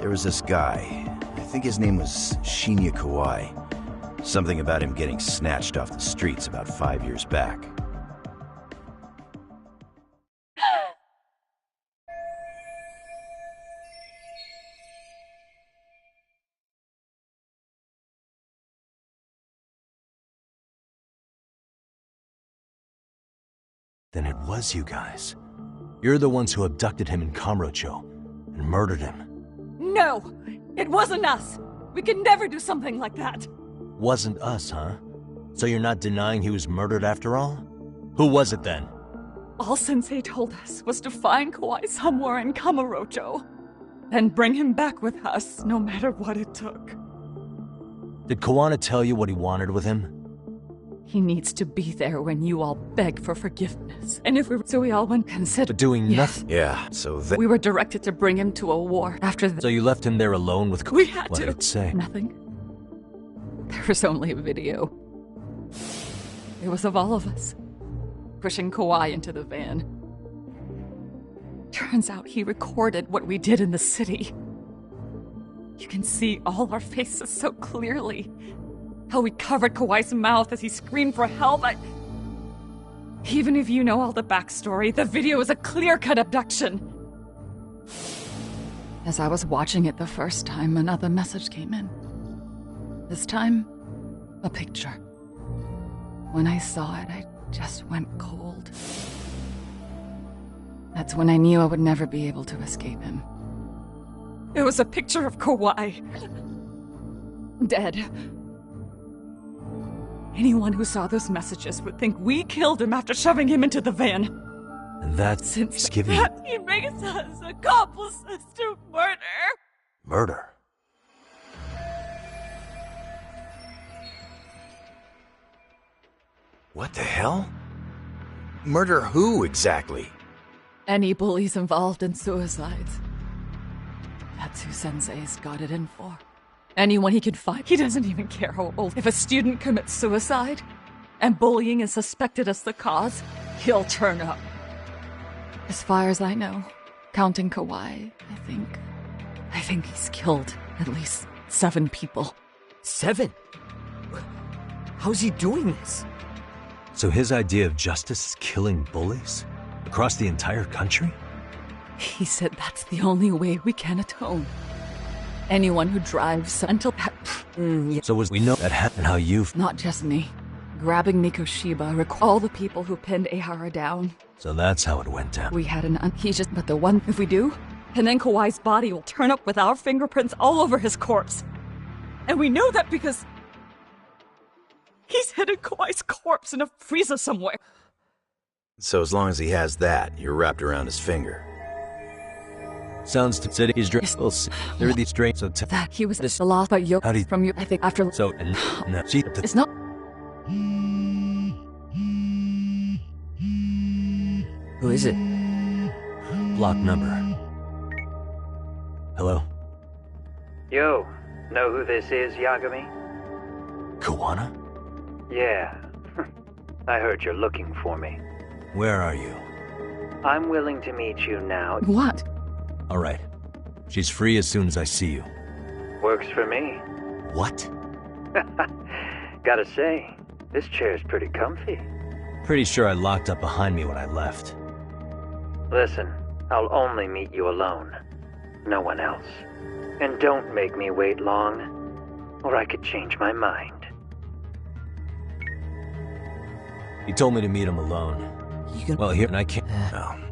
There was this guy. I think his name was Shinya Kawai. Something about him getting snatched off the streets about 5 years back. Then it was you guys. You're the ones who abducted him in Kamurocho and murdered him. No! It wasn't us! We could never do something like that! Wasn't us, huh? So you're not denying he was murdered after all? Who was it then? All Sensei told us was to find Kawhi somewhere in Kamurocho, and bring him back with us, no matter what it took. Did Kawana tell you what he wanted with him? He needs to be there when you all beg for forgiveness. And if so we all went consider. But doing nothing? Yeah, so we were directed to bring him to a war after the. So you left him there alone with We had what to. did it say? Nothing. There was only a video. It was of all of us, pushing Kawhi into the van. Turns out he recorded what we did in the city. You can see all our faces so clearly. How we covered Kawhi's mouth as he screamed for help. Even if you know all the backstory, the video is a clear-cut abduction. As I was watching it the first time, another message came in. This time, a picture. When I saw it, I just went cold. That's when I knew I would never be able to escape him. It was a picture of Kawhi. Dead. Anyone who saw those messages would think we killed him after shoving him into the van. And that's Since giving that, he makes us accomplices to murder. murder. What the hell? Murder who, exactly? Any bullies involved in suicides. That's who Sensei's got it in for. Anyone he can find. He doesn't even care how old. If a student commits suicide, and bullying is suspected as the cause, he'll turn up. As far as I know, counting Kawhi, I think he's killed at least 7 people. 7? How's he doing this? So his idea of justice is killing bullies? Across the entire country? He said that's the only way we can atone. Anyone who drives until that. Yeah. So we know that happened, how you've... Not just me. Grabbing Mikoshiba, all the people who pinned Ehara down. So that's how it went down. We had but the one, if we do, and then Kawhi's body will turn up with our fingerprints all over his corpse. And we know that because he's hidden Kawhi's corpse in a freezer somewhere. So as long as he has that, you're wrapped around his finger. Sounds to say he's dressed. They're these straight, so that he was the lost by you from you. I think after. So no, she. It's not. Who is it? Block number. Hello? Yo, know who this is, Yagami? Kawana? Yeah. I heard you're looking for me. Where are you? I'm willing to meet you now. What? All right. She's free as soon as I see you. Works for me. What? Gotta say, this chair's pretty comfy. Pretty sure I locked up behind me when I left. Listen, I'll only meet you alone. No one else. And don't make me wait long, or I could change my mind. He told me to meet him alone. Well, here, and I can't... No.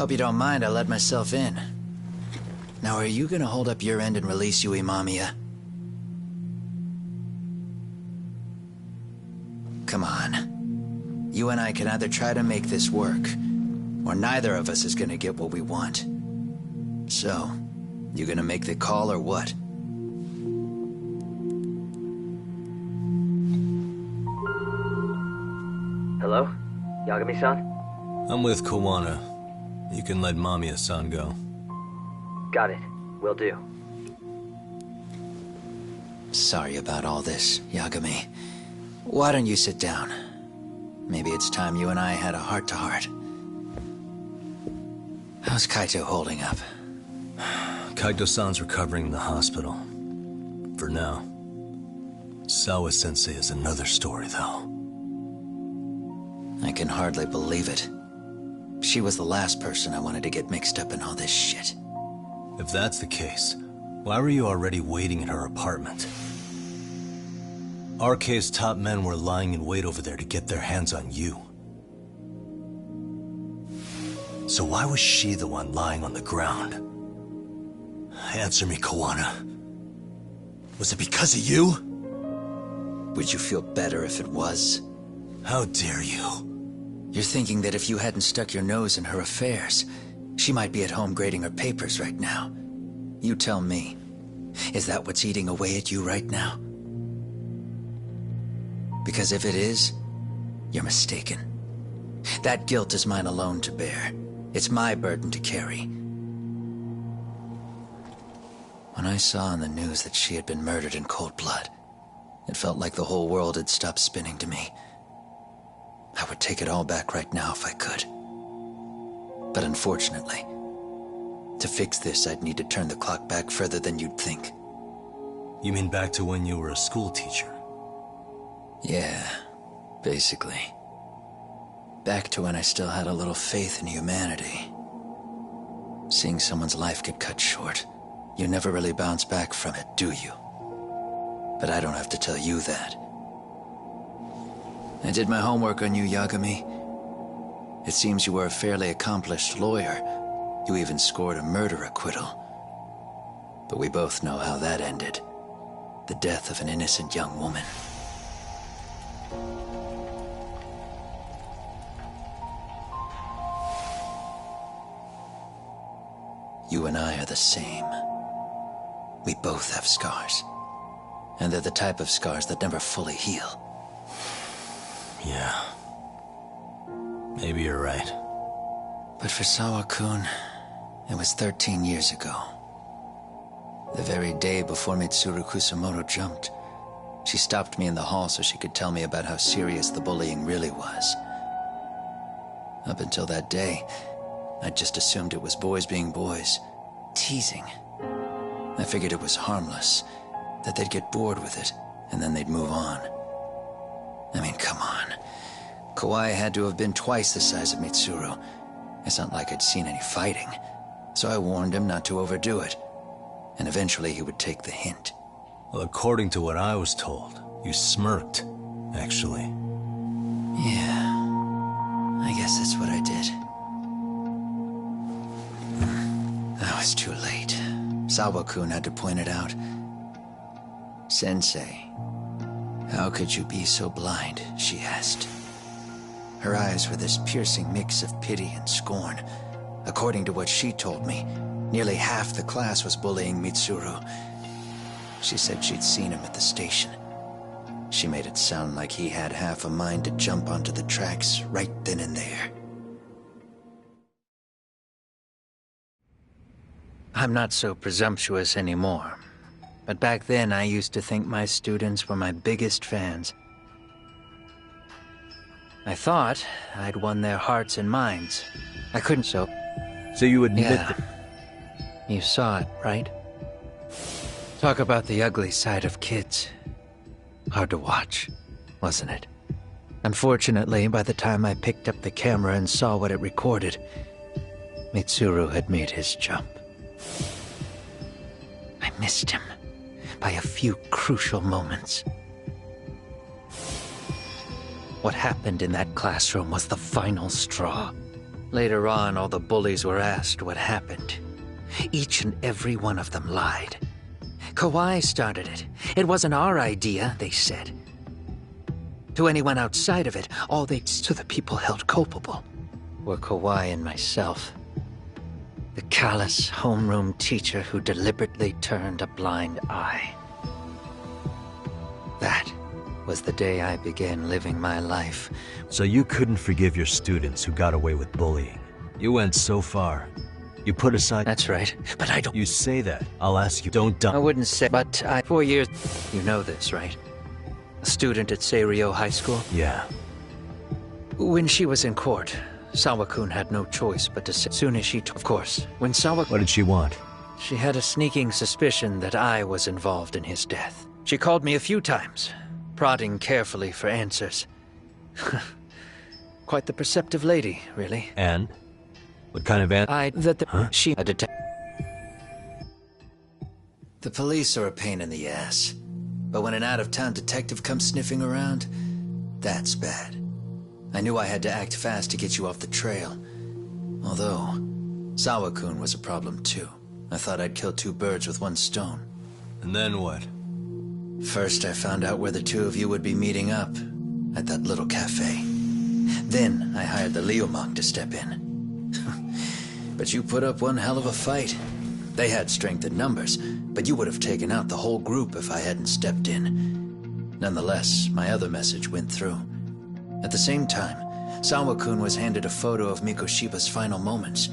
Hope you don't mind I let myself in. Now, are you gonna hold up your end and release Yui Mamiya? Come on. You and I can either try to make this work, or neither of us is gonna get what we want. So, you gonna make the call or what? Hello? Yagami-san? I'm with Kawana. You can let Mamiya-san go. Got it. Will do. Sorry about all this, Yagami. Why don't you sit down? Maybe it's time you and I had a heart-to-heart. How's Kaito holding up? Kaito-san's recovering in the hospital. For now. Sawa-sensei is another story, though. I can hardly believe it. She was the last person I wanted to get mixed up in all this shit. If that's the case, why were you already waiting at her apartment? RK's top men were lying in wait over there to get their hands on you. So why was she the one lying on the ground? Answer me, Kawana. Was it because of you? Would you feel better if it was? How dare you? You're thinking that if you hadn't stuck your nose in her affairs, she might be at home grading her papers right now. You tell me. Is that what's eating away at you right now? Because if it is, you're mistaken. That guilt is mine alone to bear. It's my burden to carry. When I saw on the news that she had been murdered in cold blood, it felt like the whole world had stopped spinning to me. I would take it all back right now if I could. But unfortunately, to fix this, I'd need to turn the clock back further than you'd think. You mean back to when you were a school teacher? Yeah, basically. Back to when I still had a little faith in humanity. Seeing someone's life get cut short, you never really bounce back from it, do you? But I don't have to tell you that. I did my homework on you, Yagami. It seems you were a fairly accomplished lawyer. You even scored a murder acquittal. But we both know how that ended. The death of an innocent young woman. You and I are the same. We both have scars. And they're the type of scars that never fully heal. Yeah. Maybe you're right. But for Sawa-kun, it was 13 years ago. The very day before Mitsuru Kusamoto jumped, she stopped me in the hall so she could tell me about how serious the bullying really was. Up until that day, I'd just assumed it was boys being boys, teasing. I figured it was harmless, that they'd get bored with it, and then they'd move on. I mean, come on. Kawai had to have been twice the size of Mitsuru. It's not like I'd seen any fighting. So I warned him not to overdo it. And eventually he would take the hint. Well, according to what I was told, you smirked, actually. Yeah. I guess that's what I did. I was too late. Sawa-kun had to point it out. Sensei, how could you be so blind? She asked. Her eyes were this piercing mix of pity and scorn. According to what she told me, nearly half the class was bullying Mitsuru. She said she'd seen him at the station. She made it sound like he had half a mind to jump onto the tracks right then and there. I'm not so presumptuous anymore. But back then, I used to think my students were my biggest fans. I thought I'd won their hearts and minds. I couldn't So you admit that... You saw it, right? Talk about the ugly side of kids. Hard to watch, wasn't it? Unfortunately, by the time I picked up the camera and saw what it recorded, Mitsuru had made his jump. I missed him by a few crucial moments. What happened in that classroom was the final straw. Later on, all the bullies were asked what happened. Each and every one of them lied. Kawhi started it. It wasn't our idea, they said. To anyone outside of it, all they to the people held culpable were Kawhi and myself. The callous homeroom teacher who deliberately turned a blind eye. That was the day I began living my life. So you couldn't forgive your students who got away with bullying. You went so far. You put aside... That's right, but I don't... You say that. I'll ask you, don't dump... I wouldn't say, but 4 years... You know this, right? A student at Seiryo High School? Yeah. When she was in court, Sawa-kun had no choice but to say... Soon as she... Of course, when Sawa... What did she want? She had a sneaking suspicion that I was involved in his death. She called me a few times, prodding carefully for answers. Quite the perceptive lady, really. And? What kind of She... A detective... The police are a pain in the ass. But when an out-of-town detective comes sniffing around, that's bad. I knew I had to act fast to get you off the trail. Although, Sawa-kun was a problem too. I thought I'd kill 2 birds with 1 stone. And then what? First, I found out where the 2 of you would be meeting up. At that little cafe. Then, I hired the Leo monk to step in. But you put up one hell of a fight. They had strength in numbers, but you would have taken out the whole group if I hadn't stepped in. Nonetheless, my other message went through. At the same time, Sawa-kun was handed a photo of Mikoshiba's final moments.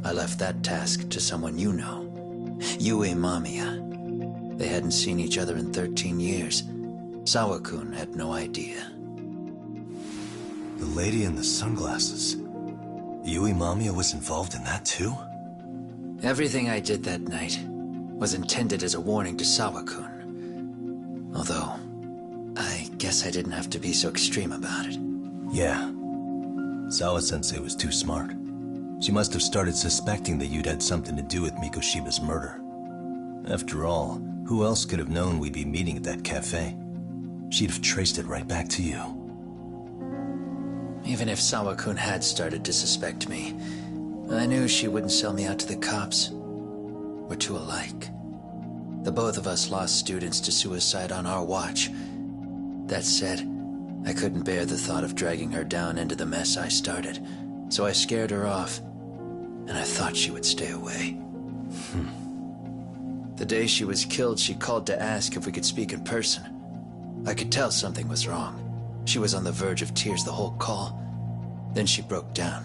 I left that task to someone you know. Yue Mamiya. They hadn't seen each other in 13 years. Sawa-kun had no idea. The lady in the sunglasses. Yui Mamiya was involved in that too? Everything I did that night was intended as a warning to Sawa-kun. Although, I guess I didn't have to be so extreme about it. Yeah. Sawa-sensei was too smart. She must have started suspecting that you'd had something to do with Mikoshiba's murder. After all, who else could have known we'd be meeting at that cafe? She'd have traced it right back to you. Even if Sawa-kun had started to suspect me, I knew she wouldn't sell me out to the cops. We're too alike. The both of us lost students to suicide on our watch. That said, I couldn't bear the thought of dragging her down into the mess I started, so I scared her off, and I thought she would stay away. The day she was killed, she called to ask if we could speak in person. I could tell something was wrong. She was on the verge of tears the whole call. Then she broke down.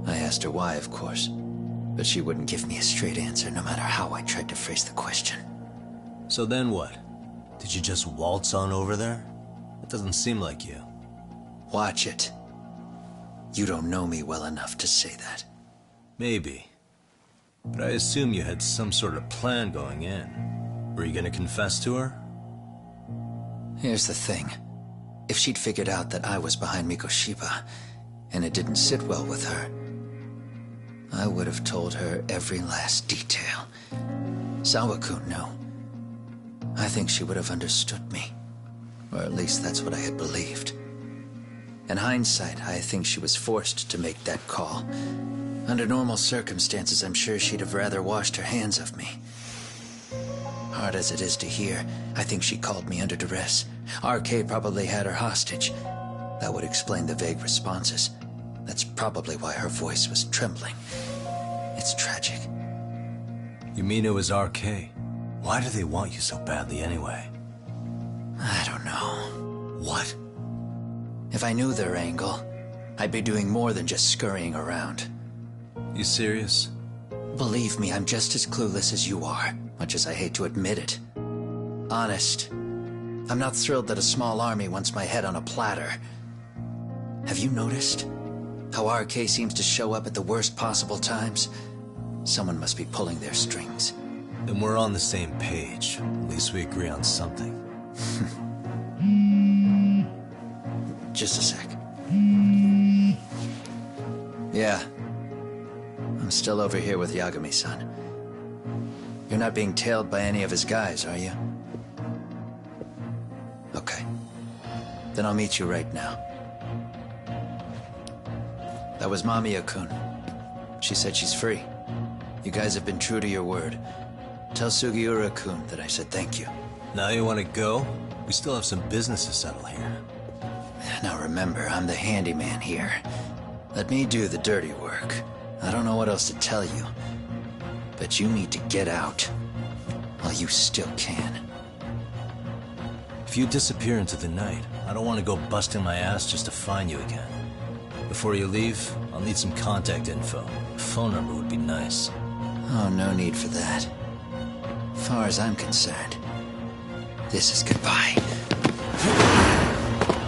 I asked her why, of course, but she wouldn't give me a straight answer no matter how I tried to phrase the question. So then what? Did you just waltz on over there? It doesn't seem like you. Watch it. You don't know me well enough to say that. Maybe. But I assume you had some sort of plan going in. Were you gonna confess to her? Here's the thing. If she'd figured out that I was behind Mikoshiba, and it didn't sit well with her, I would have told her every last detail. Sawa-kun knew. I think she would have understood me. Or at least that's what I had believed. In hindsight, I think she was forced to make that call. Under normal circumstances, I'm sure she'd have rather washed her hands of me. Hard as it is to hear, I think she called me under duress. RK probably had her hostage. That would explain the vague responses. That's probably why her voice was trembling. It's tragic. You mean it was RK? Why do they want you so badly anyway? I don't know. What? If I knew their angle, I'd be doing more than just scurrying around. You serious? Believe me, I'm just as clueless as you are, much as I hate to admit it. Honest. I'm not thrilled that a small army wants my head on a platter. Have you noticed how RK seems to show up at the worst possible times? Someone must be pulling their strings. Then we're on the same page. At least we agree on something. Just a sec. Yeah. I'm still over here with Yagami-san. You're not being tailed by any of his guys, are you? Okay. Then I'll meet you right now. That was Mamiya-kun. She said she's free. You guys have been true to your word. Tell Sugiura-kun that I said thank you. Now you want to go? We still have some business to settle here. Now remember, I'm the handyman here. Let me do the dirty work. I don't know what else to tell you. But you need to get out. While you still can. If you disappear into the night, I don't want to go busting my ass just to find you again. Before you leave, I'll need some contact info. A phone number would be nice. Oh, no need for that. As far as I'm concerned, this is goodbye.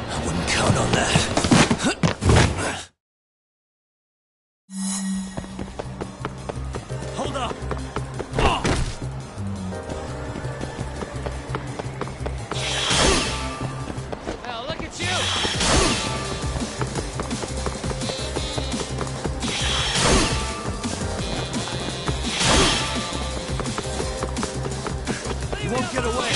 I wouldn't count on that. Hold up! Well, look at you! You won't get away!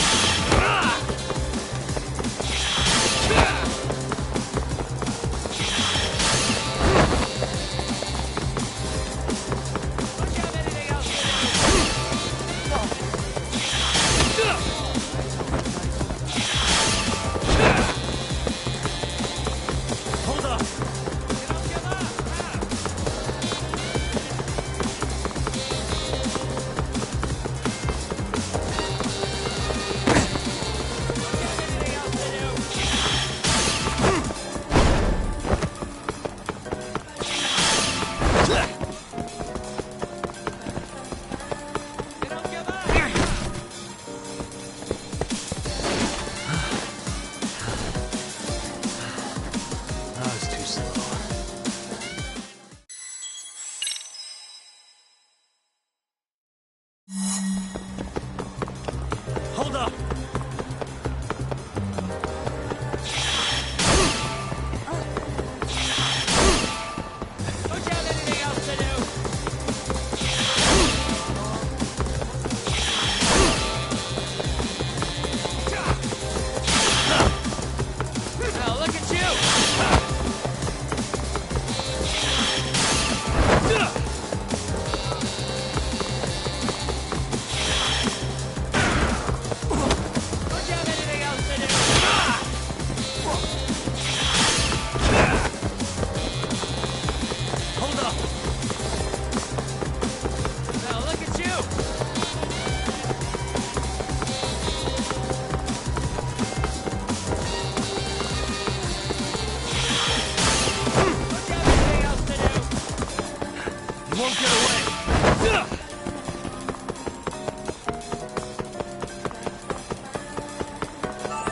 Hold up! Don't you have anything else to do? Now look at you! Won't get away.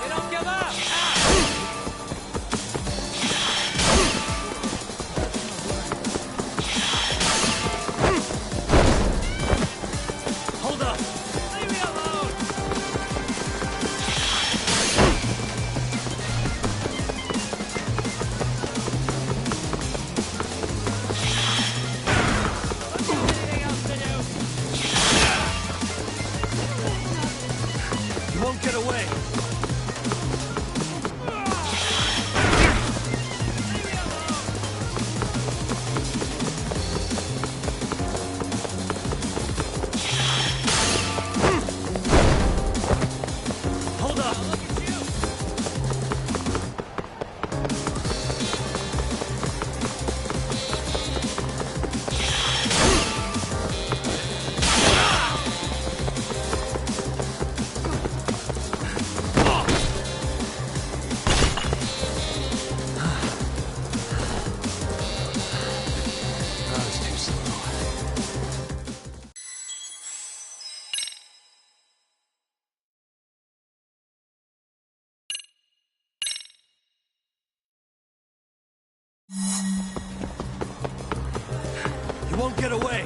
You don't give up. Hold up. Leave me alone. You won't get away. Hold up. Look at you. You won't get away.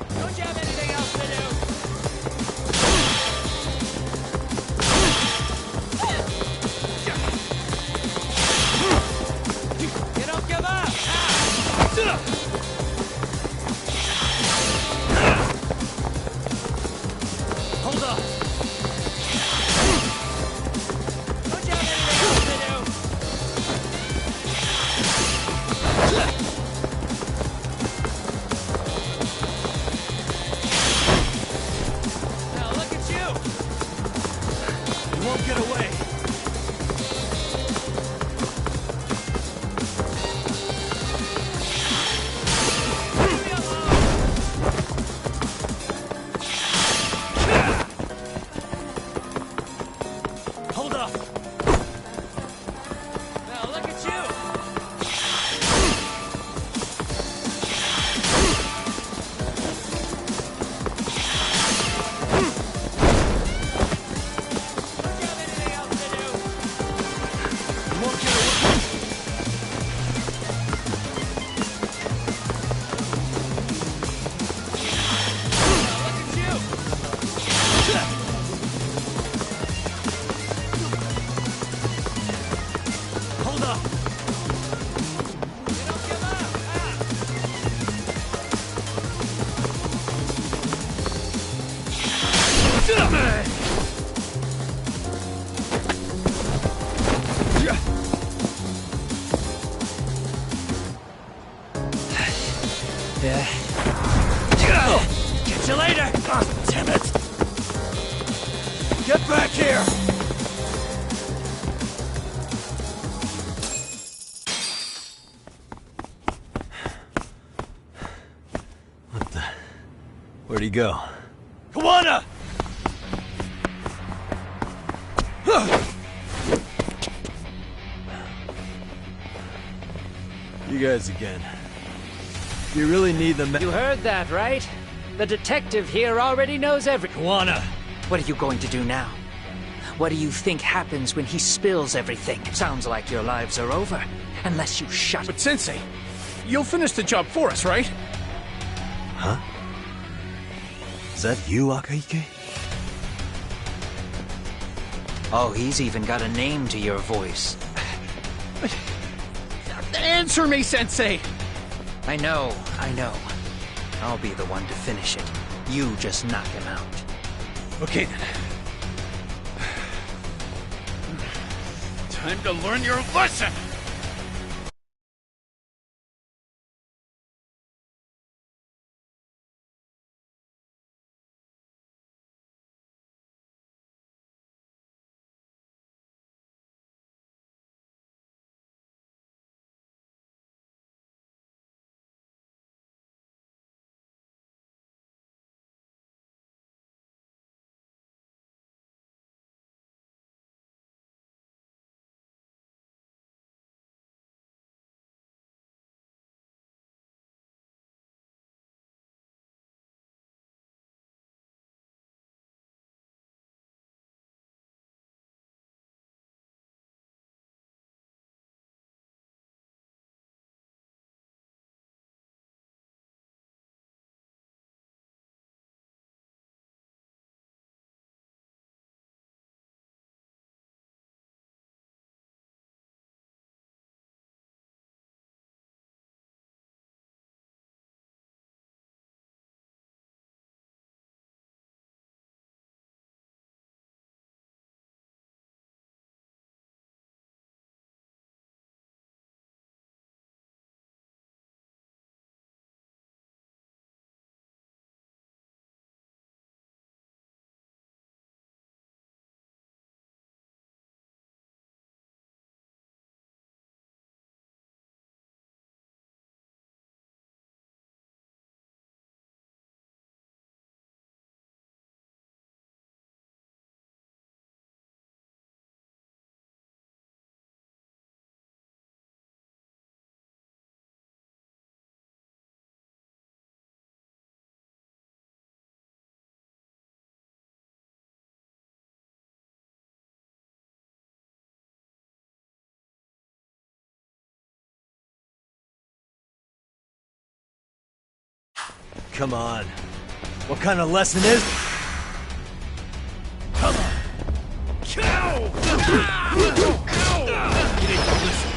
Don't you have anything else to do? You don't give up. Hold up. won't get away. Hold up. Now look at you. Yeah. Catch you later! Oh, damn it! Get back here! What the? Where'd he go? Kawana! You guys again. You really need the You heard that, right? The detective here already knows Kawana! What are you going to do now? What do you think happens when he spills everything? Sounds like your lives are over. Unless you shut... But Sensei, you'll finish the job for us, right? Huh? Is that you, Akaike? Oh, he's even got a name to your voice. Answer me, Sensei! I know. I'll be the one to finish it. You just knock him out. Okay then. Time to learn your lesson! Come on. What kind of lesson is... Come on! Cow! You didn't listen.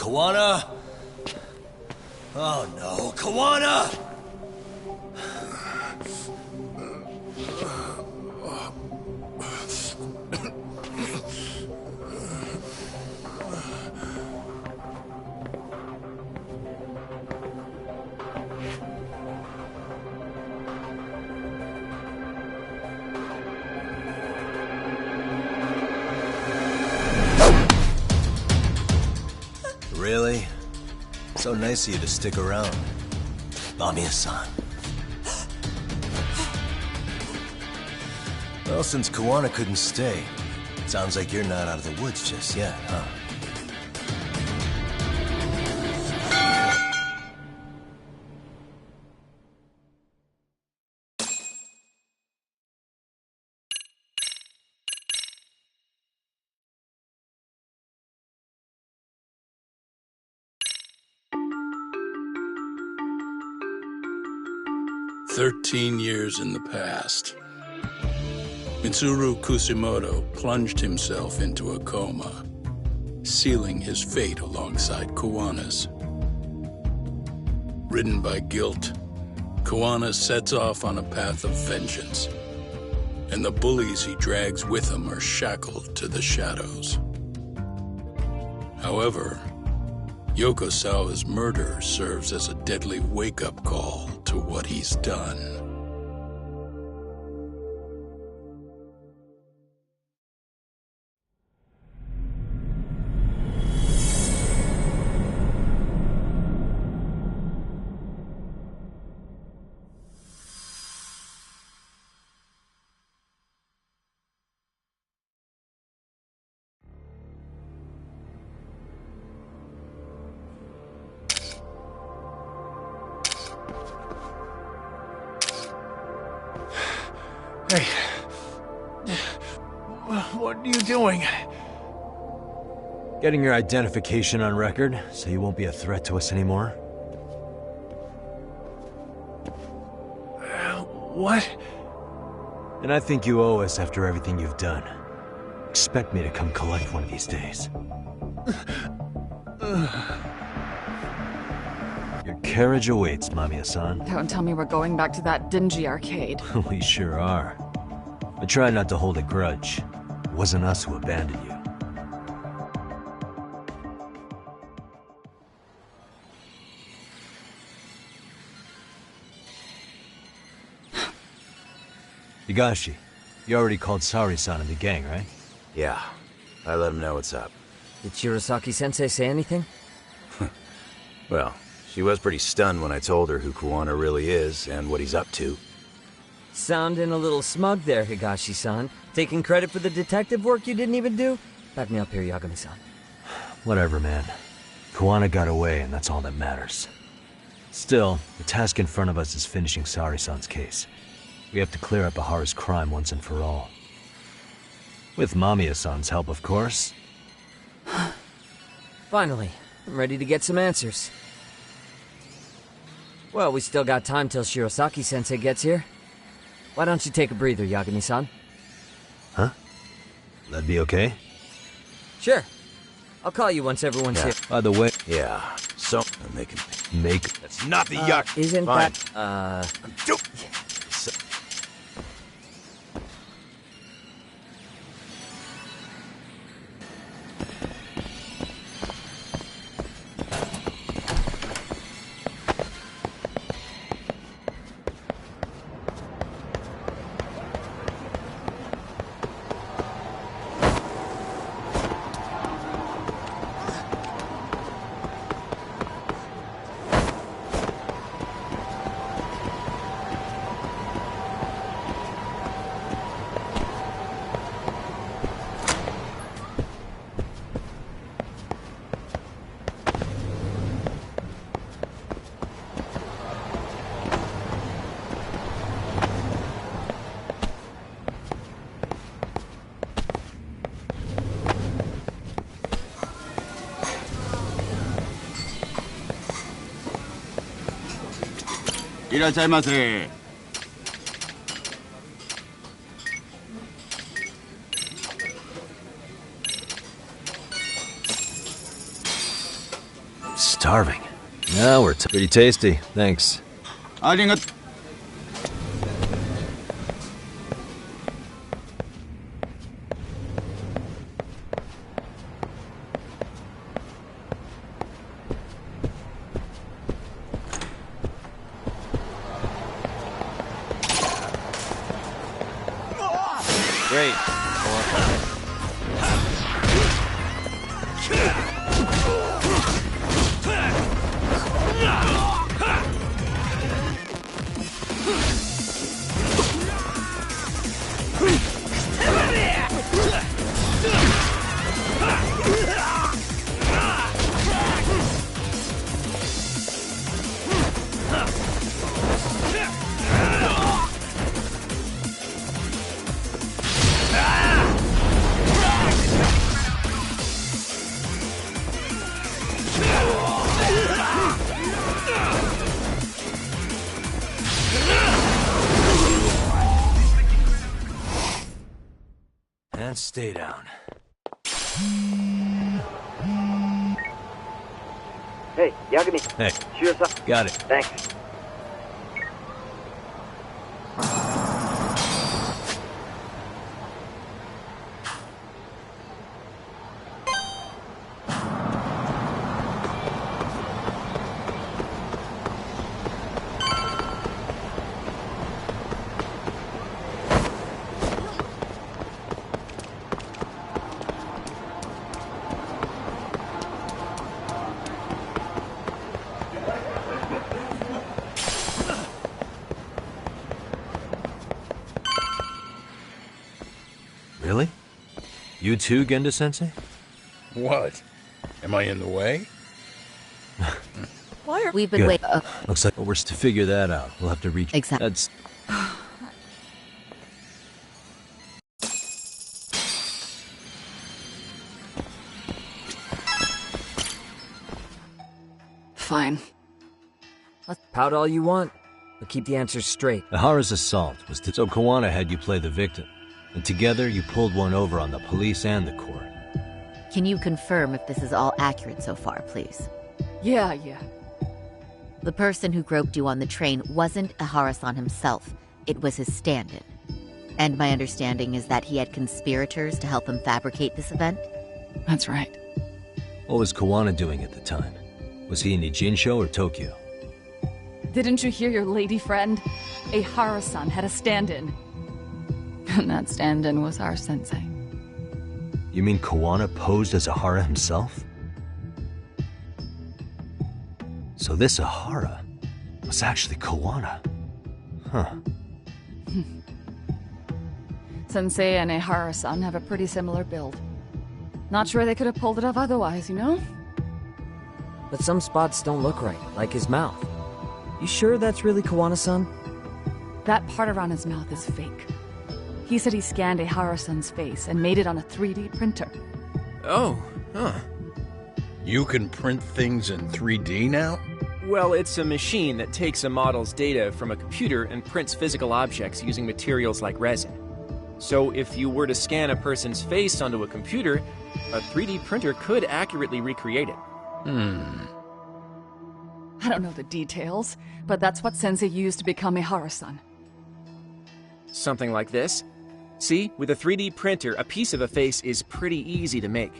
Kawana! Oh no, Kawana! Really? So nice of you to stick around. Mamiya-san. Well, since Kawana couldn't stay, sounds like you're not out of the woods just yet, huh? "13 years in the past. Mitsuru Kusimoto plunged himself into a coma, sealing his fate alongside Kawana's. Ridden by guilt, Kawana sets off on a path of vengeance, and the bullies he drags with him are shackled to the shadows. However, Yokosawa's murder serves as a deadly wake-up call to what he's done. Hey. What are you doing? Getting your identification on record, so you won't be a threat to us anymore? What? And I think you owe us after everything you've done. Expect me to come collect one of these days. Your carriage awaits, Mamiya-san. Don't tell me we're going back to that dingy arcade. We sure are. But try not to hold a grudge. It wasn't us who abandoned you. Higashi, you already called Sari-san and the gang, right? Yeah. I let him know what's up. Did Shirosaki-sensei say anything? Well, she was pretty stunned when I told her who Kawana really is and what he's up to. Sounding a little smug there, Higashi-san. Taking credit for the detective work you didn't even do? Back me up here, Yagami-san. Whatever, man. Kawana got away, and that's all that matters. Still, the task in front of us is finishing Sari-san's case. We have to clear up Ahara's crime once and for all. With Mamiya-san's help, of course. Finally, I'm ready to get some answers. Well, we still got time till Shirosaki-sensei gets here. Why don't you take a breather, Yagami-san? Huh? That'd be okay? Sure. I'll call you once everyone's here. By the way... Yeah, so... And they can... Make... That's not the yuck! Isn't Fine. that, Irashaimase. starving. Now we're pretty tasty, thanks. Great. And stay down. Hey, Yagami. Hey. Cheers up. Got it. Thanks. Really? You too, Genda-sensei? What? Am I in the way? Why are We've been Good. waiting? Looks like we're to figure that out. We'll have to reach. Exactly. That's. Fine. Pout all you want, but keep the answers straight. Ahara's assault was to. So Kawana had you play the victim. And together you pulled one over on the police and the court. Can you confirm if this is all accurate so far, please? Yeah. The person who groped you on the train wasn't Ahara-san himself. It was his stand-in. And my understanding is that he had conspirators to help him fabricate this event? That's right. What was Kawana doing at the time? Was he in Nijinsho or Tokyo? Didn't you hear your lady friend? Ahara-san had a stand-in. And that stand-in was our sensei. You mean Kawana posed as Ahara himself? So this Ahara was actually Kawana. Huh. Sensei and Ahara-san have a pretty similar build. Not sure they could have pulled it off otherwise, you know? But some spots don't look right, like his mouth. You sure that's really Kawana-san? That part around his mouth is fake. He said he scanned Ahara-san's face and made it on a 3D printer. Oh, huh. You can print things in 3D now? Well, it's a machine that takes a model's data from a computer and prints physical objects using materials like resin. So if you were to scan a person's face onto a computer, a 3D printer could accurately recreate it. I don't know the details, but that's what Sensei used to become Ahara-san. Something like this. See, with a 3D printer, a piece of a face is pretty easy to make.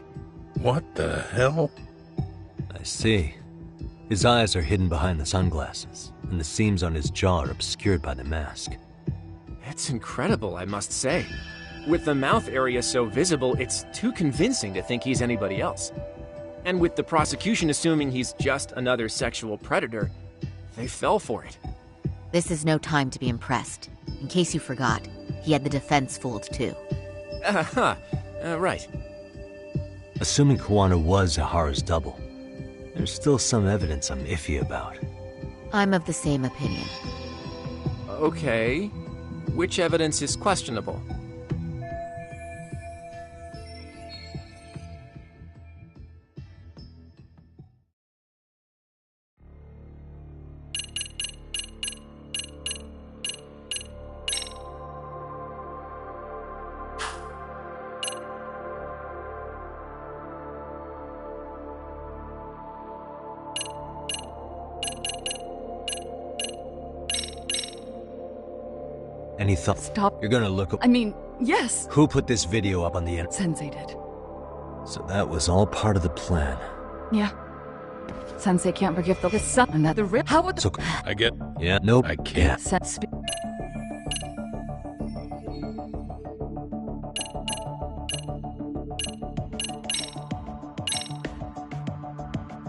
What the hell? I see. His eyes are hidden behind the sunglasses, and the seams on his jaw are obscured by the mask. It's incredible, I must say. With the mouth area so visible, it's too convincing to think he's anybody else. And with the prosecution assuming he's just another sexual predator, they fell for it. This is no time to be impressed. In case you forgot, he had the defense fooled too. Right. Assuming Kawana was Ahara's double, there's still some evidence I'm iffy about. I'm of the same opinion. Okay. Which evidence is questionable? Any thought? Stop. You're gonna look up. I mean, yes. Who put this video up on the internet? Sensei did. So that was all part of the plan. Yeah. Sensei can't forgive his son and that the rip. How would the... So, I get... Yeah, nope. I can't.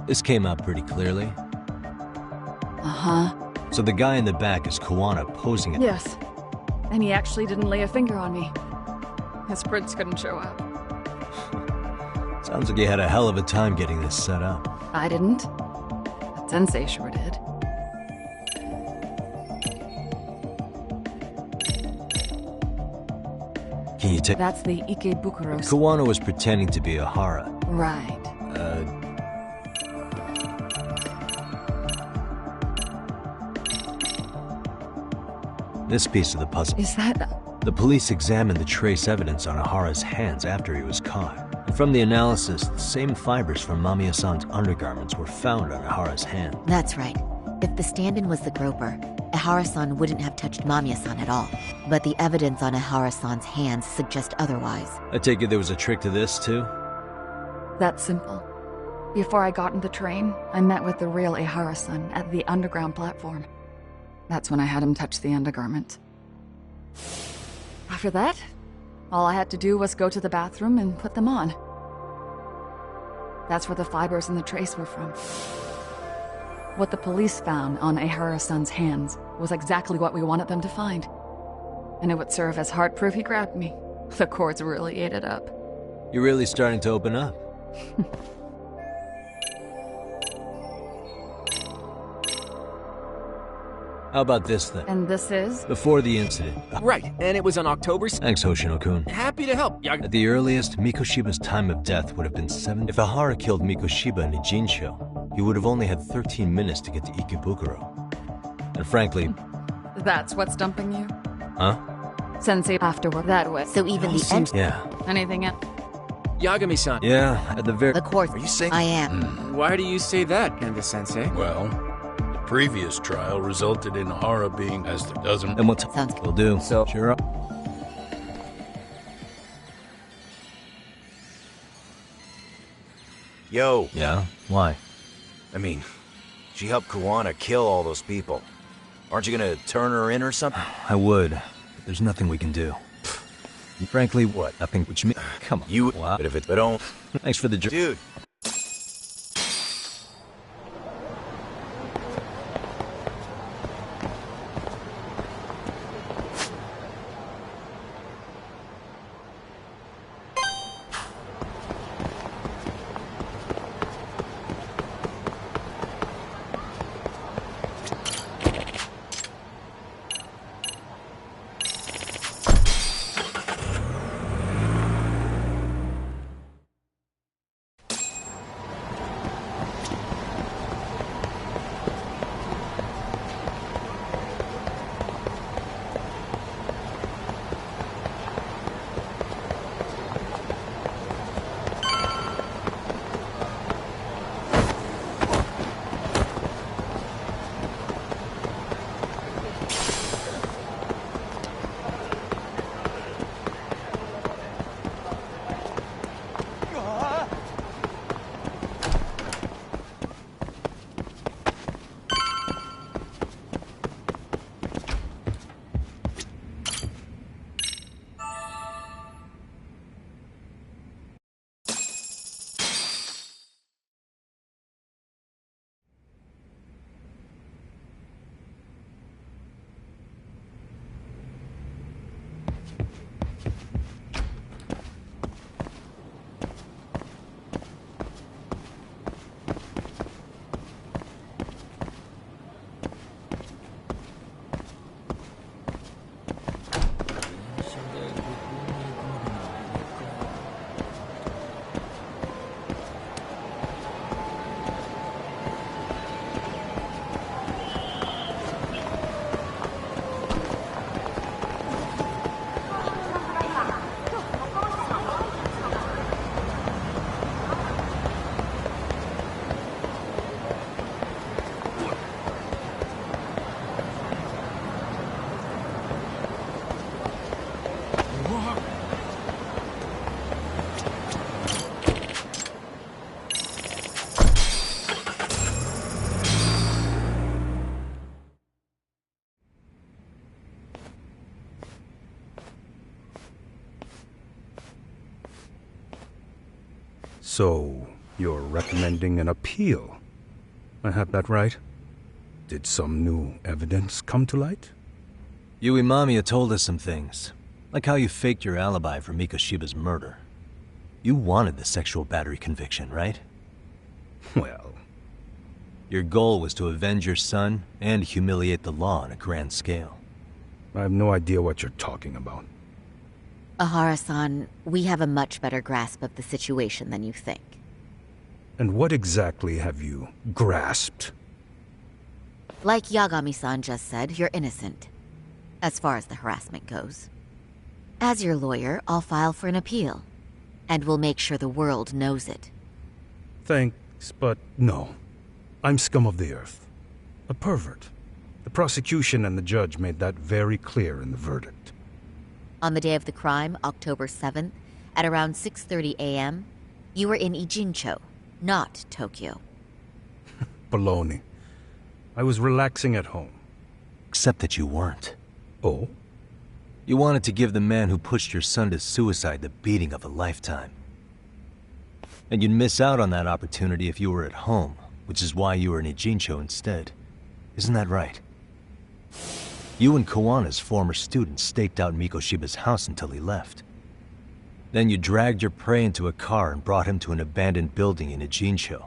This came out pretty clearly. Uh-huh. So the guy in the back is Kuwana posing it. Yes. And he actually didn't lay a finger on me. His prince couldn't show up. Sounds like you had a hell of a time getting this set up. I didn't. But Sensei sure did. Can you take... That's the Ikebukuro. Kuwana was pretending to be a Hara. Right. This piece of the puzzle. Is that... The police examined the trace evidence on Ahara's hands after he was caught. And from the analysis, the same fibers from Mamiya-san's undergarments were found on Ahara's hand. That's right. If the stand-in was the groper, Ihara-san wouldn't have touched Mamiya-san at all. But the evidence on Ihara-san's hands suggests otherwise. I take it there was a trick to this, too? That's simple. Before I got in the train, I met with the real Ihara-san at the underground platform. That's when I had him touch the undergarment. After that, all I had to do was go to the bathroom and put them on. That's where the fibers in the trace were from. What the police found on Ihara-san's hands was exactly what we wanted them to find. And it would serve as hard proof he grabbed me. The courts really ate it up. You're really starting to open up. How about this then? And this is? Before the incident. Right, and it was on October... Thanks, Hoshino-kun. Happy to help, At the earliest, Mikoshiba's time of death would have been 7... If Ahara killed Mikoshiba in Nijinsho, he would have only had 13 minutes to get to Ikebukuro. And frankly... That's what's dumping you? Huh? Sensei afterward, that way. So even the end... Yeah. Anything else? Yagami-san. Yeah, at the very... Of course, Are you saying... I am. Why do you say that, Canvas-sensei? Well, the previous trial resulted in Hara being as the doesn't... And what Sounds good. will do. So... Sure. Yo. Yeah? Why? I mean, she helped Kuwana kill all those people. Aren't you gonna turn her in or something? I would, but there's nothing we can do. And frankly, what? Nothing which me... Come on. You... Wow. But if it... But don't... Thanks for the... Dude. So, you're recommending an appeal? I have that right? Did some new evidence come to light? Yui Mamiya told us some things, like how you faked your alibi for Mikoshiba's murder. You wanted the sexual battery conviction, right? Well... Your goal was to avenge your son and humiliate the law on a grand scale. I have no idea what you're talking about. Ahara-san, we have a much better grasp of the situation than you think. And what exactly have you grasped? Like Yagami-san just said, you're innocent. As far as the harassment goes. As your lawyer, I'll file for an appeal. And we'll make sure the world knows it. Thanks, but no. I'm scum of the earth. A pervert. The prosecution and the judge made that very clear in the verdict. On the day of the crime, October 7th, at around 6:30 a.m., you were in Ijincho, not Tokyo. Baloney. I was relaxing at home. Except that you weren't. Oh? You wanted to give the man who pushed your son to suicide the beating of a lifetime. And you'd miss out on that opportunity if you were at home, which is why you were in Ijincho instead. Isn't that right? You and Kawana's former student staked out Mikoshiba's house until he left. Then you dragged your prey into a car and brought him to an abandoned building in Ijincho,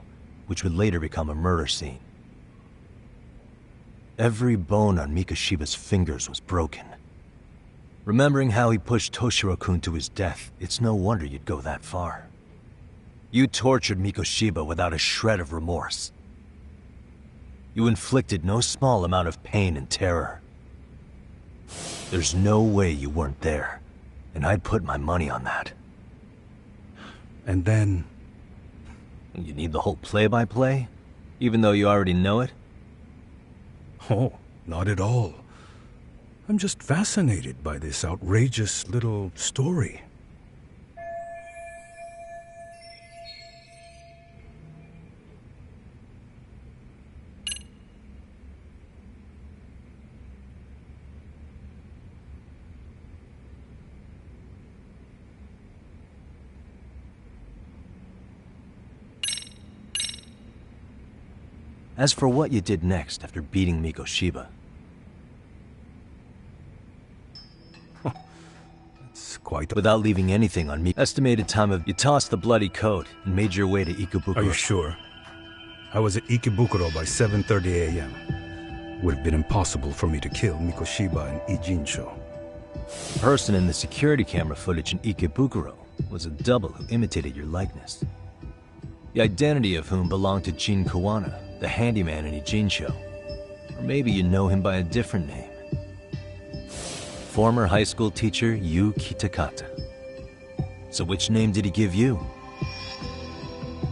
which would later become a murder scene. Every bone on Mikoshiba's fingers was broken. Remembering how he pushed Toshiro-kun to his death, it's no wonder you'd go that far. You tortured Mikoshiba without a shred of remorse. You inflicted no small amount of pain and terror. There's no way you weren't there, and I'd put my money on that. And then... You need the whole play-by-play, even though you already know it? Oh, not at all. I'm just fascinated by this outrageous little story. As for what you did next after beating Mikoshiba... It's quite... Without leaving anything on me. Estimated time of... You tossed the bloody coat and made your way to Ikebukuro. Are you sure? I was at Ikebukuro by 7:30 a.m. Would have been impossible for me to kill Mikoshiba in Ijincho. The person in the security camera footage in Ikebukuro was a double who imitated your likeness. The identity of whom belonged to Jin Kawana, the handyman in Ijincho. Or maybe you know him by a different name. Former high school teacher Yu Kitakata. So which name did he give you?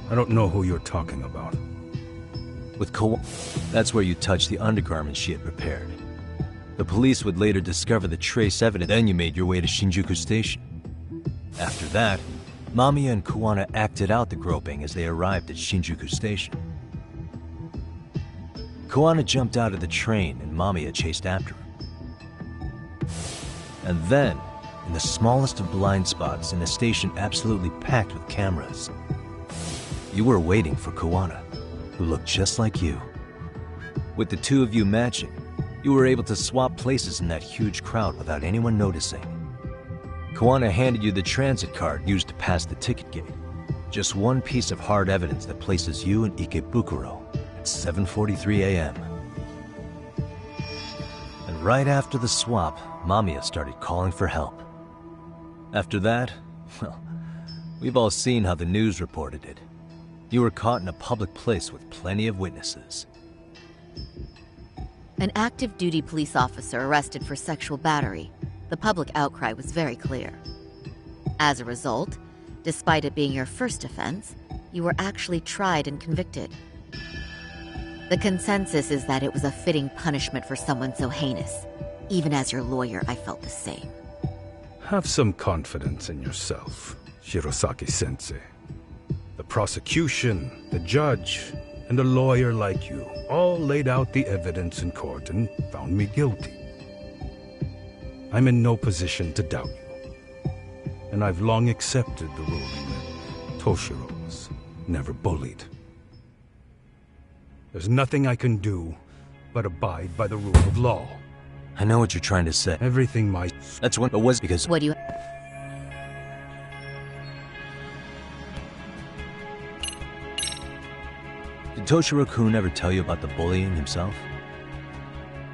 I don't know who you're talking about. With Kawana, that's where you touched the undergarments she had prepared. The police would later discover the trace evidence, then you made your way to Shinjuku Station. After that, Mamiya and Kawana acted out the groping as they arrived at Shinjuku Station. Kawana jumped out of the train and Mamiya chased after him. And then, in the smallest of blind spots in a station absolutely packed with cameras, you were waiting for Kawana, who looked just like you. With the two of you matching, you were able to swap places in that huge crowd without anyone noticing. Kawana handed you the transit card used to pass the ticket gate. Just one piece of hard evidence that places you in Ikebukuro at 7:43 a.m. And right after the swap, Mamiya started calling for help. After that, well, we've all seen how the news reported it. You were caught in a public place with plenty of witnesses. An active duty police officer arrested for sexual battery. The public outcry was very clear. As a result, despite it being your first offense, you were actually tried and convicted. The consensus is that it was a fitting punishment for someone so heinous. Even as your lawyer, I felt the same. Have some confidence in yourself, Shirosaki-sensei. The prosecution, the judge, and a lawyer like you all laid out the evidence in court and found me guilty. I'm in no position to doubt you, and I've long accepted the ruling that Toshiro was was never bullied. There's nothing I can do but abide by the rule of law. I know what you're trying to say. Everything my... That's what it was because... What do you... Did Toshiro-kun ever tell you about the bullying himself?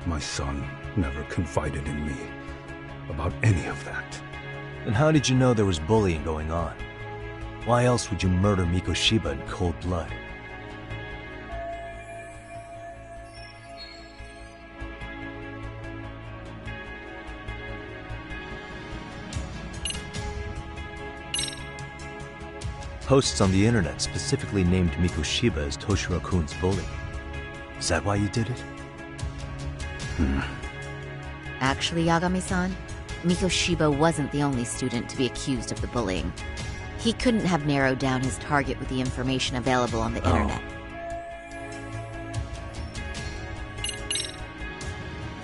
My son never confided in me about any of that. Then how did you know there was bullying going on? Why else would you murder Mikoshiba in cold blood? Posts on the internet specifically named Mikoshiba as Toshiro-kun's bully. Is that why you did it? Actually, Yagami-san, Mikoshiba wasn't the only student to be accused of the bullying. He couldn't have narrowed down his target with the information available on the internet.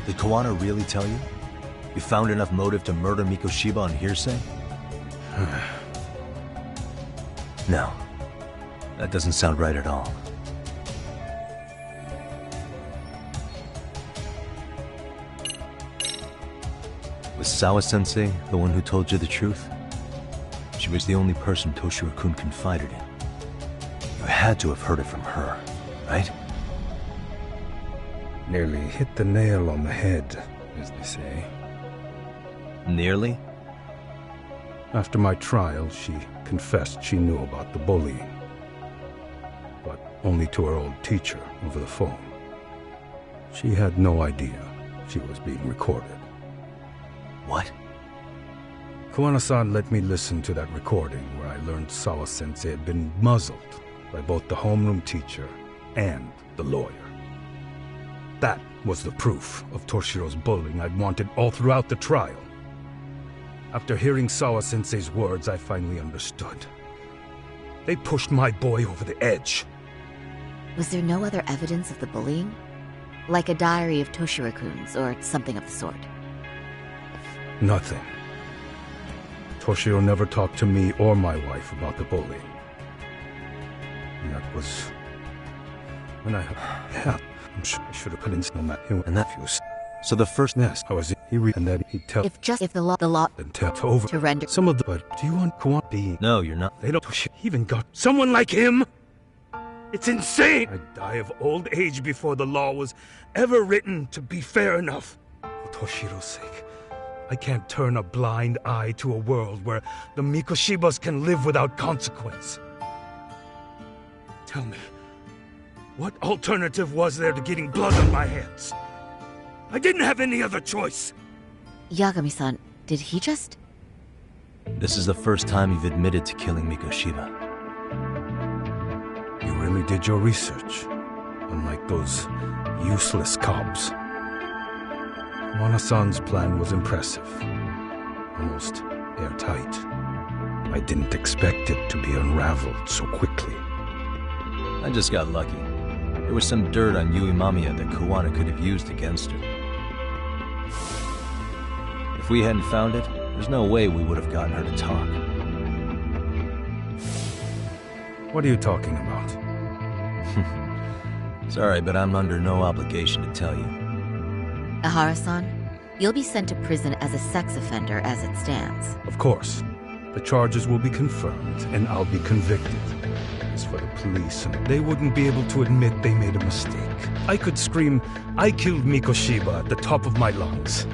Did Kawana really tell you? You found enough motive to murder Mikoshiba on hearsay? No. That doesn't sound right at all. Was Sawa-sensei the one who told you the truth? She was the only person Toshiro-kun confided in. You had to have heard it from her, right? Nearly hit the nail on the head, as they say. Nearly? After my trial, she confessed she knew about the bullying. But only to her old teacher over the phone. She had no idea she was being recorded. What? Kawana-san let me listen to that recording where I learned Sawa-sensei had been muzzled by both the homeroom teacher and the lawyer. That was the proof of Toshiro's bullying I'd wanted all throughout the trial. After hearing Sawa-sensei's words, I finally understood. They pushed my boy over the edge. Was there no other evidence of the bullying? Like a diary of Toshiro-kun's or something of the sort? Nothing. Toshiro never talked to me or my wife about the bullying. And that was... when I... Yeah, I'm sure I should have put in some of that and that fuse. So the first... Yes, I was... and then he'd tell... If the law... And tell over... To render... Some of the... But do you want Kawana being... No, you're not. They don't... He even got... Someone like him? It's insane! I'd die of old age before the law was ever written to be fair enough. For Toshiro's sake. I can't turn a blind eye to a world where the Mikoshibas can live without consequence. Tell me, what alternative was there to getting blood on my hands? I didn't have any other choice. Yagami-san, did he just... This is the first time you've admitted to killing Mikoshiba. You really did your research, unlike those useless cops. Kawana-san's plan was impressive, almost airtight. I didn't expect it to be unraveled so quickly. I just got lucky. There was some dirt on Yui Mamiya that Kawana could have used against her. If we hadn't found it, there's no way we would have gotten her to talk. What are you talking about? Sorry, but I'm under no obligation to tell you. Ahara-san, you'll be sent to prison as a sex offender as it stands. Of course. The charges will be confirmed, and I'll be convicted. As for the police, they wouldn't be able to admit they made a mistake. I could scream, "I killed Mikoshiba" at the top of my lungs.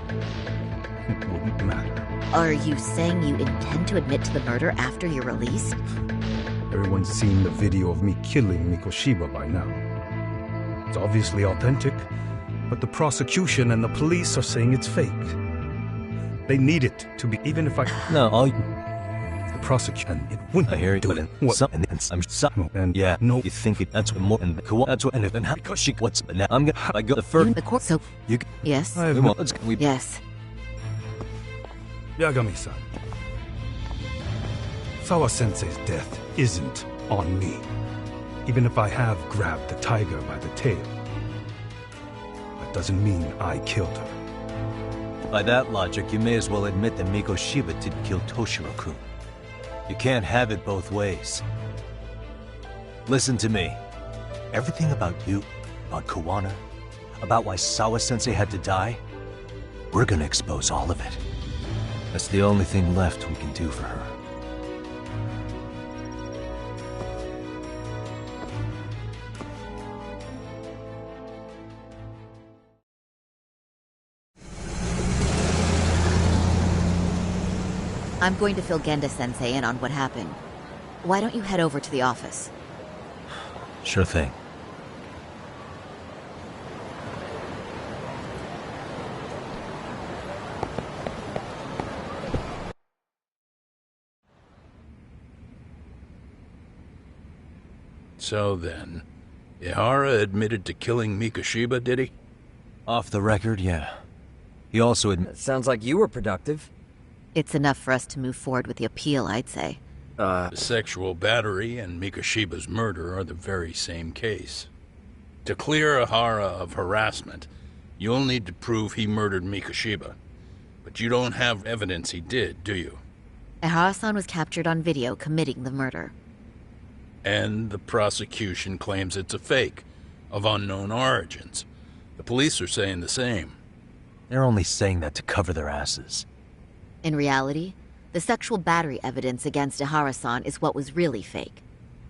It wouldn't matter. Are you saying you intend to admit to the murder after you're released? Everyone's seen the video of me killing Mikoshiba by now. It's obviously authentic, but the prosecution and the police are saying it's fake. They need it to be, even if I... No, all you... The prosecution, it wouldn't I hear you, do but it. I'm sorry, and yeah, no, you think it, that's what more, and that's what, and then how, because she, what's, now, I'm gonna, I go the first... The court, so... You... Yes? We won't, let's, we... Yes. Yagami-san. Sawa-sensei's death isn't on me. Even if I have grabbed the tiger by the tail. That doesn't mean I killed her. By that logic, you may as well admit that Mikoshiba didn't kill Toshiro-kun. You can't have it both ways. Listen to me. Everything about you, about Kuwana, about why Sawa-sensei had to die, we're gonna expose all of it. That's the only thing left we can do for her. I'm going to fill Genda-sensei in on what happened. Why don't you head over to the office? Sure thing. So then, Ihara admitted to killing Mikoshiba, did he? Off the record, yeah. He also admitted... Sounds like you were productive. It's enough for us to move forward with the appeal, I'd say. Sexual battery and Mikoshiba's murder are the very same case. To clear Ihara of harassment, you'll need to prove he murdered Mikoshiba. But you don't have evidence he did, do you? Ihara-san was captured on video committing the murder. And the prosecution claims it's a fake, of unknown origins. The police are saying the same. They're only saying that to cover their asses. In reality, the sexual battery evidence against Ihara-san is what was really fake.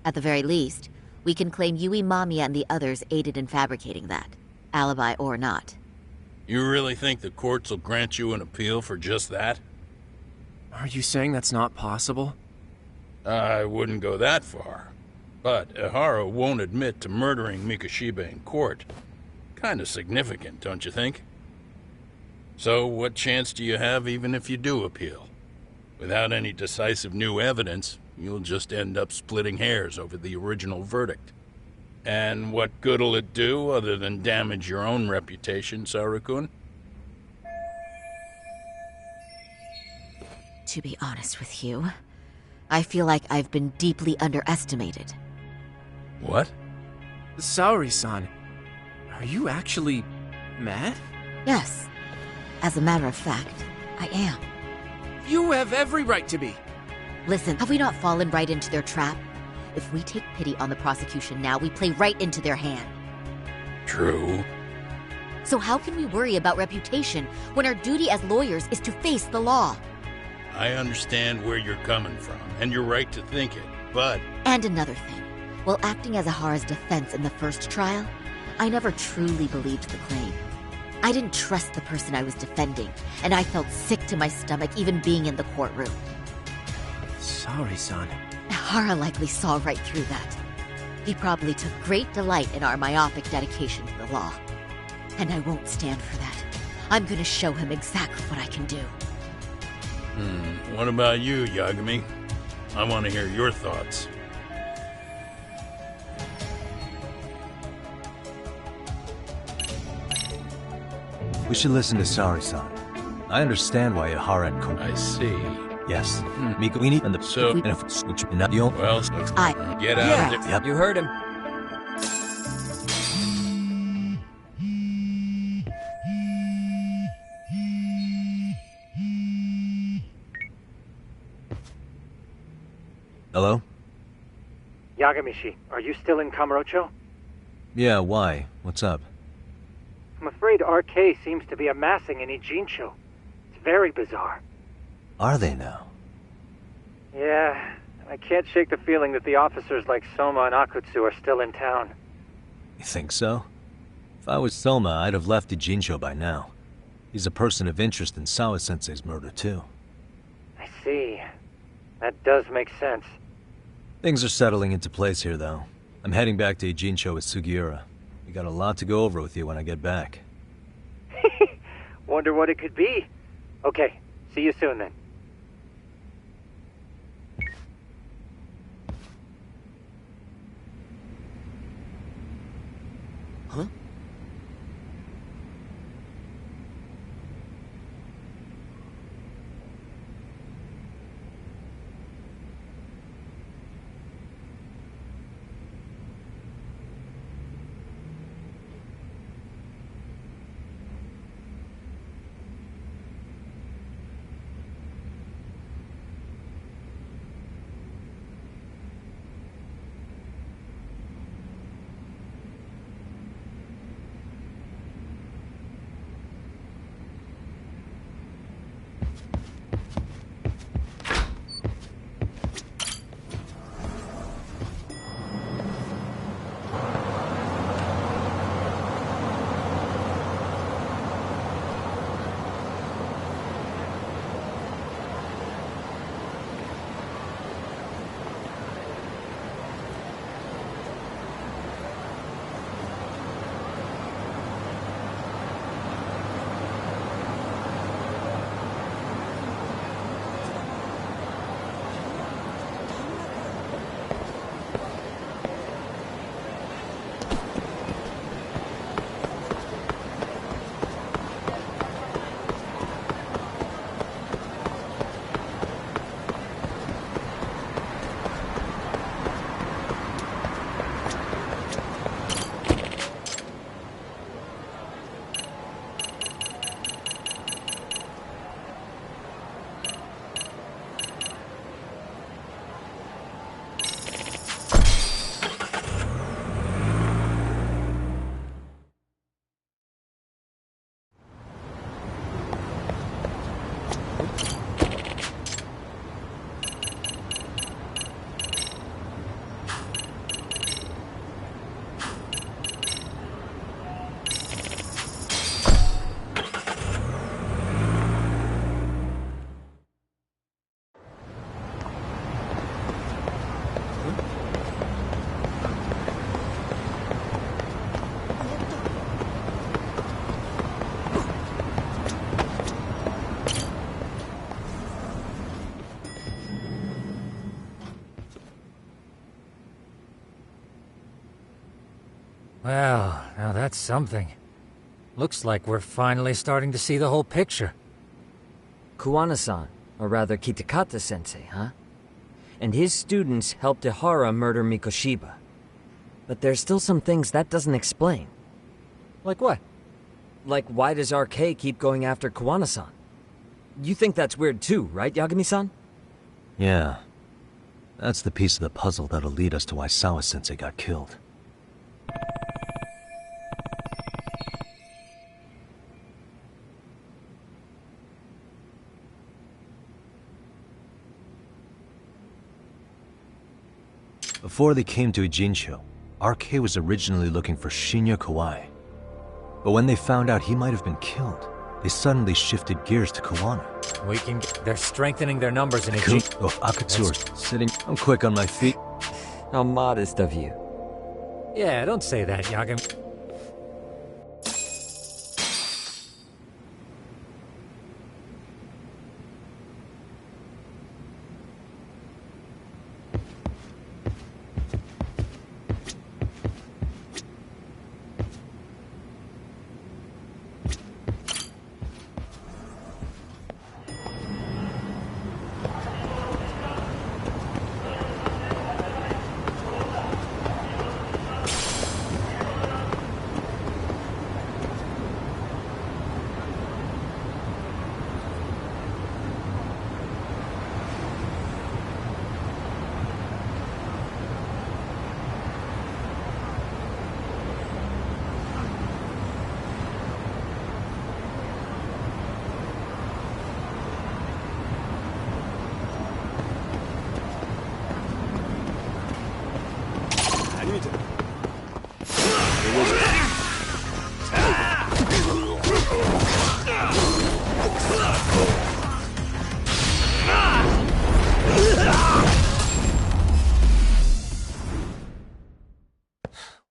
At the very least, we can claim Yui Mamiya and the others aided in fabricating that, alibi or not. You really think the courts will grant you an appeal for just that? Are you saying that's not possible? I wouldn't go that far. But Ihara won't admit to murdering Mikoshiba in court. Kinda significant, don't you think? So what chance do you have even if you do appeal? Without any decisive new evidence, you'll just end up splitting hairs over the original verdict. And what good'll it do other than damage your own reputation, Saru-kun? To be honest with you, I feel like I've been deeply underestimated. What? Saori-san, are you actually mad? Yes. As a matter of fact, I am. You have every right to be. Listen, have we not fallen right into their trap? If we take pity on the prosecution now, we play right into their hand. True. So how can we worry about reputation when our duty as lawyers is to face the law? I understand where you're coming from, and you're right to think it, but... And another thing. While acting as Ihara's defense in the first trial, I never truly believed the claim. I didn't trust the person I was defending, and I felt sick to my stomach even being in the courtroom. Saori-san. Ihara likely saw right through that. He probably took great delight in our myopic dedication to the law. And I won't stand for that. I'm gonna show him exactly what I can do. What about you, Yagami? I want to hear your thoughts. We should listen to Saori-san. I understand why Ihara and Kon... I see. Yes. Mikuini and the... So... And if it's not the only... Well, get out of there. Yep. You heard him. Hello? Yagamishi, are you still in Kamurocho? Yeah, why? What's up? I'm afraid RK seems to be amassing in Ijincho. It's very bizarre. Are they now? Yeah, I can't shake the feeling that the officers like Soma and Akutsu are still in town. You think so? If I was Soma, I'd have left Ijincho by now. He's a person of interest in Sawa-sensei's murder, too. I see. That does make sense. Things are settling into place here, though. I'm heading back to Ijincho with Sugiura. We got a lot to go over with you when I get back. Wonder what it could be. Okay, see you soon then. Huh? Well, now that's something. Looks like we're finally starting to see the whole picture. Kuwana-san, or rather Kitakata-sensei, huh? And his students helped Ihara murder Mikoshiba. But there's still some things that doesn't explain. Like what? Like, why does RK keep going after Kuwana-san? You think that's weird too, right, Yagami-san? Yeah. That's the piece of the puzzle that'll lead us to why Sawa-sensei got killed. Before they came to Ijincho, RK was originally looking for Shinya Kawai. But when they found out he might have been killed, they suddenly shifted gears to Kuwana. They're strengthening their numbers in Ijincho. Oh, Akatsu's sitting. I'm quick on my feet. How modest of you. Yeah, don't say that, Yagami.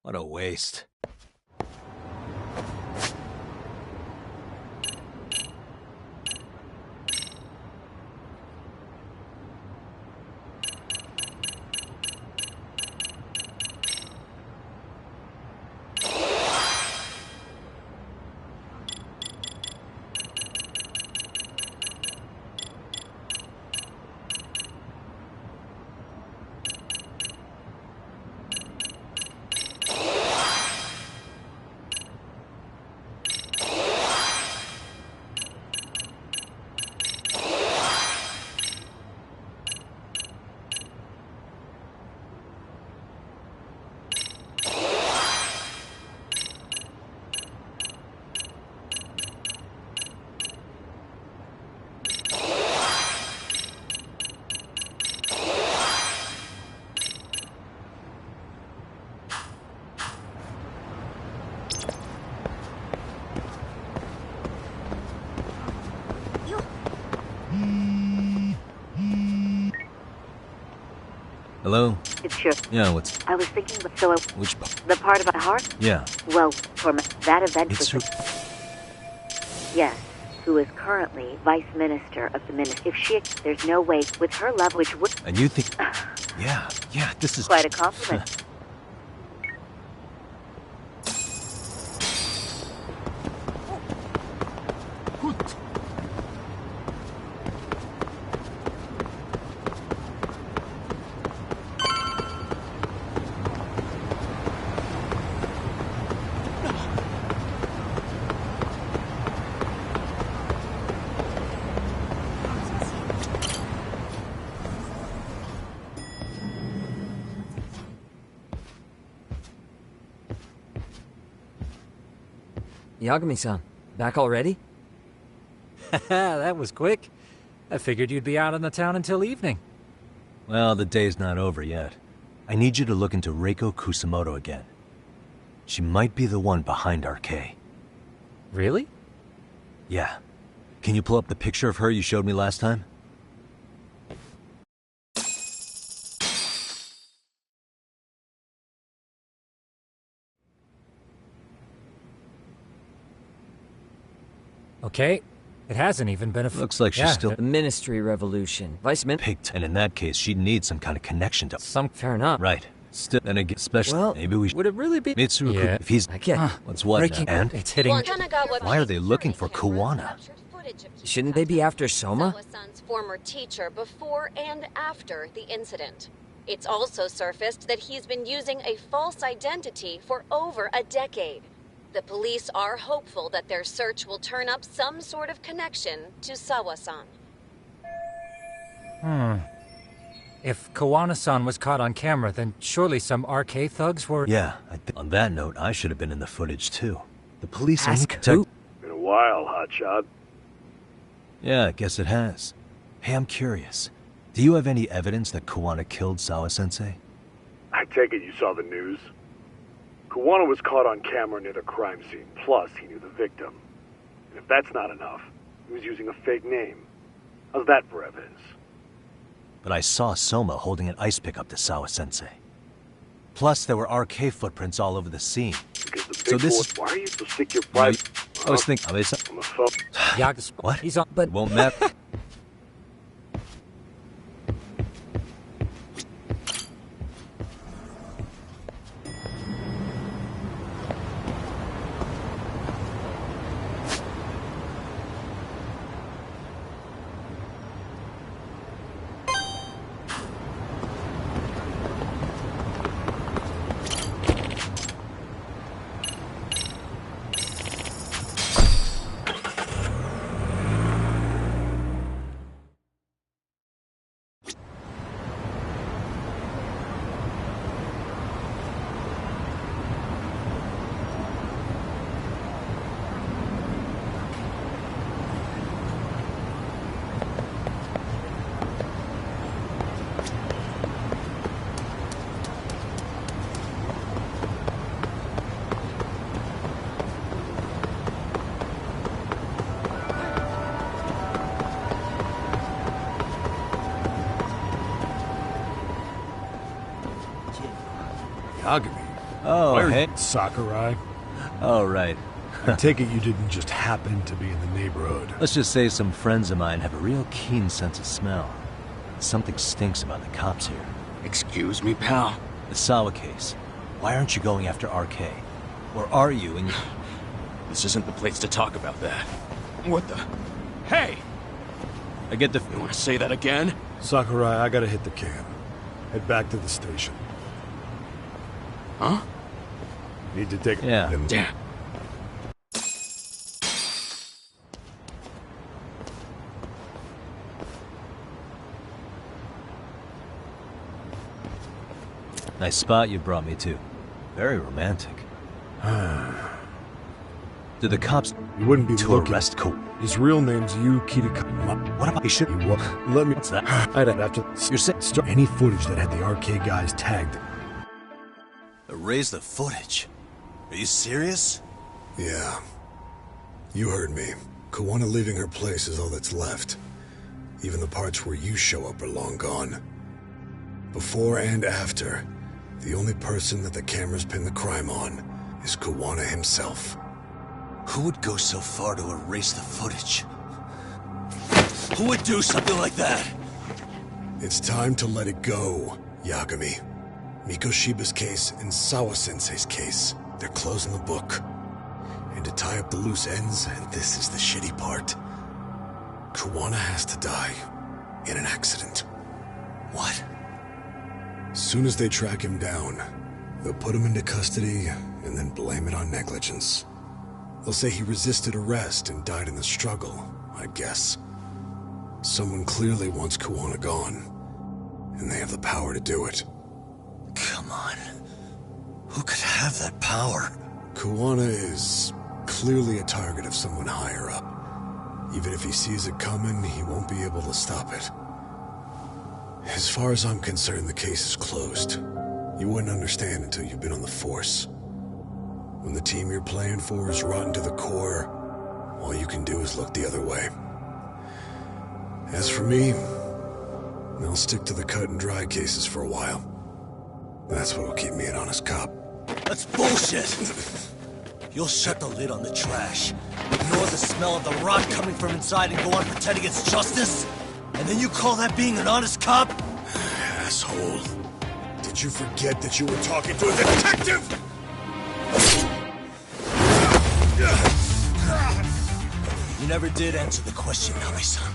What a waste. Hello? It's your... Yeah, what's... I was thinking, so... Which part? The part about the heart? Yeah. Well, from that event It's was... Yes, who is currently Vice Minister of the Ministry. If she... There's no way, with her level, which would... And you think... Yeah, this is... Quite a compliment. Yagami-san, back already? That was quick. I figured you'd be out in the town until evening. Well, the day's not over yet. I need you to look into Reiko Kusamoto again. She might be the one behind RK. Really? Yeah. Can you pull up the picture of her you showed me last time? Okay. It hasn't even been a... Looks like she's still... The Ministry Revolution. Vice Min... Picked. And in that case, she'd need some kind of connection to... Fair enough. Right. Still, and again, especially, Well, maybe we should. Would it really be? Mitsuru, Yeah. if he's. I can't. What's what Breaking. now? And? It's hitting. Why are they looking for Kuwana? Shouldn't they be after Soma? Sawa-san's former teacher before and after the incident. It's also surfaced that he's been using a false identity for over a decade. The police are hopeful that their search will turn up some sort of connection to Sawa-san. If Kawana-san was caught on camera, then surely some RK thugs were... Yeah, on that note, I should have been in the footage too. The police only Ask protect- who? Been a while, hotshot. Yeah, I guess it has. Hey, I'm curious. Do you have any evidence that Kuwana killed Sawa-sensei? I take it you saw the news. Kuwana was caught on camera near the crime scene, plus he knew the victim. And if that's not enough, he was using a fake name. How's that for evidence? But I saw Soma holding an ice pick up to Sawa-sensei. Plus, there were RK footprints all over the scene. Because the So big this boy, is- why are you so sick your private... I was thinking... on the phone. Yagas, What? He's on... But won't matter. Yagami. Oh, Where's hey. Sakurai? Oh, right. I take it you didn't just happen to be in the neighborhood. Let's just say some friends of mine have a real keen sense of smell. Something stinks about the cops here. Excuse me, pal? The Sawa case. Why aren't you going after RK? Or are you and... This isn't the place to talk about that. What the... Hey! I get the... You want to say that again? Sakurai, I gotta hit the can. Head back to the station. Huh? Need to take... Yeah. Damn. Nice spot you brought me to. Very romantic. Do the cops... You wouldn't be to looking. arrest Ko... His real name's Yu Kitakama. What about... He should... Let me... What's that? I'd have after... You're saying... Any footage that had the RK guys tagged. Erase the footage. Are you serious? Yeah. You heard me. Kuwana leaving her place is all that's left. Even the parts where you show up are long gone. Before and after, the only person that the cameras pin the crime on is Kuwana himself. Who would go so far to erase the footage? Who would do something like that? It's time to let it go, Yagami. Mikoshiba's case and Sawa-sensei's case, they're closing the book. And to tie up the loose ends, and this is the shitty part, Kuwana has to die in an accident. What? Soon as they track him down, they'll put him into custody and then blame it on negligence. They'll say he resisted arrest and died in the struggle, I guess. Someone clearly wants Kuwana gone, and they have the power to do it. Come on. Who could have that power? Kuwana is clearly a target of someone higher up. Even if he sees it coming, he won't be able to stop it. As far as I'm concerned, the case is closed. You wouldn't understand until you've been on the force. When the team you're playing for is rotten to the core, all you can do is look the other way. As for me, I'll stick to the cut and dry cases for a while. That's what'll keep me an honest cop. That's bullshit! You'll shut the lid on the trash, ignore the smell of the rot coming from inside, and go on pretending it's justice? And then you call that being an honest cop? Asshole. Did Did you forget that you were talking to a detective? You never did answer the question, Nami-san.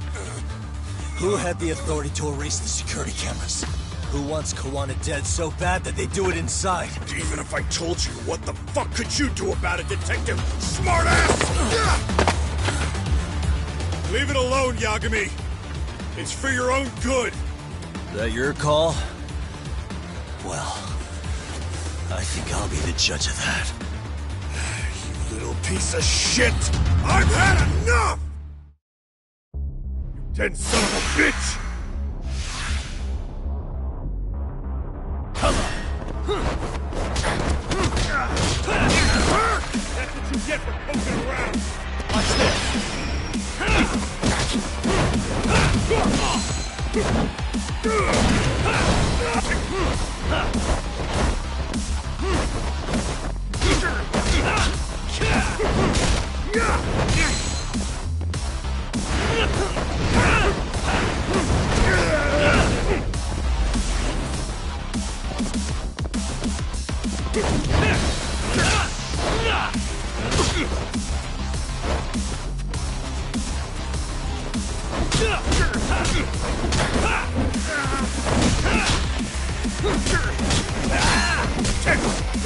Who had the authority to erase the security cameras? Who wants Kawana dead so bad that they do it inside? Even if I told you, what the fuck could you do about it, detective? Smartass! Leave it alone, Yagami. It's for your own good. Is that your call? Well, I think I'll be the judge of that. You little piece of shit! I've had enough! You dead son of a bitch! That's what you get for poking around! Watch this!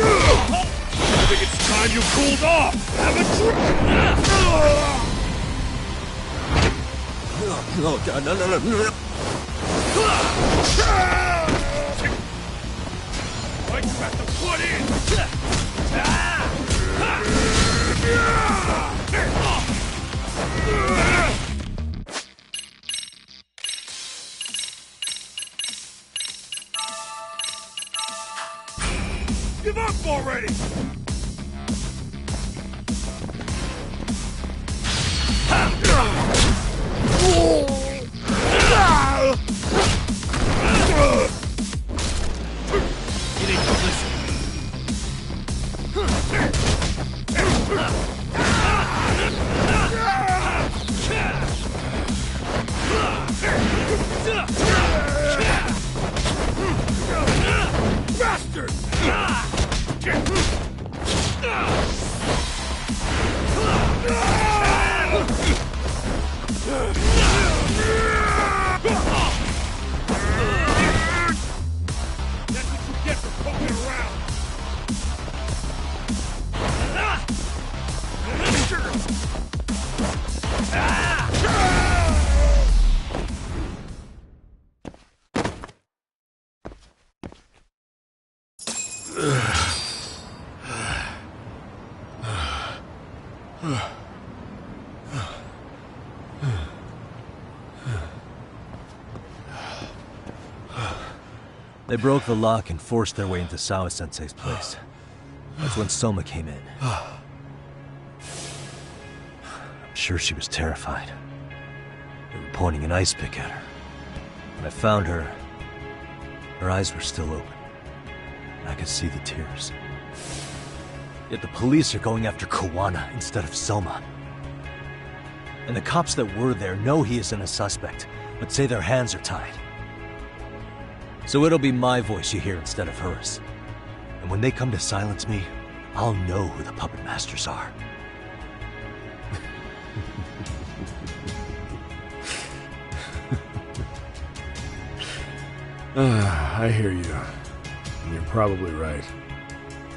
I think it's time you cooled off! Have a drink! No, God, no. What you have to put in! Give up already! You need to listen. Bastard! That's what you get for poking around! They broke the lock and forced their way into Sawa-sensei's place. That's when Soma came in. I'm sure she was terrified. They were pointing an ice pick at her. When I found her, her eyes were still open. I could see the tears. Yet the police are going after Kawana instead of Soma. And the cops that were there know he isn't a suspect, but say their hands are tied. So it'll be my voice you hear instead of hers. And when they come to silence me, I'll know who the puppet masters are. I hear you. And you're probably right.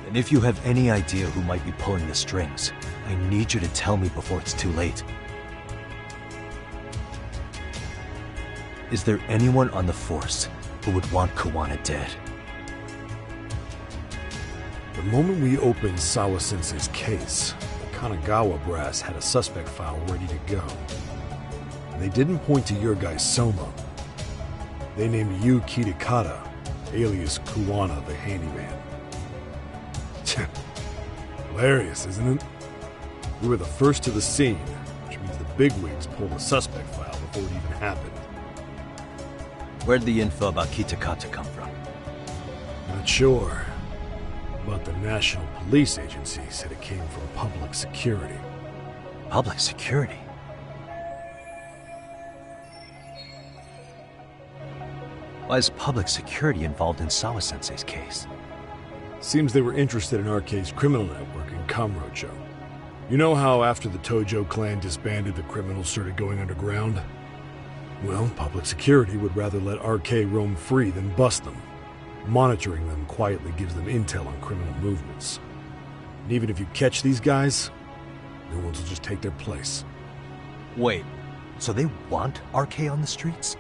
And if you have any idea who might be pulling the strings, I need you to tell me before it's too late. Is there anyone on the force who would want Kawana dead? The moment we opened Sawa-sensei's case, the Kanagawa brass had a suspect file ready to go. They didn't point to your guy Soma. They named you Kitakata, alias Kawana the Handyman. Hilarious, isn't it? We were the first to the scene, which means the bigwigs pulled the suspect file before it even happened. Where'd the info about Kitakata come from? Not sure. But the National Police Agency said it came from public security. Public security? Why is public security involved in Sawa-sensei's case? Seems they were interested in RK's criminal network in Kamurocho. You know how after the Tojo clan disbanded, the criminals started going underground? Well, public security would rather let RK roam free than bust them. Monitoring them quietly gives them intel on criminal movements. And even if you catch these guys, new ones will just take their place. Wait, so they want RK on the streets?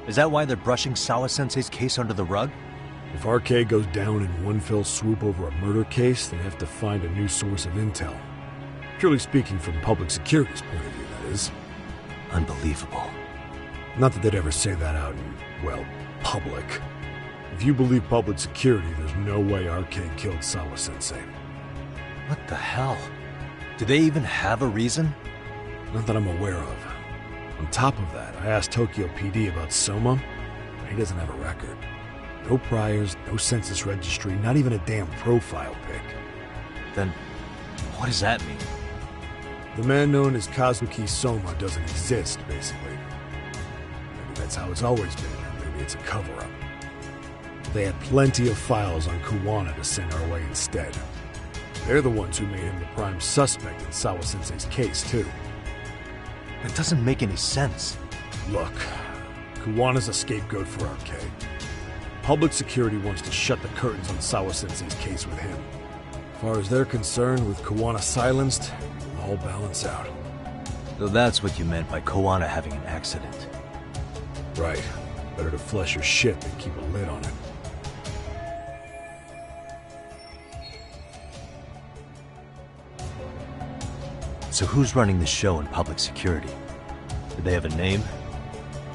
Is that why they're brushing Sawa-sensei's case under the rug? If RK goes down in one fell swoop over a murder case, they have to find a new source of intel. Purely speaking, from public security's point of view, that is. Unbelievable. Not that they'd ever say that out in, well, public. If you believe public security, there's no way RK killed Sawa-sensei. What the hell? Do they even have a reason? Not that I'm aware of. On top of that, I asked Tokyo PD about Soma, but he doesn't have a record. No priors, no census registry, not even a damn profile pic. Then, what does that mean? The man known as Kazuki Soma doesn't exist, basically. Maybe that's how it's always been, or maybe it's a cover-up. They had plenty of files on Kuwana to send our way instead. They're the ones who made him the prime suspect in Sawa-sensei's case, too. That doesn't make any sense. Look, Kuwana's a scapegoat for RK. Public security wants to shut the curtains on Sawa-sensei's case with him. As far as they're concerned, with Kuwana silenced, it'll all balance out. So that's what you meant by Kuwana having an accident. Right. Better to flush your shit than keep a lid on it. So who's running the show in public security? Do they have a name?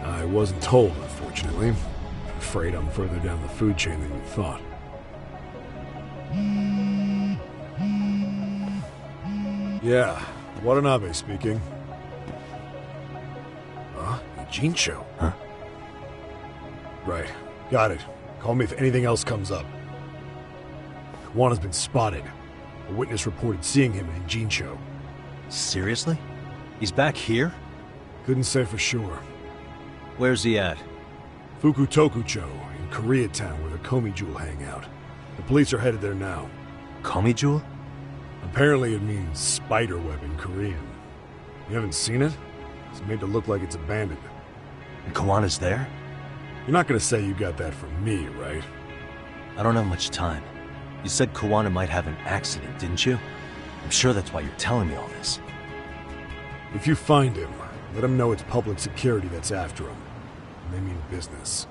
I wasn't told, unfortunately. Afraid I'm further down the food chain than you thought. Yeah, Watanabe speaking. Huh? Ijincho? Huh? Right. Got it. Call me if anything else comes up. Kuwana's been spotted. A witness reported seeing him in Ijincho. Seriously? He's back here? Couldn't say for sure. Where's he at? Fukutokucho, in Koreatown, where the Komi Jewel hang out. The police are headed there now. Komi Jewel? Apparently it means spider web in Korean. You haven't seen it? It's made to look like it's abandoned. And Kuwana's there? You're not gonna say you got that from me, right? I don't have much time. You said Kuwana might have an accident, didn't you? I'm sure that's why you're telling me all this. If you find him, let him know it's public security that's after him. And they mean business.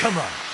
Come on.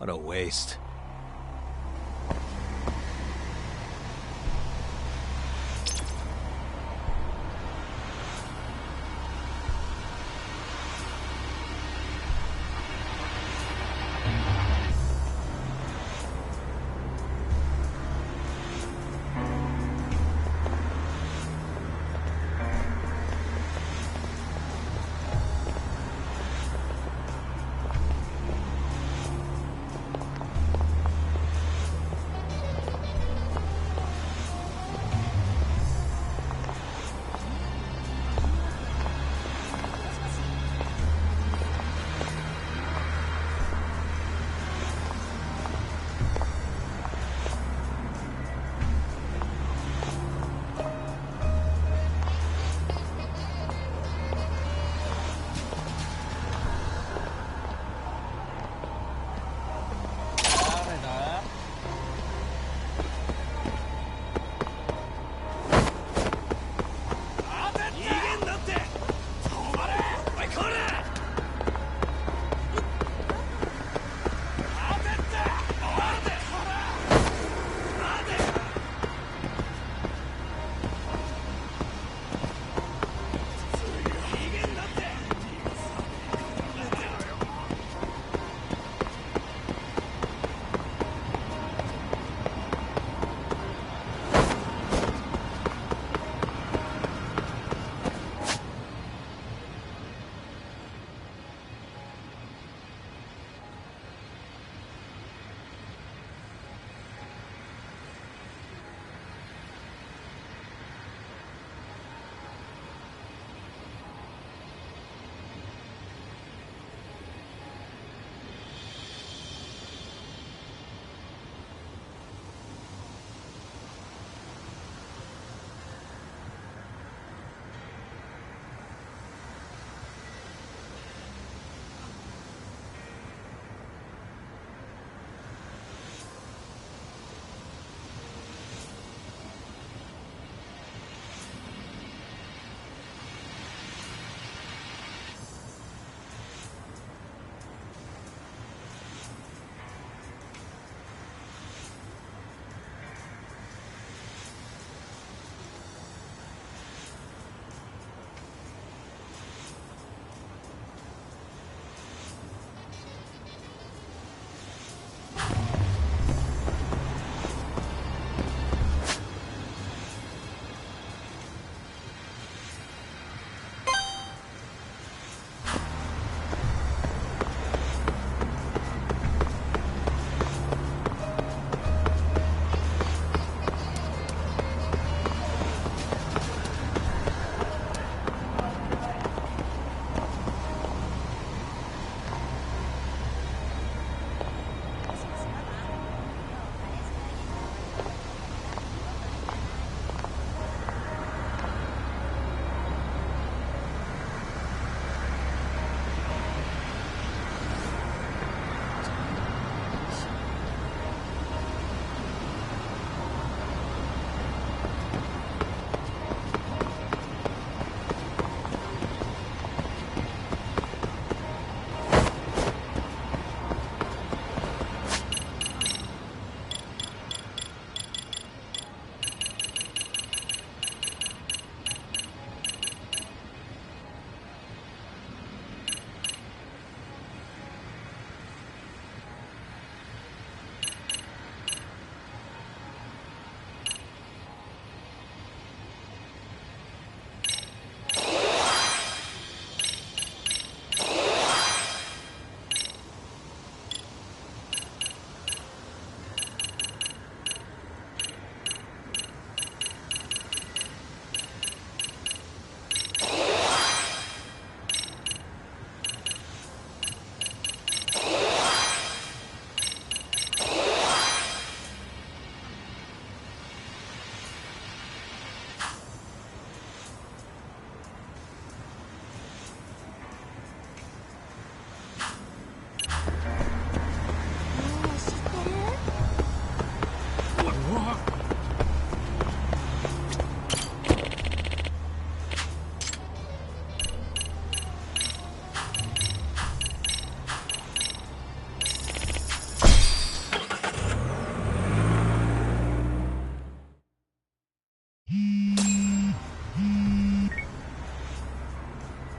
What a waste.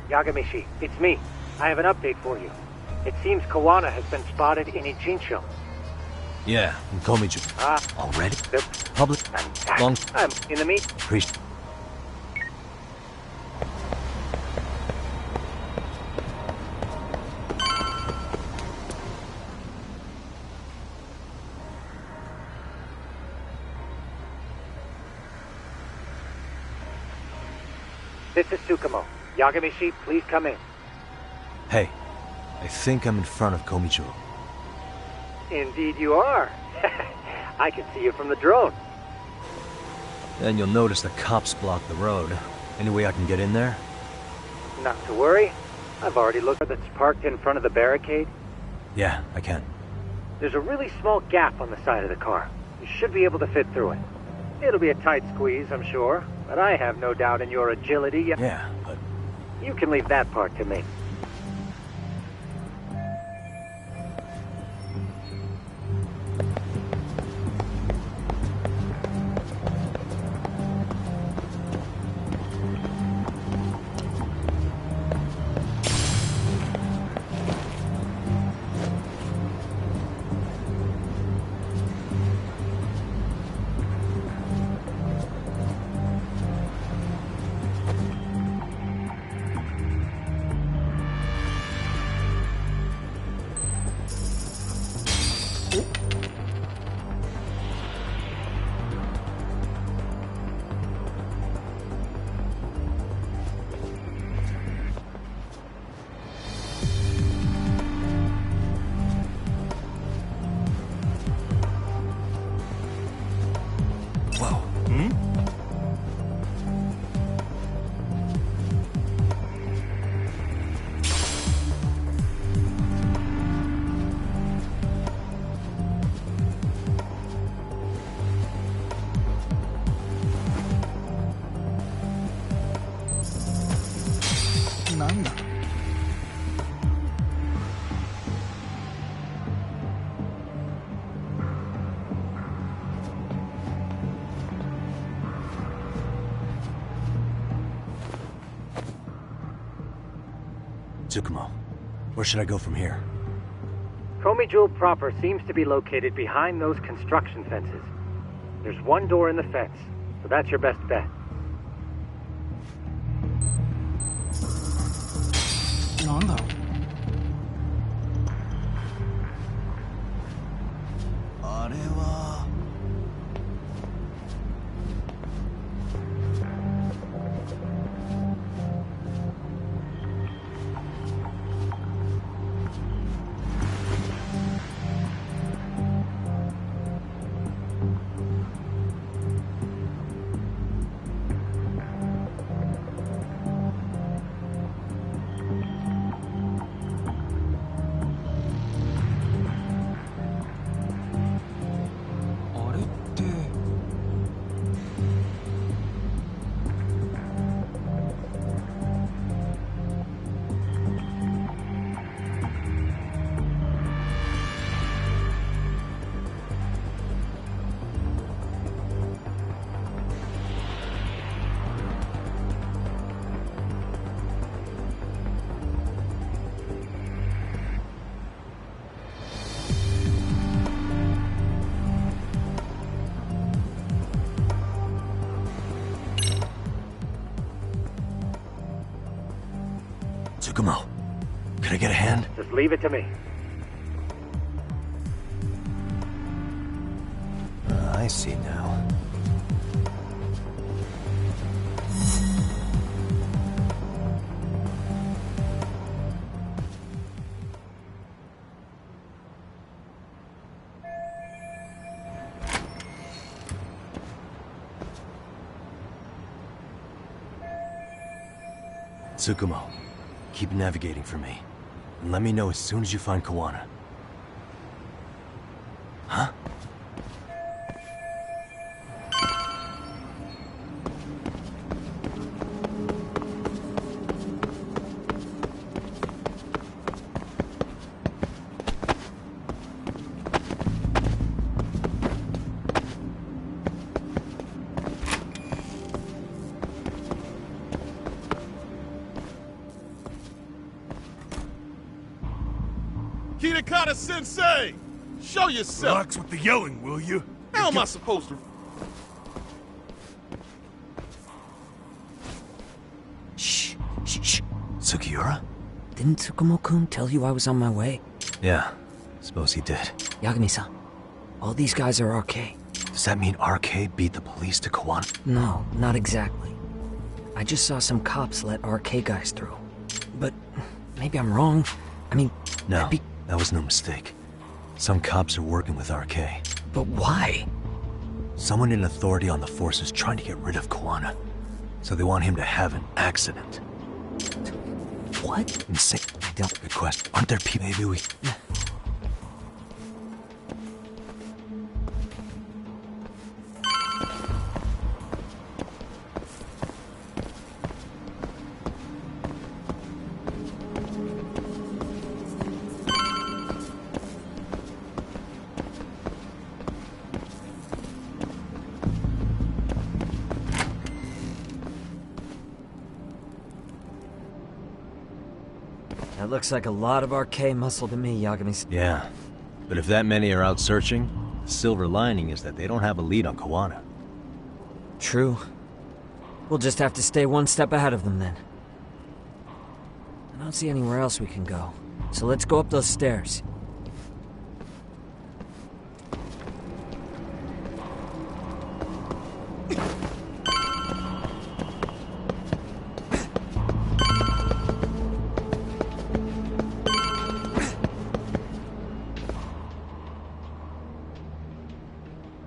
Yagamishi, it's me. I have an update for you. It seems Kawana has been spotted in Ijincho. Yeah, in Komiju. Already? The Public? Long? I'm in the meet. Appreciate. This is Tsukumo. Yagamishi, please come in. Hey, I think I'm in front of Komiju. Indeed you are. I can see you from the drone. Then you'll notice the cops block the road. Any way I can get in there? Not to worry. I've already looked at that's parked in front of the barricade. Yeah, I can. There's a really small gap on the side of the car. You should be able to fit through it. It'll be a tight squeeze, I'm sure, but I have no doubt in your agility. Yeah, but... You can leave that part to me. Tsukumo, where should I go from here? Komijul proper seems to be located behind those construction fences. There's one door in the fence, so that's your best bet. Tsukumo, could I get a hand? Just leave it to me. I see now. Tsukumo, keep navigating for me. And let me know as soon as you find Kawana. Huh? Hirakata-sensei! Show yourself! Relax with the yelling, will you? How am I supposed to... Shh. Sugiura? Didn't Tsukumo-kun tell you I was on my way? Yeah, suppose he did. Yagami-san, all these guys are RK. Does that mean RK beat the police to Kawana? No, not exactly. I just saw some cops let RK guys through. But maybe I'm wrong. I mean... No, that was no mistake. Some cops are working with RK. But why? Someone in authority on the force is trying to get rid of Kawana. So they want him to have an accident. What? Insane. Good question. Aren't there people? Maybe we... That looks like a lot of RK muscle to me, Yagami. Yeah, but if that many are out searching, the silver lining is that they don't have a lead on Kawana. True. We'll just have to stay one step ahead of them then. I don't see anywhere else we can go, so let's go up those stairs.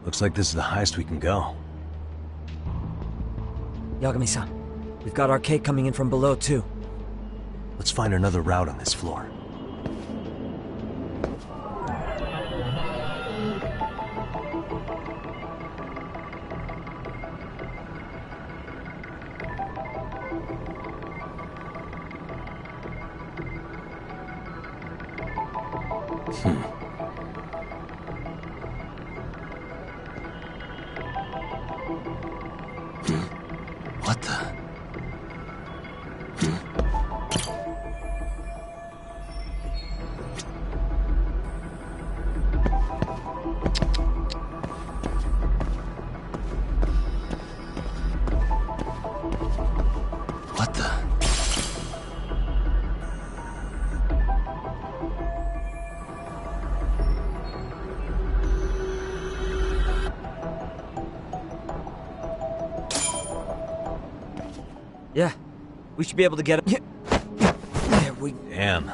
Looks like this is the highest we can go. Yagami-san, we've got RK coming in from below too. Let's find another route on this floor. What the? What the? Yeah, we should be able to get it. There we... Damn.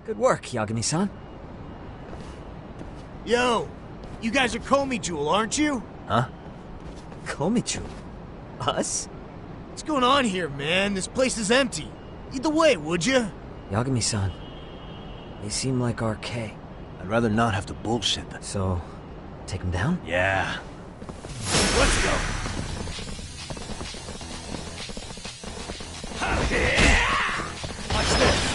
Good work, Yagami-san. Yo, you guys are Komi Jewel, aren't you? Huh? Komichu? Us? What's going on here, man? This place is empty. Lead the way, would you? Yagami-san, they seem like RK. I'd rather not have to bullshit them. So, take them down? Yeah. Let's go. Watch this.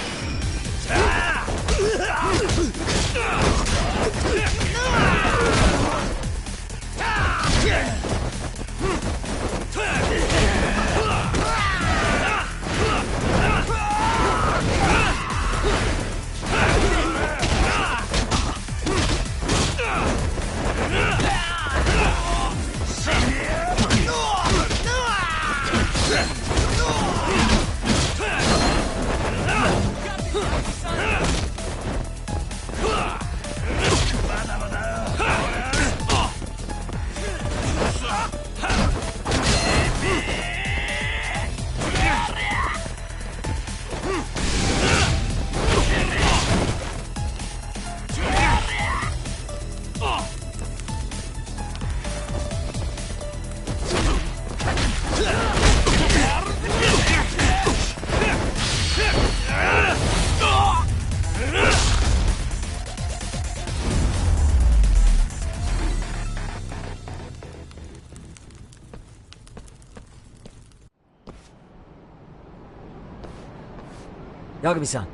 Yagami-san,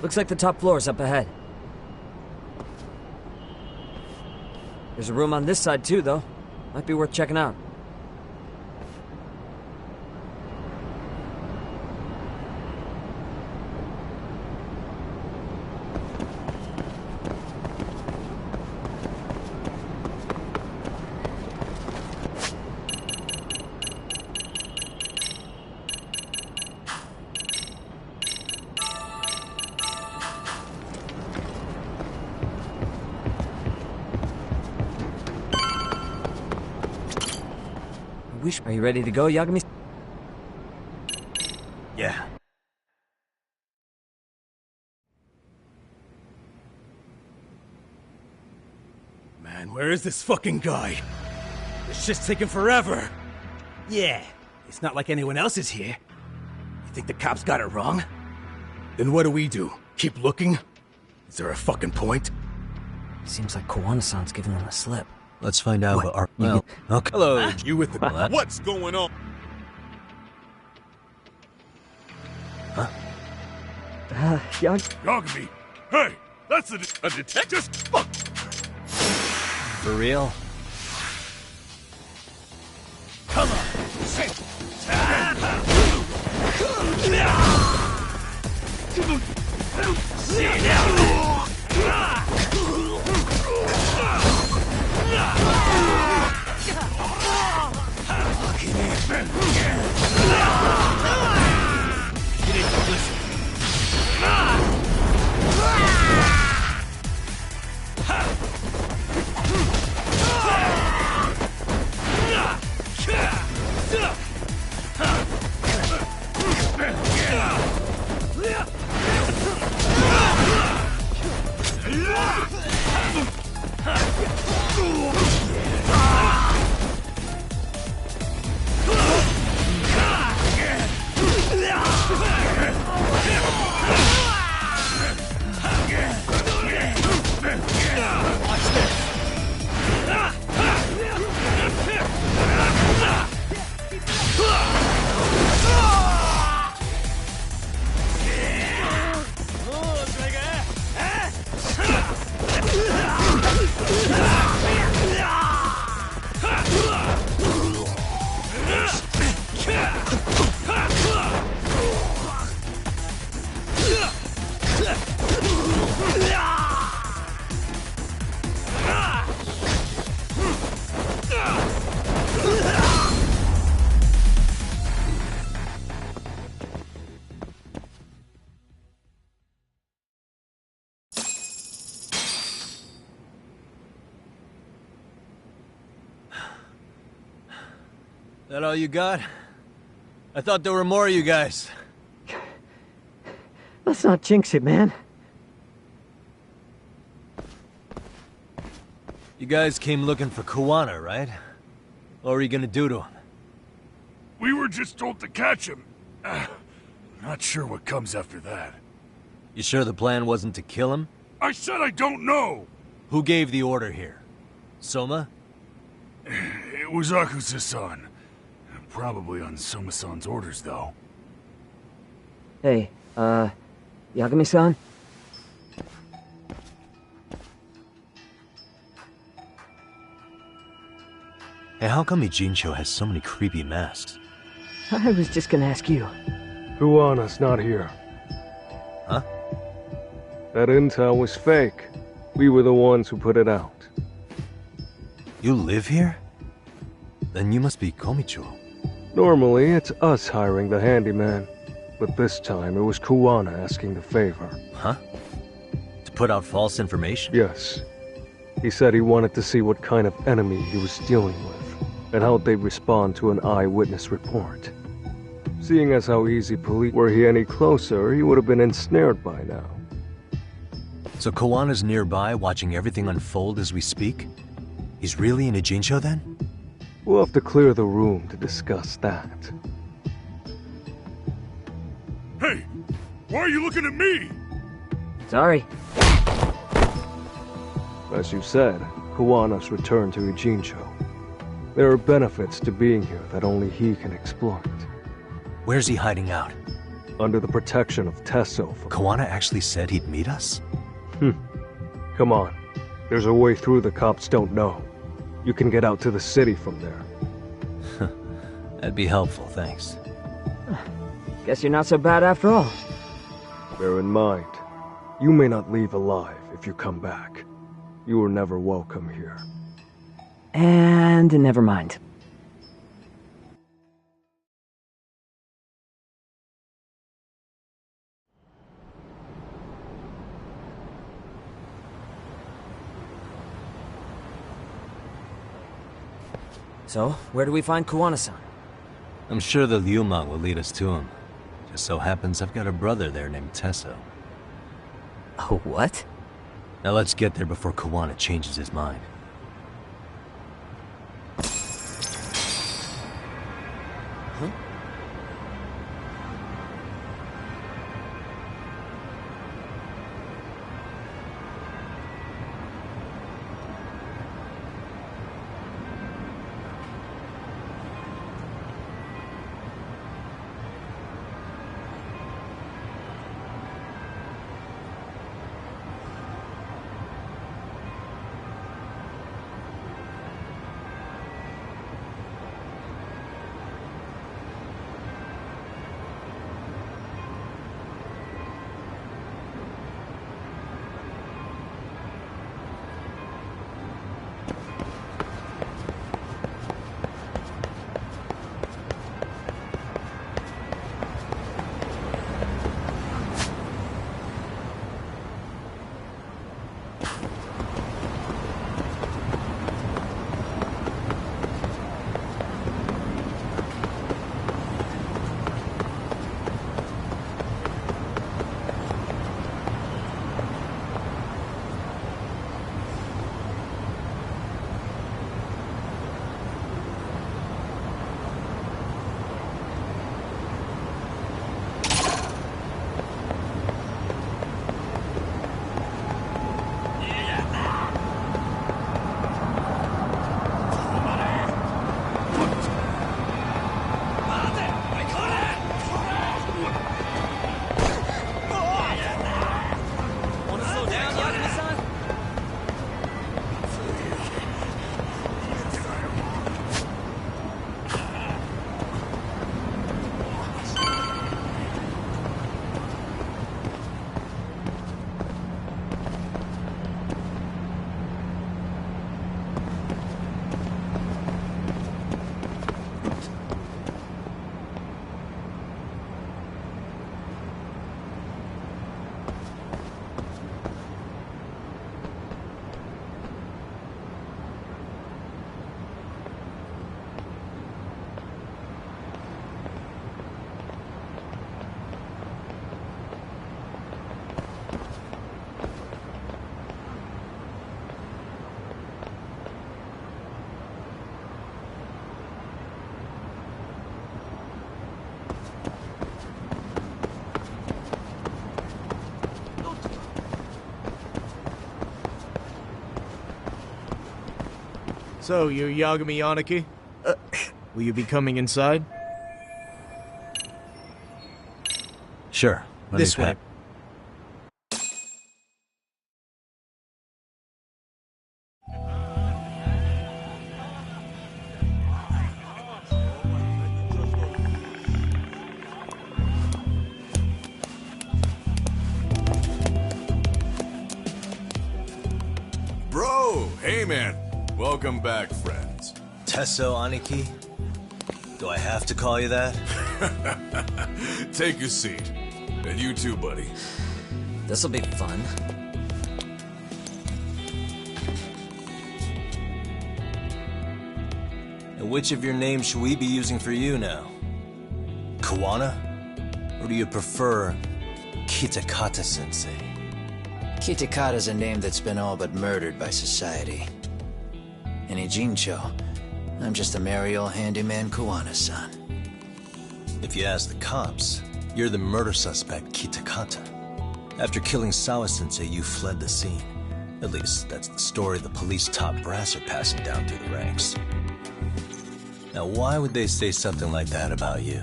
looks like the top floor is up ahead. There's a room on this side too, though. Might be worth checking out. Are you ready to go, Yagami? Yeah. Man, where is this fucking guy? This shit's taking forever. Yeah, it's not like anyone else is here. You think the cops got it wrong? Then what do? Keep looking? Is there a fucking point? Seems like Kowana-san's giving them a slip. Let's find out what our... Well, okay. Hello, you with the... What's going on? Huh? Yagami! Hey! That's a detective! Fuck! For real? Come on! That all you got? I thought there were more of you guys. Let's not jinx it, man. guys came looking for Kuwana, right? What were you gonna do to him? We were just told to catch him. Not sure what comes after that. You sure the plan wasn't to kill him? I said I don't know! Who gave the order here? Soma? It was Akusa-san. Probably on Soma-san's orders, though. Hey, Yagami-san? Hey, how come Ijincho has so many creepy masks? I was just gonna ask you. Kuwana's not here. Huh? That intel was fake. We were the ones who put it out. You live here? Then you must be Komicho. Normally, it's us hiring the handyman. But this time, it was Kuwana asking the favor. Huh? To put out false information? Yes. He said he wanted to see what kind of enemy he was dealing with, and how they'd respond to an eyewitness report. Seeing as how easy police were he any closer, he would have been ensnared by now. So Kuwana's nearby, watching everything unfold as we speak? He's really in Ijincho then? We'll have to clear the room to discuss that. Hey! Why are you looking at me? Sorry. As you said, Kuwana's returned to Ijincho. There are benefits to being here that only he can exploit. Where's he hiding out? Under the protection of Tesso. Kuwana actually said he'd meet us? Come on. There's a way through the cops don't know. You can get out to the city from there. That'd be helpful, thanks. Guess you're not so bad after all. Bear in mind, you may not leave alive if you come back. You were never welcome here. And never mind. So, where do we find Kuwana-san? I'm sure the Liuma will lead us to him. Just so happens I've got a brother there named Tesso. Oh, what? Now let's get there before Kuwana changes his mind. Huh? So, you're Yagami Aniki? Will you be coming inside? Sure. This way. Bro! Hey, man. Welcome back, friends. Tesso Aniki? Do I have to call you that? Take a seat. And you too, buddy. This'll be fun. And which of your names should we be using for you now? Kawana? Or do you prefer Kitakata-sensei? Kitakata's a name that's been all but murdered by society. And Ijincho, I'm just a merry old handyman Kawana-san. If you ask the cops, you're the murder suspect, Kitakata. After killing Sawa-sensei, you fled the scene. At least, that's the story the police top brass are passing down through the ranks. Now, why would they say something like that about you?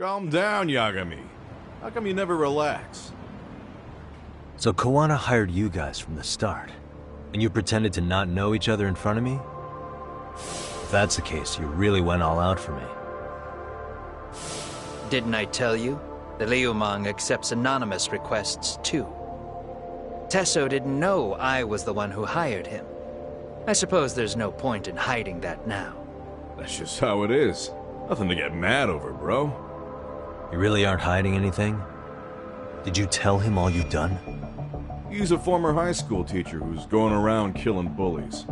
Calm down, Yagami. How come you never relax? So Kawana hired you guys from the start, and you pretended to not know each other in front of me? If that's the case, you really went all out for me. Didn't I tell you? The Liumang accepts anonymous requests, too. Tesso didn't know I was the one who hired him. I suppose there's no point in hiding that now. That's just how it is. Nothing to get mad over, bro. You really aren't hiding anything? Did you tell him all you've done? He's a former high school teacher who's going around killing bullies.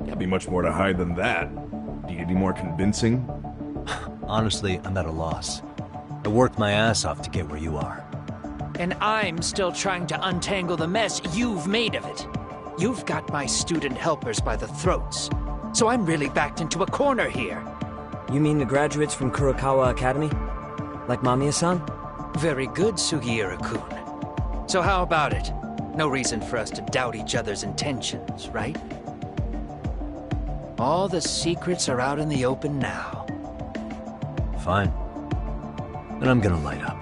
Can't be much more to hide than that. Do you need any more convincing? Honestly, I'm at a loss. I worked my ass off to get where you are. And I'm still trying to untangle the mess you've made of it. You've got my student helpers by the throats. So I'm really backed into a corner here. You mean the graduates from Kurokawa Academy? Like Mamiya-san? Very good, Sugiura-kun. So how about it? No reason for us to doubt each other's intentions, right? All the secrets are out in the open now. Fine. Then I'm gonna light up.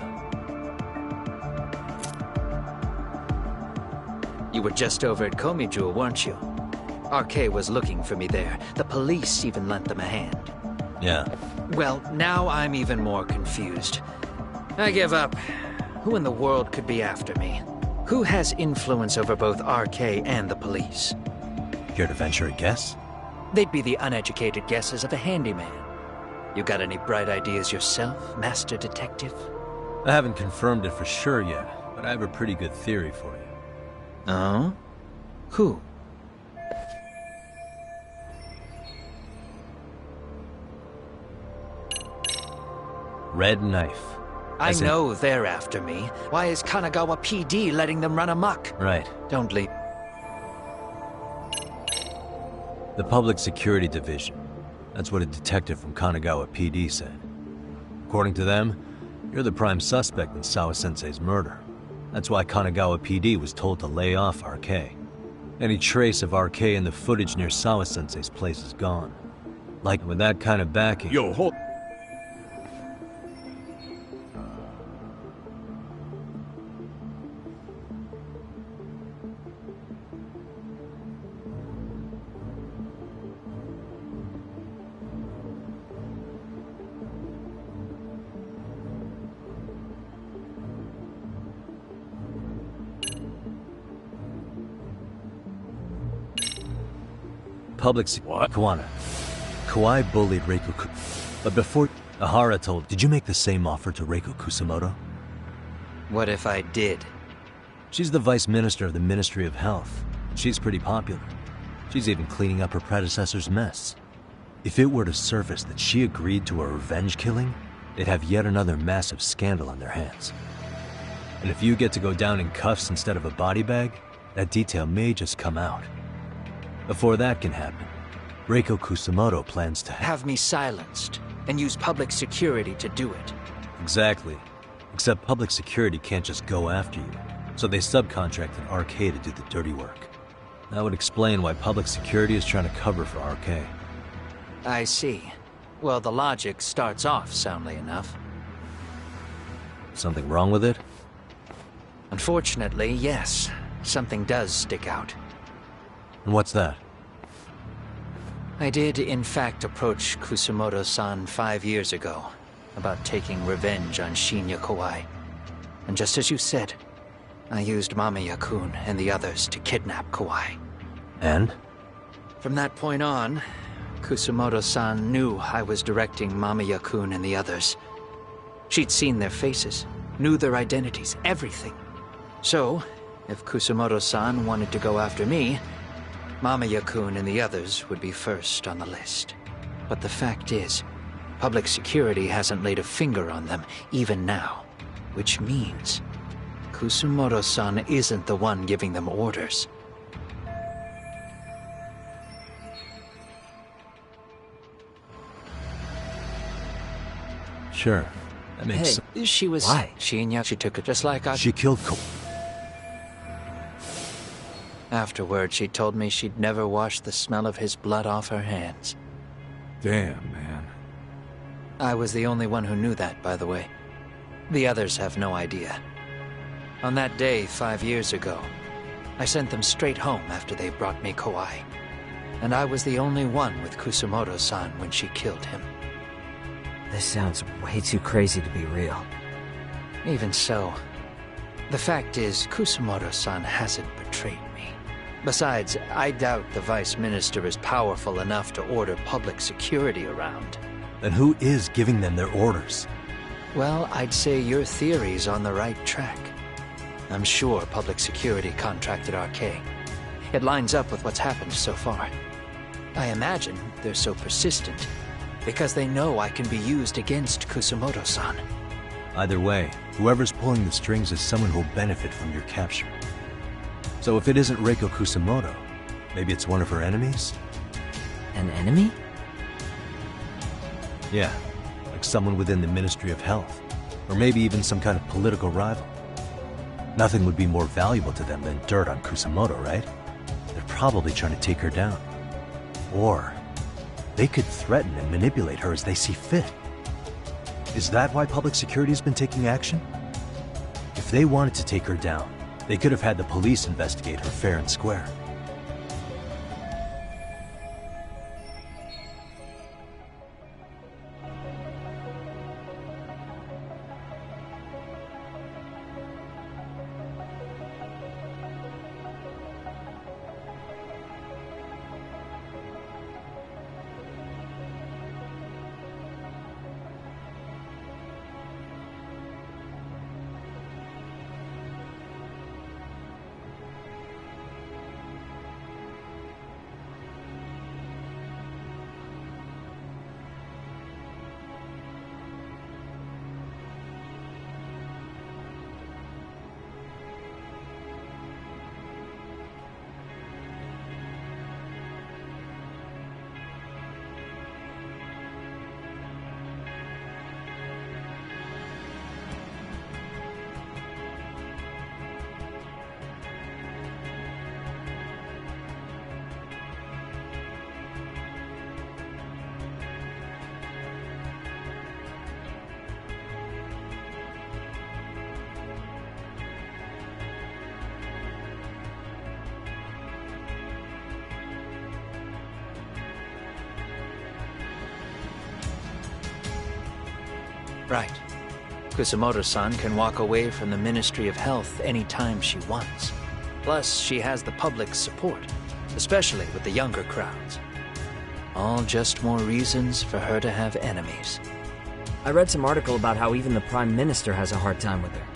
You were just over at Komiju, weren't you? RK was looking for me there. The police even lent them a hand. Yeah. Well, now I'm even more confused. I give up. Who in the world could be after me? Who has influence over both RK and the police? Care to venture a guess? They'd be the uneducated guesses of a handyman. You got any bright ideas yourself, Master Detective? I haven't confirmed it for sure yet, but I have a pretty good theory for you. Oh? Who? Red Knife. I know they're after me. Why is Kanagawa PD letting them run amok? Right. Don't leave. The Public Security Division. That's what a detective from Kanagawa PD said. According to them, you're the prime suspect in Sawa-sensei's murder. That's why Kanagawa PD was told to lay off RK. Any trace of RK in the footage near Sawa-sensei's place is gone. Like, with that kind of backing... Yo, hold... What? Kawana. Kawai bullied Reiko but before Ahara told... Did you make the same offer to Reiko Kusamoto? What if I did? She's the vice minister of the Ministry of Health. She's pretty popular. She's even cleaning up her predecessor's mess. If it were to surface that she agreed to a revenge killing, they'd have yet another massive scandal on their hands. And if you get to go down in cuffs instead of a body bag, that detail may just come out. Before that can happen, Reiko Kusamoto plans to have me silenced and use public security to do it. Exactly. Except public security can't just go after you, so they subcontract an RK to do the dirty work. That would explain why public security is trying to cover for RK. I see. Well, the logic starts off soundly enough. Something wrong with it? Unfortunately, yes. Something does stick out. And what's that? I did, in fact, approach Kusumoto-san 5 years ago about taking revenge on Shinya Kawai. And just as you said, I used Mamiya-kun and the others to kidnap Kawai. And? From that point on, Kusumoto-san knew I was directing Mamiya-kun and the others. She'd seen their faces, knew their identities, everything. So, if Kusumoto-san wanted to go after me, Mamiya-kun and the others would be first on the list. But the fact is, public security hasn't laid a finger on them, even now. Which means, Kusumoto-san isn't the one giving them orders. Sure, that makes sense. Hey, she was... Why? She took it just like I... She killed Afterward, she told me she'd never wash the smell of his blood off her hands. Damn, man. I was the only one who knew that, by the way. The others have no idea. On that day, 5 years ago, I sent them straight home after they brought me Kawai. And I was the only one with Kusumoto-san when she killed him. This sounds way too crazy to be real. Even so, the fact is, Kusumoto-san hasn't betrayed me. Besides, I doubt the Vice Minister is powerful enough to order public security around. Then who is giving them their orders? Well, I'd say your theory's on the right track. I'm sure public security contracted RK. It lines up with what's happened so far. I imagine they're so persistent because they know I can be used against Kusumoto-san. Either way, whoever's pulling the strings is someone who'll benefit from your capture. So if it isn't Reiko Kusumoto, maybe it's one of her enemies? An enemy? Yeah, like someone within the Ministry of Health. Or maybe even some kind of political rival. Nothing would be more valuable to them than dirt on Kusumoto, right? They're probably trying to take her down. Or they could threaten and manipulate her as they see fit. Is that why public security has been taking action? If they wanted to take her down, they could have had the police investigate her fair and square. Right. Kusumoto-san can walk away from the Ministry of Health anytime she wants. Plus, she has the public's support, especially with the younger crowds. All just more reasons for her to have enemies. I read some article about how even the Prime Minister has a hard time with her.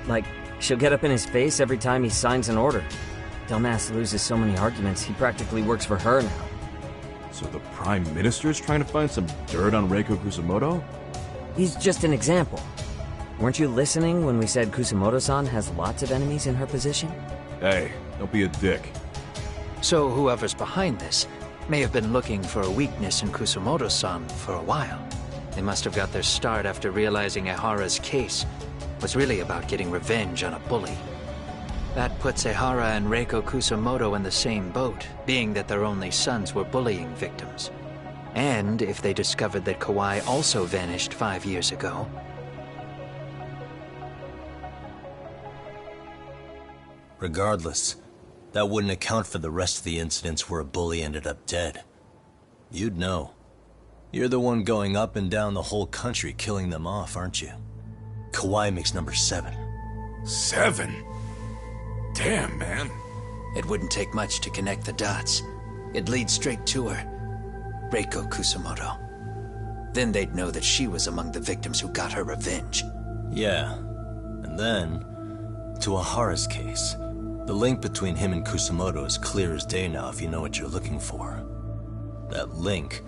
Like, she'll get up in his face every time he signs an order. Dumbass loses so many arguments, he practically works for her now. So the Prime Minister's trying to find some dirt on Reiko Kusumoto? He's just an example. Weren't you listening when we said Kusumoto-san has lots of enemies in her position? Hey, don't be a dick. So whoever's behind this may have been looking for a weakness in Kusumoto-san for a while. They must have got their start after realizing Ehara's case was really about getting revenge on a bully. That puts Ehara and Reiko Kusamoto in the same boat, being that their only sons were bullying victims. And if they discovered that Kawai also vanished 5 years ago... Regardless, that wouldn't account for the rest of the incidents where a bully ended up dead. You'd know. You're the one going up and down the whole country killing them off, aren't you? Kawai makes number 7. 7? Damn, man. It wouldn't take much to connect the dots. It'd lead straight to her. Reiko Kusamoto. Then they'd know that she was among the victims who got her revenge. Yeah. And then, to Ahara's case. The link between him and Kusamoto is clear as day now if you know what you're looking for. That link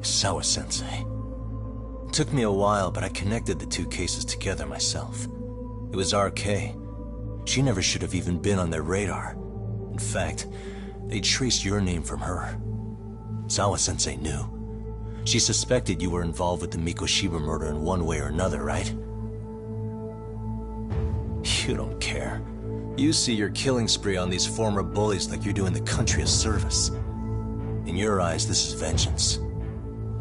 is Sawa-sensei. It took me a while, but I connected the two cases together myself. It was RK. She never should have even been on their radar. In fact, they traced your name from her. Sawa-sensei knew. She suspected you were involved with the Mikoshiba murder in one way or another, right? You don't care. You see your killing spree on these former bullies like you're doing the country a service. In your eyes, this is vengeance.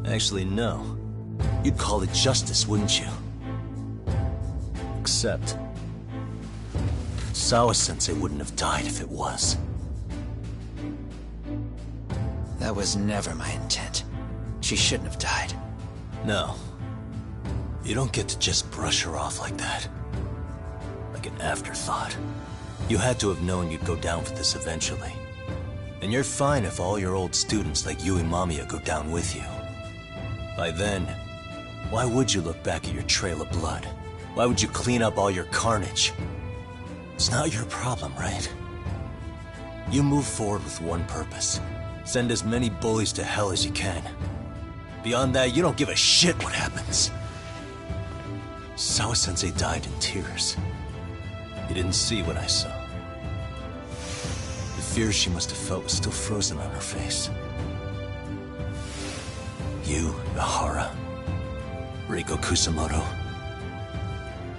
Actually, no. You'd call it justice, wouldn't you? Except... Sawa-sensei wouldn't have died if it was. That was never my intent. She shouldn't have died. No. You don't get to just brush her off like that. Like an afterthought. You had to have known you'd go down for this eventually. And you're fine if all your old students like Yui Mamiya go down with you. By then, why would you look back at your trail of blood? Why would you clean up all your carnage? It's not your problem, right? You move forward with one purpose. Send as many bullies to hell as you can. Beyond that, you don't give a shit what happens. Sawa-sensei died in tears. You didn't see what I saw. The fear she must have felt was still frozen on her face. You, Ehara, Reiko Kusamoto,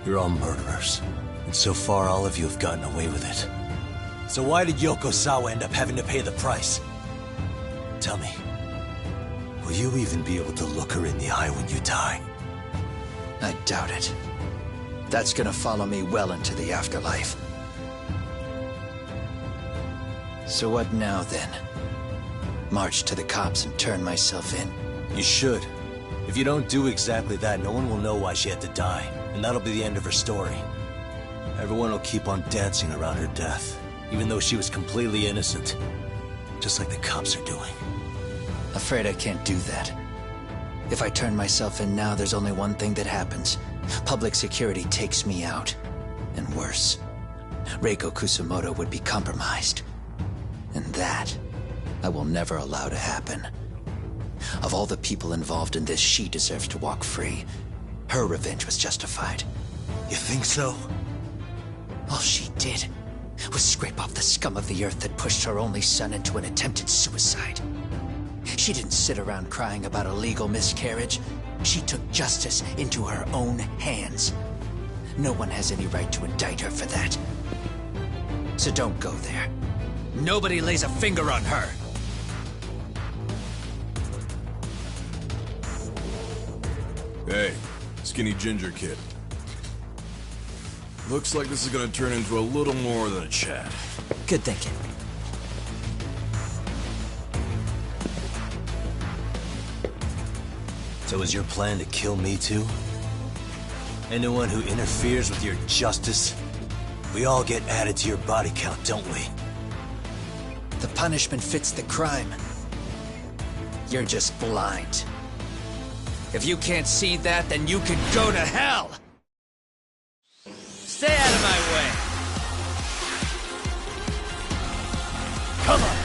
you're all murderers. And so far, all of you have gotten away with it. So why did Yoko Sawa end up having to pay the price? Tell me, will you even be able to look her in the eye when you die? I doubt it. That's gonna follow me well into the afterlife. So what now, then? March to the cops and turn myself in? You should. If you don't do exactly that, no one will know why she had to die, and that'll be the end of her story. Everyone will keep on dancing around her death, even though she was completely innocent. Just like the cops are doing. Afraid I can't do that. If I turn myself in now, there's only one thing that happens. Public security takes me out. And worse, Reiko Kusamoto would be compromised. And that, I will never allow to happen. Of all the people involved in this, she deserves to walk free. Her revenge was justified. You think so? All she did was scrape off the scum of the earth that pushed her only son into an attempted suicide. She didn't sit around crying about a legal miscarriage. She took justice into her own hands. No one has any right to indict her for that. So don't go there. Nobody lays a finger on her. Hey, skinny ginger kid. Looks like this is gonna turn into a little more than a chat. Good thinking. So is your plan to kill me too? Anyone who interferes with your justice? We all get added to your body count, don't we? The punishment fits the crime. You're just blind. If you can't see that, then you can go to hell! Stay out of my way! Come on!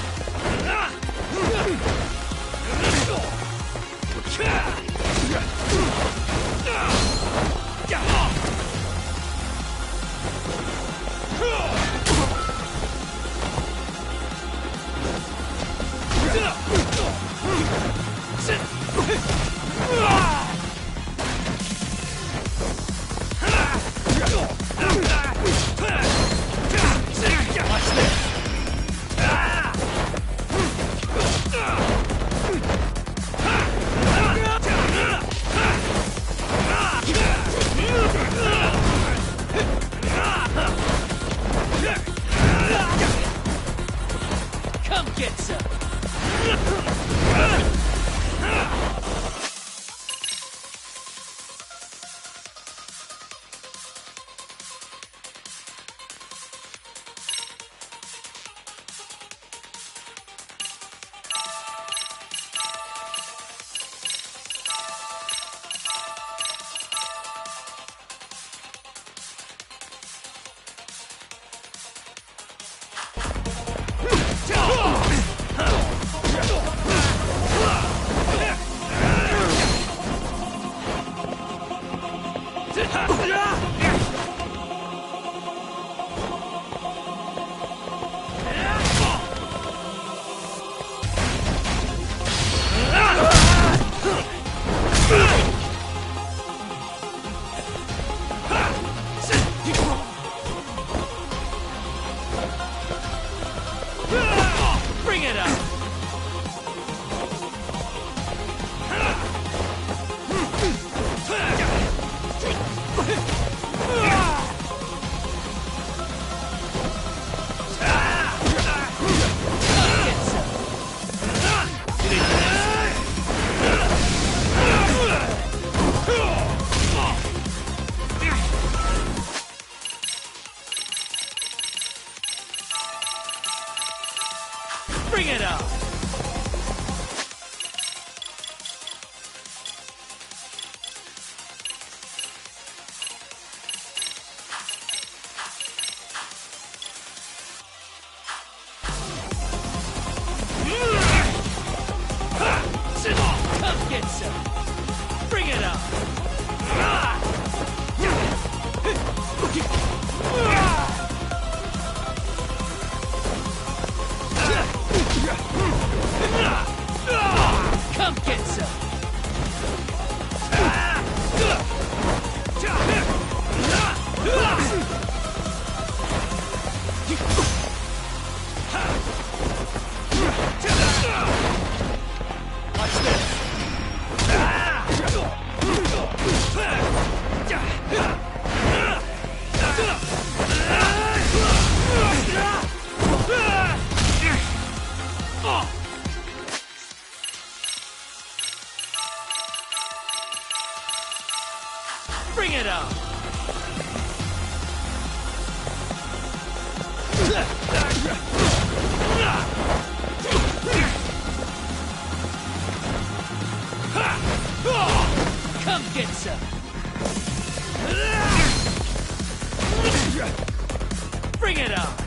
get some! Bring it up! Bring it up! Come get some! Bring it up! Come get some! Watch this! Bring it up! Come get some! Bring it up!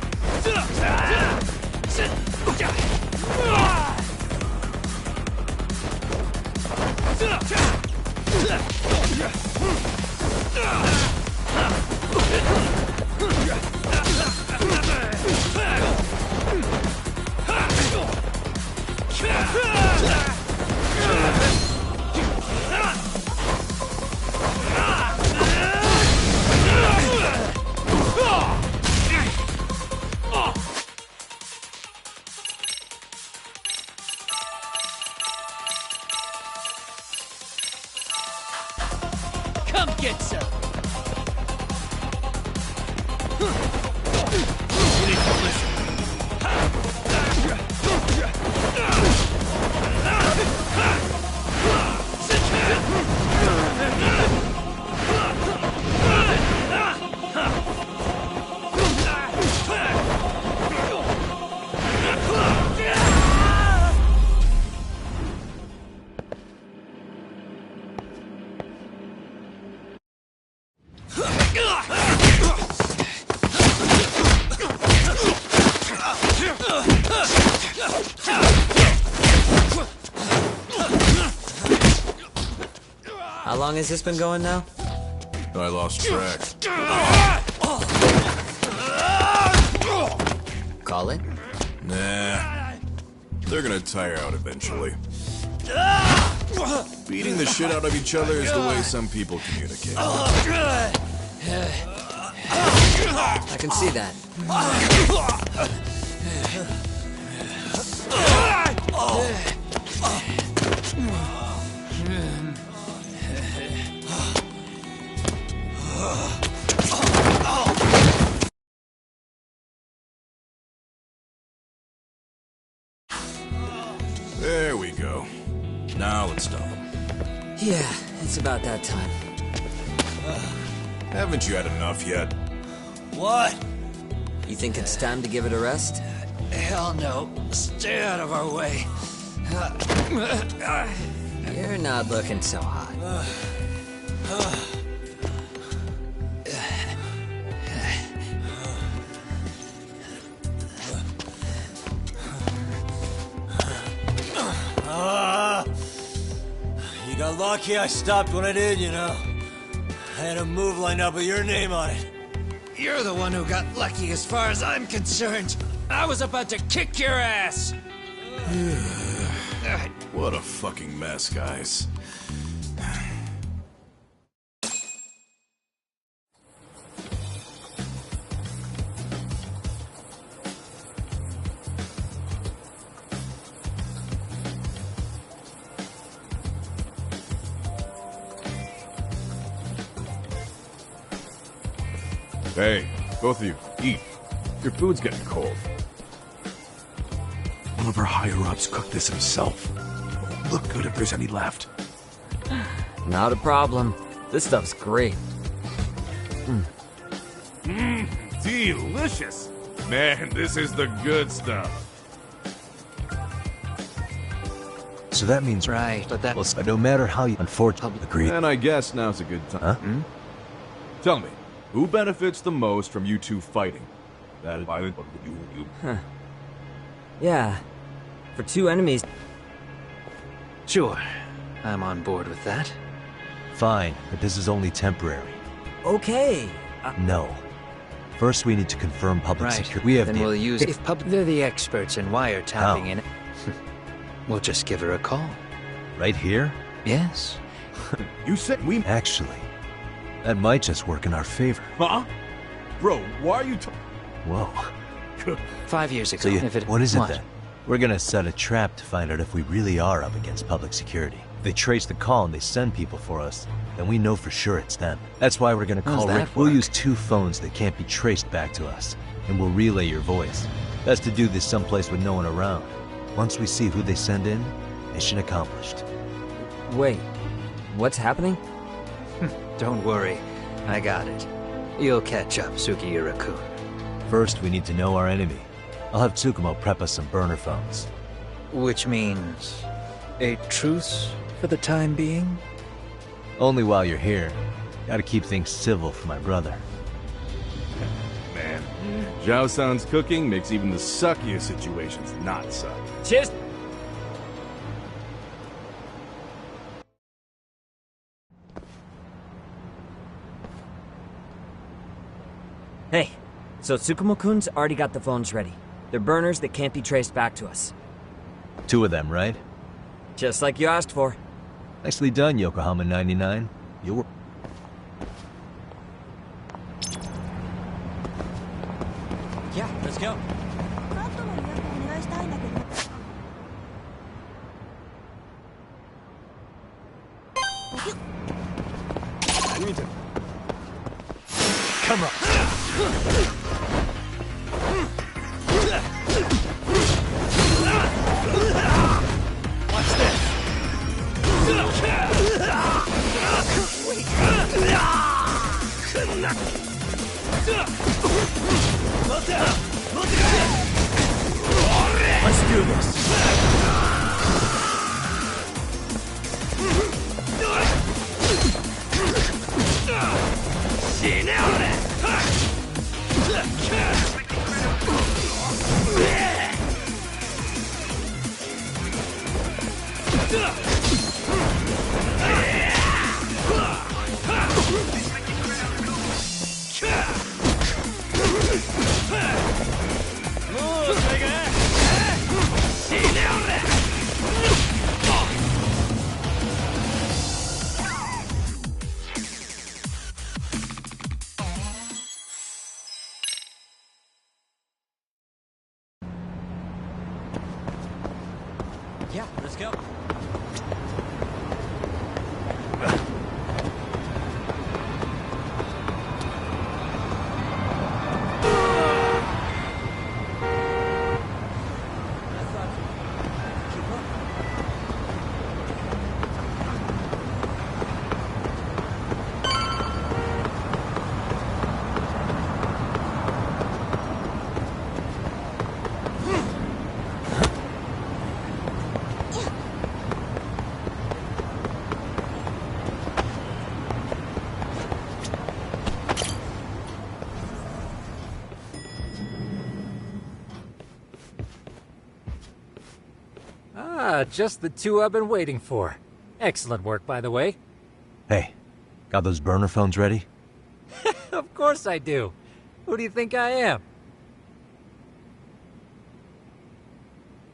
Come get some! You need to listen. How long has this been going now? I lost track. Call it? Nah. They're gonna tire out eventually. Beating the shit out of each other is the way some people communicate. I can see that. bullet stuff. Yeah, it's about that time. Haven't you had enough yet? What? You think it's time to give it a rest? Hell no. Stay out of our way. You're not looking so hot. You got lucky I stopped when I did, you know. I had a move lined up with your name on it. You're the one who got lucky as far as I'm concerned. I was about to kick your ass. What a fucking mess, guys. Hey, both of you, eat. Your food's getting cold. One of our higher-ups cooked this himself. Won't look good if there's any left. Not a problem. This stuff's great. Delicious! Man, this is the good stuff. So that means... Right, but that... Well, no matter how you unfortunately agree... And I guess now's a good time. Huh? Tell me, who benefits the most from you two fighting? That is... you. Huh. Yeah. For two enemies... Sure. I'm on board with that. Fine, but this is only temporary. Okay. No. First, we need to confirm public Right. security. We have Then the... we'll use... If they're the experts in wiretapping in it. We'll just give her a call. Right here? Yes. You said we... Actually, that might just work in our favor. Huh? Bro, why are you Whoa. 5 years ago. So if it... what is it what? then? We're gonna set a trap to find out if we really are up against public security. If they trace the call and they send people for us, then we know for sure it's them. That's why we're gonna call that Rick. We'll use 2 phones that can't be traced back to us, and we'll relay your voice. Best to do this someplace with no one around. Once we see who they send in, mission accomplished. Wait. What's happening? Don't worry. I got it. You'll catch up, Sugiura-kun. First, we need to know our enemy. I'll have Tsukumo prep us some burner phones. Which means... a truce for the time being? Only while you're here. Gotta keep things civil for my brother. Man, Zhao-san's cooking makes even the suckiest situations not suck. Cheers! Hey, so Tsukumo-kun's already got the phones ready. They're burners that can't be traced back to us. 2 of them, right? Just like you asked for. Nicely done, Yokohama 99. You were... Yeah, let's go. Come on. Watch this. Let's do this. Yeah, let's go. Ah, just the two I've been waiting for. Excellent work, by the way. Hey, got those burner phones ready? Of course I do. Who do you think I am?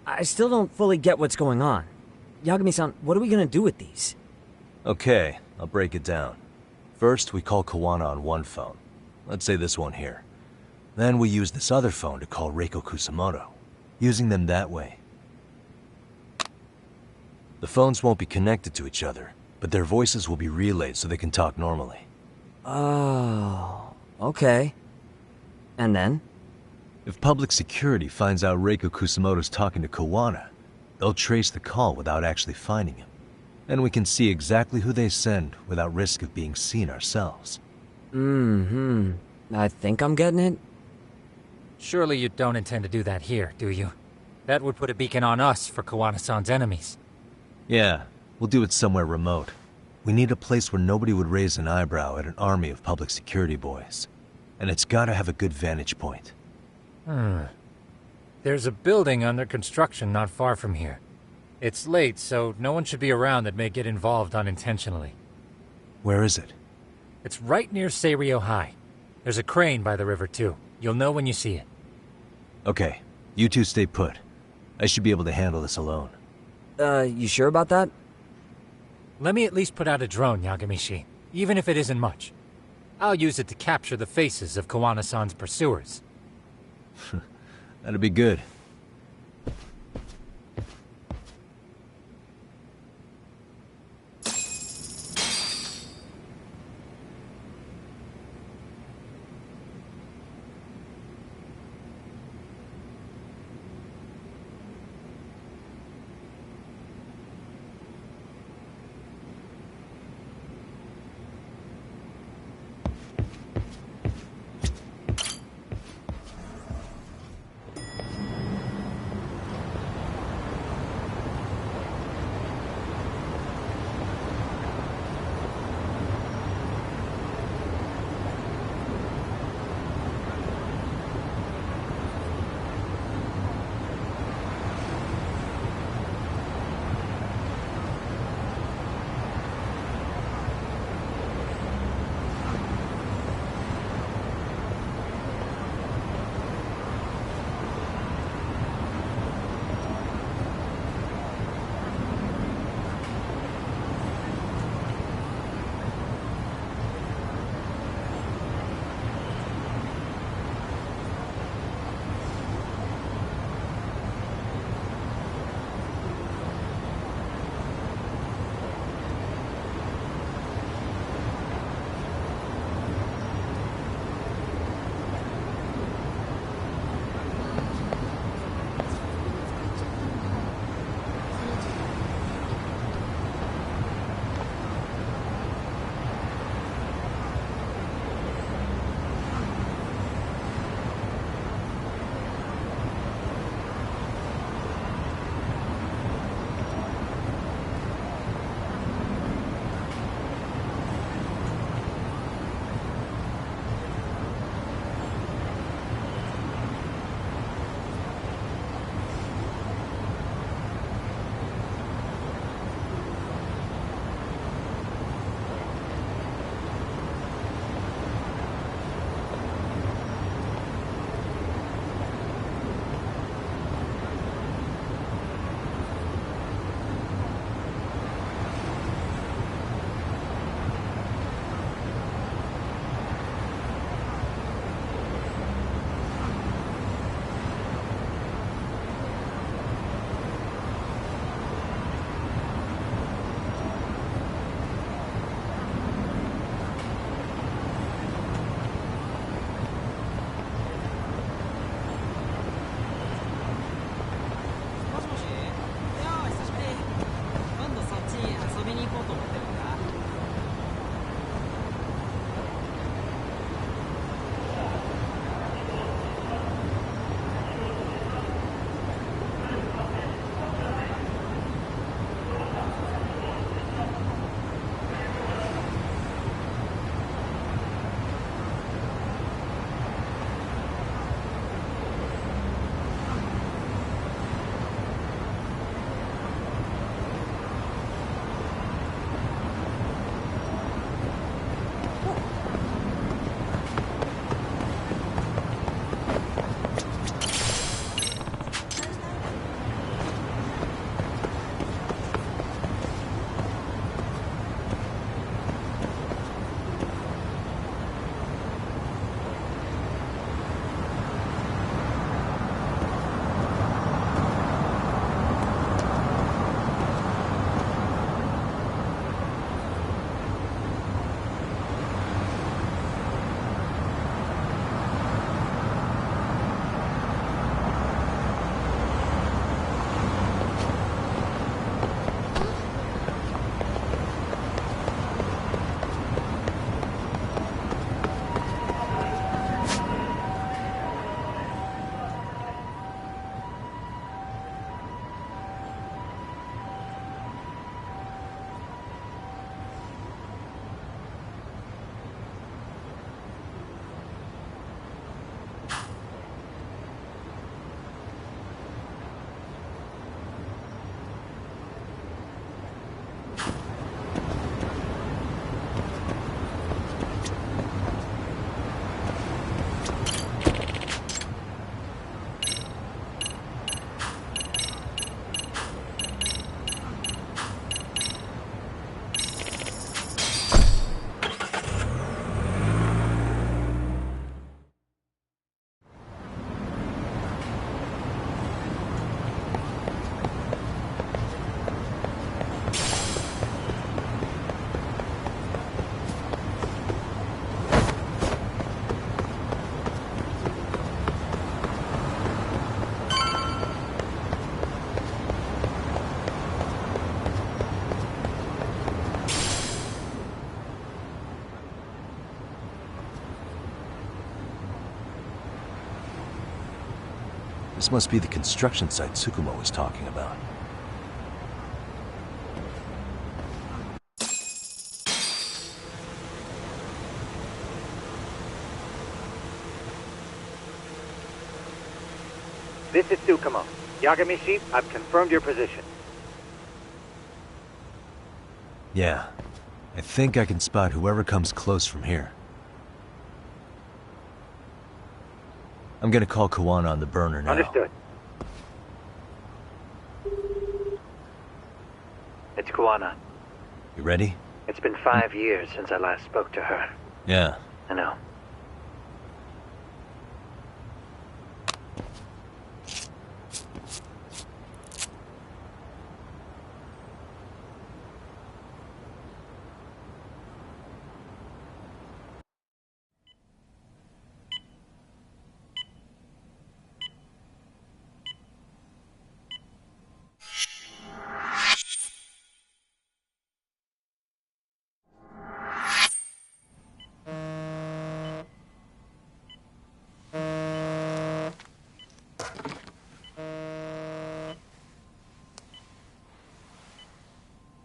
I still don't fully get what's going on. Yagami-san, what are we gonna do with these? Okay, I'll break it down. First, we call Kawana on one phone. Let's say this one here. Then we use this other phone to call Reiko Kusamoto, using them that way. The phones won't be connected to each other, but their voices will be relayed so they can talk normally. Oh, okay. And then? If public security finds out Reiko Kusamoto's talking to Kawana, they'll trace the call without actually finding him. And we can see exactly who they send without risk of being seen ourselves. I think I'm getting it. Surely you don't intend to do that here, do you? That would put a beacon on us for Kawana-san's enemies. Yeah, we'll do it somewhere remote. We need a place where nobody would raise an eyebrow at an army of public security boys. And it's gotta have a good vantage point. There's a building under construction not far from here. It's late, so no one should be around that may get involved unintentionally. Where is it? It's right near Seirio High. There's a crane by the river, too. You'll know when you see it. Okay, you two stay put. I should be able to handle this alone. You sure about that? Let me at least put out a drone, Yagami-shi, even if it isn't much. I'll use it to capture the faces of Kawana-san's pursuers. That'd be good. This must be the construction site Tsukumo was talking about. This is Tsukumo. Yagamishi, I've confirmed your position. Yeah. I think I can spot whoever comes close from here. I'm gonna call Kawana on the burner now. Understood. It's Kawana. You ready? It's been 5 years since I last spoke to her. Yeah. I know.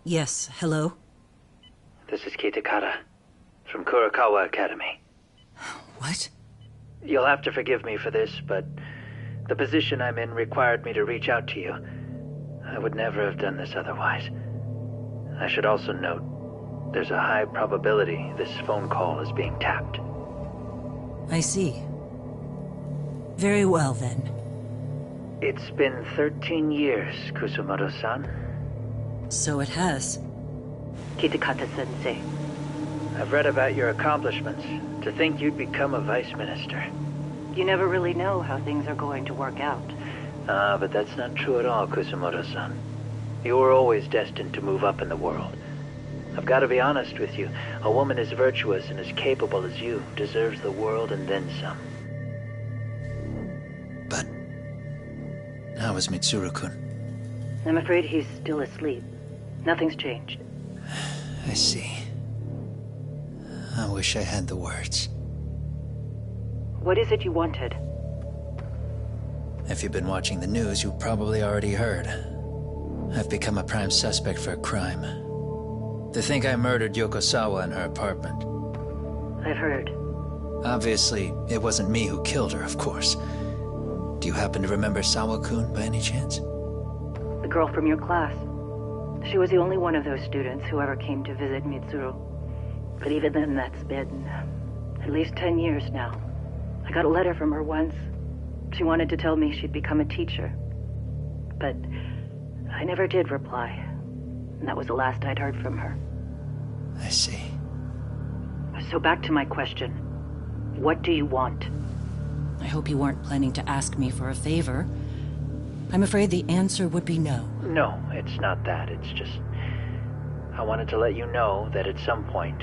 Yes, hello? This is Kitakata, from Kurakawa Academy. What? You'll have to forgive me for this, but the position I'm in required me to reach out to you. I would never have done this otherwise. I should also note, there's a high probability this phone call is being tapped. I see. Very well, then. It's been 13 years, Kusumoto-san. So it has. Kitakata-sensei. I've read about your accomplishments. To think you'd become a vice minister. You never really know how things are going to work out. But that's not true at all, Kusumoto-san. You were always destined to move up in the world. I've got to be honest with you. A woman as virtuous and as capable as you deserves the world and then some. But how is Mitsuru-kun? I'm afraid he's still asleep. Nothing's changed. I see. I wish I had the words. What is it you wanted? If you've been watching the news, you probably already heard. I've become a prime suspect for a crime. They think I murdered Yokosawa in her apartment. I've heard. Obviously, it wasn't me who killed her, of course. Do you happen to remember Sawa-kun by any chance? The girl from your class. She was the only one of those students who ever came to visit Mitsuru. But even then, that's been at least 10 years now. I got a letter from her once. She wanted to tell me she'd become a teacher. But I never did reply. And that was the last I'd heard from her. I see. So back to my question. What do you want? I hope you weren't planning to ask me for a favor. I'm afraid the answer would be no. No, it's not that. It's just... I wanted to let you know that at some point,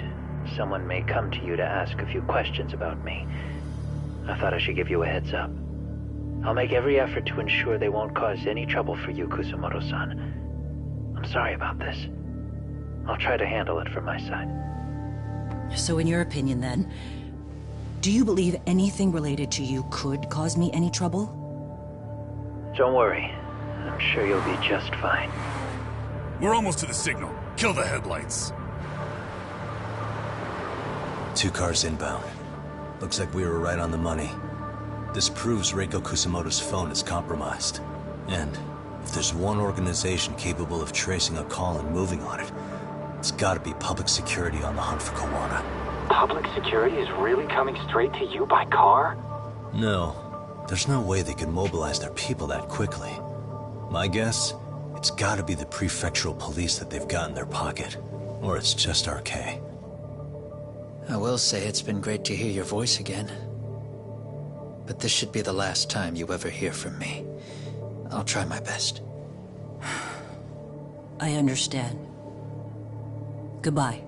someone may come to you to ask a few questions about me. I thought I should give you a heads up. I'll make every effort to ensure they won't cause any trouble for you, Kusumoto-san. I'm sorry about this. I'll try to handle it from my side. So in your opinion, then, do you believe anything related to you could cause me any trouble? Don't worry. I'm sure you'll be just fine. We're almost to the signal. Kill the headlights. 2 cars inbound. Looks like we were right on the money. This proves Reiko Kusumoto's phone is compromised. And if there's one organization capable of tracing a call and moving on it, it's gotta be public security on the hunt for Kawana. Public security is really coming straight to you by car? No. There's no way they could mobilize their people that quickly. My guess, it's gotta be the prefectural police that they've got in their pocket. Or it's just RK. I will say it's been great to hear your voice again. But this should be the last time you ever hear from me. I'll try my best. I understand. Goodbye.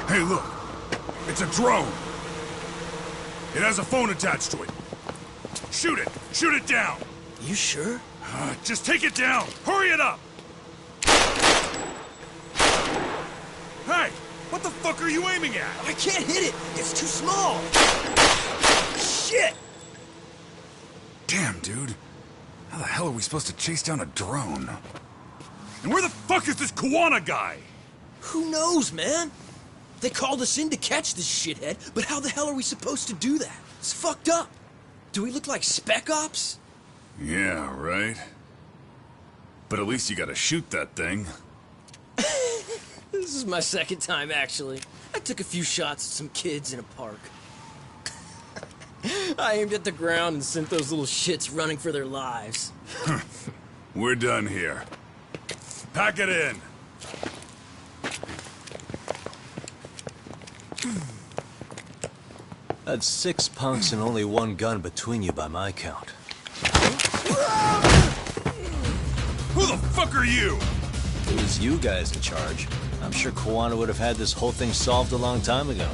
Hey, look! It's a drone! It has a phone attached to it. Shoot it! Shoot it down! You sure? Just take it down! Hurry it up! Hey! What the fuck are you aiming at? I can't hit it! It's too small! Shit! Damn, dude. How the hell are we supposed to chase down a drone? And where the fuck is this Kuwana guy? Who knows, man? They called us in to catch this shithead, but how the hell are we supposed to do that? It's fucked up. Do we look like spec ops? Yeah, right. But at least you gotta shoot that thing. This is my second time, actually. I took a few shots at some kids in a park. I aimed at the ground and sent those little shits running for their lives. We're done here. Pack it in. That's 6 punks and only 1 gun between you by my count. Who the fuck are you? If it was you guys in charge, I'm sure Kuwana would have had this whole thing solved a long time ago.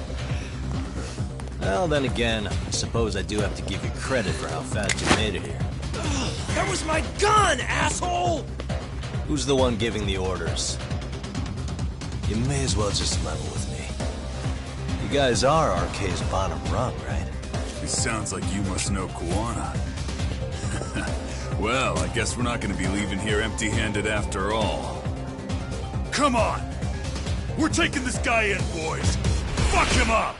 Well, then again, I suppose I do have to give you credit for how fast you made it here. That was my gun, asshole! Who's the one giving the orders? You may as well just level with me. You guys are RK's bottom rung, right? It sounds like you must know Kuwana. Well, I guess we're not gonna be leaving here empty-handed after all. Come on! We're taking this guy in, boys! Fuck him up!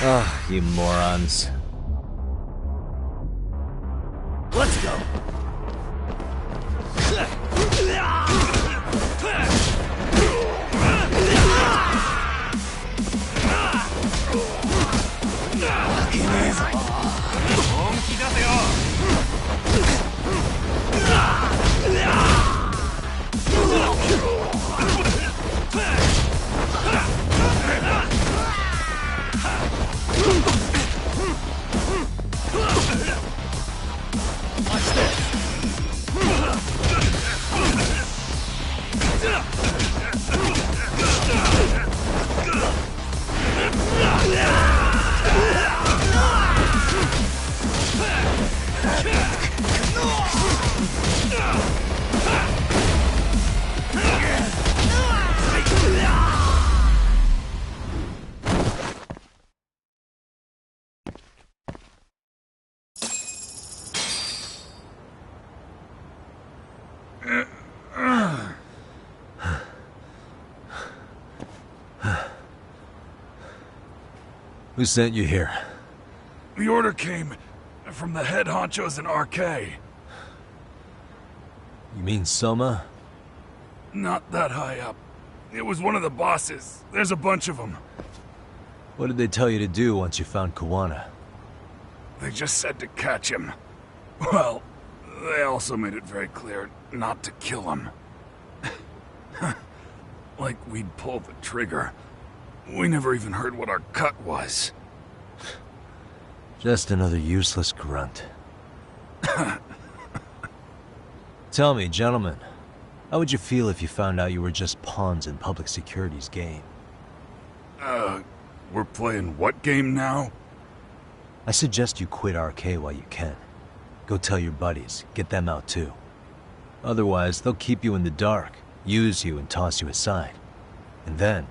Ah, you morons. Let's go. Who sent you here? The order came from the head honchos in RK. You mean Soma? Not that high up. It was one of the bosses. There's a bunch of them. What did they tell you to do once you found Kuwana? They just said to catch him. Well, they also made it very clear not to kill him. Like we'd pull the trigger. We never even heard what our cut was. Just another useless grunt. Tell me, gentlemen, how would you feel if you found out you were just pawns in public security's game? We're playing what game now? I suggest you quit RK while you can. Go tell your buddies, get them out too. Otherwise, they'll keep you in the dark, use you and toss you aside. And then,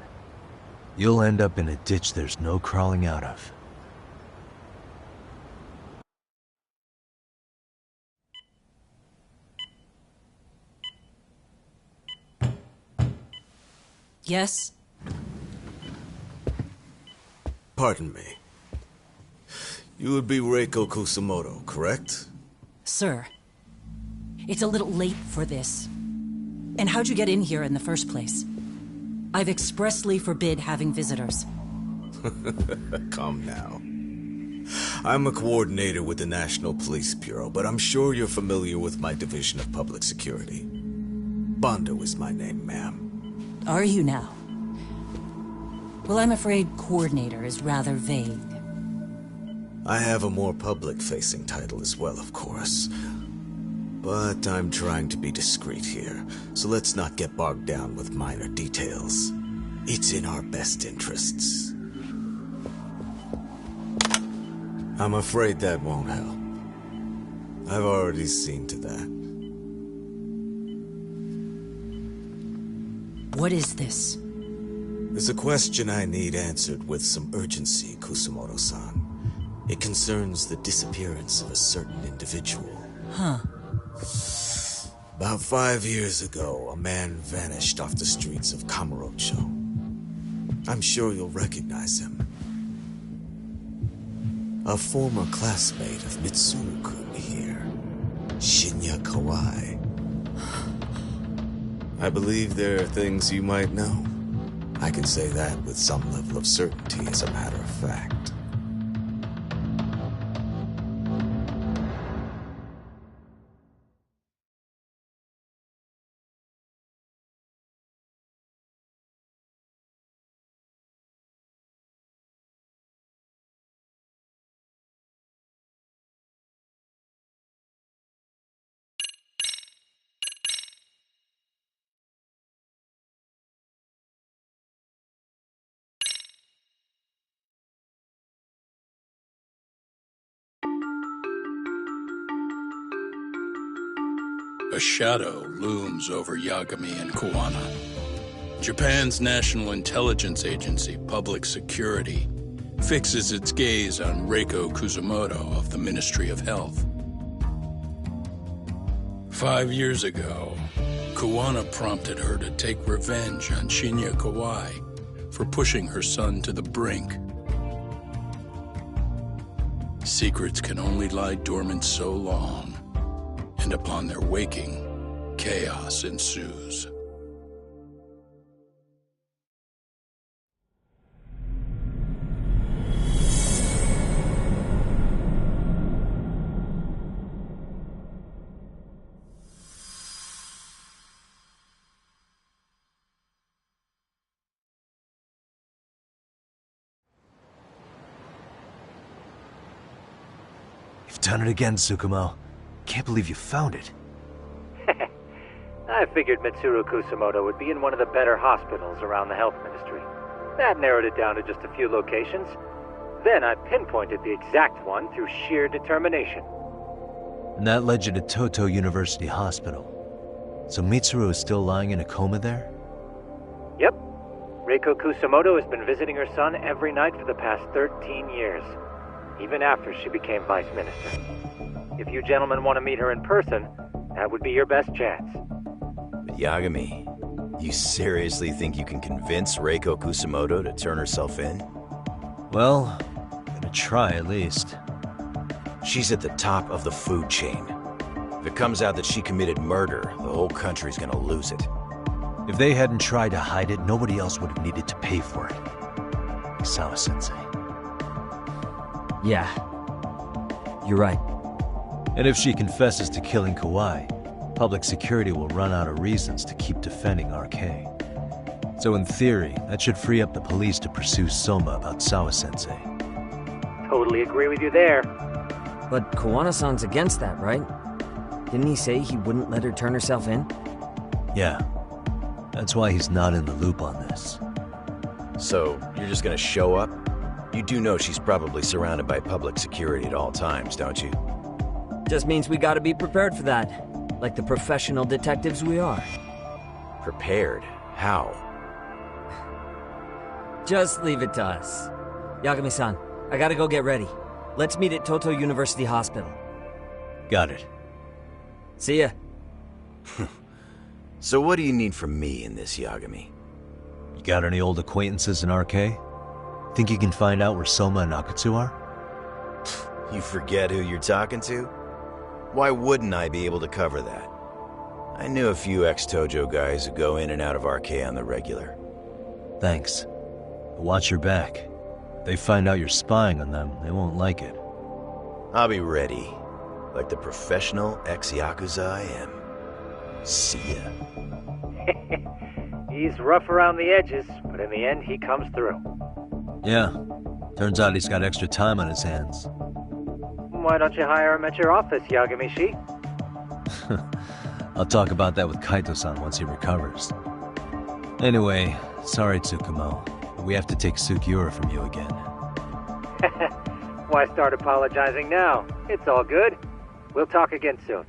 you'll end up in a ditch there's no crawling out of. Yes? Pardon me. You would be Reiko Kusamoto, correct? Sir, it's a little late for this. And how'd you get in here in the first place? I've expressly forbid having visitors. Come now. I'm a coordinator with the National Police Bureau, but I'm sure you're familiar with my Division of Public Security. Bondo is my name, ma'am. Are you now? Well, I'm afraid coordinator is rather vague. I have a more public-facing title as well, of course. But I'm trying to be discreet here, so let's not get bogged down with minor details. It's in our best interests. I'm afraid that won't help. I've already seen to that. What is this? There's a question I need answered with some urgency, Kusumoto-san. It concerns the disappearance of a certain individual. Huh. About 5 years ago, a man vanished off the streets of Kamurocho. I'm sure you'll recognize him. A former classmate of Mitsuru-kun here, Shinya Kawai. I believe there are things you might know. I can say that with some level of certainty, as a matter of fact. A shadow looms over Yagami and Kawana. Japan's National Intelligence Agency, Public Security, fixes its gaze on Reiko Kusumoto of the Ministry of Health. 5 years ago, Kawana prompted her to take revenge on Shinya Kawai for pushing her son to the brink. Secrets can only lie dormant so long, and upon their waking, chaos ensues. You've done it again, Tsukumo. Can't believe you found it. I figured Mitsuru Kusumoto would be in one of the better hospitals around the health ministry. That narrowed it down to just a few locations. Then I pinpointed the exact one through sheer determination. And that led you to Toto University Hospital. So Mitsuru is still lying in a coma there? Yep. Reiko Kusumoto has been visiting her son every night for the past 13 years, even after she became vice minister. If you gentlemen want to meet her in person, that would be your best chance. But Yagami, you seriously think you can convince Reiko Kusumoto to turn herself in? Well, gonna try at least. She's at the top of the food chain. If it comes out that she committed murder, the whole country's gonna lose it. If they hadn't tried to hide it, nobody else would have needed to pay for it. Like Sawa-sensei. Yeah. You're right. And if she confesses to killing Kawai, public security will run out of reasons to keep defending RK. So in theory, that should free up the police to pursue Soma about Sawa-sensei. Totally agree with you there. But Kawana-san's against that, right? Didn't he say he wouldn't let her turn herself in? Yeah. That's why he's not in the loop on this. So, you're just gonna show up? You do know she's probably surrounded by public security at all times, don't you? Just means we gotta be prepared for that. Like the professional detectives we are. Prepared? How? Just leave it to us. Yagami-san, I gotta go get ready. Let's meet at Toto University Hospital. Got it. See ya. So what do you need from me in this, Yagami? You got any old acquaintances in RK? Think you can find out where Soma and Akatsu are? You forget who you're talking to? Why wouldn't I be able to cover that? I knew a few ex-Tojo guys who go in and out of RK on the regular. Thanks. But watch your back. If they find out you're spying on them, they won't like it. I'll be ready. Like the professional ex-Yakuza I am. See ya. He's rough around the edges, but in the end he comes through. Yeah. Turns out he's got extra time on his hands. Why don't you hire him at your office, Yagami-shi? I'll talk about that with Kaito-san once he recovers. Anyway, sorry Tsukumo, but we have to take Sukiura from you again. Why start apologizing now? It's all good. We'll talk again soon.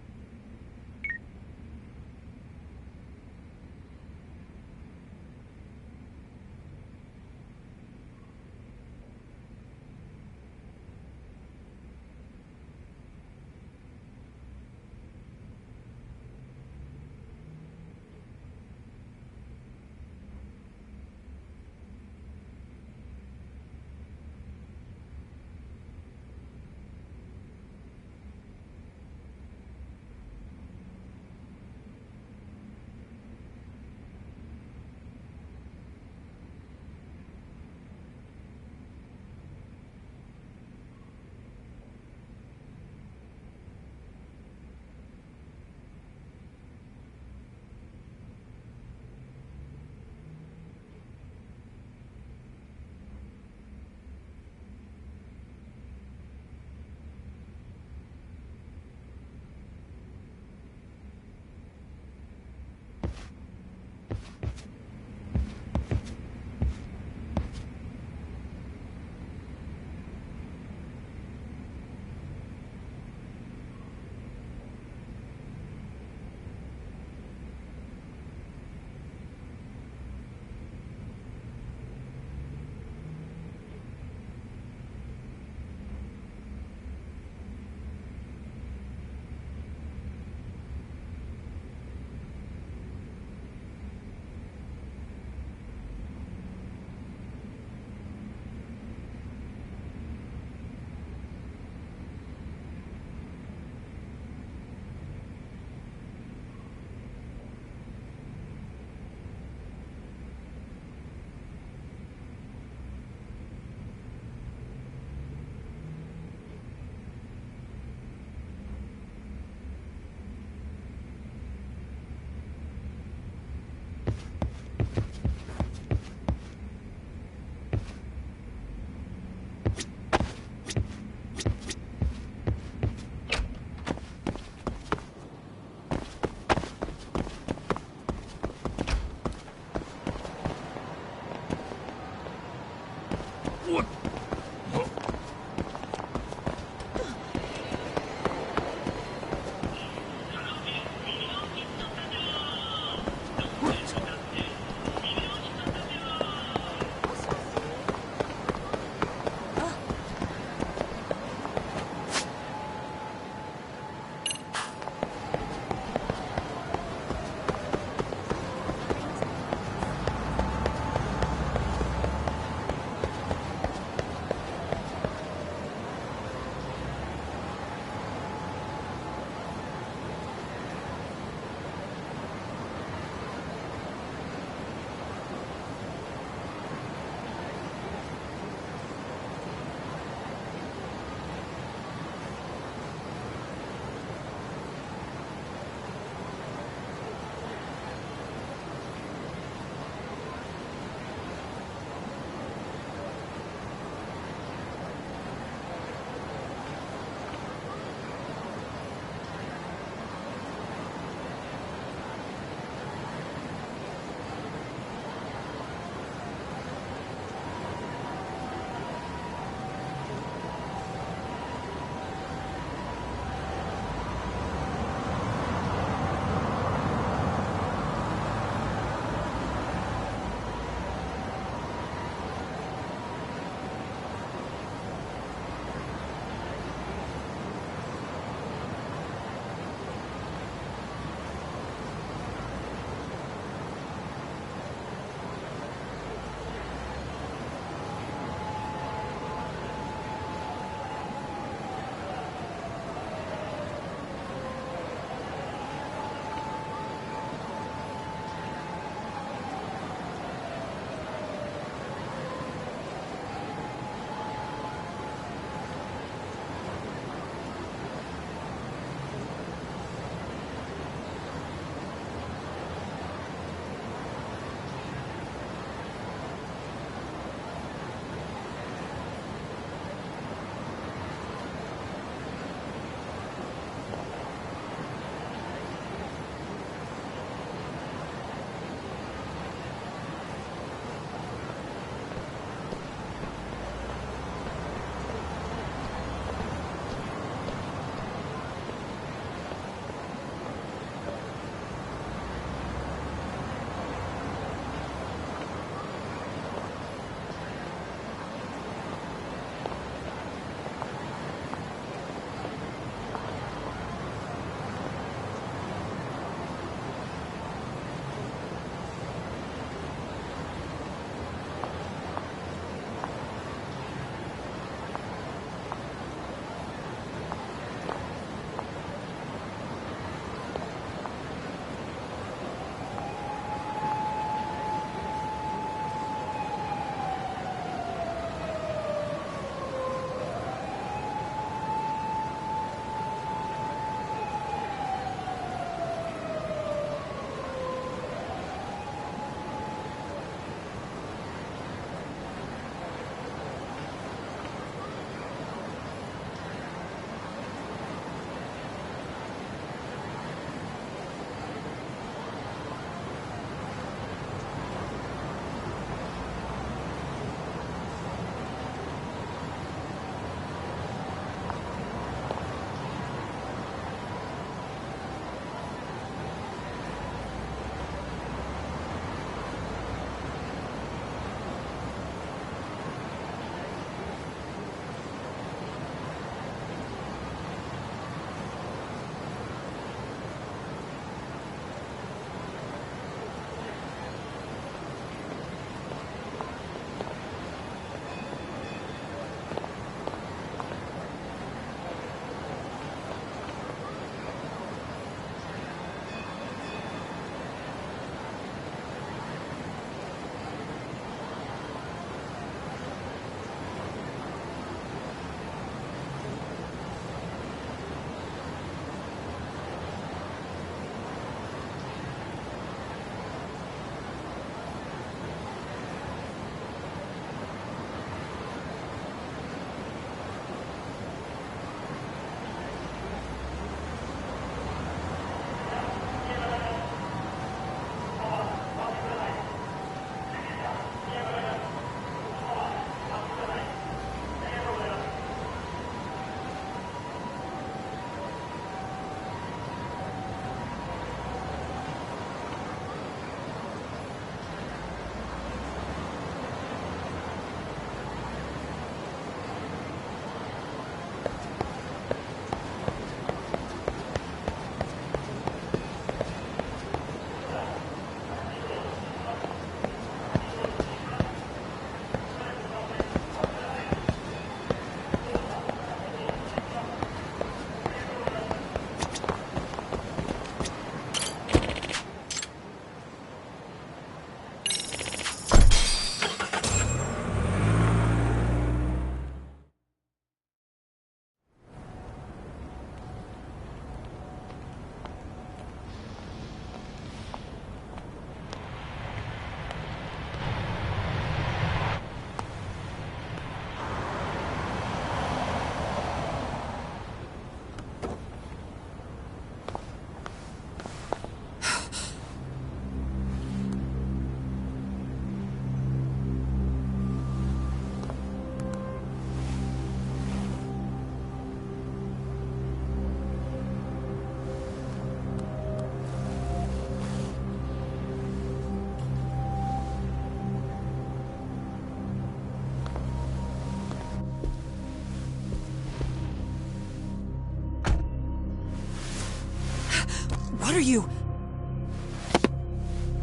What are you?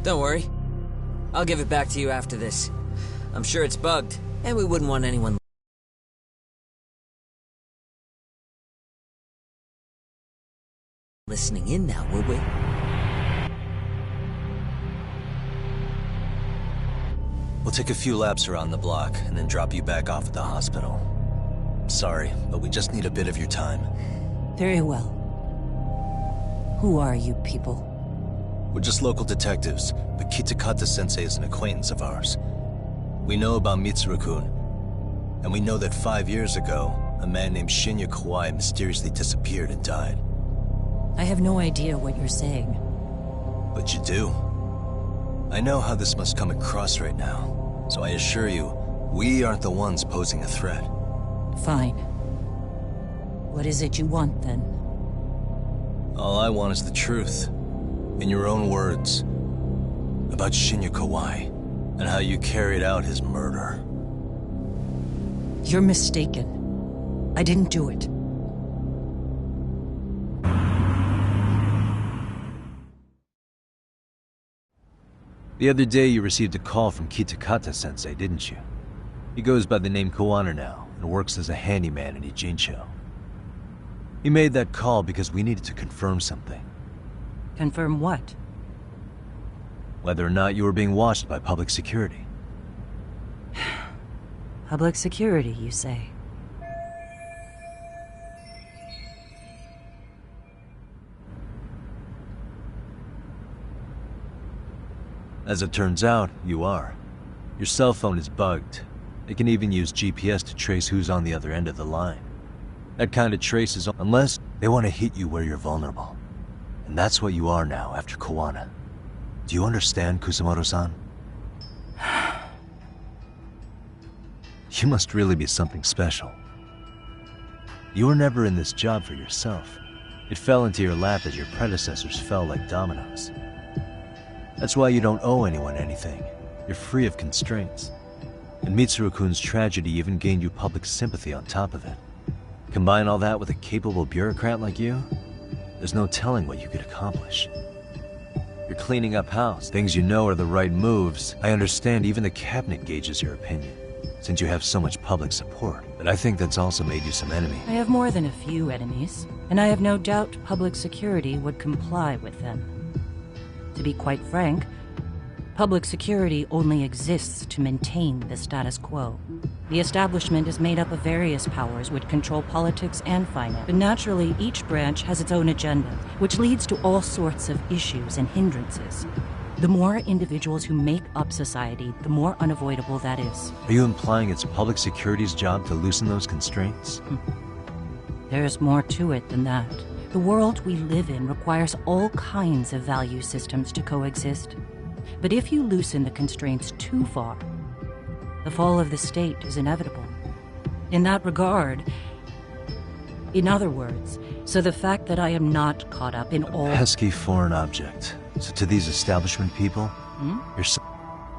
Don't worry. I'll give it back to you after this. I'm sure it's bugged, and we wouldn't want anyone listening in now, would we? We'll take a few laps around the block and then drop you back off at the hospital. Sorry, but we just need a bit of your time. Very well. Who are you people? We're just local detectives, but Kitakata-sensei is an acquaintance of ours. We know about Mitsuru-kun, and we know that 5 years ago, a man named Shinya Kawai mysteriously disappeared and died. I have no idea what you're saying. But you do. I know how this must come across right now, so I assure you, we aren't the ones posing a threat. Fine. What is it you want, then? All I want is the truth. In your own words. About Shinya Kawai, and how you carried out his murder. You're mistaken. I didn't do it. The other day you received a call from Kitakata-sensei, didn't you? He goes by the name Kuwana now, and works as a handyman in Ijincho. He made that call because we needed to confirm something. Confirm what? Whether or not you were being watched by public security. Public security, you say? As it turns out, you are. Your cell phone is bugged. It can even use GPS to trace who's on the other end of the line. That kind of traces unless they want to hit you where you're vulnerable. And that's what you are now after Kuwana. Do you understand, Kusamoto-san? You must really be something special. You were never in this job for yourself. It fell into your lap as your predecessors fell like dominoes. That's why you don't owe anyone anything. You're free of constraints. And Mitsuru-kun's tragedy even gained you public sympathy on top of it. Combine all that with a capable bureaucrat like you, there's no telling what you could accomplish. You're cleaning up house, things you know are the right moves. I understand even the cabinet gauges your opinion, since you have so much public support. But I think that's also made you some enemy. I have more than a few enemies, and I have no doubt public security would comply with them. To be quite frank, public security only exists to maintain the status quo. The establishment is made up of various powers which control politics and finance, but naturally each branch has its own agenda, which leads to all sorts of issues and hindrances. The more individuals who make up society, the more unavoidable that is. Are you implying it's public security's job to loosen those constraints? There's more to it than that. The world we live in requires all kinds of value systems to coexist. But if you loosen the constraints too far, the fall of the state is inevitable. In that regard, in other words, so the fact that I am not caught up in all— Pesky foreign object. So to these establishment people, you're so—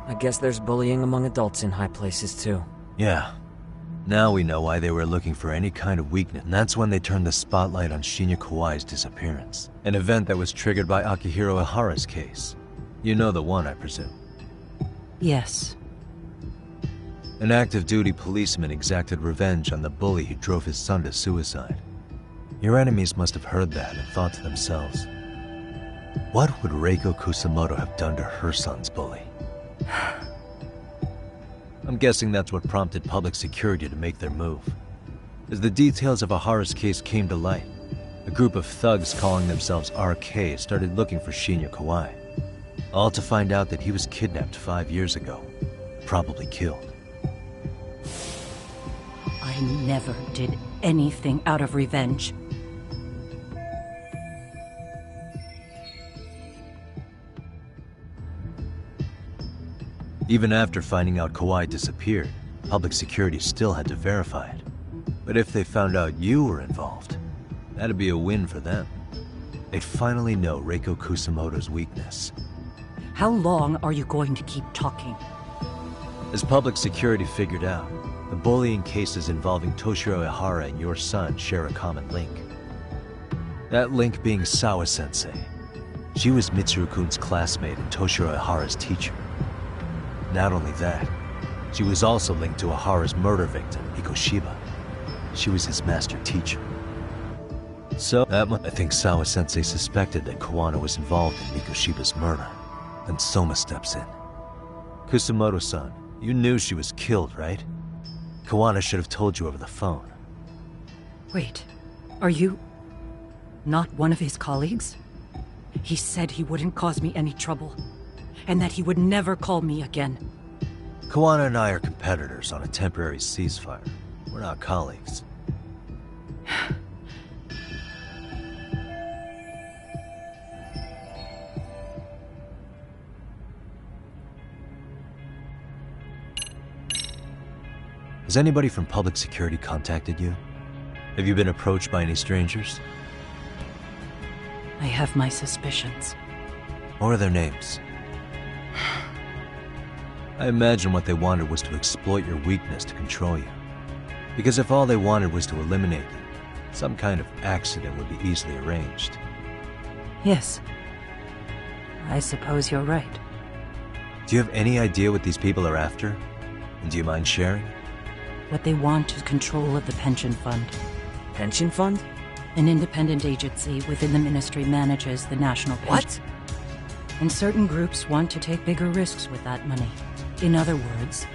I guess there's bullying among adults in high places too. Yeah. Now we know why they were looking for any kind of weakness, and that's when they turned the spotlight on Shinya Kawai's disappearance. An event that was triggered by Akihiro Ihara's case. You know the one, I presume. Yes. An active-duty policeman exacted revenge on the bully who drove his son to suicide. Your enemies must have heard that and thought to themselves, what would Reiko Kusamoto have done to her son's bully? I'm guessing that's what prompted public security to make their move. As the details of Ihara's case came to light, a group of thugs calling themselves RK started looking for Shinya Kawai. All to find out that he was kidnapped 5 years ago, probably killed. I never did anything out of revenge. Even after finding out Kawai disappeared, public security still had to verify it. But if they found out you were involved, that'd be a win for them. They'd finally know Reiko Kusamoto's weakness. How long are you going to keep talking? As public security figured out, the bullying cases involving Toshiro Ihara and your son share a common link. That link being Sawa-sensei, She was Mitsuru-kun's classmate and Toshiro Ihara's teacher. Not only that, she was also linked to Ihara's murder victim, Mikoshiba. She was his master teacher. So, I think Sawa-sensei suspected that Kawana was involved in Mikoshiba's murder. Then Soma steps in. Kusumoto-san, you knew she was killed, right? Kawana should have told you over the phone. Wait, are you not one of his colleagues? He said he wouldn't cause me any trouble, and that he would never call me again. Kawana and I are competitors on a temporary ceasefire. We're not colleagues. Has anybody from public security contacted you? Have you been approached by any strangers? I have my suspicions. What are their names? I imagine what they wanted was to exploit your weakness to control you. Because if all they wanted was to eliminate you, some kind of accident would be easily arranged. Yes. I suppose you're right. Do you have any idea what these people are after? And do you mind sharing? What they want is control of the pension fund. Pension fund? An independent agency within the ministry manages the national pension. What? And certain groups want to take bigger risks with that money. In other words,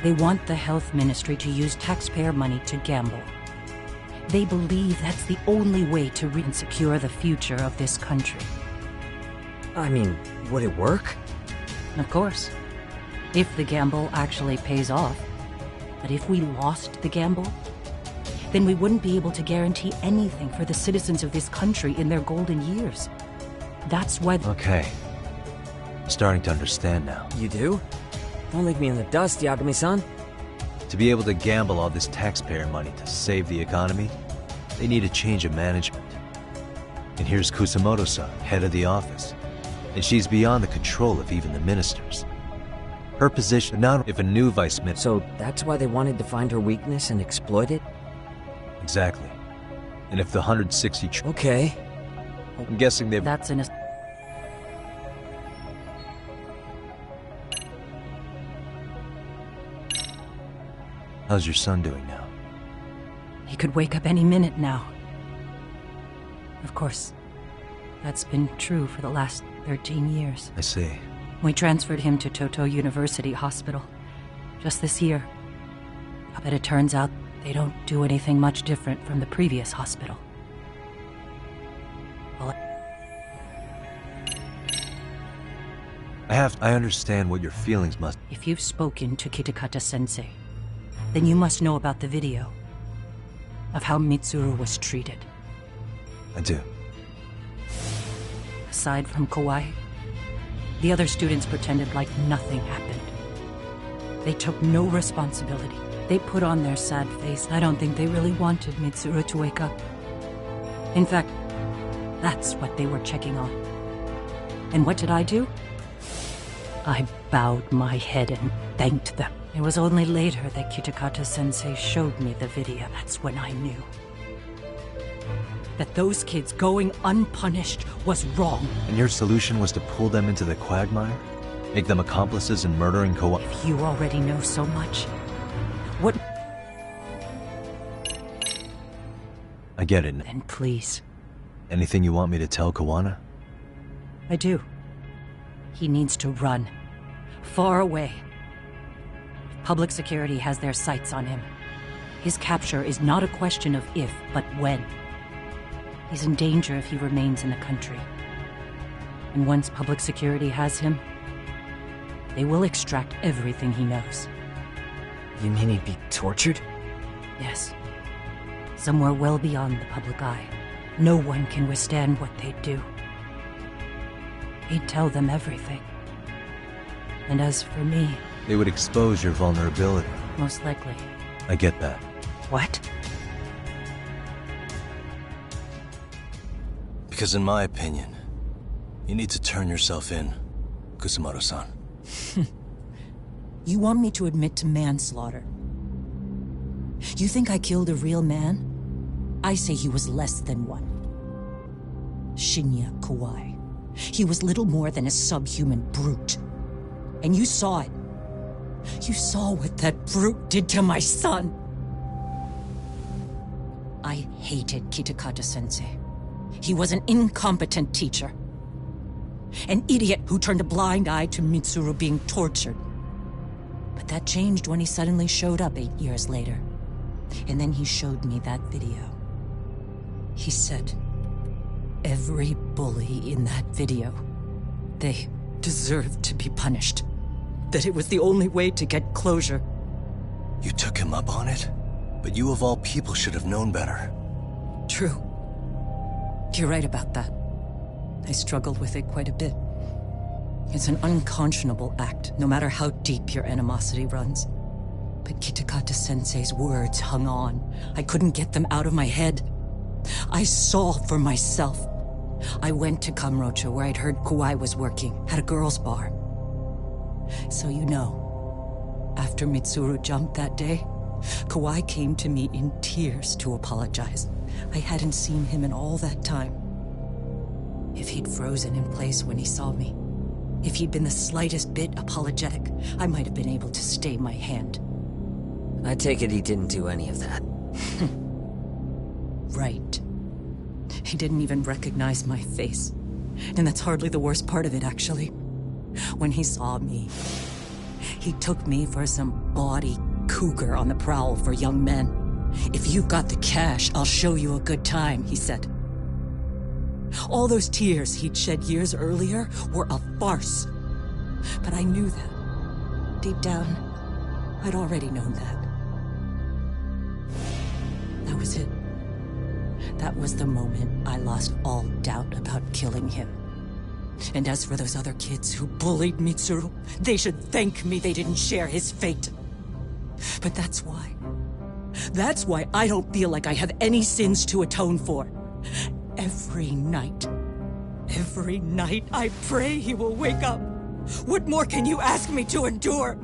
they want the health ministry to use taxpayer money to gamble. They believe that's the only way to secure the future of this country. I mean, would it work? Of course. If the gamble actually pays off. But if we lost the gamble, then we wouldn't be able to guarantee anything for the citizens of this country in their golden years. That's why... Okay. Starting to understand now. You do? Don't leave me in the dust, Yagami-san. To be able to gamble all this taxpayer money to save the economy, they need a change of management. And here's Kusumoto-san, head of the office. And she's beyond the control of even the ministers. Her position, not if a new vice minister... So that's why they wanted to find her weakness and exploit it? Exactly. And if the 160... Okay. I'm guessing they've... That's in a... How's your son doing now? He could wake up any minute now. Of course, that's been true for the last 13 years. I see. We transferred him to Toto University Hospital just this year. But it turns out they don't do anything much different from the previous hospital. Well, I understand what your feelings must... If you've spoken to Kitakata-sensei, then you must know about the video of how Mitsuru was treated. I do. Aside from Kawai, the other students pretended like nothing happened. They took no responsibility. They put on their sad face. I don't think they really wanted Mitsuru to wake up. In fact, that's what they were checking on. And what did I do? I bowed my head and thanked them. It was only later that Kitakata-sensei showed me the video. That's when I knew that those kids going unpunished was wrong. And your solution was to pull them into the quagmire? Make them accomplices in murdering Kawhi? If you already know so much, what... I get it. Then please. Anything you want me to tell Kawana? I do. He needs to run. Far away. Public security has their sights on him. His capture is not a question of if, but when. He's in danger if he remains in the country. And once public security has him, they will extract everything he knows. You mean he'd be tortured? Yes. Somewhere well beyond the public eye. No one can withstand what they'd do. He'd tell them everything. And as for me... They would expose your vulnerability. Most likely. I get that. What? Because in my opinion, you need to turn yourself in, Kusumoto-san. You want me to admit to manslaughter? You think I killed a real man? I say he was less than one. Shinya Kawai. He was little more than a subhuman brute. And you saw it. You saw what that brute did to my son. I hated Kitakata-sensei. He was an incompetent teacher. An idiot who turned a blind eye to Mitsuru being tortured. But that changed when he suddenly showed up 8 years later. And then he showed me that video. He said, every bully in that video, they deserved to be punished. That it was the only way to get closure. You took him up on it? But you of all people should have known better. True. You're right about that. I struggled with it quite a bit. It's an unconscionable act, no matter how deep your animosity runs. But Kitakata-sensei's words hung on. I couldn't get them out of my head. I saw for myself. I went to Kamurocho, where I'd heard Kuwai was working, at a girls' bar. So you know, after Mitsuru jumped that day, Kuwai came to me in tears to apologize. I hadn't seen him in all that time. If he'd frozen in place when he saw me, if he'd been the slightest bit apologetic, I might have been able to stay my hand. I take it he didn't do any of that. Right. He didn't even recognize my face. And that's hardly the worst part of it, actually. When he saw me, he took me for some bawdy cougar on the prowl for young men. If you've got the cash, I'll show you a good time, he said. All those tears he'd shed years earlier were a farce. But I knew that. Deep down, I'd already known that. That was it. That was the moment I lost all doubt about killing him. And as for those other kids who bullied Mitsuru, they should thank me they didn't share his fate. But that's why. That's why I don't feel like I have any sins to atone for. Every night I pray he will wake up. What more can you ask me to endure?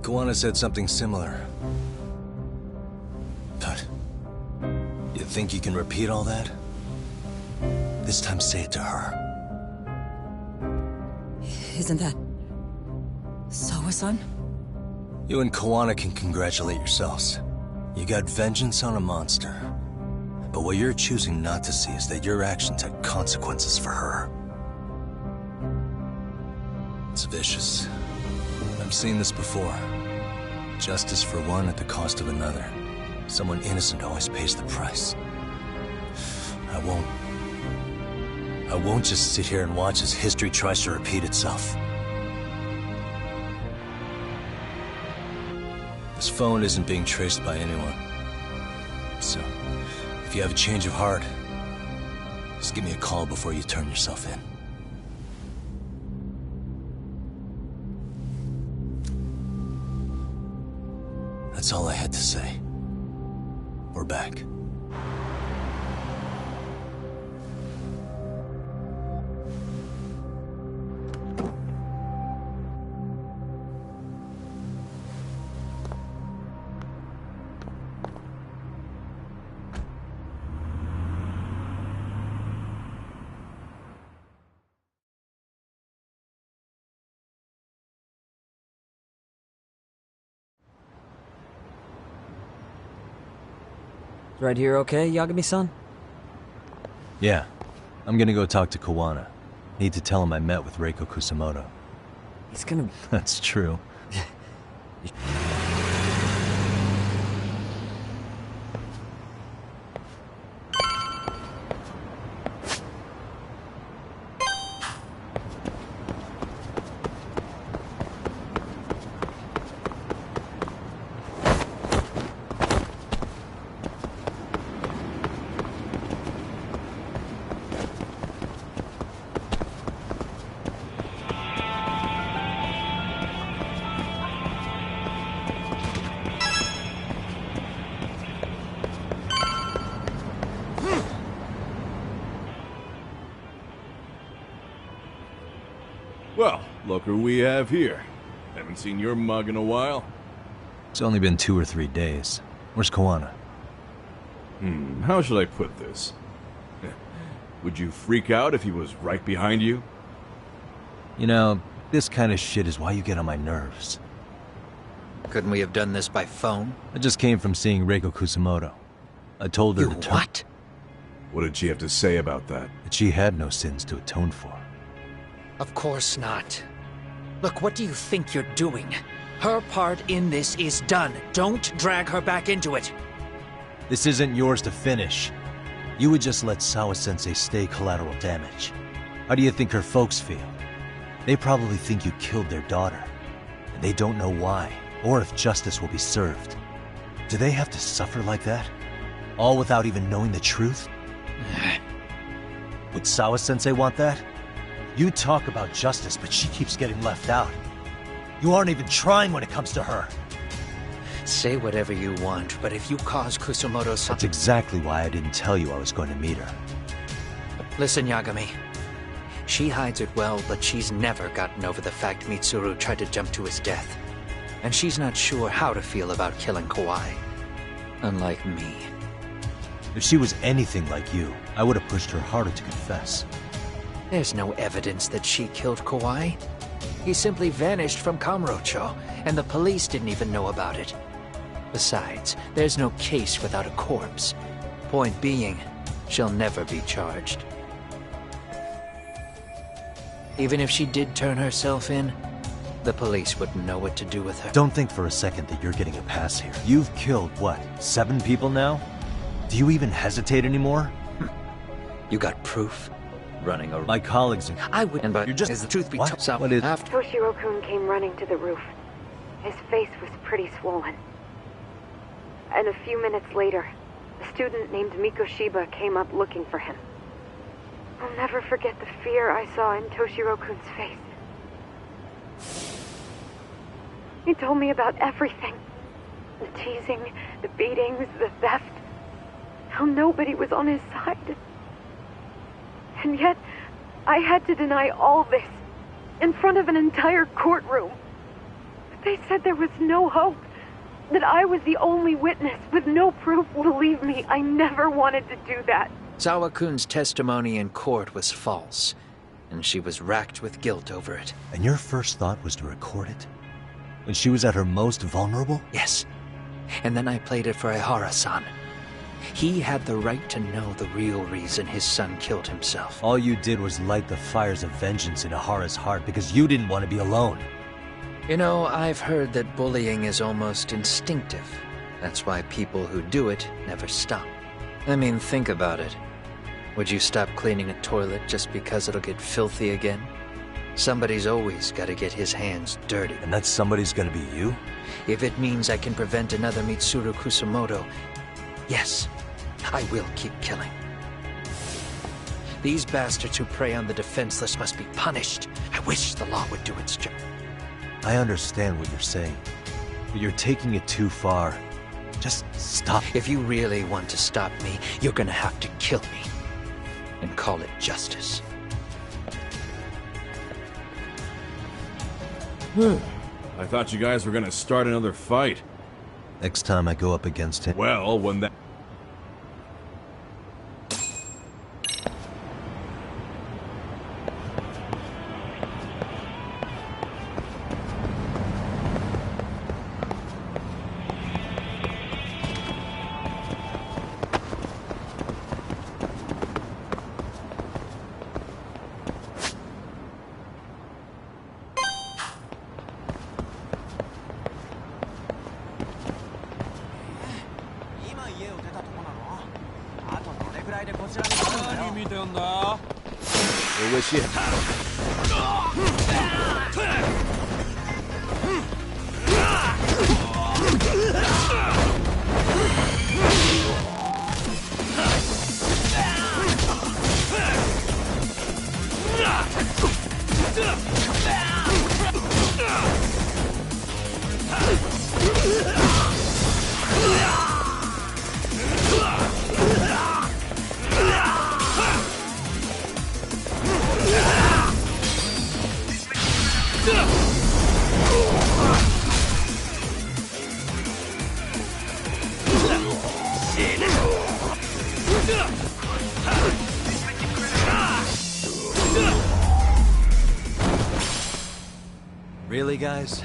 Kuwana said something similar. But you think you can repeat all that? This time say it to her. Isn't that Sawa-san? You and Kuwana can congratulate yourselves. You got vengeance on a monster. But what you're choosing not to see is that your actions had consequences for her. It's vicious. I've seen this before. Justice for one at the cost of another. Someone innocent always pays the price. I won't just sit here and watch as history tries to repeat itself. This phone isn't being traced by anyone. So, if you have a change of heart, just give me a call before you turn yourself in. That's all I had to say. We're back. Right here okay, Yagami-san? Yeah. I'm gonna go talk to Kuwana. Need to tell him I met with Reiko Kusamoto. He's gonna... That's true. Well, look who we have here. Haven't seen your mug in a while. It's only been 2 or 3 days. Where's Kuwana? How should I put this? Would you freak out if he was right behind you? You know, this kind of shit is why you get on my nerves. Couldn't we have done this by phone? I just came from seeing Reiko Kusamoto. I told her to turn... What? What did she have to say about that? That she had no sins to atone for. Of course not. Look, what do you think you're doing? Her part in this is done. Don't drag her back into it. This isn't yours to finish. You would just let Sawa-sensei stay collateral damage. How do you think her folks feel? They probably think you killed their daughter. And they don't know why, or if justice will be served. Do they have to suffer like that? All without even knowing the truth? Would Sawa-sensei want that? You talk about justice, but she keeps getting left out. You aren't even trying when it comes to her. Say whatever you want, but if you cause Kusumoto something... That's exactly why I didn't tell you I was going to meet her. Listen, Yagami. She hides it well, but she's never gotten over the fact Mitsuru tried to jump to his death. And she's not sure how to feel about killing Kawai. Unlike me. If she was anything like you, I would have pushed her harder to confess. There's no evidence that she killed Kawai. He simply vanished from Kamurocho, and the police didn't even know about it. Besides, there's no case without a corpse. Point being, she'll never be charged. Even if she did turn herself in, the police wouldn't know what to do with her. Don't think for a second that you're getting a pass here. You've killed, what, 7 people now? Do you even hesitate anymore? You got proof? Running around. My colleagues... I wouldn't, but you're just... Is the truth be told? told? What is... Toshiro-kun came running to the roof. His face was pretty swollen. And a few minutes later, a student named Mikoshiba came up looking for him. I'll never forget the fear I saw in Toshiro-kun's face. He told me about everything. The teasing, the beatings, the theft. How nobody was on his side. And yet, I had to deny all this in front of an entire courtroom. They said there was no hope, that I was the only witness with no proof. Believe me, I never wanted to do that. Sawa-kun's testimony in court was false, and she was racked with guilt over it. And your first thought was to record it? When she was at her most vulnerable? Yes. And then I played it for Ihara-san. He had the right to know the real reason his son killed himself. All you did was light the fires of vengeance in Ihara's heart because you didn't want to be alone. You know, I've heard that bullying is almost instinctive. That's why people who do it never stop. I mean, think about it. Would you stop cleaning a toilet just because it'll get filthy again? Somebody's always got to get his hands dirty. And that somebody's gonna be you? If it means I can prevent another Mitsuru Kusumoto, yes, I will keep killing. These bastards who prey on the defenseless must be punished. I wish the law would do its job. I understand what you're saying, but you're taking it too far. Just stop. If you really want to stop me, you're gonna have to kill me. And call it justice. I thought you guys were gonna start another fight. Next time I go up against him... Well, when that... Really, guys?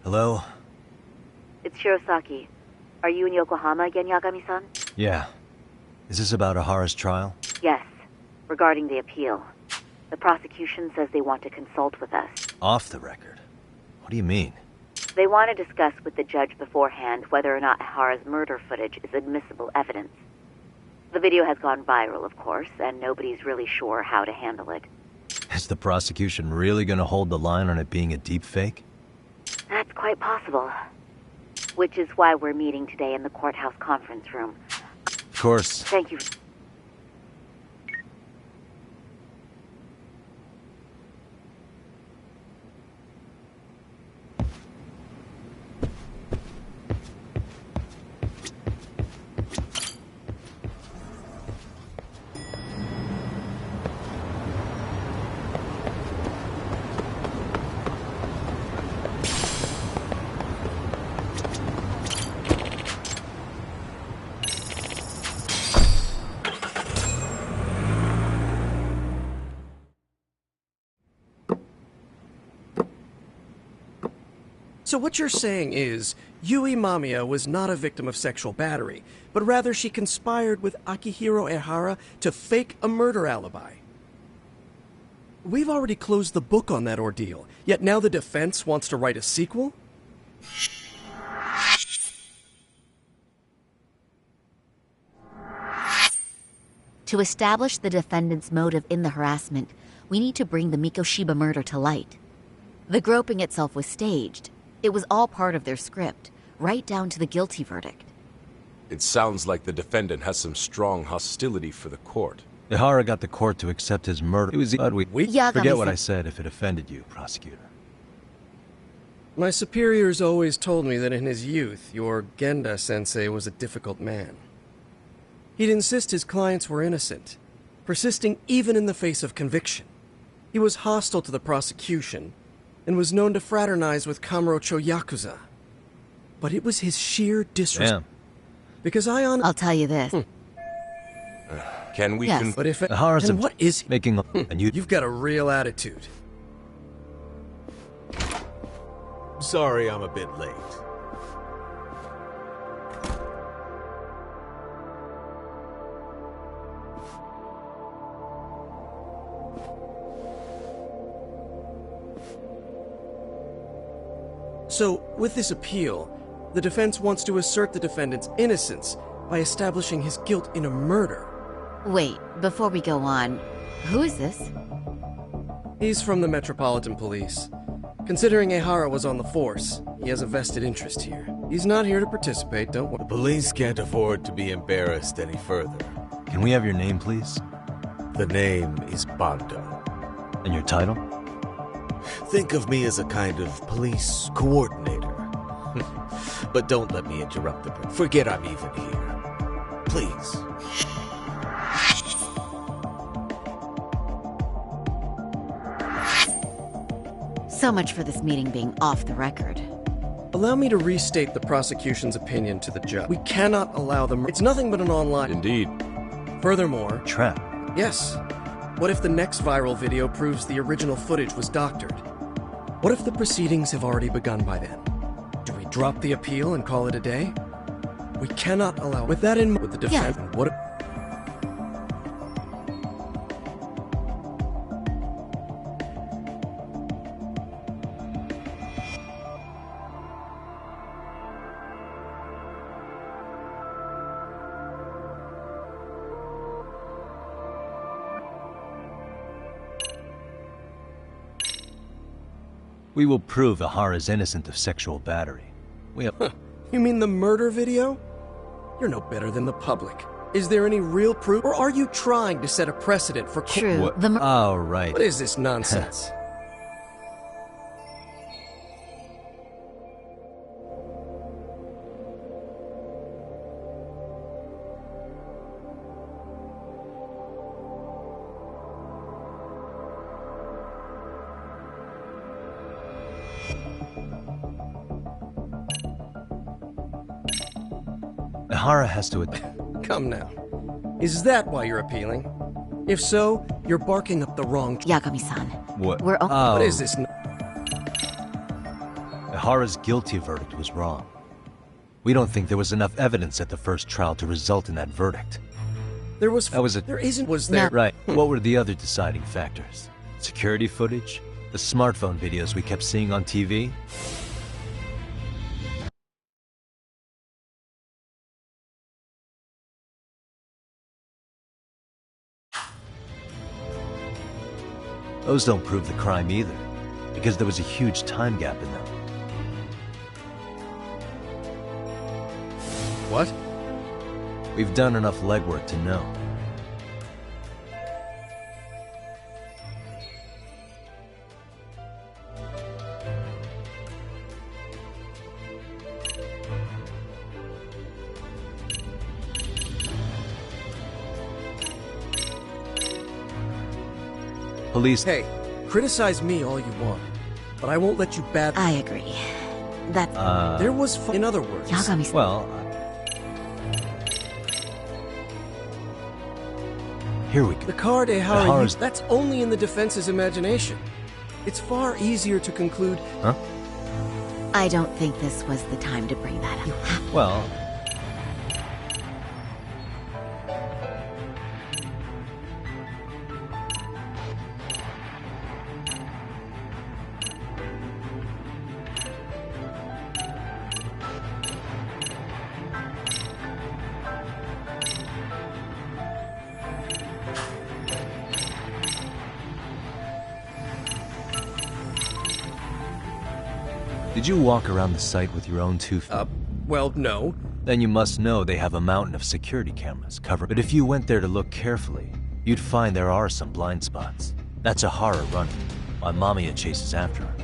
Hello? It's Shirosaki. Are you in Yokohama again, Yagami-san? Yeah. Is this about Ahara's trial? Yes. Regarding the appeal. The prosecution says they want to consult with us. Off the record? What do you mean? They want to discuss with the judge beforehand whether or not Ahara's murder footage is admissible evidence. The video has gone viral, of course, and nobody's really sure how to handle it. Is the prosecution really gonna hold the line on it being a deep fake? That's quite possible. Which is why we're meeting today in the courthouse conference room. Of course. Thank you. So what you're saying is, Yui Mamiya was not a victim of sexual battery, but rather she conspired with Akihiro Ehara to fake a murder alibi. We've already closed the book on that ordeal, yet now the defense wants to write a sequel? To establish the defendant's motive in the harassment, we need to bring the Mikoshiba murder to light. The groping itself was staged. It was all part of their script, right down to the guilty verdict. It sounds like the defendant has some strong hostility for the court. Ehara got the court to accept his murder. It was we forget what I said if it offended you, prosecutor. My superiors always told me that in his youth, your Genda-sensei was a difficult man. He'd insist his clients were innocent, persisting even in the face of conviction. He was hostile to the prosecution, and was known to fraternize with Kamurocho Yakuza. But it was his sheer disrespect. Because I'll tell you this. Can we But if Ahara's and what is he? making and You've got a real attitude. Sorry I'm a bit late. So, with this appeal, the defense wants to assert the defendant's innocence by establishing his guilt in a murder. Wait, before we go on, who is this? He's from the Metropolitan Police. Considering Ehara was on the force, he has a vested interest here. He's not here to participate, don't worry. The police can't afford to be embarrassed any further. Can we have your name, please? The name is Bando. And your title? Think of me as a kind of police coordinator. But don't let me interrupt the... Forget I'm even here. Please. So much for this meeting being off the record. Allow me to restate the prosecution's opinion to the judge. We cannot allow them... It's nothing but an online... Indeed. Furthermore... Trap. Yes. What if the next viral video proves the original footage was doctored? What if the proceedings have already begun by then? Do we drop the appeal and call it a day? We cannot allow... With that in mind, with the defense... Yeah. What if... We will prove Ahara is innocent of sexual battery. We have... You mean the murder video? You're no better than the public. Is there any real proof, or are you trying to set a precedent for... True. Oh, right. What is this nonsense? Ahara has to... Come now. Is that why you're appealing? If so, you're barking up the wrong... Yagami-san. What? We're all... Oh. What is this? Ahara's guilty verdict was wrong. We don't think there was enough evidence at the first trial to result in that verdict. There was... That was a... There isn't... Was there... Right. What were the other deciding factors? Security footage? The smartphone videos we kept seeing on TV? Those don't prove the crime either, because there was a huge time gap in them. What? We've done enough legwork to know. Police... Hey, criticize me all you want, but I won't let you bad... I agree. That's... There was in other words... Yagami-san. Well... Here we go. The card Ahara... That's only in the defense's imagination. It's far easier to conclude... Huh? I don't think this was the time to bring that up. Well... Did you walk around the site with your own 2 feet? Well, no. Then you must know they have a mountain of security cameras covered. But if you went there to look carefully, you'd find there are some blind spots. That's Ahara running, while Mamiya chases after her.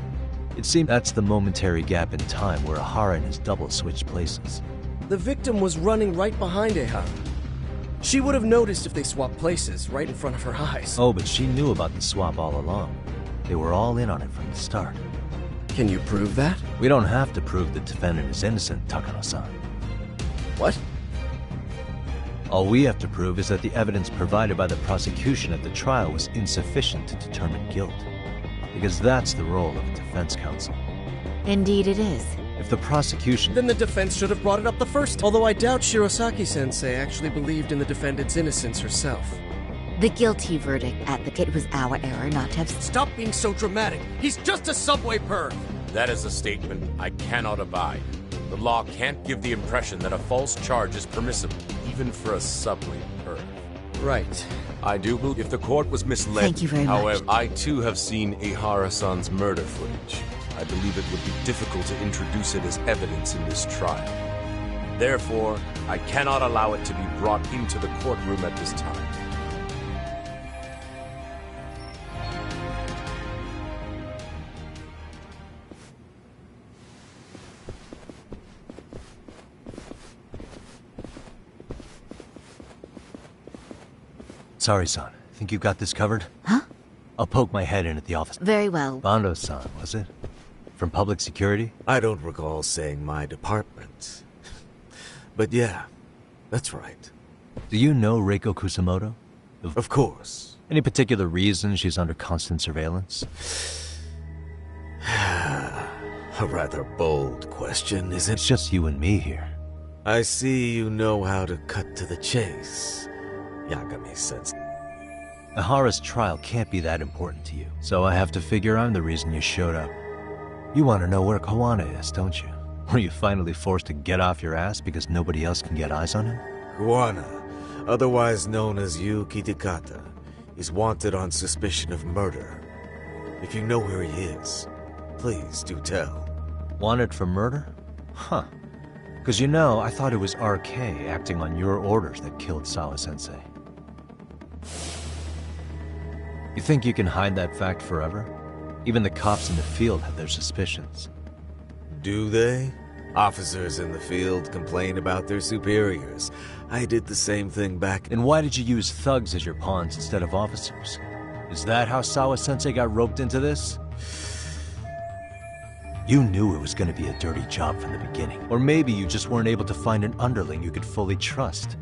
It seems that's the momentary gap in time where Ahara and his double switched places. The victim was running right behind Ahara. She would have noticed if they swapped places, right in front of her eyes. Oh, but she knew about the swap all along. They were all in on it from the start. Can you prove that? We don't have to prove the defendant is innocent, Takano-san. What? All we have to prove is that the evidence provided by the prosecution at the trial was insufficient to determine guilt. Because that's the role of a defense counsel. Indeed it is. If the prosecution... Then the defense should have brought it up the first time. Although I doubt Shirosaki-sensei actually believed in the defendant's innocence herself. The guilty verdict at the... It was our error not to have... Stop being so dramatic. He's just a subway perv. That is a statement I cannot abide. The law can't give the impression that a false charge is permissible, even for a subway perv. Right. I do believe if the court was misled. Thank you very However, much. I too have seen Ihara-san's murder footage. I believe it would be difficult to introduce it as evidence in this trial. Therefore, I cannot allow it to be brought into the courtroom at this time. Sorry, son. Think you've got this covered? Huh? I'll poke my head in at the office. Very well. Bando-san, was it? From public security? I don't recall saying my department. But yeah, that's right. Do you know Reiko Kusamoto? Of course. Any particular reason she's under constant surveillance? A rather bold question, isn't it? It's just you and me here. I see you know how to cut to the chase, Yagami-sensei. Ahara's trial can't be that important to you, so I have to figure I'm the reason you showed up. You want to know where Kawana is, don't you? Were you finally forced to get off your ass because nobody else can get eyes on him? Kawana, otherwise known as Yu Kitakata, is wanted on suspicion of murder. If you know where he is, Please, do tell. Wanted for murder? Huh. Because you know, I thought it was RK acting on your orders that killed Sawa-sensei. You think you can hide that fact forever? Even the cops in the field have their suspicions. Do they? Officers in the field complain about their superiors. I did the same thing back— Then why did you use thugs as your pawns instead of officers? Is that how Sawa-sensei got roped into this? You knew it was going to be a dirty job from the beginning. Or maybe you just weren't able to find an underling you could fully trust.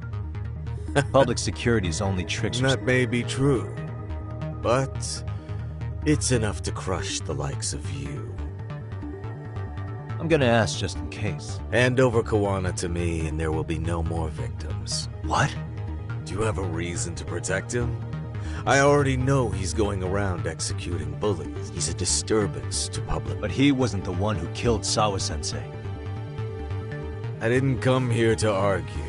Public security's only tricks— That may be true, but it's enough to crush the likes of you. I'm gonna ask just in case. Hand over Kawana to me and there will be no more victims. What? Do you have a reason to protect him? I already know he's going around executing bullies. He's a disturbance to public— But he wasn't the one who killed Sawa-sensei. I didn't come here to argue.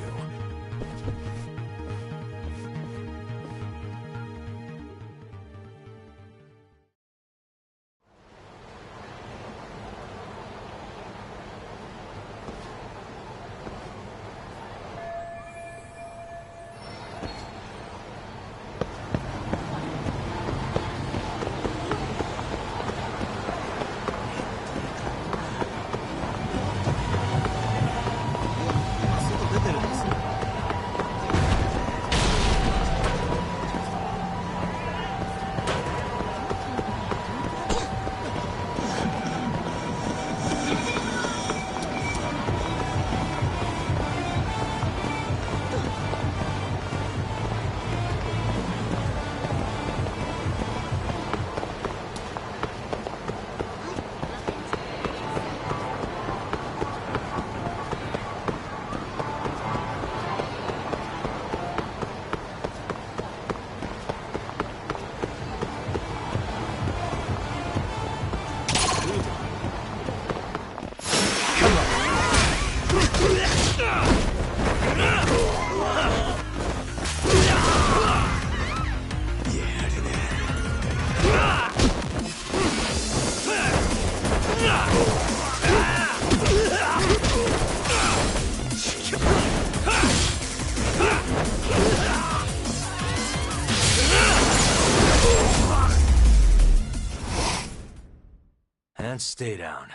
And stay down.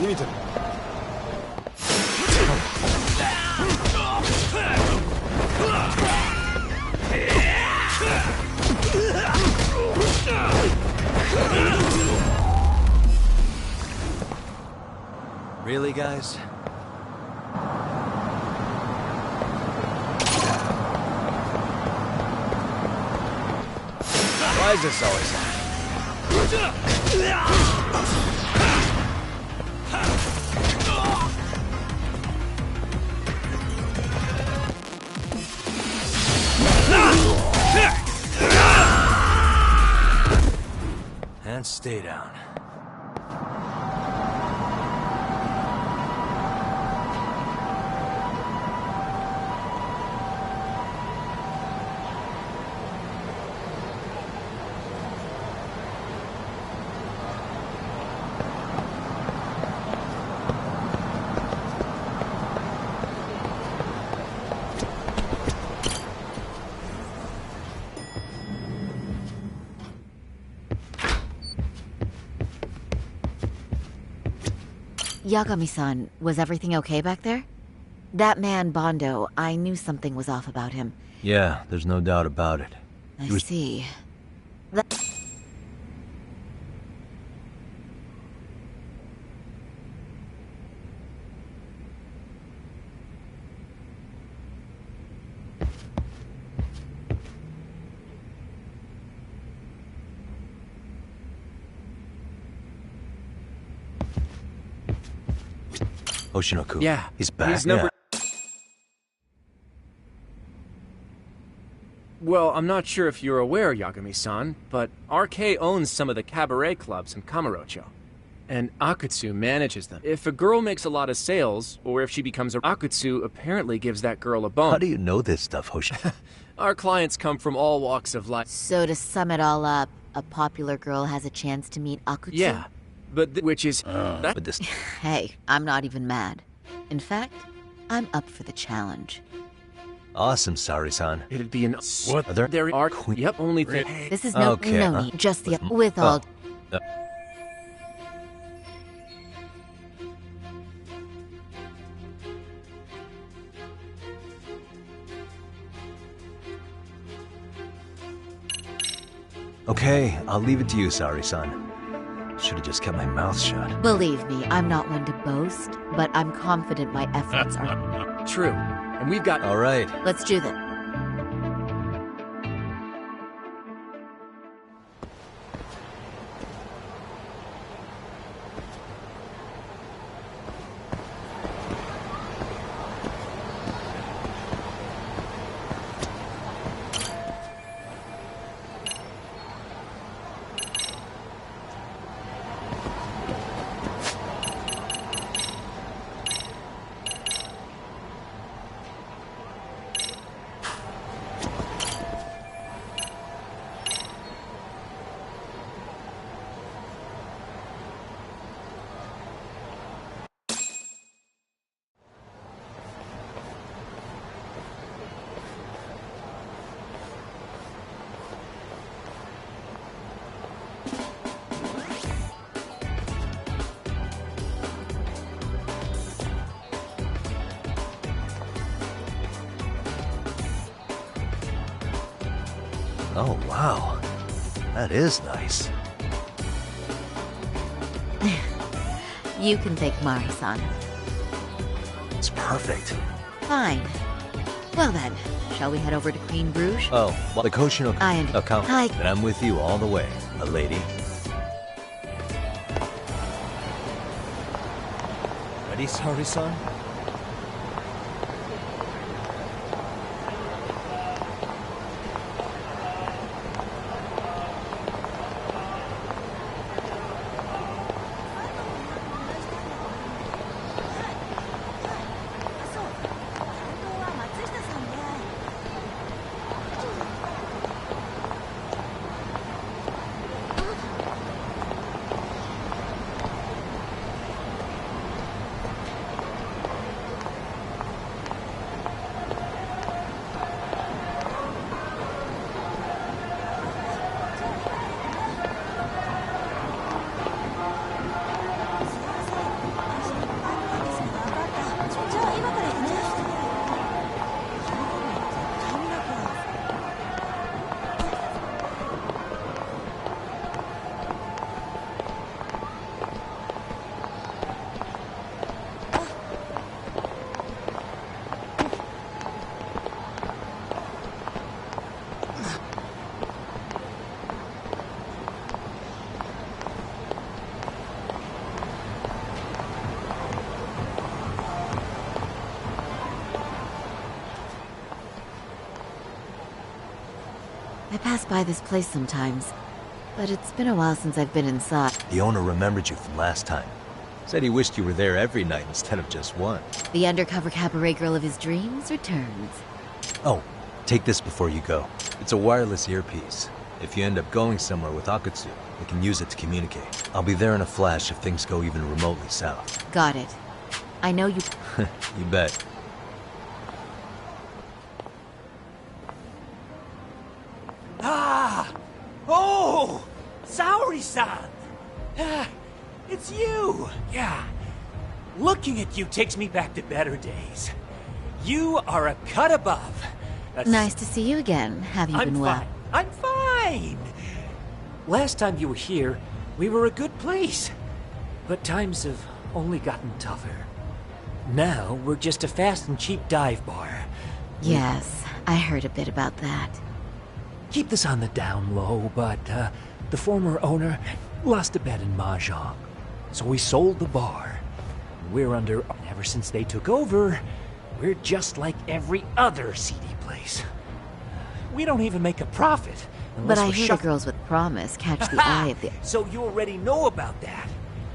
見てる。Really, guys? Why is this always and stay down. Yagami-san, was everything okay back there? That man, Bondo, I knew something was off about him. Yeah, there's no doubt about it. I see. Hoshinoku. Yeah, he's back. He's number... Well, I'm not sure if you're aware, Yagami-san, but RK owns some of the cabaret clubs in Kamurocho. And Akutsu manages them. If a girl makes a lot of sales, or if she becomes a... Akutsu apparently gives that girl a bone. How do you know this stuff, Hoshi? Our clients come from all walks of life. So to sum it all up, a popular girl has a chance to meet Akutsu? Yeah, but which is... But this... Hey, I'm not even mad. In fact, I'm up for the challenge. Awesome, Sari-san. It'd be an... What? Are there are... Yep, only... This is no... Okay, no need. Just the... With all... Okay, I'll leave it to you, Sari-san. Should have just kept my mouth shut. Believe me, I'm not one to boast, but I'm confident my efforts are... True. And we've got... All right. Let's do this. Oh, wow. That is nice. You can thank Mari-san. It's perfect. Fine. Well then, shall we head over to Queen Bruges? Oh, well, the Koshino account. Hi. Then I'm with you all the way, a lady. Ready, Sari-san? I pass by this place sometimes, but it's been a while since I've been inside. The owner remembered you from last time. Said he wished you were there every night instead of just one. The undercover cabaret girl of his dreams returns. Oh, take this before you go. It's a wireless earpiece. If you end up going somewhere with Akutsu, we can use it to communicate. I'll be there in a flash if things go even remotely south. Got it. I know you... You bet. Ah! Oh! Saori-san! It's you! Yeah. Looking at you takes me back to better days. You are a cut above. Nice to see you again. Have you been well? I'm fine! Last time you were here, we were a good place. But times have only gotten tougher. Now, we're just a fast and cheap dive bar. Yes, I heard a bit about that. Keep this on the down low, but the former owner lost a bet in Mahjong. So we sold the bar. We're under... Ever since they took over, we're just like every other seedy place. We don't even make a profit. But I hear the girls with promise catch the eye of the... So you already know about that.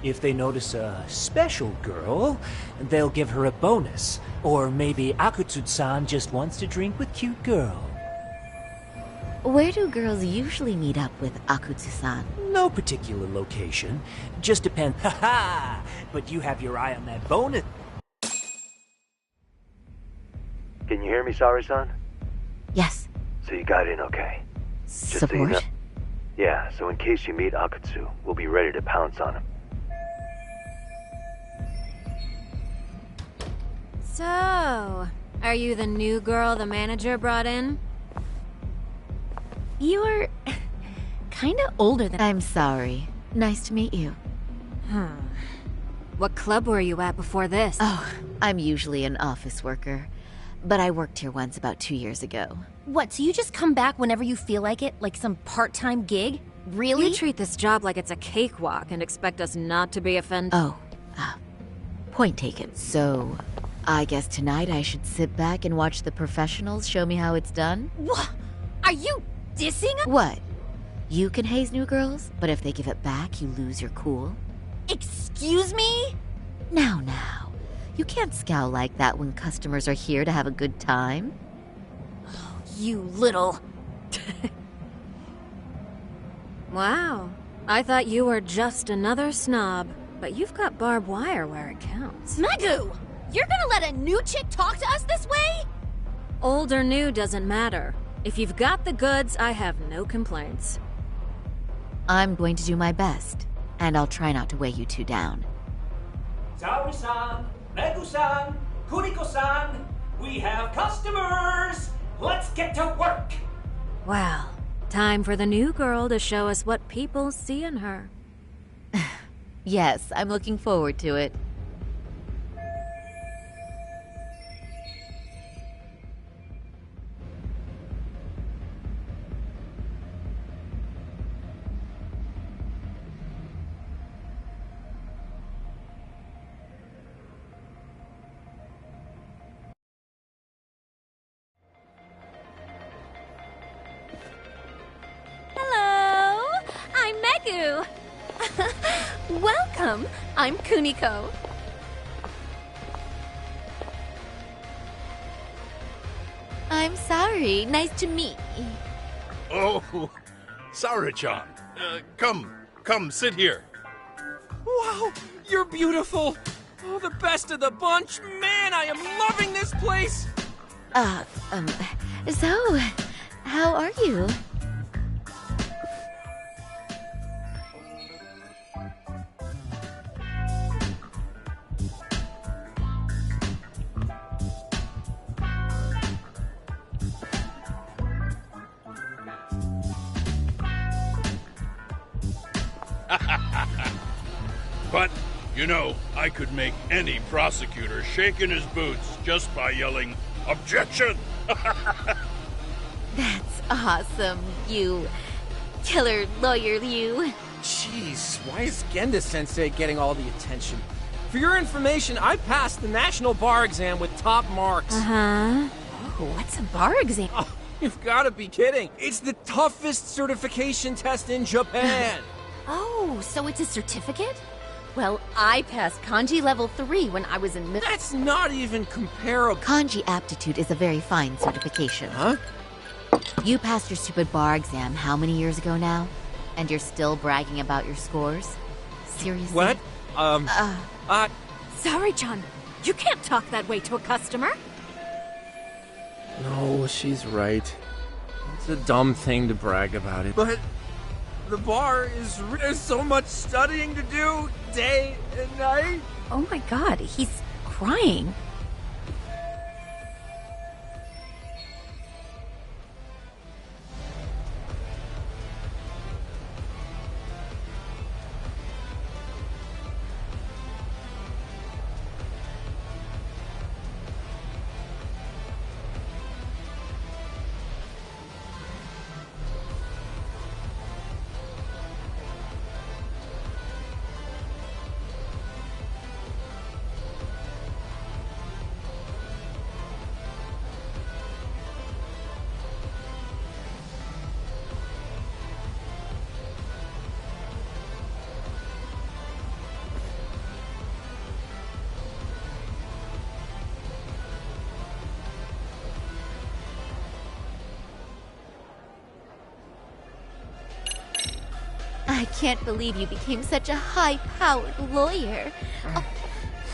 If they notice a special girl, they'll give her a bonus. Or maybe Akutsu-san just wants to drink with cute girl. Where do girls usually meet up with Akutsu-san? No particular location. Just depends. Ha-ha! But you have your eye on that bonus. Can you hear me, Saori-san? Yes. So you got in okay. Just Support? so you know. Yeah, so in case you meet Akutsu, we'll be ready to pounce on him. So, are you the new girl the manager brought in? You're kinda older than... I'm sorry. Nice to meet you. What club were you at before this? Oh, I'm usually an office worker. But I worked here once about 2 years ago. What, so you just come back whenever you feel like it? Like some part-time gig? Really? You treat this job like it's a cakewalk and expect us not to be offended. Oh, point taken. So, I guess tonight I should sit back and watch the professionals show me how it's done? What? Are you dissing? What? You can haze new girls, but if they give it back, you lose your cool? Excuse me? Now. You can't scowl like that when customers are here to have a good time. You little... Wow. I thought you were just another snob, but you've got barbed wire where it counts. Megu! You're gonna let a new chick talk to us this way? Old or new doesn't matter. If you've got the goods, I have no complaints. I'm going to do my best, and I'll try not to weigh you two down. Saori-san, Megu-san, Kuriko-san, we have customers! Let's get to work! Well, time for the new girl to show us what people see in her. Yes, I'm looking forward to it. Welcome! I'm Kuniko. I'm sorry. Nice to meet you. Oh, Saori-chan. Come, sit here. Wow, you're beautiful. Oh, the best of the bunch. Man, I am loving this place. So, how are you? But, you know, I could make any prosecutor shake in his boots just by yelling, "Objection!" That's awesome, you killer lawyer, you. Jeez, why is Genda-sensei getting all the attention? For your information, I passed the national bar exam with top marks. Uh-huh. Oh, what's a bar exam? You've got to be kidding. It's the toughest certification test in Japan. Oh, so it's a certificate? Well, I passed kanji level 3 when I was in That's not even comparable. Kanji aptitude is a very fine certification. Huh? You passed your stupid bar exam how many years ago now? And you're still bragging about your scores? Seriously? What? Sorry-chan, you can't talk that way to a customer. No, she's right. It's a dumb thing to brag about it. But the bar there's so much studying to do, day and night. Oh my god, he's crying. I can't believe you became such a high-powered lawyer. Oh,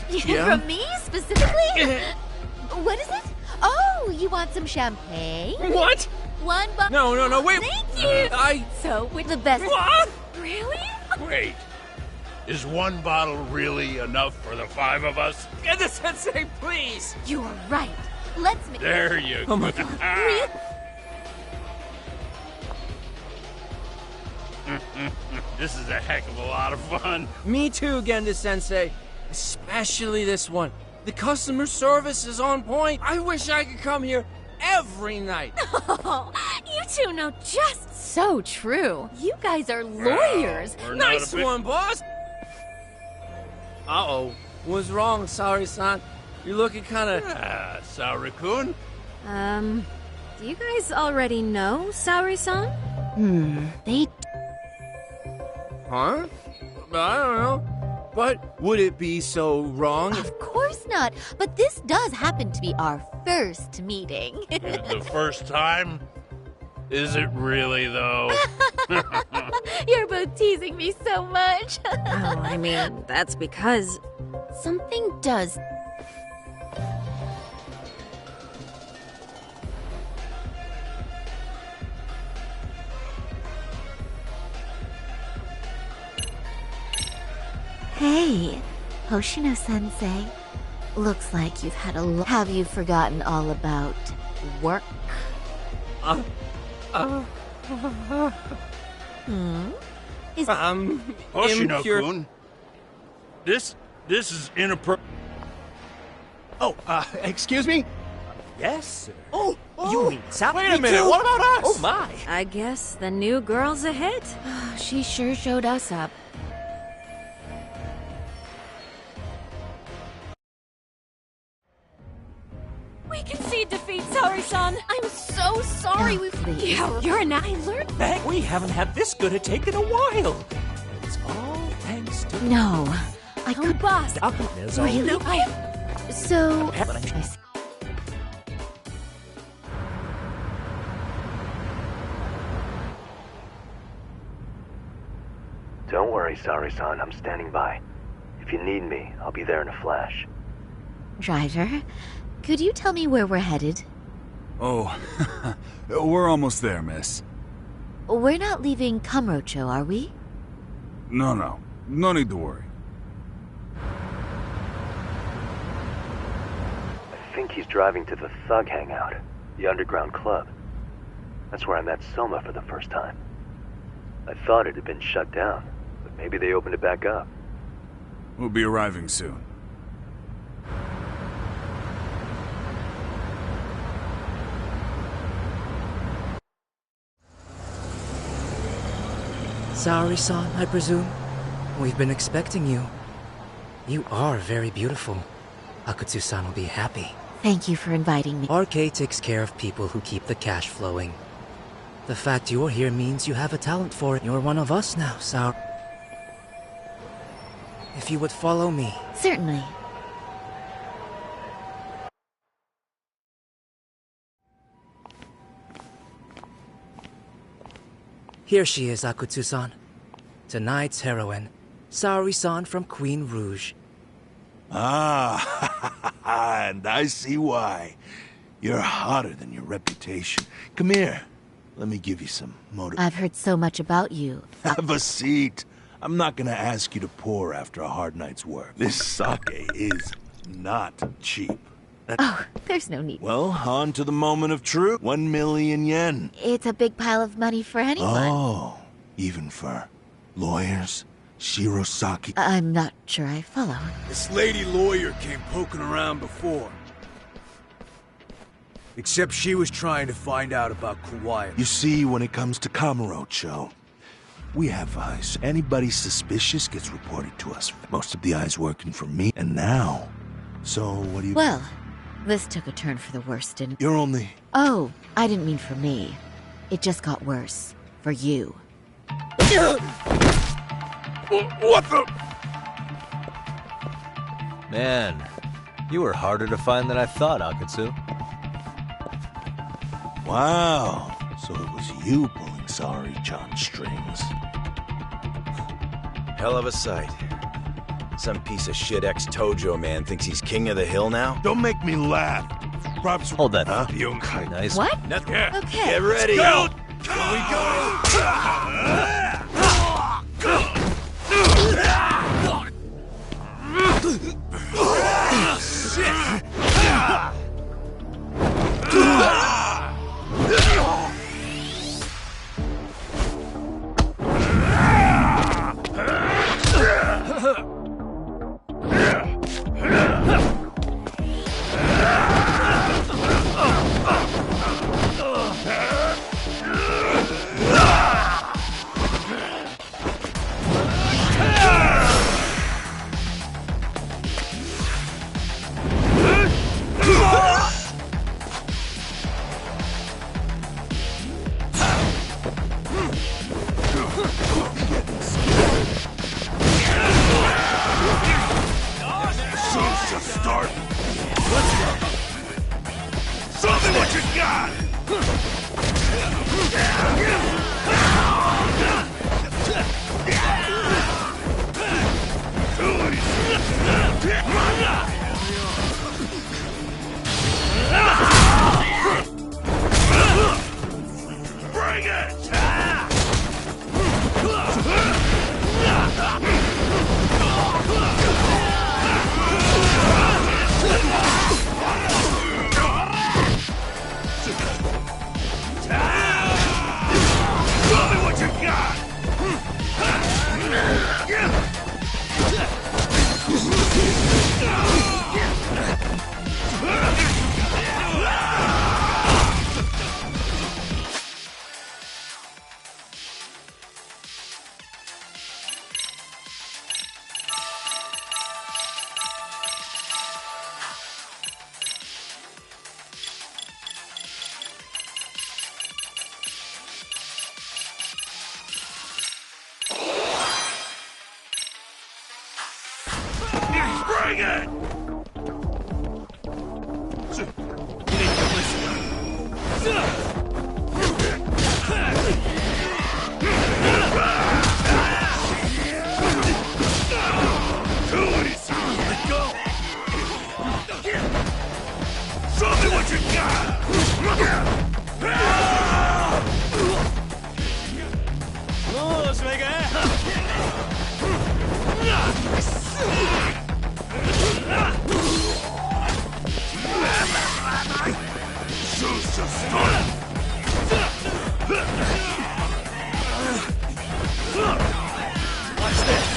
Yeah? From me, specifically? What is it? Oh, you want some champagne? What? One bottle. No, wait. Thank you. So, we're the best. What? Really? Wait. Is one bottle really enough for the 5 of us? Genda-sensei, please! You are right. Let's make... There you go. Oh my god. Really? This is a heck of a lot of fun. Me too, Genda-sensei. Especially this one. The customer service is on point. I wish I could come here every night. Oh, you two know just so true. You guys are lawyers. We're not Nice a bit- one, boss! Uh-oh. What's wrong, Sari-san? You're looking kinda... Saori-kun? Do you guys already know Saori-san? They... Huh? I don't know. But would it be so wrong if... Of course not. But this does happen to be our first meeting. The first time? Is it really, though? You're both teasing me so much. Oh, I mean, that's because... Something does... Hey, Hoshino-sensei. Looks like you've had a lot. Have you forgotten all about work? Is... Hoshino-kun? This is inappropriate. Oh, excuse me? Yes, sir. Oh, You mean South? wait a minute, what about us? Oh my! I guess the new girl's a hit. She sure showed us up. We concede defeat, Saori-san. I'm so sorry. Oh, please. Yeah, you're an I learned. Meg, we haven't had this good a take in a while. It's all thanks to... No, I Oh, could... boss. Really? So... Don't worry, Sari-san. I'm standing by. If you need me, I'll be there in a flash. Driver, could you tell me where we're headed? Oh, we're almost there, miss. We're not leaving Kamurocho, are we? No. No need to worry. I think he's driving to the Thug Hangout, the underground club. That's where I met Soma for the first time. I thought it had been shut down, but maybe they opened it back up. We'll be arriving soon. Saori-san, I presume? We've been expecting you. You are very beautiful. Akutsu-san will be happy. Thank you for inviting me. RK takes care of people who keep the cash flowing. The fact you're here means you have a talent for it. You're one of us now, Saori. If you would follow me. Certainly. Here she is, Akutsu-san. Tonight's heroine, Saori-san from Queen Rouge. Ah, and I see why. You're hotter than your reputation. Come here. Let me give you some motive. I've heard so much about you. Have a seat. I'm not gonna ask you to pour after a hard night's work. This sake is not cheap. Oh, there's no need. Well, on to the moment of truth. 1 million yen. It's a big pile of money for anyone. Oh, even for lawyers? Shirosaki? I'm not sure I follow. This lady lawyer came poking around before. Except she was trying to find out about Kawaii. You see, when it comes to Kamurocho, we have eyes. Anybody suspicious gets reported to us. Most of the eyes working for me, and now. So, what do you... Well, this took a turn for the worse, didn't... You're only... Oh, I didn't mean for me. It just got worse. For you. What the... Man, you were harder to find than I thought, Akutsu. Wow, so it was you pulling Saori-chan's strings. Hell of a sight. Some piece of shit ex-Tojo man thinks he's king of the hill now? Don't make me laugh. Props. Hold that. Huh? Nice. What? Yeah. Okay. Get ready. Let's go. Here we go. Shit! Bring it! Show me what you got! Show's just started! Watch this!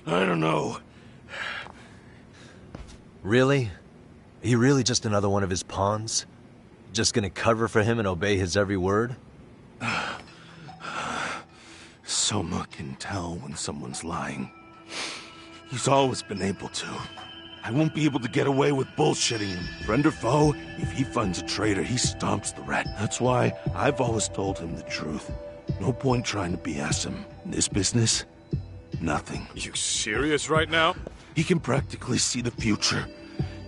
I don't know. Really? He really just another one of his pawns? Just gonna cover for him and obey his every word? Soma can tell when someone's lying. He's always been able to. I won't be able to get away with bullshitting him. Friend or foe, if he finds a traitor, he stomps the rat. That's why I've always told him the truth. No point trying to BS him. In this business, nothing. You serious right now? He can practically see the future.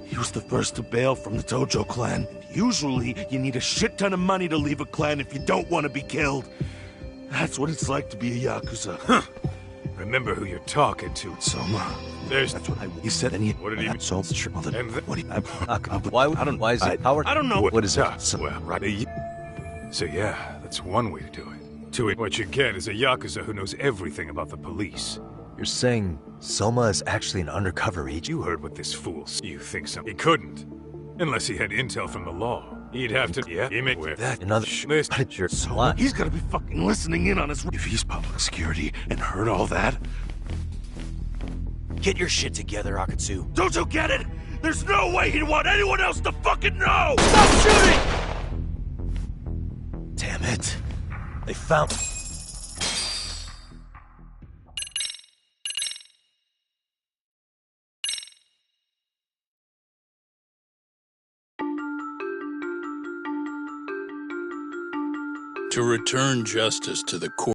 He was the first to bail from the Tojo clan. Usually, you need a shit ton of money to leave a clan if you don't want to be killed. That's what it's like to be a Yakuza. Huh. Remember who you're talking to. Soma. There's... That's what he said, and he... What did he mean? So true. And what he... Why is it Howard? I don't know. What is it? Well, right. So yeah, that's one way to do it. What you get is a Yakuza who knows everything about the police. You're saying Soma is actually an undercover agent? You heard what this fool said. You think so? He couldn't. Unless he had intel from the law. He'd have to... Yeah, he may... That another... So he's gotta be fucking listening in on us. If he's public security and heard all that... Get your shit together, Akatsu. Don't you get it? There's no way he'd want anyone else to fucking know! Stop shooting! Damn it. They found... To return justice to the court.